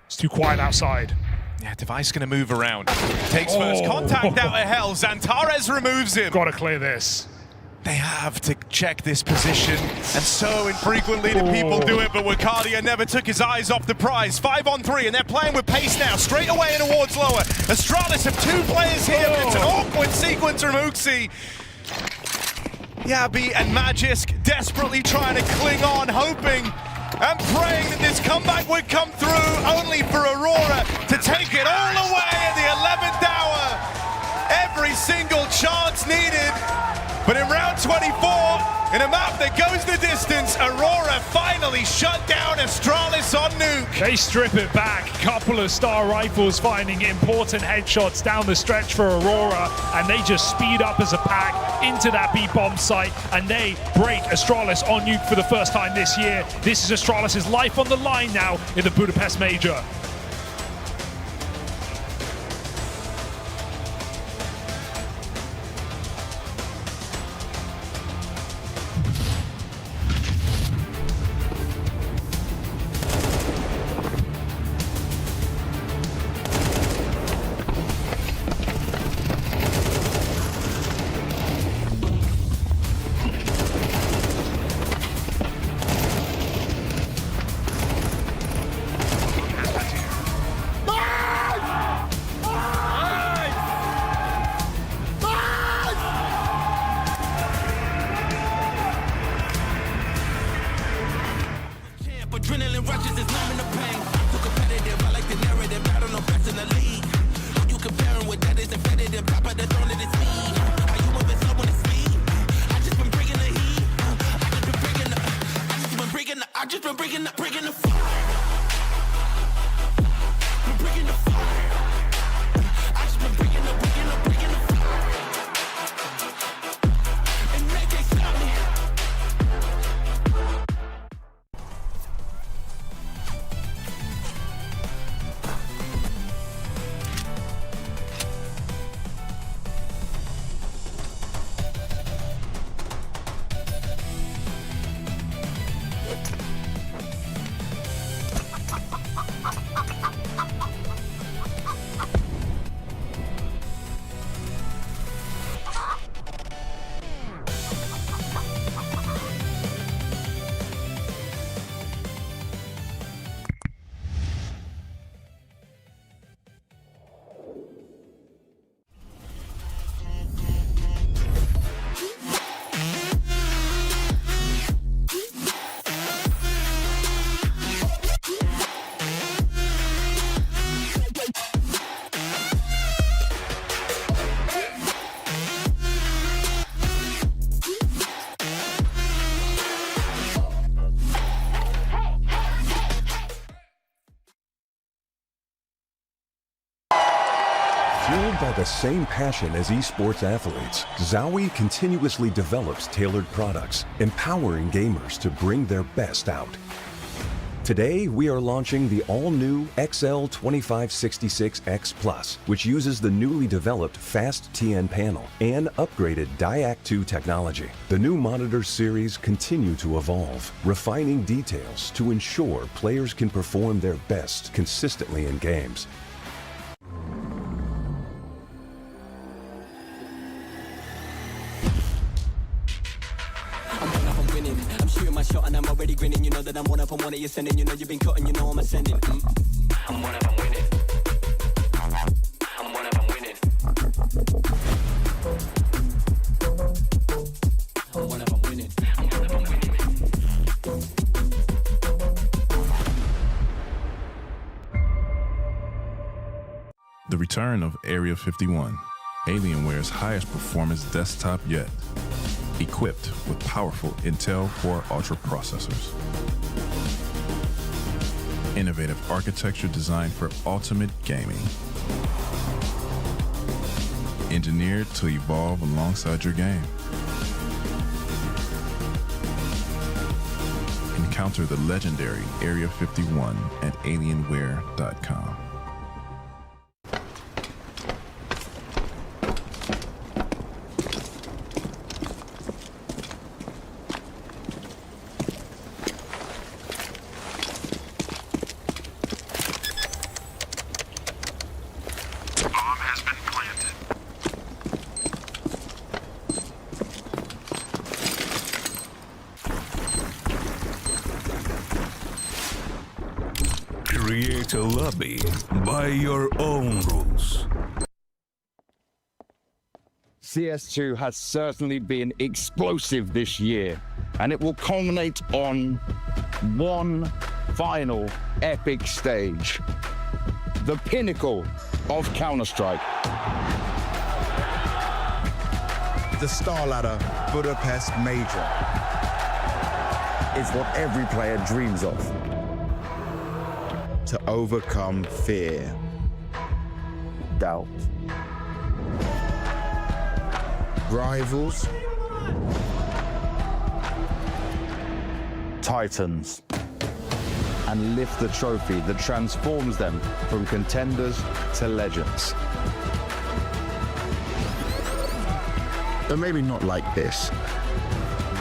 It's too quiet outside. Yeah, Device gonna move around. Takes first contact out of hell. Xantares removes him. Gotta clear this. They have to check this position, and so infrequently do people do it, but Wakadia never took his eyes off the prize. 5-on-3, and they're playing with pace now, straight away and towards lower. Astralis have 2 players here, but it's an awkward sequence from Uxie. Yabi and Magisk desperately trying to cling on, hoping and praying that this comeback would come through, only for Aurora to take it all away at the 11th hour. Every single chance needed. But in round 24, in a map that goes the distance, Aurora finally shut down Astralis on Nuke. They strip it back. Couple of star rifles finding important headshots down the stretch for Aurora, and they just speed up as a pack into that B-bomb site, and they break Astralis on Nuke for the first time this year. This is Astralis' life on the line now in the Budapest Major. know that it's me. Are you moving slow when it's me? I just been bringing the heat. I just been bringing the fire. Been bringing the fire. I just been bringing the fire. And they can't stop me. Fueled by the same passion as esports athletes, Zowie continuously develops tailored products, empowering gamers to bring their best out. Today, we are launching the all-new XL2566X Plus, which uses the newly developed Fast TN panel and upgraded DIAC2 technology. The new monitor series continue to evolve, refining details to ensure players can perform their best consistently in games. Shot and I'm already grinning. You know that I'm one up on one that you're sending. You know you've been cutting. You know I'm ascending. I'm one up, I'm winning. I'm one up, I'm winning. I'm one up, I'm winning. I'm one up, I'm winning. The return of Area 51, Alienware's highest performance desktop yet. Equipped with powerful Intel Core Ultra processors. Innovative architecture designed for ultimate gaming. Engineered to evolve alongside your game. Encounter the legendary Area 51 at Alienware.com. Create a lobby by your own rules. CS2 has certainly been explosive this year, and it will culminate on one final epic stage, the pinnacle of Counter-Strike. The StarLadder Budapest Major is what every player dreams of. To overcome fear, doubt, rivals, titans, and lift the trophy that transforms them from contenders to legends. But maybe not like this.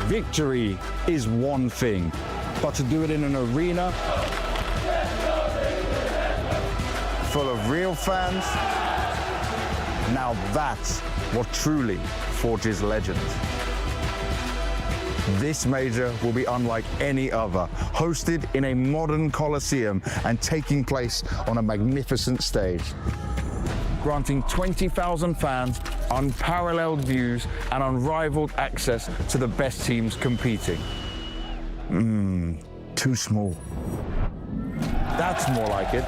Victory is one thing, but to do it in an arena full of real fans, now that's what truly forges legends. This major will be unlike any other, hosted in a modern coliseum and taking place on a magnificent stage, granting 20,000 fans unparalleled views and unrivaled access to the best teams competing. Too small. That's more like it.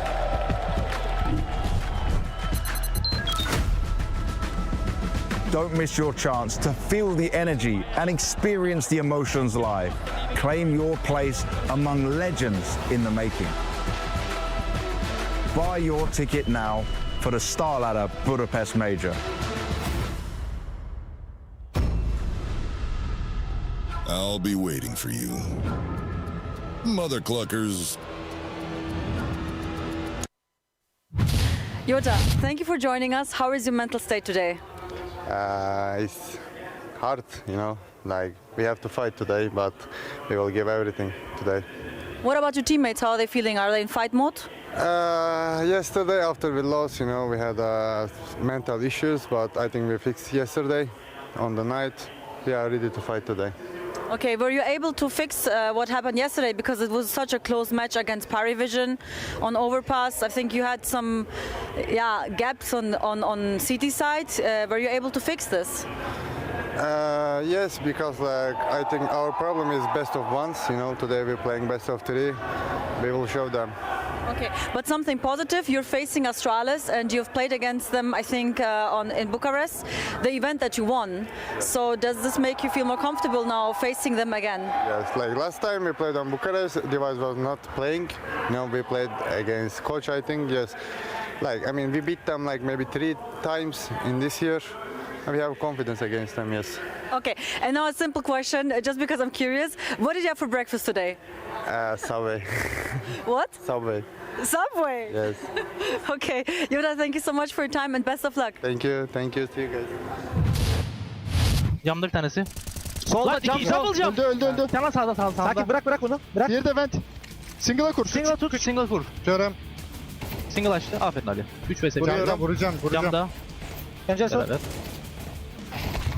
Don't miss your chance to feel the energy and experience the emotions live. Claim your place among legends in the making. Buy your ticket now for the StarLadder Budapest Major. I'll be waiting for you. Mother cluckers. Jota, thank you for joining us. How is your mental state today? It's hard, you know, like we have to fight today, but we will give everything today. What about your teammates? How are they feeling? Are they in fight mode? Yesterday after we lost, you know, we had mental issues, but I think we fixed yesterday on the night. We are ready to fight today. Okay, were you able to fix what happened yesterday, because it was such a close match against Parivision on Overpass? I think you had some gaps on CT side. Were you able to fix this? Yes, because I think our problem is best of ones. You know, today we're playing best of three. We will show them. Okay, but something positive, you're facing Astralis and you've played against them, I think, in Bucharest, the event that you won. So does this make you feel more comfortable now facing them again? Yes, like last time we played on Bucharest, Device was not playing. Now we played against Coach, I think, yes. Like, I mean, we beat them like maybe 3 times in this year. And we have confidence against them, yes. Okay, and now a simple question, just because I'm curious. What did you have for breakfast today? Subway. What? Subway. Subway? Yes. Okay, Yoda, thank you so much for your time and best of luck. Thank you, see you guys. Camda bir tanesi. Solda cam. Öldü. Tamam sağda. Sakin bırak bunu. Bırak. Diğeri de vent. Single'a kur. Single kur. Görem. Single açtı. Aferin Ali. 3 vs. Vuracağım. Camda. Beraber.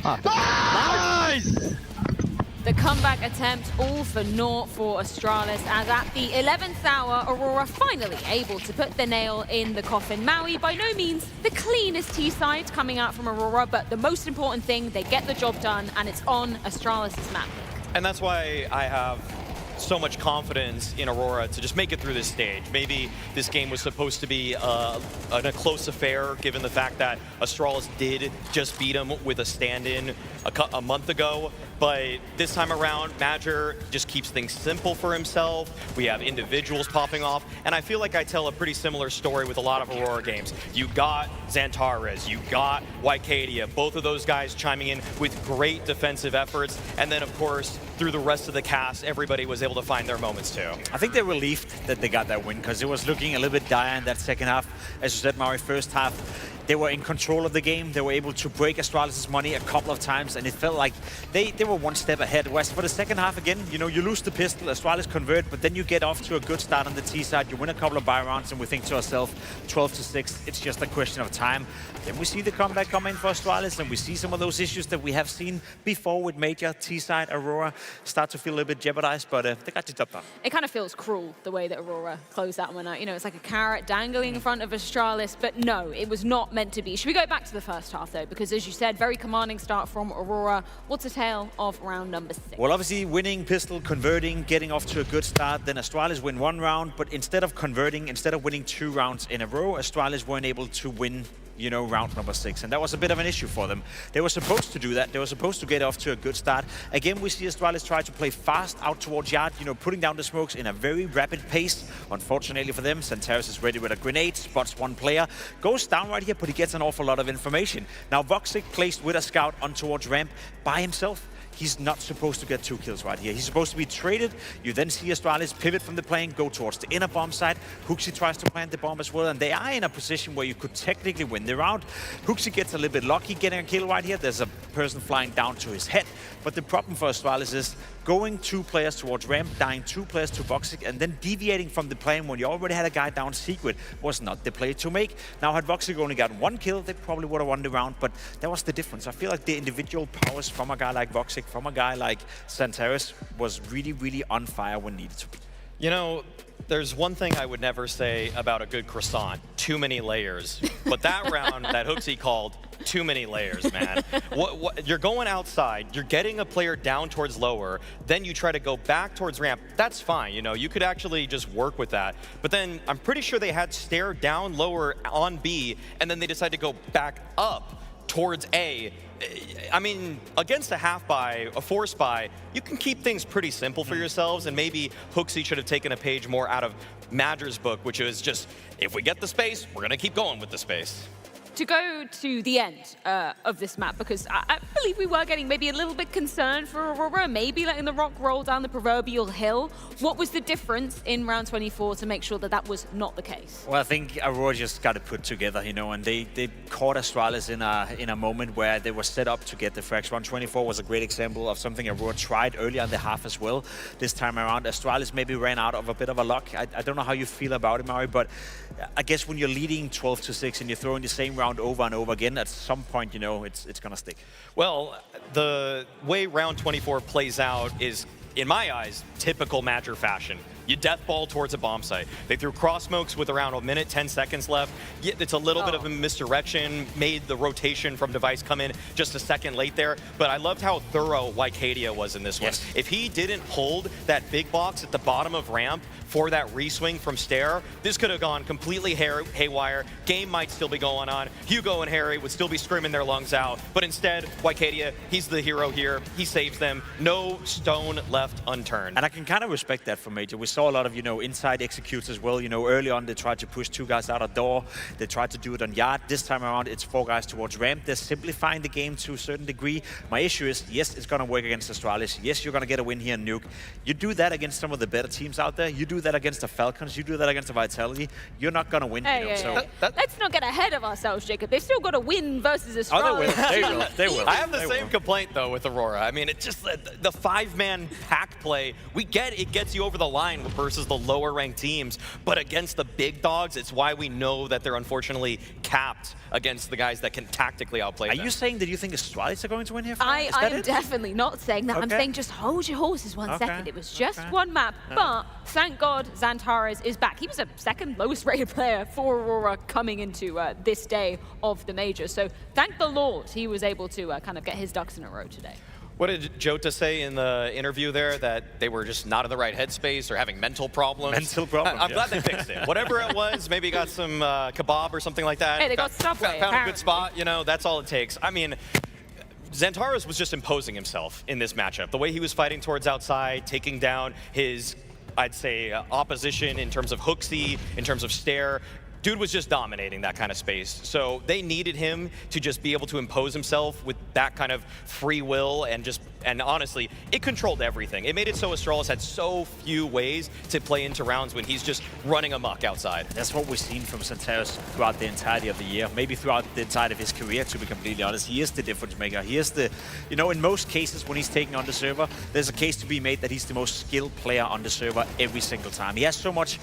Nice! The comeback attempt all for naught for Astralis, as at the 11th hour, Aurora finally able to put the nail in the coffin. Maui, by no means the cleanest T-side coming out from Aurora, but the most important thing, they get the job done, and it's on Astralis' map. And that's why I have so much confidence in Aurora to just make it through this stage. Maybe this game was supposed to be a close affair, given the fact that Astralis did just beat him with a stand-in a month ago. But this time around, Major just keeps things simple for himself. We have individuals popping off, and I feel like I tell a pretty similar story with a lot of Aurora games. You got Xantares, you got Wycadia, both of those guys chiming in with great defensive efforts, and then of course, through the rest of the cast, everybody was able to find their moments too. I think they're relieved that they got that win, because it was looking a little bit dire in that second half. As you said, Maui, first half, they were in control of the game. They were able to break Astralis' money a couple of times, and it felt like they were one step ahead. Whereas for the second half, again, you know, you lose the pistol, Astralis convert, but then you get off to a good start on the T side. You win a couple of buy rounds, and we think to ourselves, 12-6, it's just a question of time. Then we see the comeback coming for Astralis, and we see some of those issues that we have seen before with Major, T side, Aurora start to feel a little bit jeopardized, but they got the job done. It kind of feels cruel the way that Aurora closed that one out. You know, it's like a carrot dangling in front of Astralis, but no, it was not meant to be. Should we go back to the first half though? Because as you said, very commanding start from Aurora. What's the tale of round number 6? Well, obviously winning pistol, converting, getting off to a good start. Then Astralis win 1 round, but instead of converting, instead of winning 2 rounds in a row, Astralis weren't able to win, you know, round number 6, and that was a bit of an issue for them. They were supposed to do that. They were supposed to get off to a good start. Again, we see Astralis try to play fast out towards Yard, you know, putting down the smokes in a very rapid pace. Unfortunately for them, Xantares is ready with a grenade, spots 1 player, goes down right here, but he gets an awful lot of information. Now Woxic placed with a scout on towards ramp by himself. He's not supposed to get 2 kills right here. He's supposed to be traded. You then see Astralis pivot from the plane, go towards the inner bomb side. Huxi tries to plant the bomb as well, and they are in a position where you could technically win the round. Huxi gets a little bit lucky getting a kill right here. There's a person flying down to his head. But the problem for Astralis is going 2 players towards ramp, dying 2 players to Woxic, and then deviating from the plane when you already had a guy down secret was not the play to make. Now, had Woxic only got 1 kill, they probably would have won the round, but that was the difference. I feel like the individual powers from a guy like Woxic, from a guy like Xantares, was really, really on fire when needed to be. You know, there's one thing I would never say about a good croissant: too many layers. But that round that Huxi called, too many layers, man. You're going outside, you're getting a player down towards lower, then you try to go back towards ramp. That's fine, you know, you could actually just work with that. But then I'm pretty sure they had stare down lower on B, and then they decided to go back up towards A. I mean, against a half buy, a force buy, you can keep things pretty simple for yourselves, and maybe Hooksy should have taken a page more out of Madger's book, which is just, if we get the space, we're going to keep going with the space. To go to the end of this map, because I believe we were getting maybe a little bit concerned for Aurora, maybe letting the rock roll down the proverbial hill. What was the difference in round 24 to make sure that that was not the case? Well, I think Aurora just got it put together, you know, and they caught Astralis in a moment where they were set up to get the frags. Round 24 was a great example of something Aurora tried earlier in the half as well. This time around, Astralis maybe ran out of a bit of a luck. I don't know how you feel about it, Mari, but I guess when you're leading 12-6 and you're throwing the same round over and over again, at some point, you know, it's gonna stick. Well, the way round 24 plays out is, in my eyes, typical Madger fashion. You death ball towards a bomb site. They threw cross smokes with around a minute, 10 seconds left. It's a little bit of a misdirection, made the rotation from Device come in just a second late there. But I loved how thorough Wycadia was in this one. If he didn't hold that big box at the bottom of ramp for that reswing from Stair, this could have gone completely haywire. Game might still be going on. Hugo and Harry would still be screaming their lungs out. But instead, Wycadia, he's the hero here. He saves them. No stone left unturned. And I can kind of respect that from Major. We saw a lot of, you know, inside executes as well. You know, early on they tried to push 2 guys out of door. They tried to do it on yard. This time around it's 4 guys towards ramp. They're simplifying the game to a certain degree. My issue is, yes, it's going to work against Astralis. Yes, you're going to get a win here in Nuke. You do that against some of the better teams out there. You do that against the Falcons. You do that against the Vitality. You're not going to win. Hey, you know, hey, hey. Let's not get ahead of ourselves, Jacob. They've still got to win versus Astralis. Oh, they will. They will. They will. I have the same complaint, though, with Aurora. I mean, it's just the 5-man pack play. We get it gets you over the line versus the lower-ranked teams, but against the big dogs, it's why we know that they're unfortunately capped against the guys that can tactically outplay them. Are you saying that you think Astralis are going to win here? I am definitely not saying that. I'm saying just hold your horses one second. It was just one map, but thank God Xantares is back. He was a second lowest rated player for Aurora coming into this day of the major. So thank the Lord he was able to kind of get his ducks in a row today. What did Jota say in the interview there? That they were just not in the right headspace or having mental problems? Mental problems, I'm glad they fixed it. Whatever it was, maybe got some kebab or something like that. Hey, they got Subway, Found a good spot, you know, that's all it takes. I mean, Xantares was just imposing himself in this matchup. The way he was fighting towards outside, taking down his, I'd say, opposition in terms of Hooksy, in terms of Stair. Dude was just dominating that kind of space. So they needed him to just be able to impose himself with that kind of free will and honestly, it controlled everything. It made it so Astralis had so few ways to play into rounds when he's just running amok outside. That's what we've seen from Xantares throughout the entirety of the year. Maybe throughout the entirety of his career, to be completely honest. He is the difference maker. He is the, you know, in most cases when he's taking on the server, there's a case to be made that he's the most skilled player on the server every single time. He has so much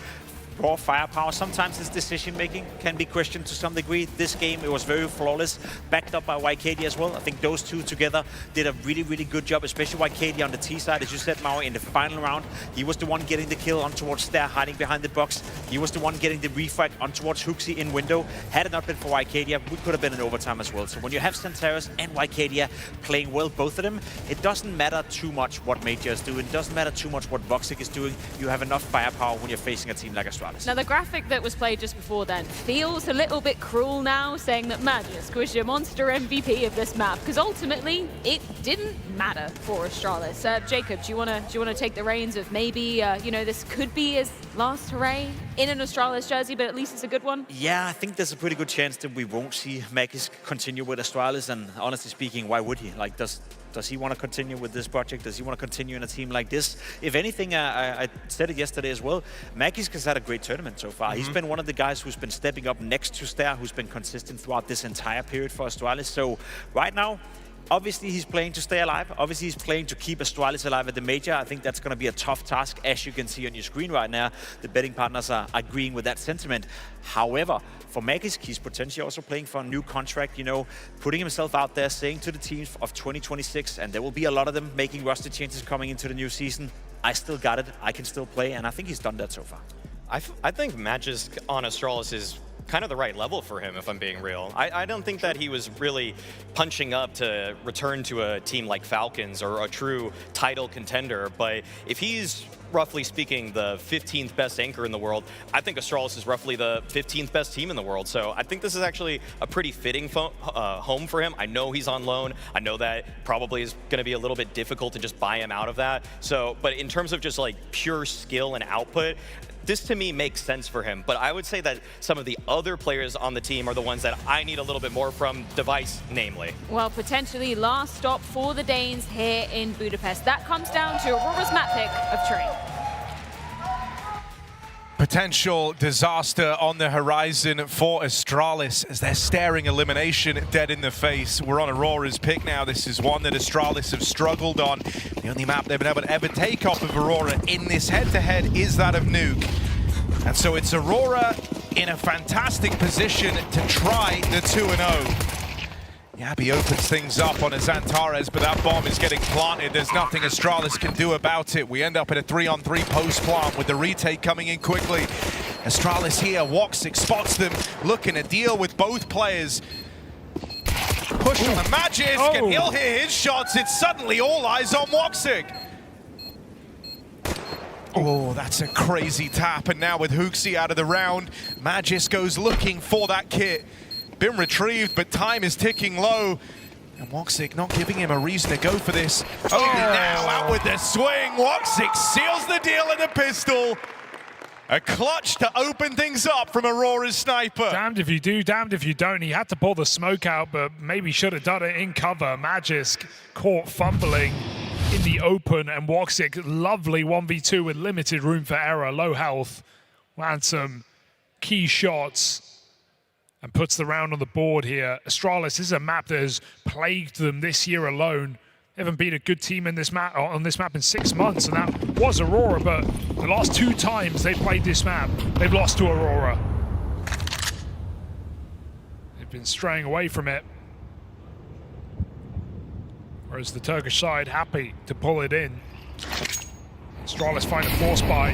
raw firepower. Sometimes his decision-making can be questioned to some degree. This game, it was very flawless, backed up by Wycadia as well. I think those two together did a really, really good job, especially Wycadia on the T side. As you said, Maui, in the final round, he was the one getting the kill on towards Stair, hiding behind the box. He was the one getting the refrag on towards Hooksy in window. Had it not been for Wycadia, we could have been in overtime as well. So when you have Xantares and Wycadia playing well, both of them, it doesn't matter too much what Major is doing. It doesn't matter too much what voxic is doing. You have enough firepower when you're facing a team like Astralis. Now, the graphic that was played just before then feels a little bit cruel now, saying that Magisk was your monster MVP of this map, because ultimately it didn't matter for Astralis. Jacob, do you want to take the reins of maybe you know, this could be his last hooray in an Astralis jersey, but at least it's a good one? Yeah, I think there's a pretty good chance that we won't see Magisk continue with Astralis, and honestly speaking, why would he? Like, does he want to continue with this project? Does he want to continue in a team like this? If anything, I said it yesterday as well, Magisk has had a great tournament so far. He's been one of the guys who's been stepping up next to Stair, who's been consistent throughout this entire period for Astralis. So right now, obviously he's playing to stay alive. Obviously he's playing to keep Astralis alive at the major. I think that's going to be a tough task, as you can see on your screen right now. The betting partners are agreeing with that sentiment. However, for Magisk, he's potentially also playing for a new contract, you know, putting himself out there, saying to the teams of 2026, and there will be a lot of them making roster changes coming into the new season, I still got it, I can still play, and I think he's done that so far. I think Magisk on Astralis is kind of the right level for him, if I'm being real. I don't think that he was really punching up to return to a team like Falcons or a true title contender, but if he's roughly speaking, the 15th best anchor in the world, I think Astralis is roughly the 15th best team in the world. So I think this is actually a pretty fitting home for him. I know he's on loan. I know that probably is going to be a little bit difficult to just buy him out of that. So, but in terms of just like pure skill and output, this to me makes sense for him. But I would say that some of the other players on the team are the ones that I need a little bit more from, Device namely. Well, potentially last stop for the Danes here in Budapest. That comes down to Aurora's map pick of Train. Potential disaster on the horizon for Astralis as they're staring elimination dead in the face. We're on Aurora's pick now. This is one that Astralis have struggled on. The only map they've been able to ever take off of Aurora in this head-to-head is that of Nuke. And so it's Aurora in a fantastic position to try the 2-0. Yabi opens things up on a Xantares, but that bomb is getting planted. There's nothing Astralis can do about it. We end up in a 3-on-3 post-plant with the retake coming in quickly. Astralis here, woxic spots them, looking to deal with both players. Push on the Magisk, and he'll hear his shots. It's suddenly all eyes on woxic. Oh, that's a crazy tap, and now with Hooksy out of the round, Magisk goes looking for that kit. Been retrieved, but time is ticking low. And woxic not giving him a reason to go for this. Only now out with the swing. woxic seals the deal in a pistol. A clutch to open things up from Aurora's sniper. Damned if you do, damned if you don't. He had to pull the smoke out, but maybe should have done it in cover. Magisk caught fumbling in the open, and woxic, lovely 1v2 with limited room for error, low health. Lands some key shots and puts the round on the board here. Astralis is a map that has plagued them this year alone. They haven't beat a good team in this map on this map in 6 months, and that was Aurora, but the last 2 times they played this map, they've lost to Aurora. They've been straying away from it. Whereas the Turkish side happy to pull it in. Astralis find a force buy.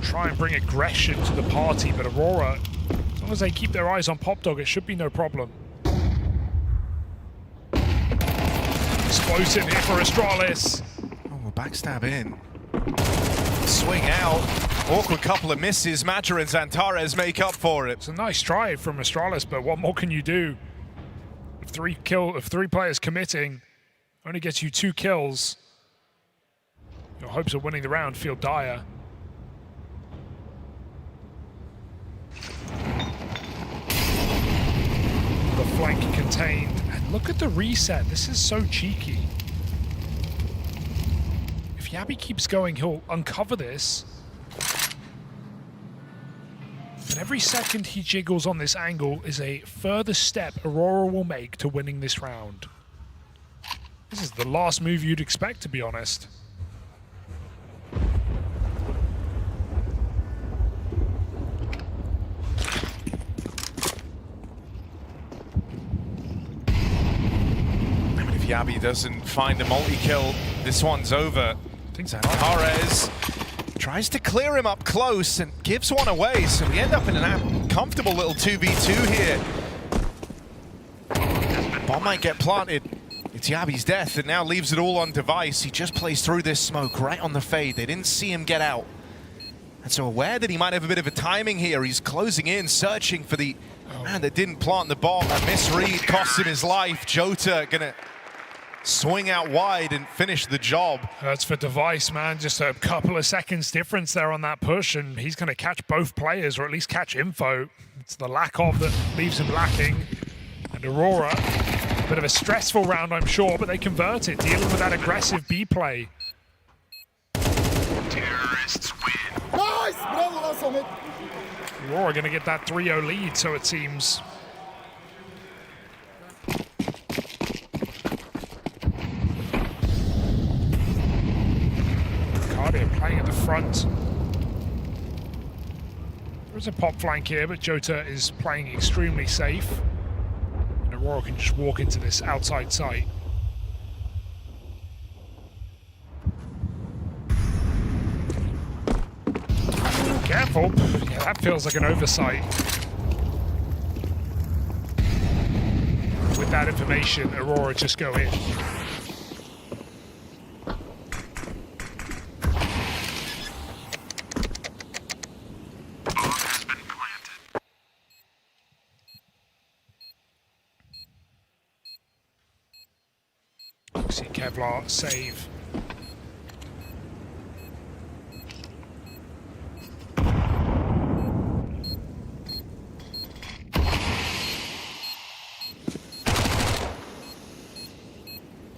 Try and bring aggression to the party, but Aurora, as long as they keep their eyes on Popdog, it should be no problem. Explosive here for Astralis. Oh, backstab in. Swing out. Awkward couple of misses. Madra and Xantares make up for it. It's a nice try from Astralis, but what more can you do? If 3 players committing only gets you 2 kills, your hopes of winning the round feel dire. The flank contained, and look at the reset. This is so cheeky. If Yabi keeps going, he'll uncover this. And every second he jiggles on this angle is a further step Aurora will make to winning this round. This is the last move you'd expect, to be honest. If Yabi doesn't find a multi-kill, this one's over. Xantares tries to clear him up close and gives one away, so we end up in an uncomfortable little 2v2 here. Bomb might get planted. It's Yabi's death, and now leaves it all on Device. He just plays through this smoke right on the fade. They didn't see him get out. And so aware that he might have a bit of a timing here, he's closing in, searching for the man that didn't plant the bomb. A misread costs him his life. Jota gonna swing out wide and finish the job. That's for Device, man. Just a couple of seconds difference there on that push, and he's going to catch both players, or at least catch info. It's the lack of that leaves him lacking. And Aurora, a bit of a stressful round, I'm sure, but they convert it, dealing with that aggressive B play. Terrorists win. Nice! Aurora going to get that 3-0 lead, so it seems. Playing at the front. There's a pop flank here, but Jota is playing extremely safe. And Aurora can just walk into this outside site. Careful. Yeah, that feels like an oversight. With that information, Aurora just go in. Woxic Kevlar save.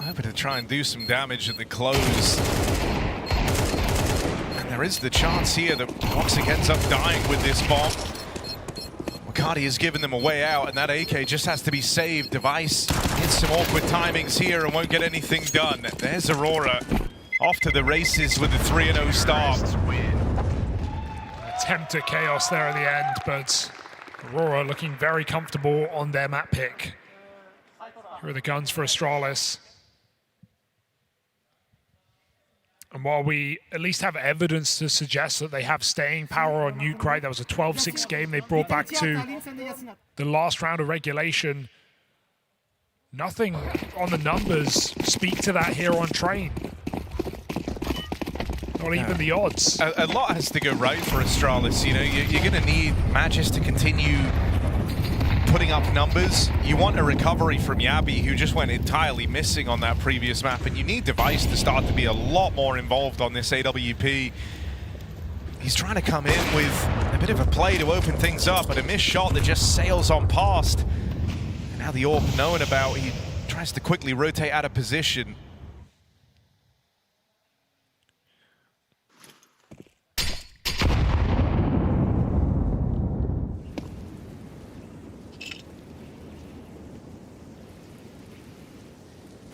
Hoping to try and do some damage at the close. And there is the chance here that Woxic ends up dying with this bomb. Makati has given them a way out, and that AK just has to be saved. Device hits some awkward timings here and won't get anything done. There's Aurora off to the races with the 3-0 start. Attempt at chaos there at the end, but Aurora looking very comfortable on their map pick. Here are the guns for Astralis. And while we at least have evidence to suggest that they have staying power on Nuke, right? That was a 12-6 game they brought back to the last round of regulation. Nothing on the numbers speak to that here on Train. Not even the odds. A lot has to go right for Astralis. You know, you're going to need Magisk to continue putting up numbers. You want a recovery from Yabi, who just went entirely missing on that previous map, and you need Device to start to be a lot more involved on this AWP. He's trying to come in with a bit of a play to open things up, but a missed shot that just sails on past. And now the AWP knowing about, he tries to quickly rotate out of position.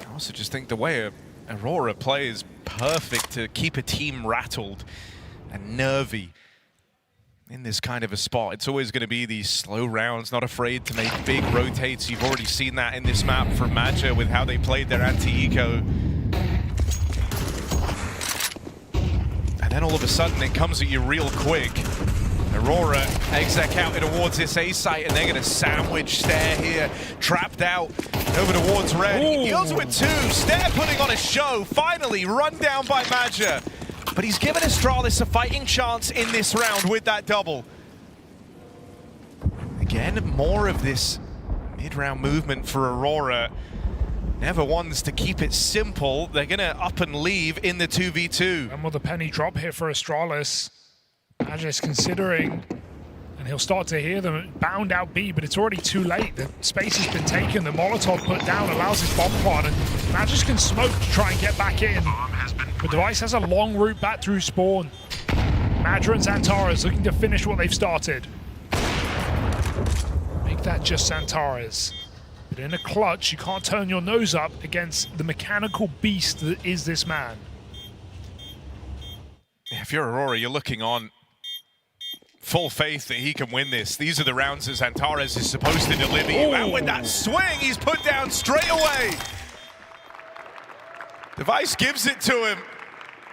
I also just think the way Aurora plays perfect to keep a team rattled and nervy in this kind of a spot. It's always going to be these slow rounds, not afraid to make big rotates. You've already seen that in this map from Magja with how they played their anti-eco. And then all of a sudden it comes at you real quick. Aurora exec out towards this A site, and they're going to sandwich Stair here. Trapped out over towards Red. He deals with two. Stair putting on a show. Finally run down by Magja. But he's given Astralis a fighting chance in this round with that double. Again, more of this mid-round movement for Aurora. Never wants to keep it simple. They're going to up and leave in the 2v2. And with a penny drop here for Astralis. Magisk considering, and he'll start to hear them bound out B, but it's already too late. The space has been taken, the Molotov put down allows his bomb plot, and Magisk can smoke to try and get back in. But Device has a long route back through spawn. Madra and Xantares looking to finish what they've started. Make that just Xantares. But in a clutch, you can't turn your nose up against the mechanical beast that is this man. If you're Aurora, you're looking on. Full faith that he can win this. These are the rounds that Xantares is supposed to deliver you. And with that swing, he's put down straight away. Device gives it to him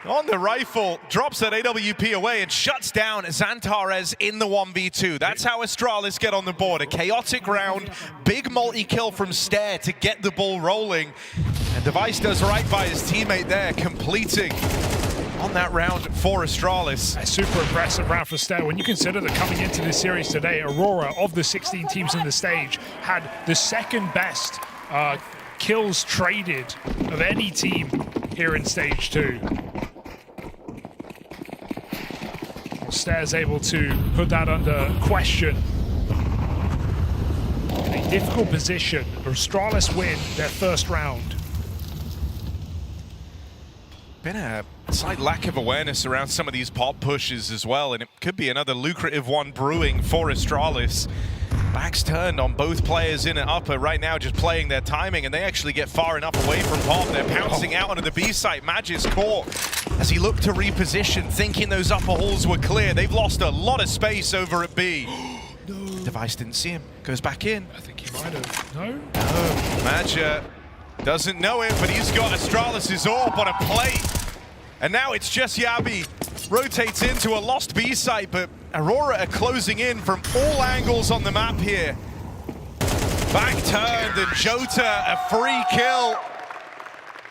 on the rifle, drops that AWP away and shuts down Xantares in the 1v2. That's how Astralis get on the board. A chaotic round, big multi-kill from Stair to get the ball rolling. And Device does right by his teammate there, completing on that round for Astralis. A super impressive round for Stair. When you consider that coming into this series today, Aurora, of the 16 teams in the stage, had the second best kills traded of any team here in stage 2. Well, Stair's able to put that under question. In a difficult position, Astralis win their first round. Been a slight lack of awareness around some of these pop pushes as well, and it could be another lucrative one brewing for Astralis. Backs turned on both players in and upper right now, just playing their timing, and they actually get far enough away from pop. They're pouncing out onto the B site. Magisk caught as he looked to reposition, thinking those upper halls were clear. They've lost a lot of space over at B. No. Device didn't see him, goes back in. I think he might have. No? No, Magja doesn't know it, but he's got Astralis' AWP on a plate. And now it's just Yabi. Rotates into a lost B site, but Aurora are closing in from all angles on the map here. Back turned and Jota a free kill.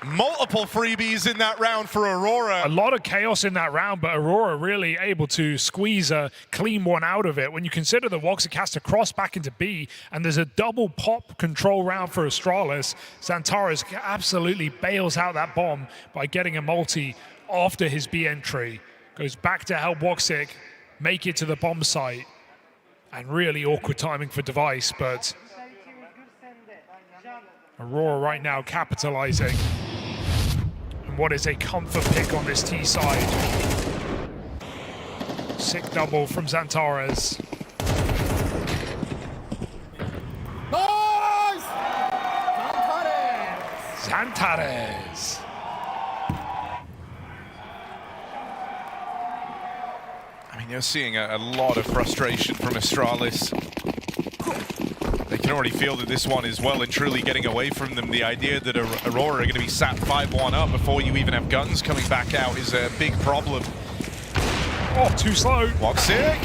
multiple freebies in that round for Aurora. A lot of chaos in that round, but Aurora really able to squeeze a clean one out of it. When you consider that woxic has to cross back into B, and there's a double pop control round for Astralis, Xantares absolutely bails out that bomb by getting a multi after his B entry. Goes back to help woxic make it to the bomb site. And really awkward timing for Device, but Aurora right now capitalizing. What is a comfort pick on this T side. Sick double from Xantares. Nice! Xantares. I mean, you're seeing a lot of frustration from Astralis. They can already feel that this one is well and truly getting away from them. The idea that Aurora are going to be sat 5-1 up before you even have guns coming back out is a big problem. Oh, too slow. woxic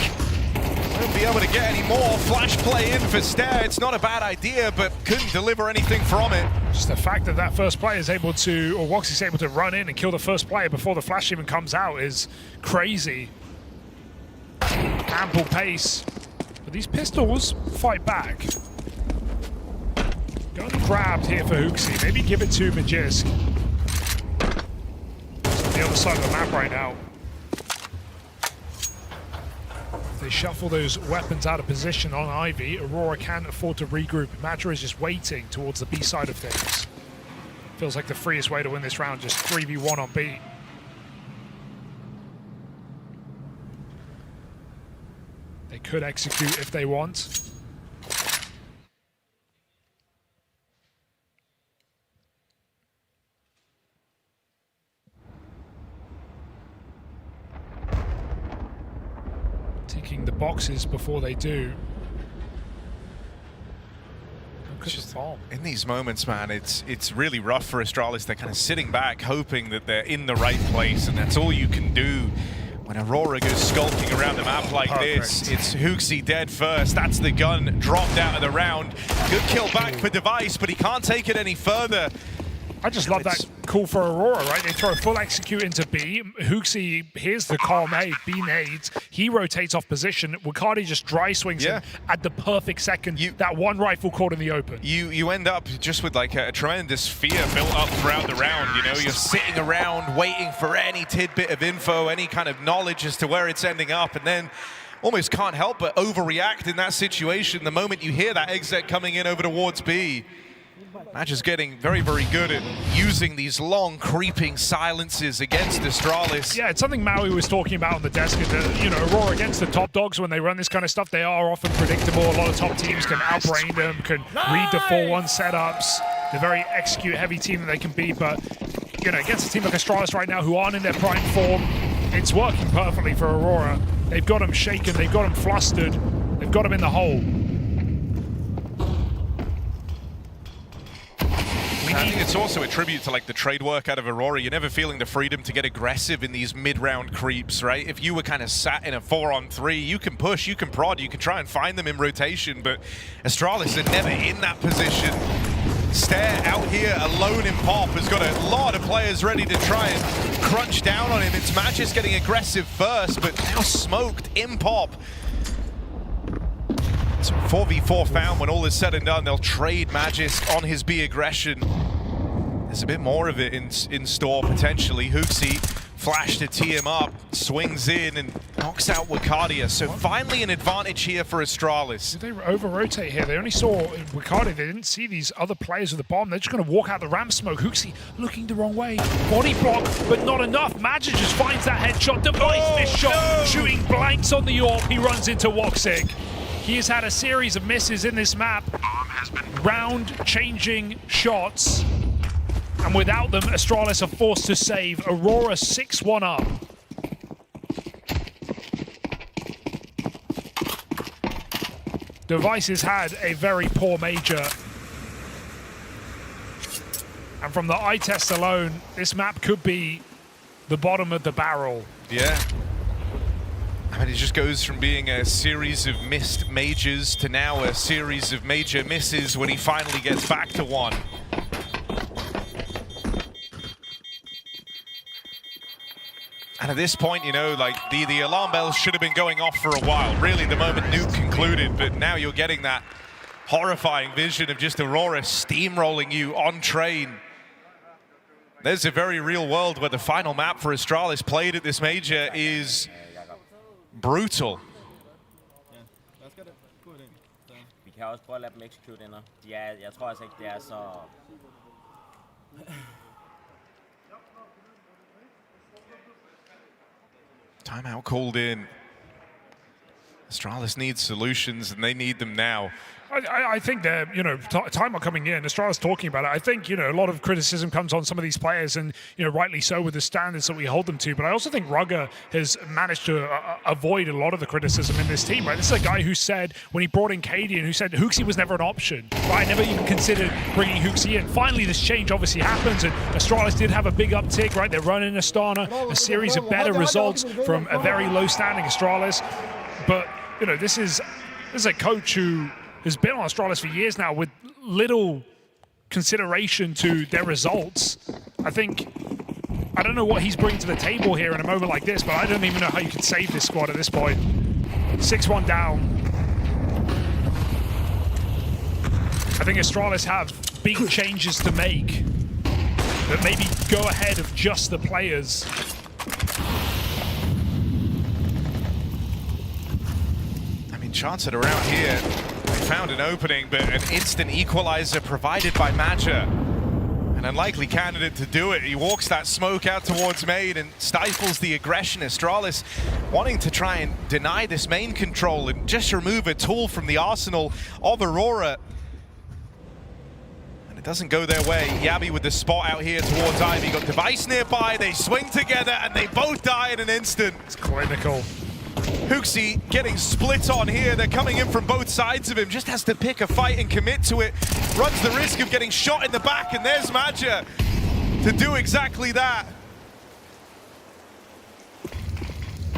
won't be able to get any more. Flash play in for Stair. It's not a bad idea, but couldn't deliver anything from it. Just the fact that that first player is able to, or woxic's able to run in and kill the first player before the flash even comes out is crazy. Ample pace. But these pistols fight back. Gun grabbed here for Hooksy. Maybe give it to Magisk. It's on the other side of the map right now. If they shuffle those weapons out of position on Ivy, Aurora can't afford to regroup. Matra is just waiting towards the B side of things. Feels like the freest way to win this round, just 3v1 on B. They could execute if they want. Ticking the boxes before they do. Just in these moments, man, it's really rough for Astralis. They're kind of sitting back, hoping that they're in the right place, and that's all you can do. When Aurora goes skulking around the map like this, it's Hooksy dead first. That's the gun dropped out of the round. Good kill back for Device, but he can't take it any further. I just love that call for Aurora, right? They throw a full execute into B. Hooksy here's the column A, B nades. He rotates off position. Wakadi just dry swings him at the perfect second. That one rifle caught in the open. You end up just with like a tremendous fear built up throughout the round. You know, you're sitting around waiting for any tidbit of info, any kind of knowledge as to where it's ending up, and then almost can't help but overreact in that situation the moment you hear that exec coming in over towards B. Magisk getting very, very good at using these long, creeping silences against Astralis. Yeah, it's something Maui was talking about on the desk. You know, Aurora against the top dogs, when they run this kind of stuff, they are often predictable. A lot of top teams can outbrain them, can read the 4-1 setups. They're a very execute-heavy team that they can be, but, you know, against a team like Astralis right now who aren't in their prime form, it's working perfectly for Aurora. They've got them shaken, they've got them flustered, they've got them in the hole. I think it's also a tribute to like the trade work out of Aurora. You're never feeling the freedom to get aggressive in these mid-round creeps, right? If you were kind of sat in a 4-on-3, you can push, you can prod, you can try and find them in rotation, but Astralis are never in that position. Stair out here alone in Pop has got a lot of players ready to try and crunch down on him. It's Magisk getting aggressive first, but now smoked in Pop. So 4v4 found. When all is said and done, they'll trade Magisk on his B aggression. There's a bit more of it in store, potentially. Hooksy flash to tee him up, swings in and knocks out Wakadia. So finally an advantage here for Astralis. Did they over-rotate here? They only saw Wakadia. They didn't see these other players with the bomb. They're just going to walk out the ramp smoke. Hooksy looking the wrong way. Body block, but not enough. Magisk just finds that headshot. Device missed shot, shooting blanks on the AWP. He runs into woxic. He has had a series of misses in this map. Round-changing shots. And without them, Astralis are forced to save. Aurora 6-1 up. Device has had a very poor major. And from the eye test alone, this map could be the bottom of the barrel. Yeah. I mean, it just goes from being a series of missed majors to now a series of major misses when he finally gets back to one. And at this point, you know, like the alarm bells should have been going off for a while. Really, the moment Nuke concluded, but now you're getting that horrifying vision of just Aurora steamrolling you on train. There's a very real world where the final map for Astralis played at this major is brutal. Vi kan også prøve at lade dem execute ender. Jeg tror altså ikke, det er så... Timeout called in. Astralis needs solutions, and they need them now. I think that, you know, time are coming in. Astralis talking about it. I think, you know, a lot of criticism comes on some of these players, and, you know, rightly so with the standards that we hold them to. But I also think ruggah has managed to avoid a lot of the criticism in this team, right? This is a guy who said, when he brought in Cadian, who said HooXi was never an option, right? I never even considered bringing HooXi in. Finally, this change obviously happens, and Astralis did have a big uptick, right? They're running Astana, a series of better results from a very low-standing Astralis. But, you know, this is a coach who has been on Astralis for years now with little consideration to their results. I don't know what he's bringing to the table here in a moment like this, but I don't even know how you can save this squad at this point. 6-1 down. I think Astralis have big changes to make that maybe go ahead of just the players. I mean, chance it around here. They found an opening, but an instant equalizer provided by Maja. An unlikely candidate to do it. He walks that smoke out towards main and stifles the aggression. Astralis wanting to try and deny this main control and just remove a tool from the arsenal of Aurora. And it doesn't go their way. Yabi with the spot out here towards Ivy. Got Device nearby, they swing together and they both die in an instant. It's clinical. HooXi getting split on here. They're coming in from both sides of him. Just has to pick a fight and commit to it. Runs the risk of getting shot in the back, and there's Maja to do exactly that.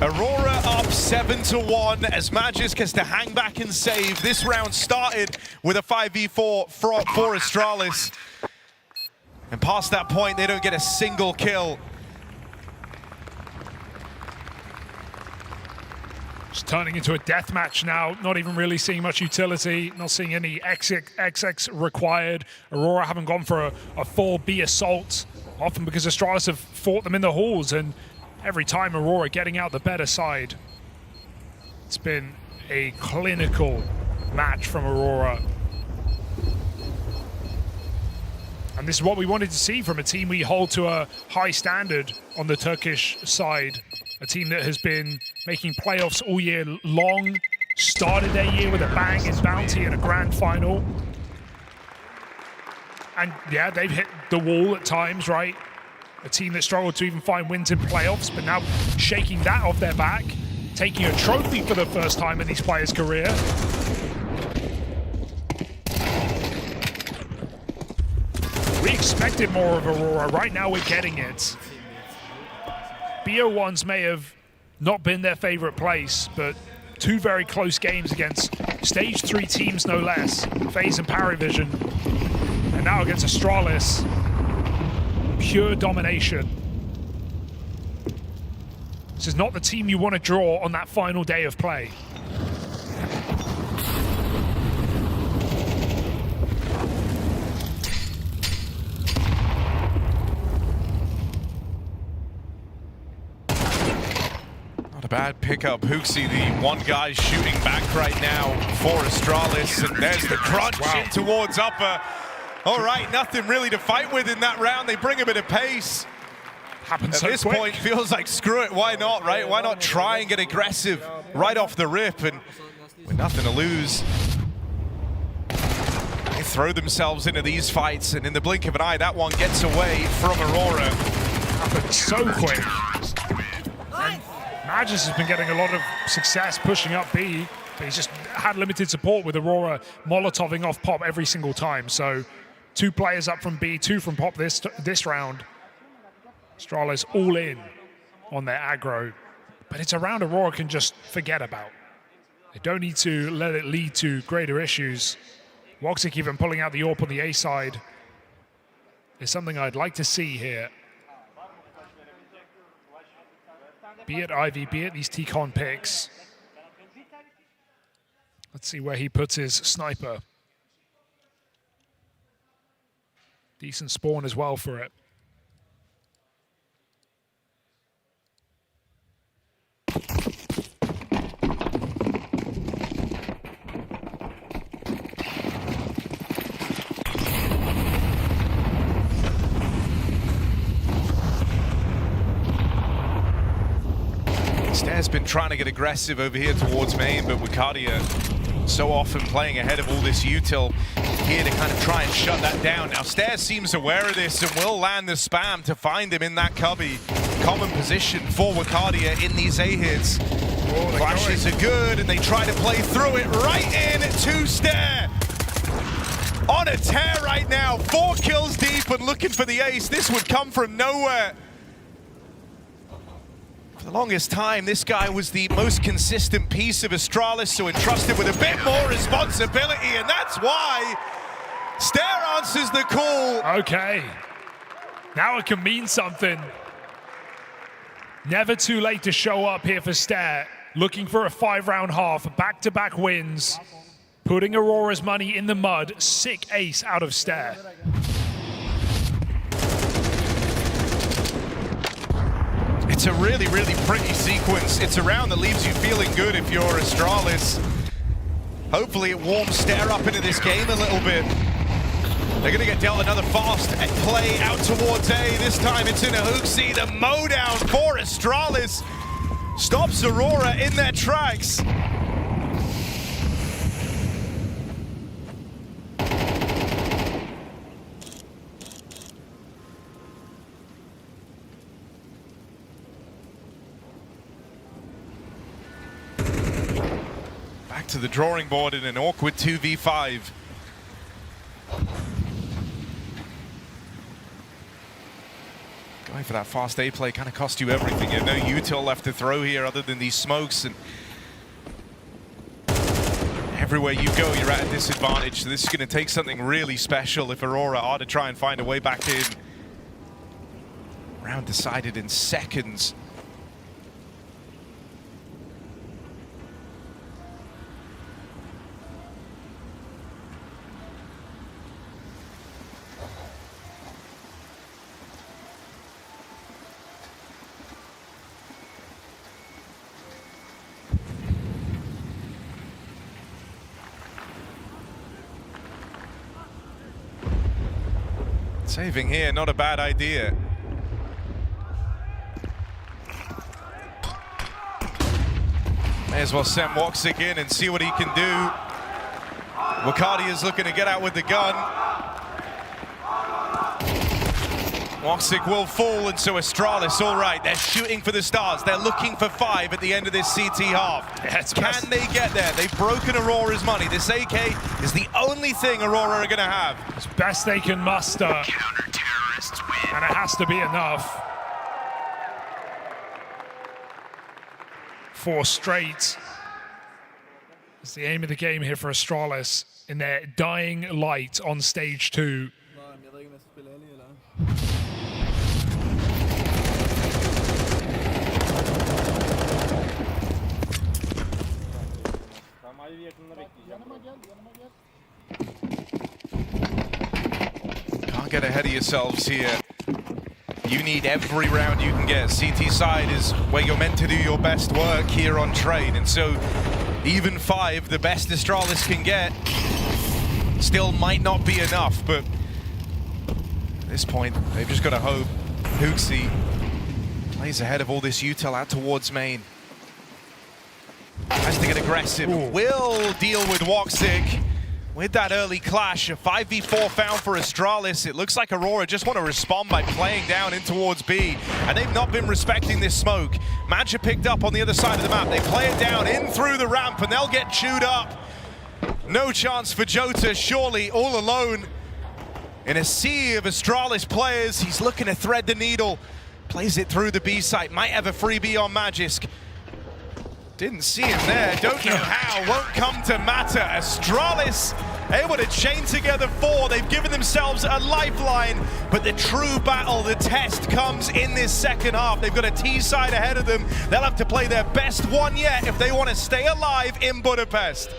Aurora up 7-1 as Magisk has to hang back and save. This round started with a 5v4 for Astralis. And past that point, they don't get a single kill. Just turning into a deathmatch now, not even really seeing much utility, not seeing any XX required. Aurora haven't gone for a 4B assault, often because Astralis have fought them in the halls, and every time Aurora getting out the better side. It's been a clinical match from Aurora. And this is what we wanted to see from a team we hold to a high standard on the Turkish side. A team that has been making playoffs all year long, started their year with a bang in Bounty and a grand final. And yeah, they've hit the wall at times, right? A team that struggled to even find wins in playoffs, but now shaking that off their back, taking a trophy for the first time in these players' career. We expected more of Aurora. Right now we're getting it. BO1s may have not been their favorite place, but two very close games against stage 3 teams, no less. FaZe and Parivision. And now against Astralis. Pure domination. This is not the team you want to draw on that final day of play. Not a bad pickup. HooXi, the one guy shooting back right now for Astralis. And there's the crunch in towards upper. All right, nothing really to fight with in that round. They bring a bit of pace. Happens At so this quick. point, feels like screw it. Why not, right? Why not try and get aggressive right off the rip? And with nothing to lose, they throw themselves into these fights. And in the blink of an eye, that one gets away from Aurora. Happened so quick. Magisk has been getting a lot of success pushing up B, but he's just had limited support with Aurora molotoving off Pop every single time. So 2 players up from B, 2 from Pop this round. Astralis all in on their aggro, but it's a round Aurora can just forget about. They don't need to let it lead to greater issues. woxic even pulling out the AWP on the A side is something I'd like to see here. Be it Ivy, be it these T-Con picks. Let's see where he puts his sniper. Decent spawn as well for it. Stair's been trying to get aggressive over here towards main, but Wukadia so often playing ahead of all this util here to kind of try and shut that down. Now Stair seems aware of this and will land the spam to find him in that cubby. Common position for Wukadia in these A-hits. Flashes are good and they try to play through it right in to Stair. On a tear right now, 4 kills deep and looking for the ace. This would come from nowhere. For the longest time, this guy was the most consistent piece of Astralis, so entrusted with a bit more responsibility, and that's why Stair answers the call. Okay, now it can mean something. Never too late to show up here for Stair, looking for a 5-round half, back-to-back wins, putting Aurora's money in the mud. Sick ace out of Stair. It's a really, really pretty sequence. It's a round that leaves you feeling good if you're Astralis. Hopefully it warms Stair up into this game a little bit. They're going to get dealt another fast play out towards A. This time it's in a hooksie. The mow down for Astralis stops Aurora in their tracks. Back to the drawing board in an awkward 2v5. Going for that fast A play kind of cost you everything. You have no util left to throw here other than these smokes, and everywhere you go you're at a disadvantage. So this is going to take something really special if Aurora are to try and find a way back in. Round decided in seconds. Saving here, not a bad idea. May as well send woxic in and see what he can do. Wukadia is looking to get out with the gun. woxic will fall, and so Astralis, all right, they're shooting for the stars. They're looking for 5 at the end of this CT half. Can they get there? They've broken Aurora's money. This AK is the only thing Aurora are going to have. It's best they can muster. Counter-terrorists win. And it has to be enough. 4 straight. It's the aim of the game here for Astralis in their dying light on stage 2. Can't get ahead of yourselves here. You need every round you can get. CT side is where you're meant to do your best work here on trade, and so even 5, the best Astralis can get, still might not be enough, but at this point, they've just got to hope hooksie plays ahead of all this util out towards main. Has to get aggressive. Ooh. Will deal with woxic with that early clash. A 5v4 found for Astralis. It looks like Aurora just want to respond by playing down in towards B, and they've not been respecting this smoke. Magisk picked up on the other side of the map. They play it down in through the ramp, and they'll get chewed up. No chance for Jota, surely all alone in a sea of Astralis players. He's looking to thread the needle. Plays it through the B site. Might have a freebie on Magisk. Didn't see him there. Don't know how. Won't come to matter. Astralis able to chain together 4. They've given themselves a lifeline, but the true battle, the test, comes in this second half. They've got a T side ahead of them. They'll have to play their best one yet if they want to stay alive in Budapest.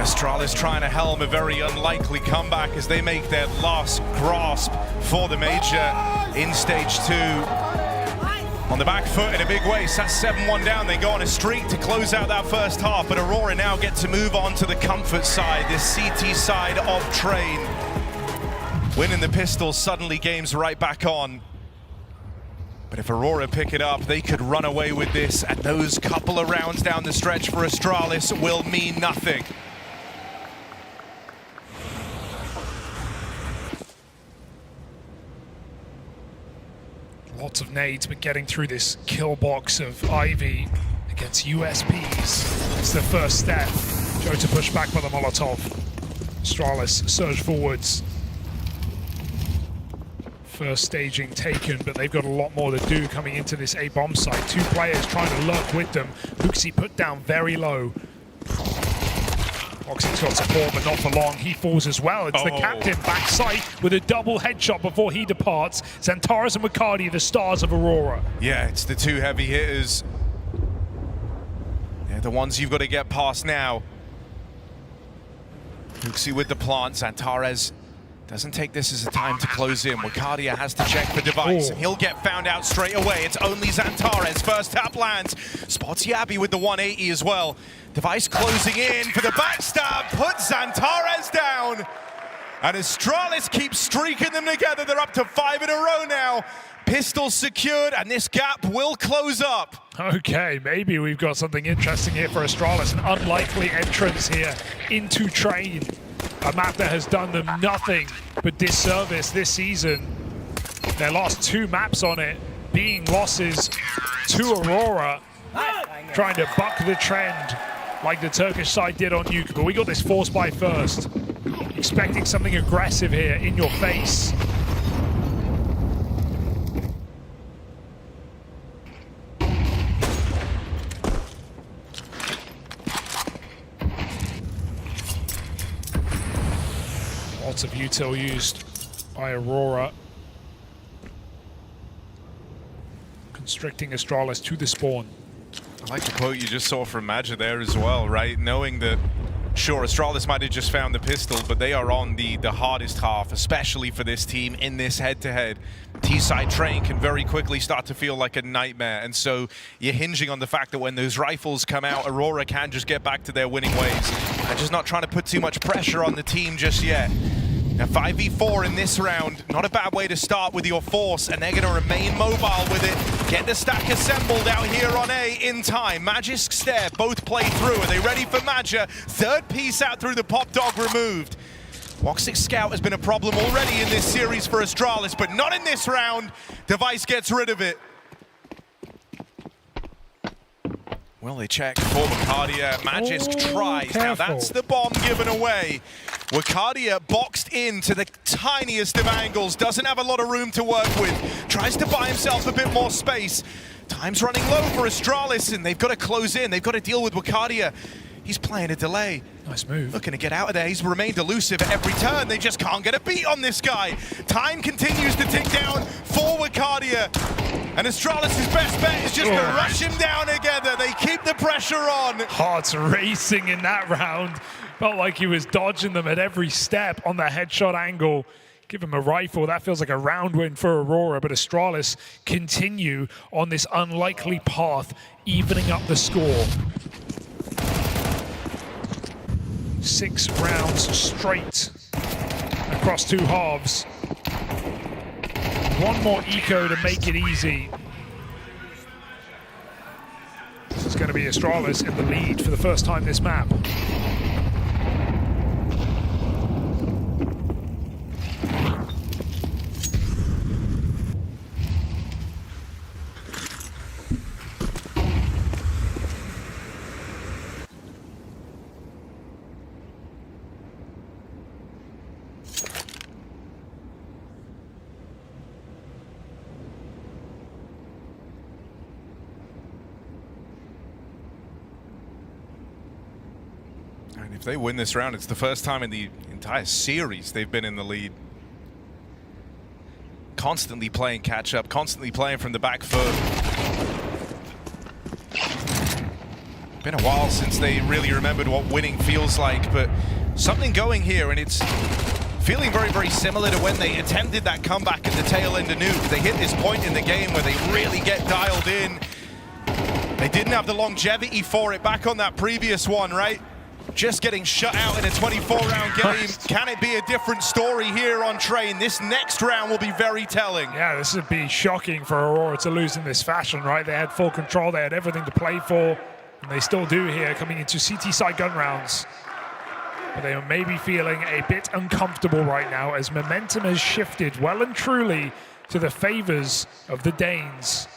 Astralis trying to helm a very unlikely comeback as they make their last grasp for the major in stage 2. On the back foot in a big way, so that's 7-1 down. They go on a streak to close out that first half, but Aurora now get to move on to the comfort side, the CT side of Train. Winning the pistol, suddenly game's right back on. But if Aurora pick it up, they could run away with this, and those couple of rounds down the stretch for Astralis will mean nothing. Lots of nades, but getting through this kill box of Ivy against USPs. It's the first step. Jota pushed back by the Molotov. Astralis surge forwards. First staging taken, but they've got a lot more to do coming into this A-bomb site. 2 players trying to lurk with them. Huxi put down very low. Woxic's got support, but not for long. He falls as well. It's the captain backside with a double headshot before he departs. Xantares and McCarty, the stars of Aurora. Yeah, it's the 2 heavy hitters. They're the ones you've got to get past now. Huxi with the plant. Xantares doesn't take this as a time to close in. Wakadia has to check for device, and he'll get found out straight away. It's only Xantares. First tap lands. Spots Yabi with the 180 as well. Device closing in for the backstab. Puts Xantares down. And Astralis keeps streaking them together. They're up to 5 in a row now. Pistol secured, and this gap will close up. Okay, maybe we've got something interesting here for Astralis. An unlikely entrance here into Train. A map that has done them nothing but disservice this season. Their last 2 maps on it being losses to Aurora, trying to buck the trend like the Turkish side did on Nuke. But we got this force buy first. Expecting something aggressive here in your face. Lots of util used by Aurora. Constricting Astralis to the spawn. I like the quote you just saw from Magisk there as well, right? Knowing that Sure, Astralis might have just found the pistol, but they are on the hardest half, especially for this team in this head-to-head. T-side train can very quickly start to feel like a nightmare, and so you're hinging on the fact that when those rifles come out, Aurora can just get back to their winning ways. I'm just not trying to put too much pressure on the team just yet. Now 5v4 in this round, not a bad way to start with your force, and they're going to remain mobile with it. Get the stack assembled out here on A in time. Magisk, Stare both play through. Are they ready for Magia? Third piece out through the pop dog removed. Woxic Scout has been a problem already in this series for Astralis, but not in this round. Device gets rid of it. Well, they check for Wakadia. Magisk tries. Now that's the bomb given away. Wakadia boxed into the tiniest of angles. Doesn't have a lot of room to work with. Tries to buy himself a bit more space. Time's running low for Astralis, and they've got to close in. They've got to deal with Wakadia. He's playing a delay. Nice move. Looking to get out of there. He's remained elusive at every turn. They just can't get a beat on this guy. Time continues to tick down for Wakadia. And Astralis' best bet is just to rush him down together. They keep the pressure on. Hearts racing in that round. Felt like he was dodging them at every step on the headshot angle. Give him a rifle. That feels like a round win for Aurora, but Astralis continue on this unlikely path, evening up the score. 6 rounds straight across 2 halves. One more eco to make it easy. This is going to be Astralis in the lead for the first time this map. And if they win this round, it's the first time in the entire series they've been in the lead. Constantly playing catch-up, constantly playing from the back foot. Been a while since they really remembered what winning feels like, but something going here, and it's feeling very, very similar to when they attempted that comeback at the tail end of Nuke. They hit this point in the game where they really get dialed in. They didn't have the longevity for it back on that previous one, right? Just getting shut out in a 24-round game. Can it be a different story here on Train? This next round will be very telling. Yeah, this would be shocking for Aurora to lose in this fashion, right? They had full control, they had everything to play for, and they still do here coming into CT side gun rounds. But they are maybe feeling a bit uncomfortable right now as momentum has shifted well and truly to the favors of the Danes.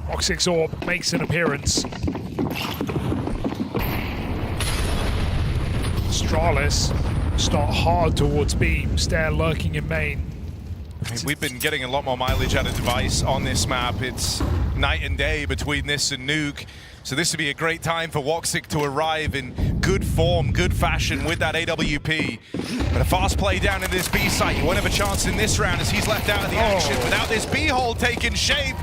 Woxic's Orb makes an appearance. Astralis start hard towards Beam, Stare lurking in main. I mean, we've been getting a lot more mileage out of Device on this map. It's night and day between this and Nuke. So this would be a great time for Woxic to arrive in good form, good fashion with that AWP. But a fast play down in this B site. You won't have a chance in this round as he's left out of the action. Without this B hole taking shape,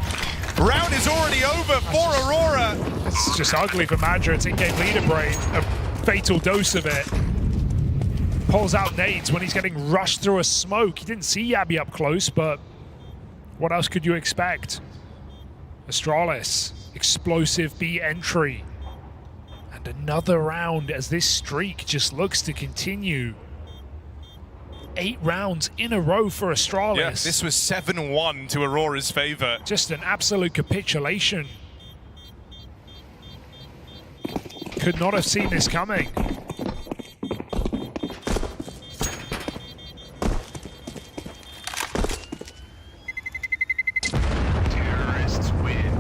round is already over for Aurora. It's just ugly for Magia. It's in-game leader brain. A fatal dose of it. Pulls out nades when he's getting rushed through a smoke. He didn't see Yabby up close, but what else could you expect? Astralis, explosive B entry. And another round as this streak just looks to continue. 8 rounds in a row for Astralis. Yeah, this was 7-1 to Aurora's favor. Just an absolute capitulation. Could not have seen this coming. Terrorists win.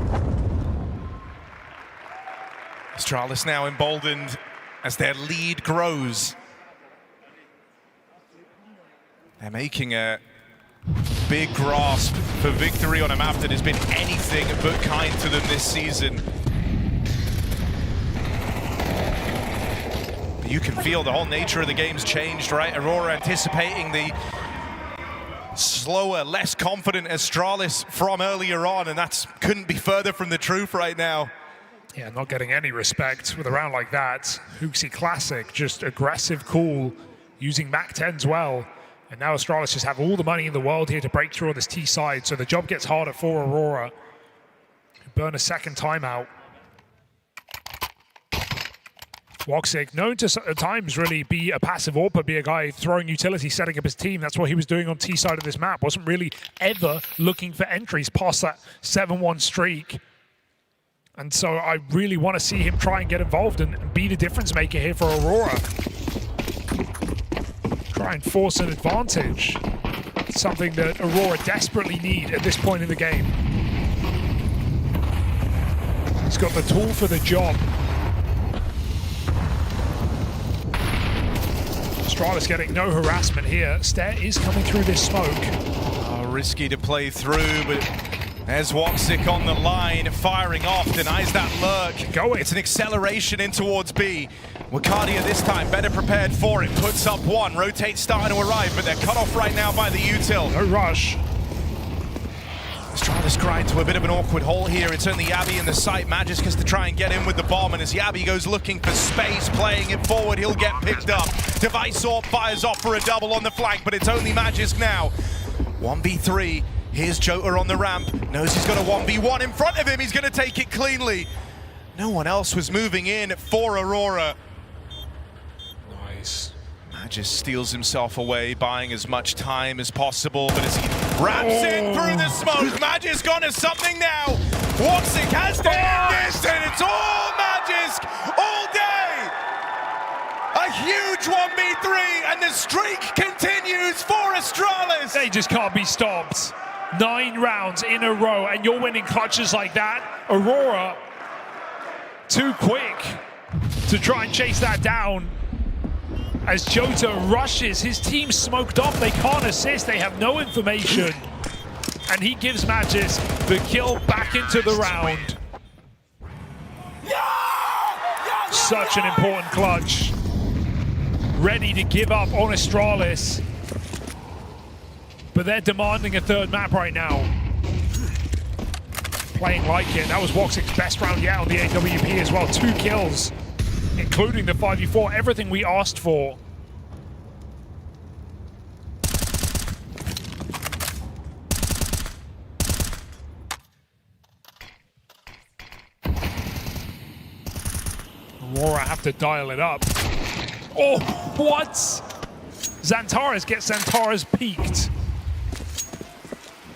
Astralis now emboldened as their lead grows. They're making a big grasp for victory on a map that has been anything but kind to them this season. But you can feel the whole nature of the game's changed, right? Aurora anticipating the slower, less confident Astralis from earlier on, and that couldn't be further from the truth right now. Yeah, not getting any respect with a round like that. HooXi classic, just aggressive, cool, using Mac 10s well. And now Astralis just have all the money in the world here to break through on this T side, so the job gets harder for Aurora. Burn a second timeout. woxic, known to at times really be a passive AWP, be a guy throwing utility, setting up his team. That's what he was doing on T side of this map. Wasn't really ever looking for entries past that 7-1 streak. And so I really want to see him try and get involved and be the difference maker here for Aurora. Try and force an advantage. Something that Aurora desperately need at this point in the game. He's got the tool for the job. Astralis getting no harassment here. Stair is coming through this smoke. Oh, risky to play through, but there's woxic on the line, firing off, denies that lurk. Going. It's an acceleration in towards B. woxic this time better prepared for it, puts up one, rotates starting to arrive, but they're cut off right now by the util. No rush. Astralis grind to a bit of an awkward hole here. It's only Yabi in the site. Magisk has to try and get in with the bomb, and as Yabi goes looking for space, playing it forward, he'll get picked up. Device Orb fires off for a double on the flank, but it's only Magisk now. 1v3. Here's Jota on the ramp. Knows he's got a 1v1 in front of him. He's going to take it cleanly. No one else was moving in for Aurora. Nice. Magisk steals himself away, buying as much time as possible, but as he wraps in through the smoke, Magisk onto something now. woxic has to end this, and it's all Magisk all day. A huge 1v3, and the streak continues for Astralis. They just can't be stopped. 9 rounds in a row, and you're winning clutches like that. Aurora, too quick to try and chase that down. As Jota rushes, his team smoked off, they can't assist, they have no information. And he gives Magisk the kill back into the round. Such an important clutch. Ready to give up on Astralis. But they're demanding a third map right now. Playing like it. That was woxic's best round yet on the AWP as well. 2 kills. Including the 5v4, everything we asked for. Aurora have to dial it up. Oh, what? Xantares gets Xantares peaked.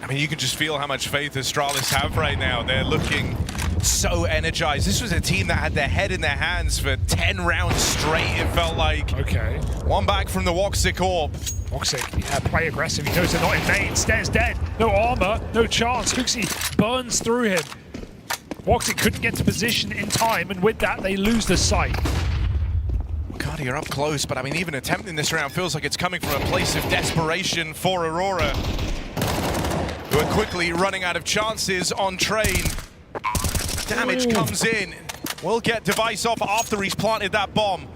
I mean, you can just feel how much faith Astralis have right now. They're looking so energized. This was a team that had their head in their hands for 10 rounds straight, it felt like. Okay. One back from the woxic orb. woxic, yeah, play aggressive. He knows they're not in main. Stair's dead. No armor, no chance. HooXi burns through him. woxic couldn't get to position in time, and with that, they lose the sight. woxic are up close, but I mean, even attempting this round feels like it's coming from a place of desperation for Aurora, who are quickly running out of chances on train. Damage comes in. We'll get device off after he's planted that bomb.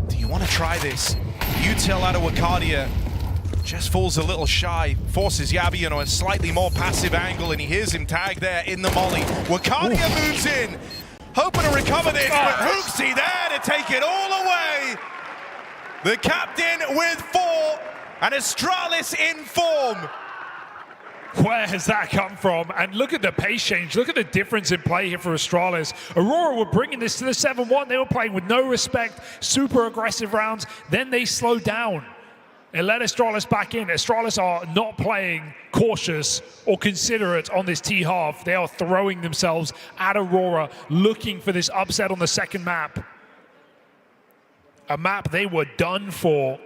Do you want to try this? Util out of woxic. Just falls a little shy. Forces Yabi on a slightly more passive angle, and he hears him tag there in the molly. woxic moves in. Hoping to recover this, but HooXi there to take it all away. The captain with 4, and Astralis in form. Where has that come from? And look at the pace change. Look at the difference in play here for Astralis. Aurora were bringing this to the 7-1. They were playing with no respect, super aggressive rounds. Then they slowed down. It let Astralis back in. Astralis are not playing cautious or considerate on this T-half. They are throwing themselves at Aurora, looking for this upset on the second map. A map they were done for.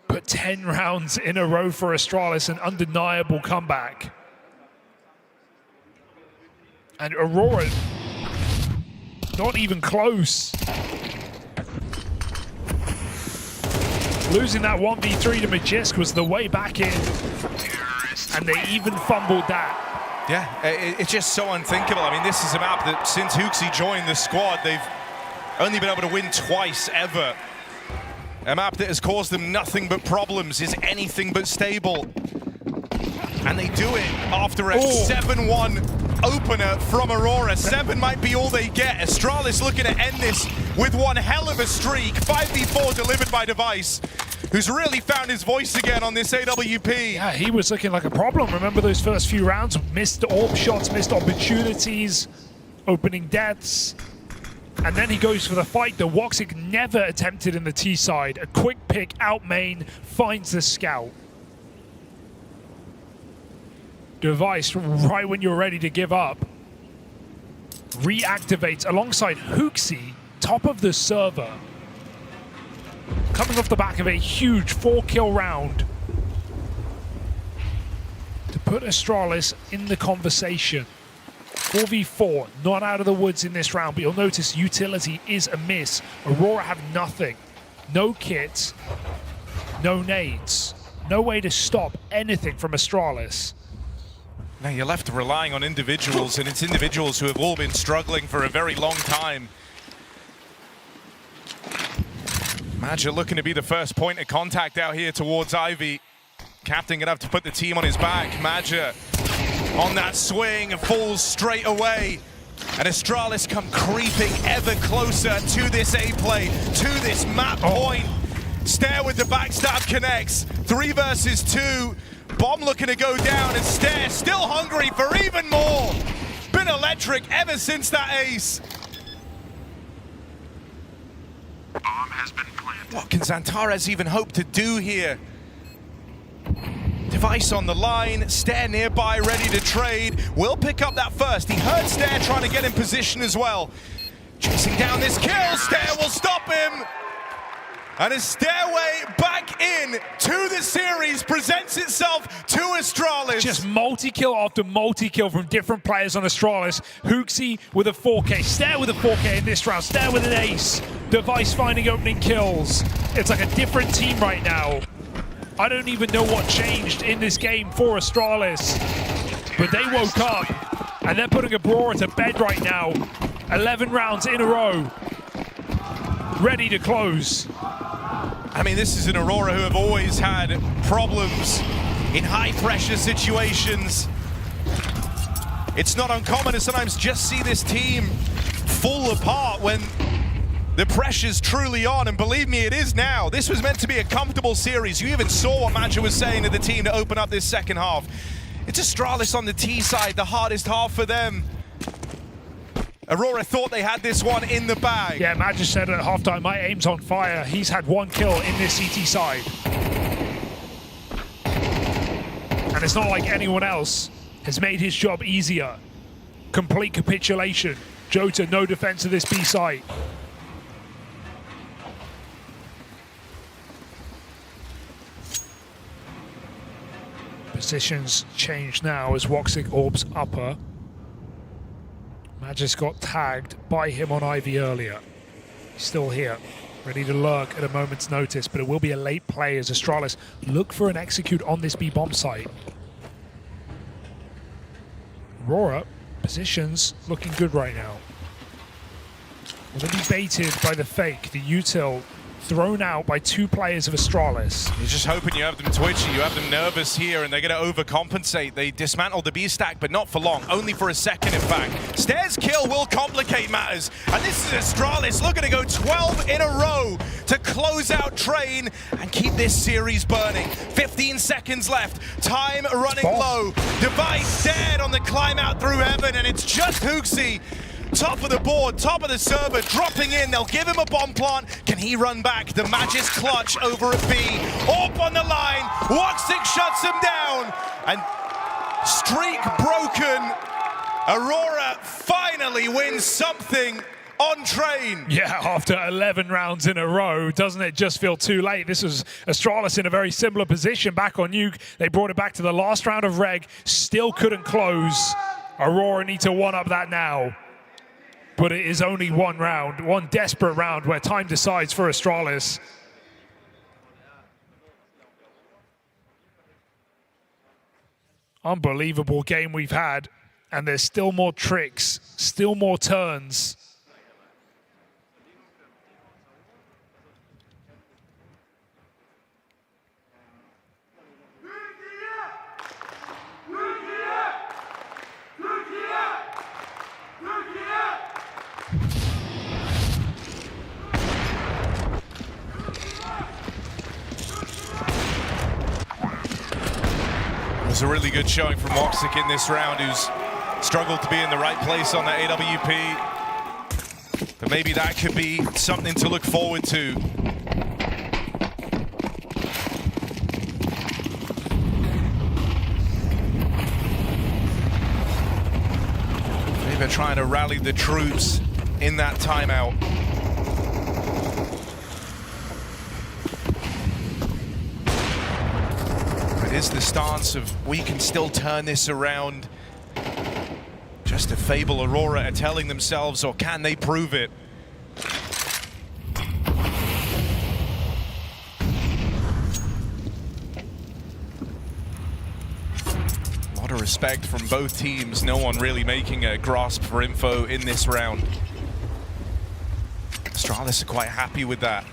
But 10 rounds in a row for Astralis, an undeniable comeback. And Aurora, not even close. Losing that 1v3 to Magisk was the way back in. And they even fumbled that. Yeah, it's just so unthinkable. I mean, this is a map that since HooXi joined the squad, they've only been able to win twice ever. A map that has caused them nothing but problems, is anything but stable. And they do it after a 7-1 opener from Aurora. 7 might be all they get. Astralis looking to end this with one hell of a streak. 5v4 delivered by Device, who's really found his voice again on this AWP. Yeah, he was looking like a problem. Remember those first few rounds? Missed AWP shots, missed opportunities, opening deaths. And then he goes for the fight that woxic never attempted in the T side. A quick pick out main, finds the scout. Device, right when you're ready to give up, reactivates alongside Hooksy, top of the server. Coming off the back of a huge 4-kill round to put Astralis in the conversation. 4v4, not out of the woods in this round, but you'll notice utility is a miss. Aurora have nothing. No kits, no nades, no way to stop anything from Astralis. Now you're left relying on individuals, and it's individuals who have all been struggling for a very long time. Magisk looking to be the first point of contact out here towards Ivy. Captain gonna have to put the team on his back. Magisk on that swing and falls straight away. And Astralis come creeping ever closer to this A play, to this map point. Stare with the backstab connects. 3 versus 2. Bomb looking to go down, and Stare still hungry for even more. Been electric ever since that ace. Bomb has been planted. What can Xantares even hope to do here? Device on the line, Stare nearby, ready to trade. Will pick up that first. He heard Stare trying to get in position as well. Chasing down this kill, Stare will stop him. And a stairway back in to the series presents itself to Astralis. Just multi-kill after multi-kill from different players on Astralis. Hooksy with a 4K, Stare with a 4K in this round, Stare with an ace. Device finding opening kills. It's like a different team right now. I don't even know what changed in this game for Astralis, but they woke up and they're putting Aurora to bed right now. 11 rounds in a row, ready to close. I mean, this is an Aurora who have always had problems in high-pressure situations. It's not uncommon to sometimes just see this team fall apart when the pressure's truly on, and believe me, it is now. This was meant to be a comfortable series. You even saw what Magisk was saying to the team to open up this second half. It's Astralis on the T side, the hardest half for them. Aurora thought they had this one in the bag. Yeah, Magisk said at halftime, my aim's on fire. He's had 1 kill in this CT side. And it's not like anyone else has made his job easier. Complete capitulation. Jota, no defense of this B site. Positions change now as woxic orbs upper. Magisk got tagged by him on Ivy earlier. He's still here, ready to lurk at a moment's notice, but it will be a late play as Astralis look for an execute on this B bomb site. Aurora, positions looking good right now. Will they be baited by the fake, the util thrown out by 2 players of Astralis? You're just hoping you have them twitchy, you have them nervous here, and they're going to overcompensate. They dismantled the B stack, but not for long, only for a second, in fact. Stare's kill will complicate matters, and this is Astralis looking to go 12 in a row to close out Train and keep this series burning. 15 seconds left, time running low. Device dead on the climb out through heaven, and it's just Hooksy. Top of the board, top of the server, dropping in. They'll give him a bomb plant. Can he run back? The Magisk clutch over at B. Orp on the line. woxic shuts him down. And streak broken. Aurora finally wins something on Train. Yeah, after 11 rounds in a row, doesn't it just feel too late? This was Astralis in a very similar position back on Nuke. They brought it back to the last round of Reg. Still couldn't close. Aurora need to one-up that now. But it is only 1 round, 1 desperate round where time decides for Astralis. Unbelievable game we've had, and there's still more tricks, still more turns. was a really good showing from woxic in this round, who's struggled to be in the right place on that AWP. But maybe that could be something to look forward to. Maybe they're trying to rally the troops in that timeout. It is the stance of, we can still turn this around. Just a Fable Aurora are telling themselves, or can they prove it? A lot of respect from both teams. No one really making a grasp for info in this round. Astralis are quite happy with that.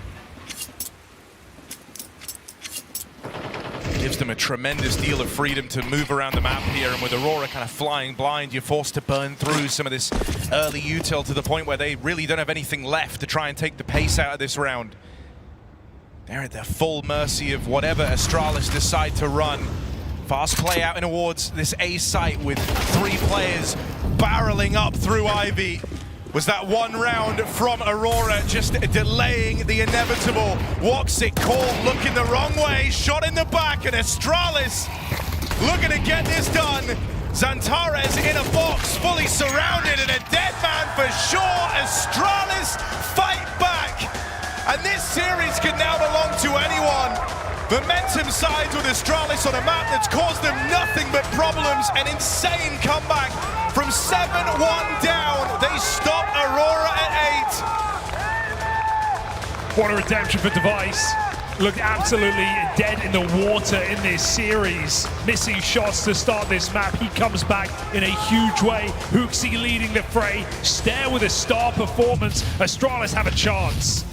Gives them a tremendous deal of freedom to move around the map here, and with Aurora kind of flying blind, you're forced to burn through some of this early util to the point where they really don't have anything left to try and take the pace out of this round. They're at the full mercy of whatever Astralis decide to run. Fast play out in towards this A site with 3 players barreling up through Ivy. Was that one round from Aurora just delaying the inevitable? woxic caught looking the wrong way, shot in the back, and Astralis looking to get this done. Zantares in a box, fully surrounded, and a dead man for sure. Astralis fight back, and this series can now belong to anyone. Momentum sides with Astralis on a map that's caused them nothing but problems. An insane comeback from 7-1 down. They stop Aurora at 8. What a redemption for Device. Looked absolutely dead in the water in this series. Missing shots to start this map. He comes back in a huge way. Hooksy leading the fray. Stare with a star performance. Astralis have a chance.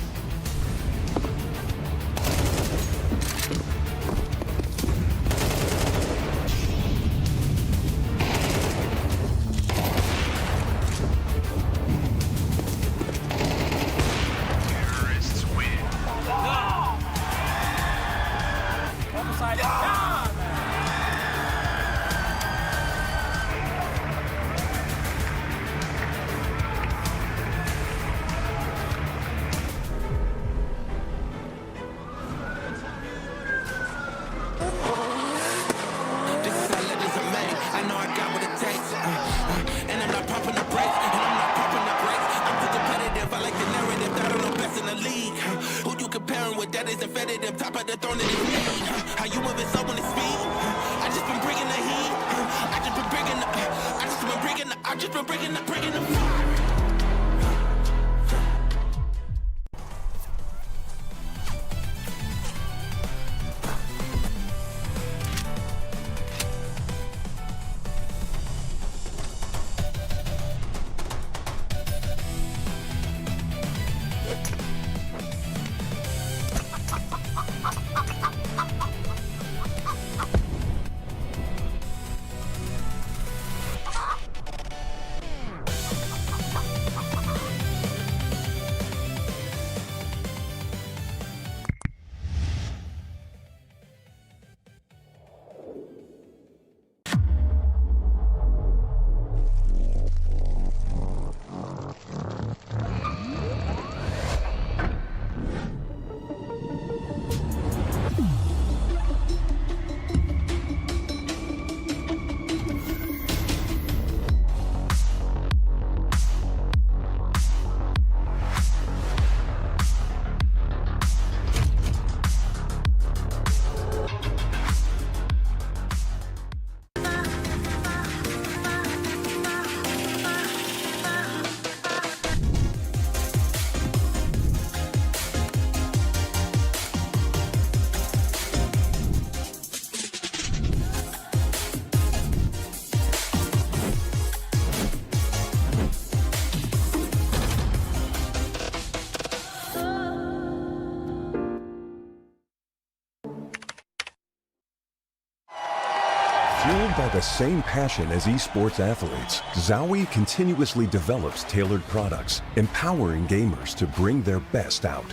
Fueled by the same passion as esports athletes, Zowie continuously develops tailored products, empowering gamers to bring their best out.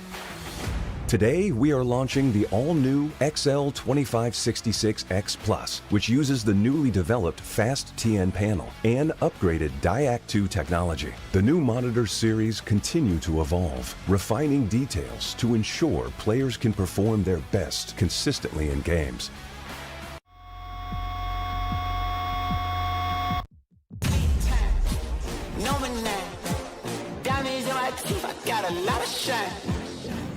Today, we are launching the all-new XL2566X Plus, which uses the newly developed Fast TN panel and upgraded DIAC2 technology. The new monitor series continue to evolve, refining details to ensure players can perform their best consistently in games. Got a lot of shine.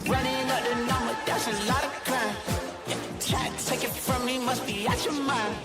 Running up the number, that's a lot of crime. Try to take it from me, must be out your mind.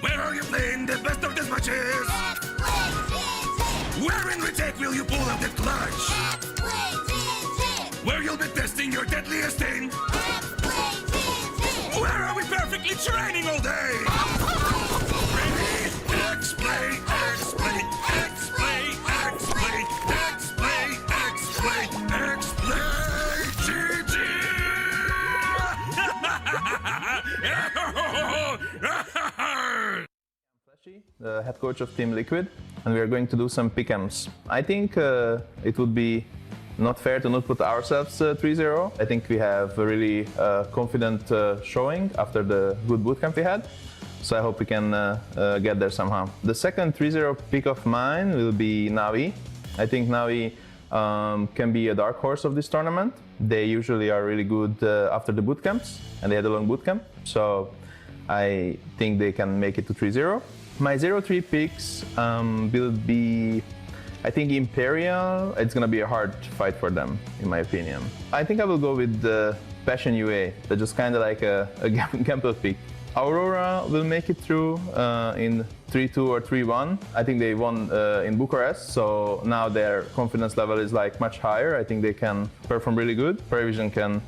Where are you playing the best of the matches? Where in retake will you pull out the clutch? Where you'll be testing your deadliest thing? Where are we perfectly training all day? Ready? X-play, X-play, X-play, X-play, X-play, X-play, X-play, GG! The head coach of Team Liquid, and we are going to do some pick'ems. I think it would be not fair to not put ourselves 3-0. I think we have a really confident showing after the good bootcamp we had, so I hope we can get there somehow. The second 3-0 pick of mine will be Navi. I think Navi can be a dark horse of this tournament. They usually are really good after the bootcamps, and they had a long bootcamp, so I think they can make it to 3-0. My 0-3 picks will be, I think, Imperial. It's going to be a hard fight for them, in my opinion. I think I will go with the Passion UA. They're just kind of like a gamble pick. Aurora will make it through in 3-2 or 3-1. I think they won in Bucharest, so now their confidence level is like much higher. I think they can perform really good. Prevision can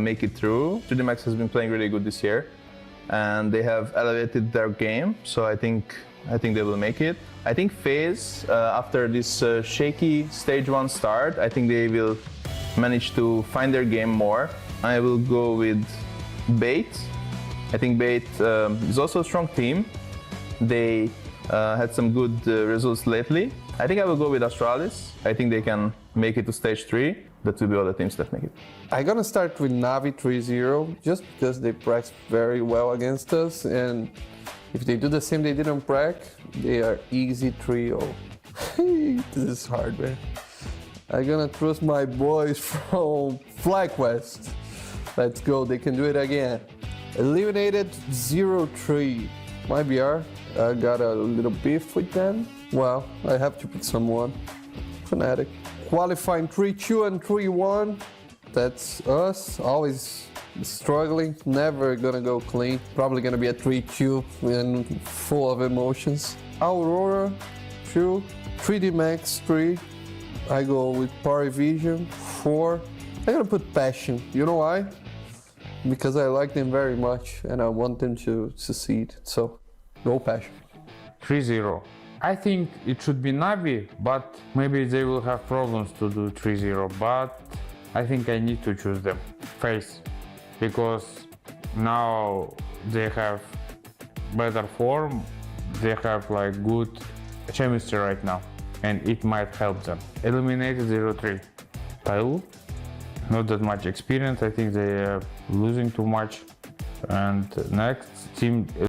make it through. 3DMax has been playing really good this year, and they have elevated their game, so I think they will make it. I think FaZe, after this shaky stage 1 start, I think they will manage to find their game more. I will go with Bait. I think Bait is also a strong team. They had some good results lately. I think I will go with Astralis. I think they can make it to stage 3. That will be all the teams that make it. I'm gonna start with Navi 3-0, just because they practice very well against us, and if they do the same they did on Prac, they are easy 3-0. This is hard, man. I'm gonna trust my boys from FlyQuest. Let's go, they can do it again. Eliminated 0-3. MIBR, I got a little beef with them. Well, I have to put someone. Fnatic. Qualifying 3-2 and 3-1. That's us, always struggling, never gonna go clean. Probably gonna be a 3-2 and full of emotions. Aurora 2, 3DMax 3. I go with Power Vision 4. I'm gonna put Passion. You know why? Because I like them very much and I want them to succeed. So, go Passion. 3-0. I think it should be Navi, but maybe they will have problems to do 3-0, but I think I need to choose them. FaZe, because now they have better form, they have like good chemistry right now, and it might help them. Eliminated 0-3. Tile, not that much experience, I think they are losing too much. And next team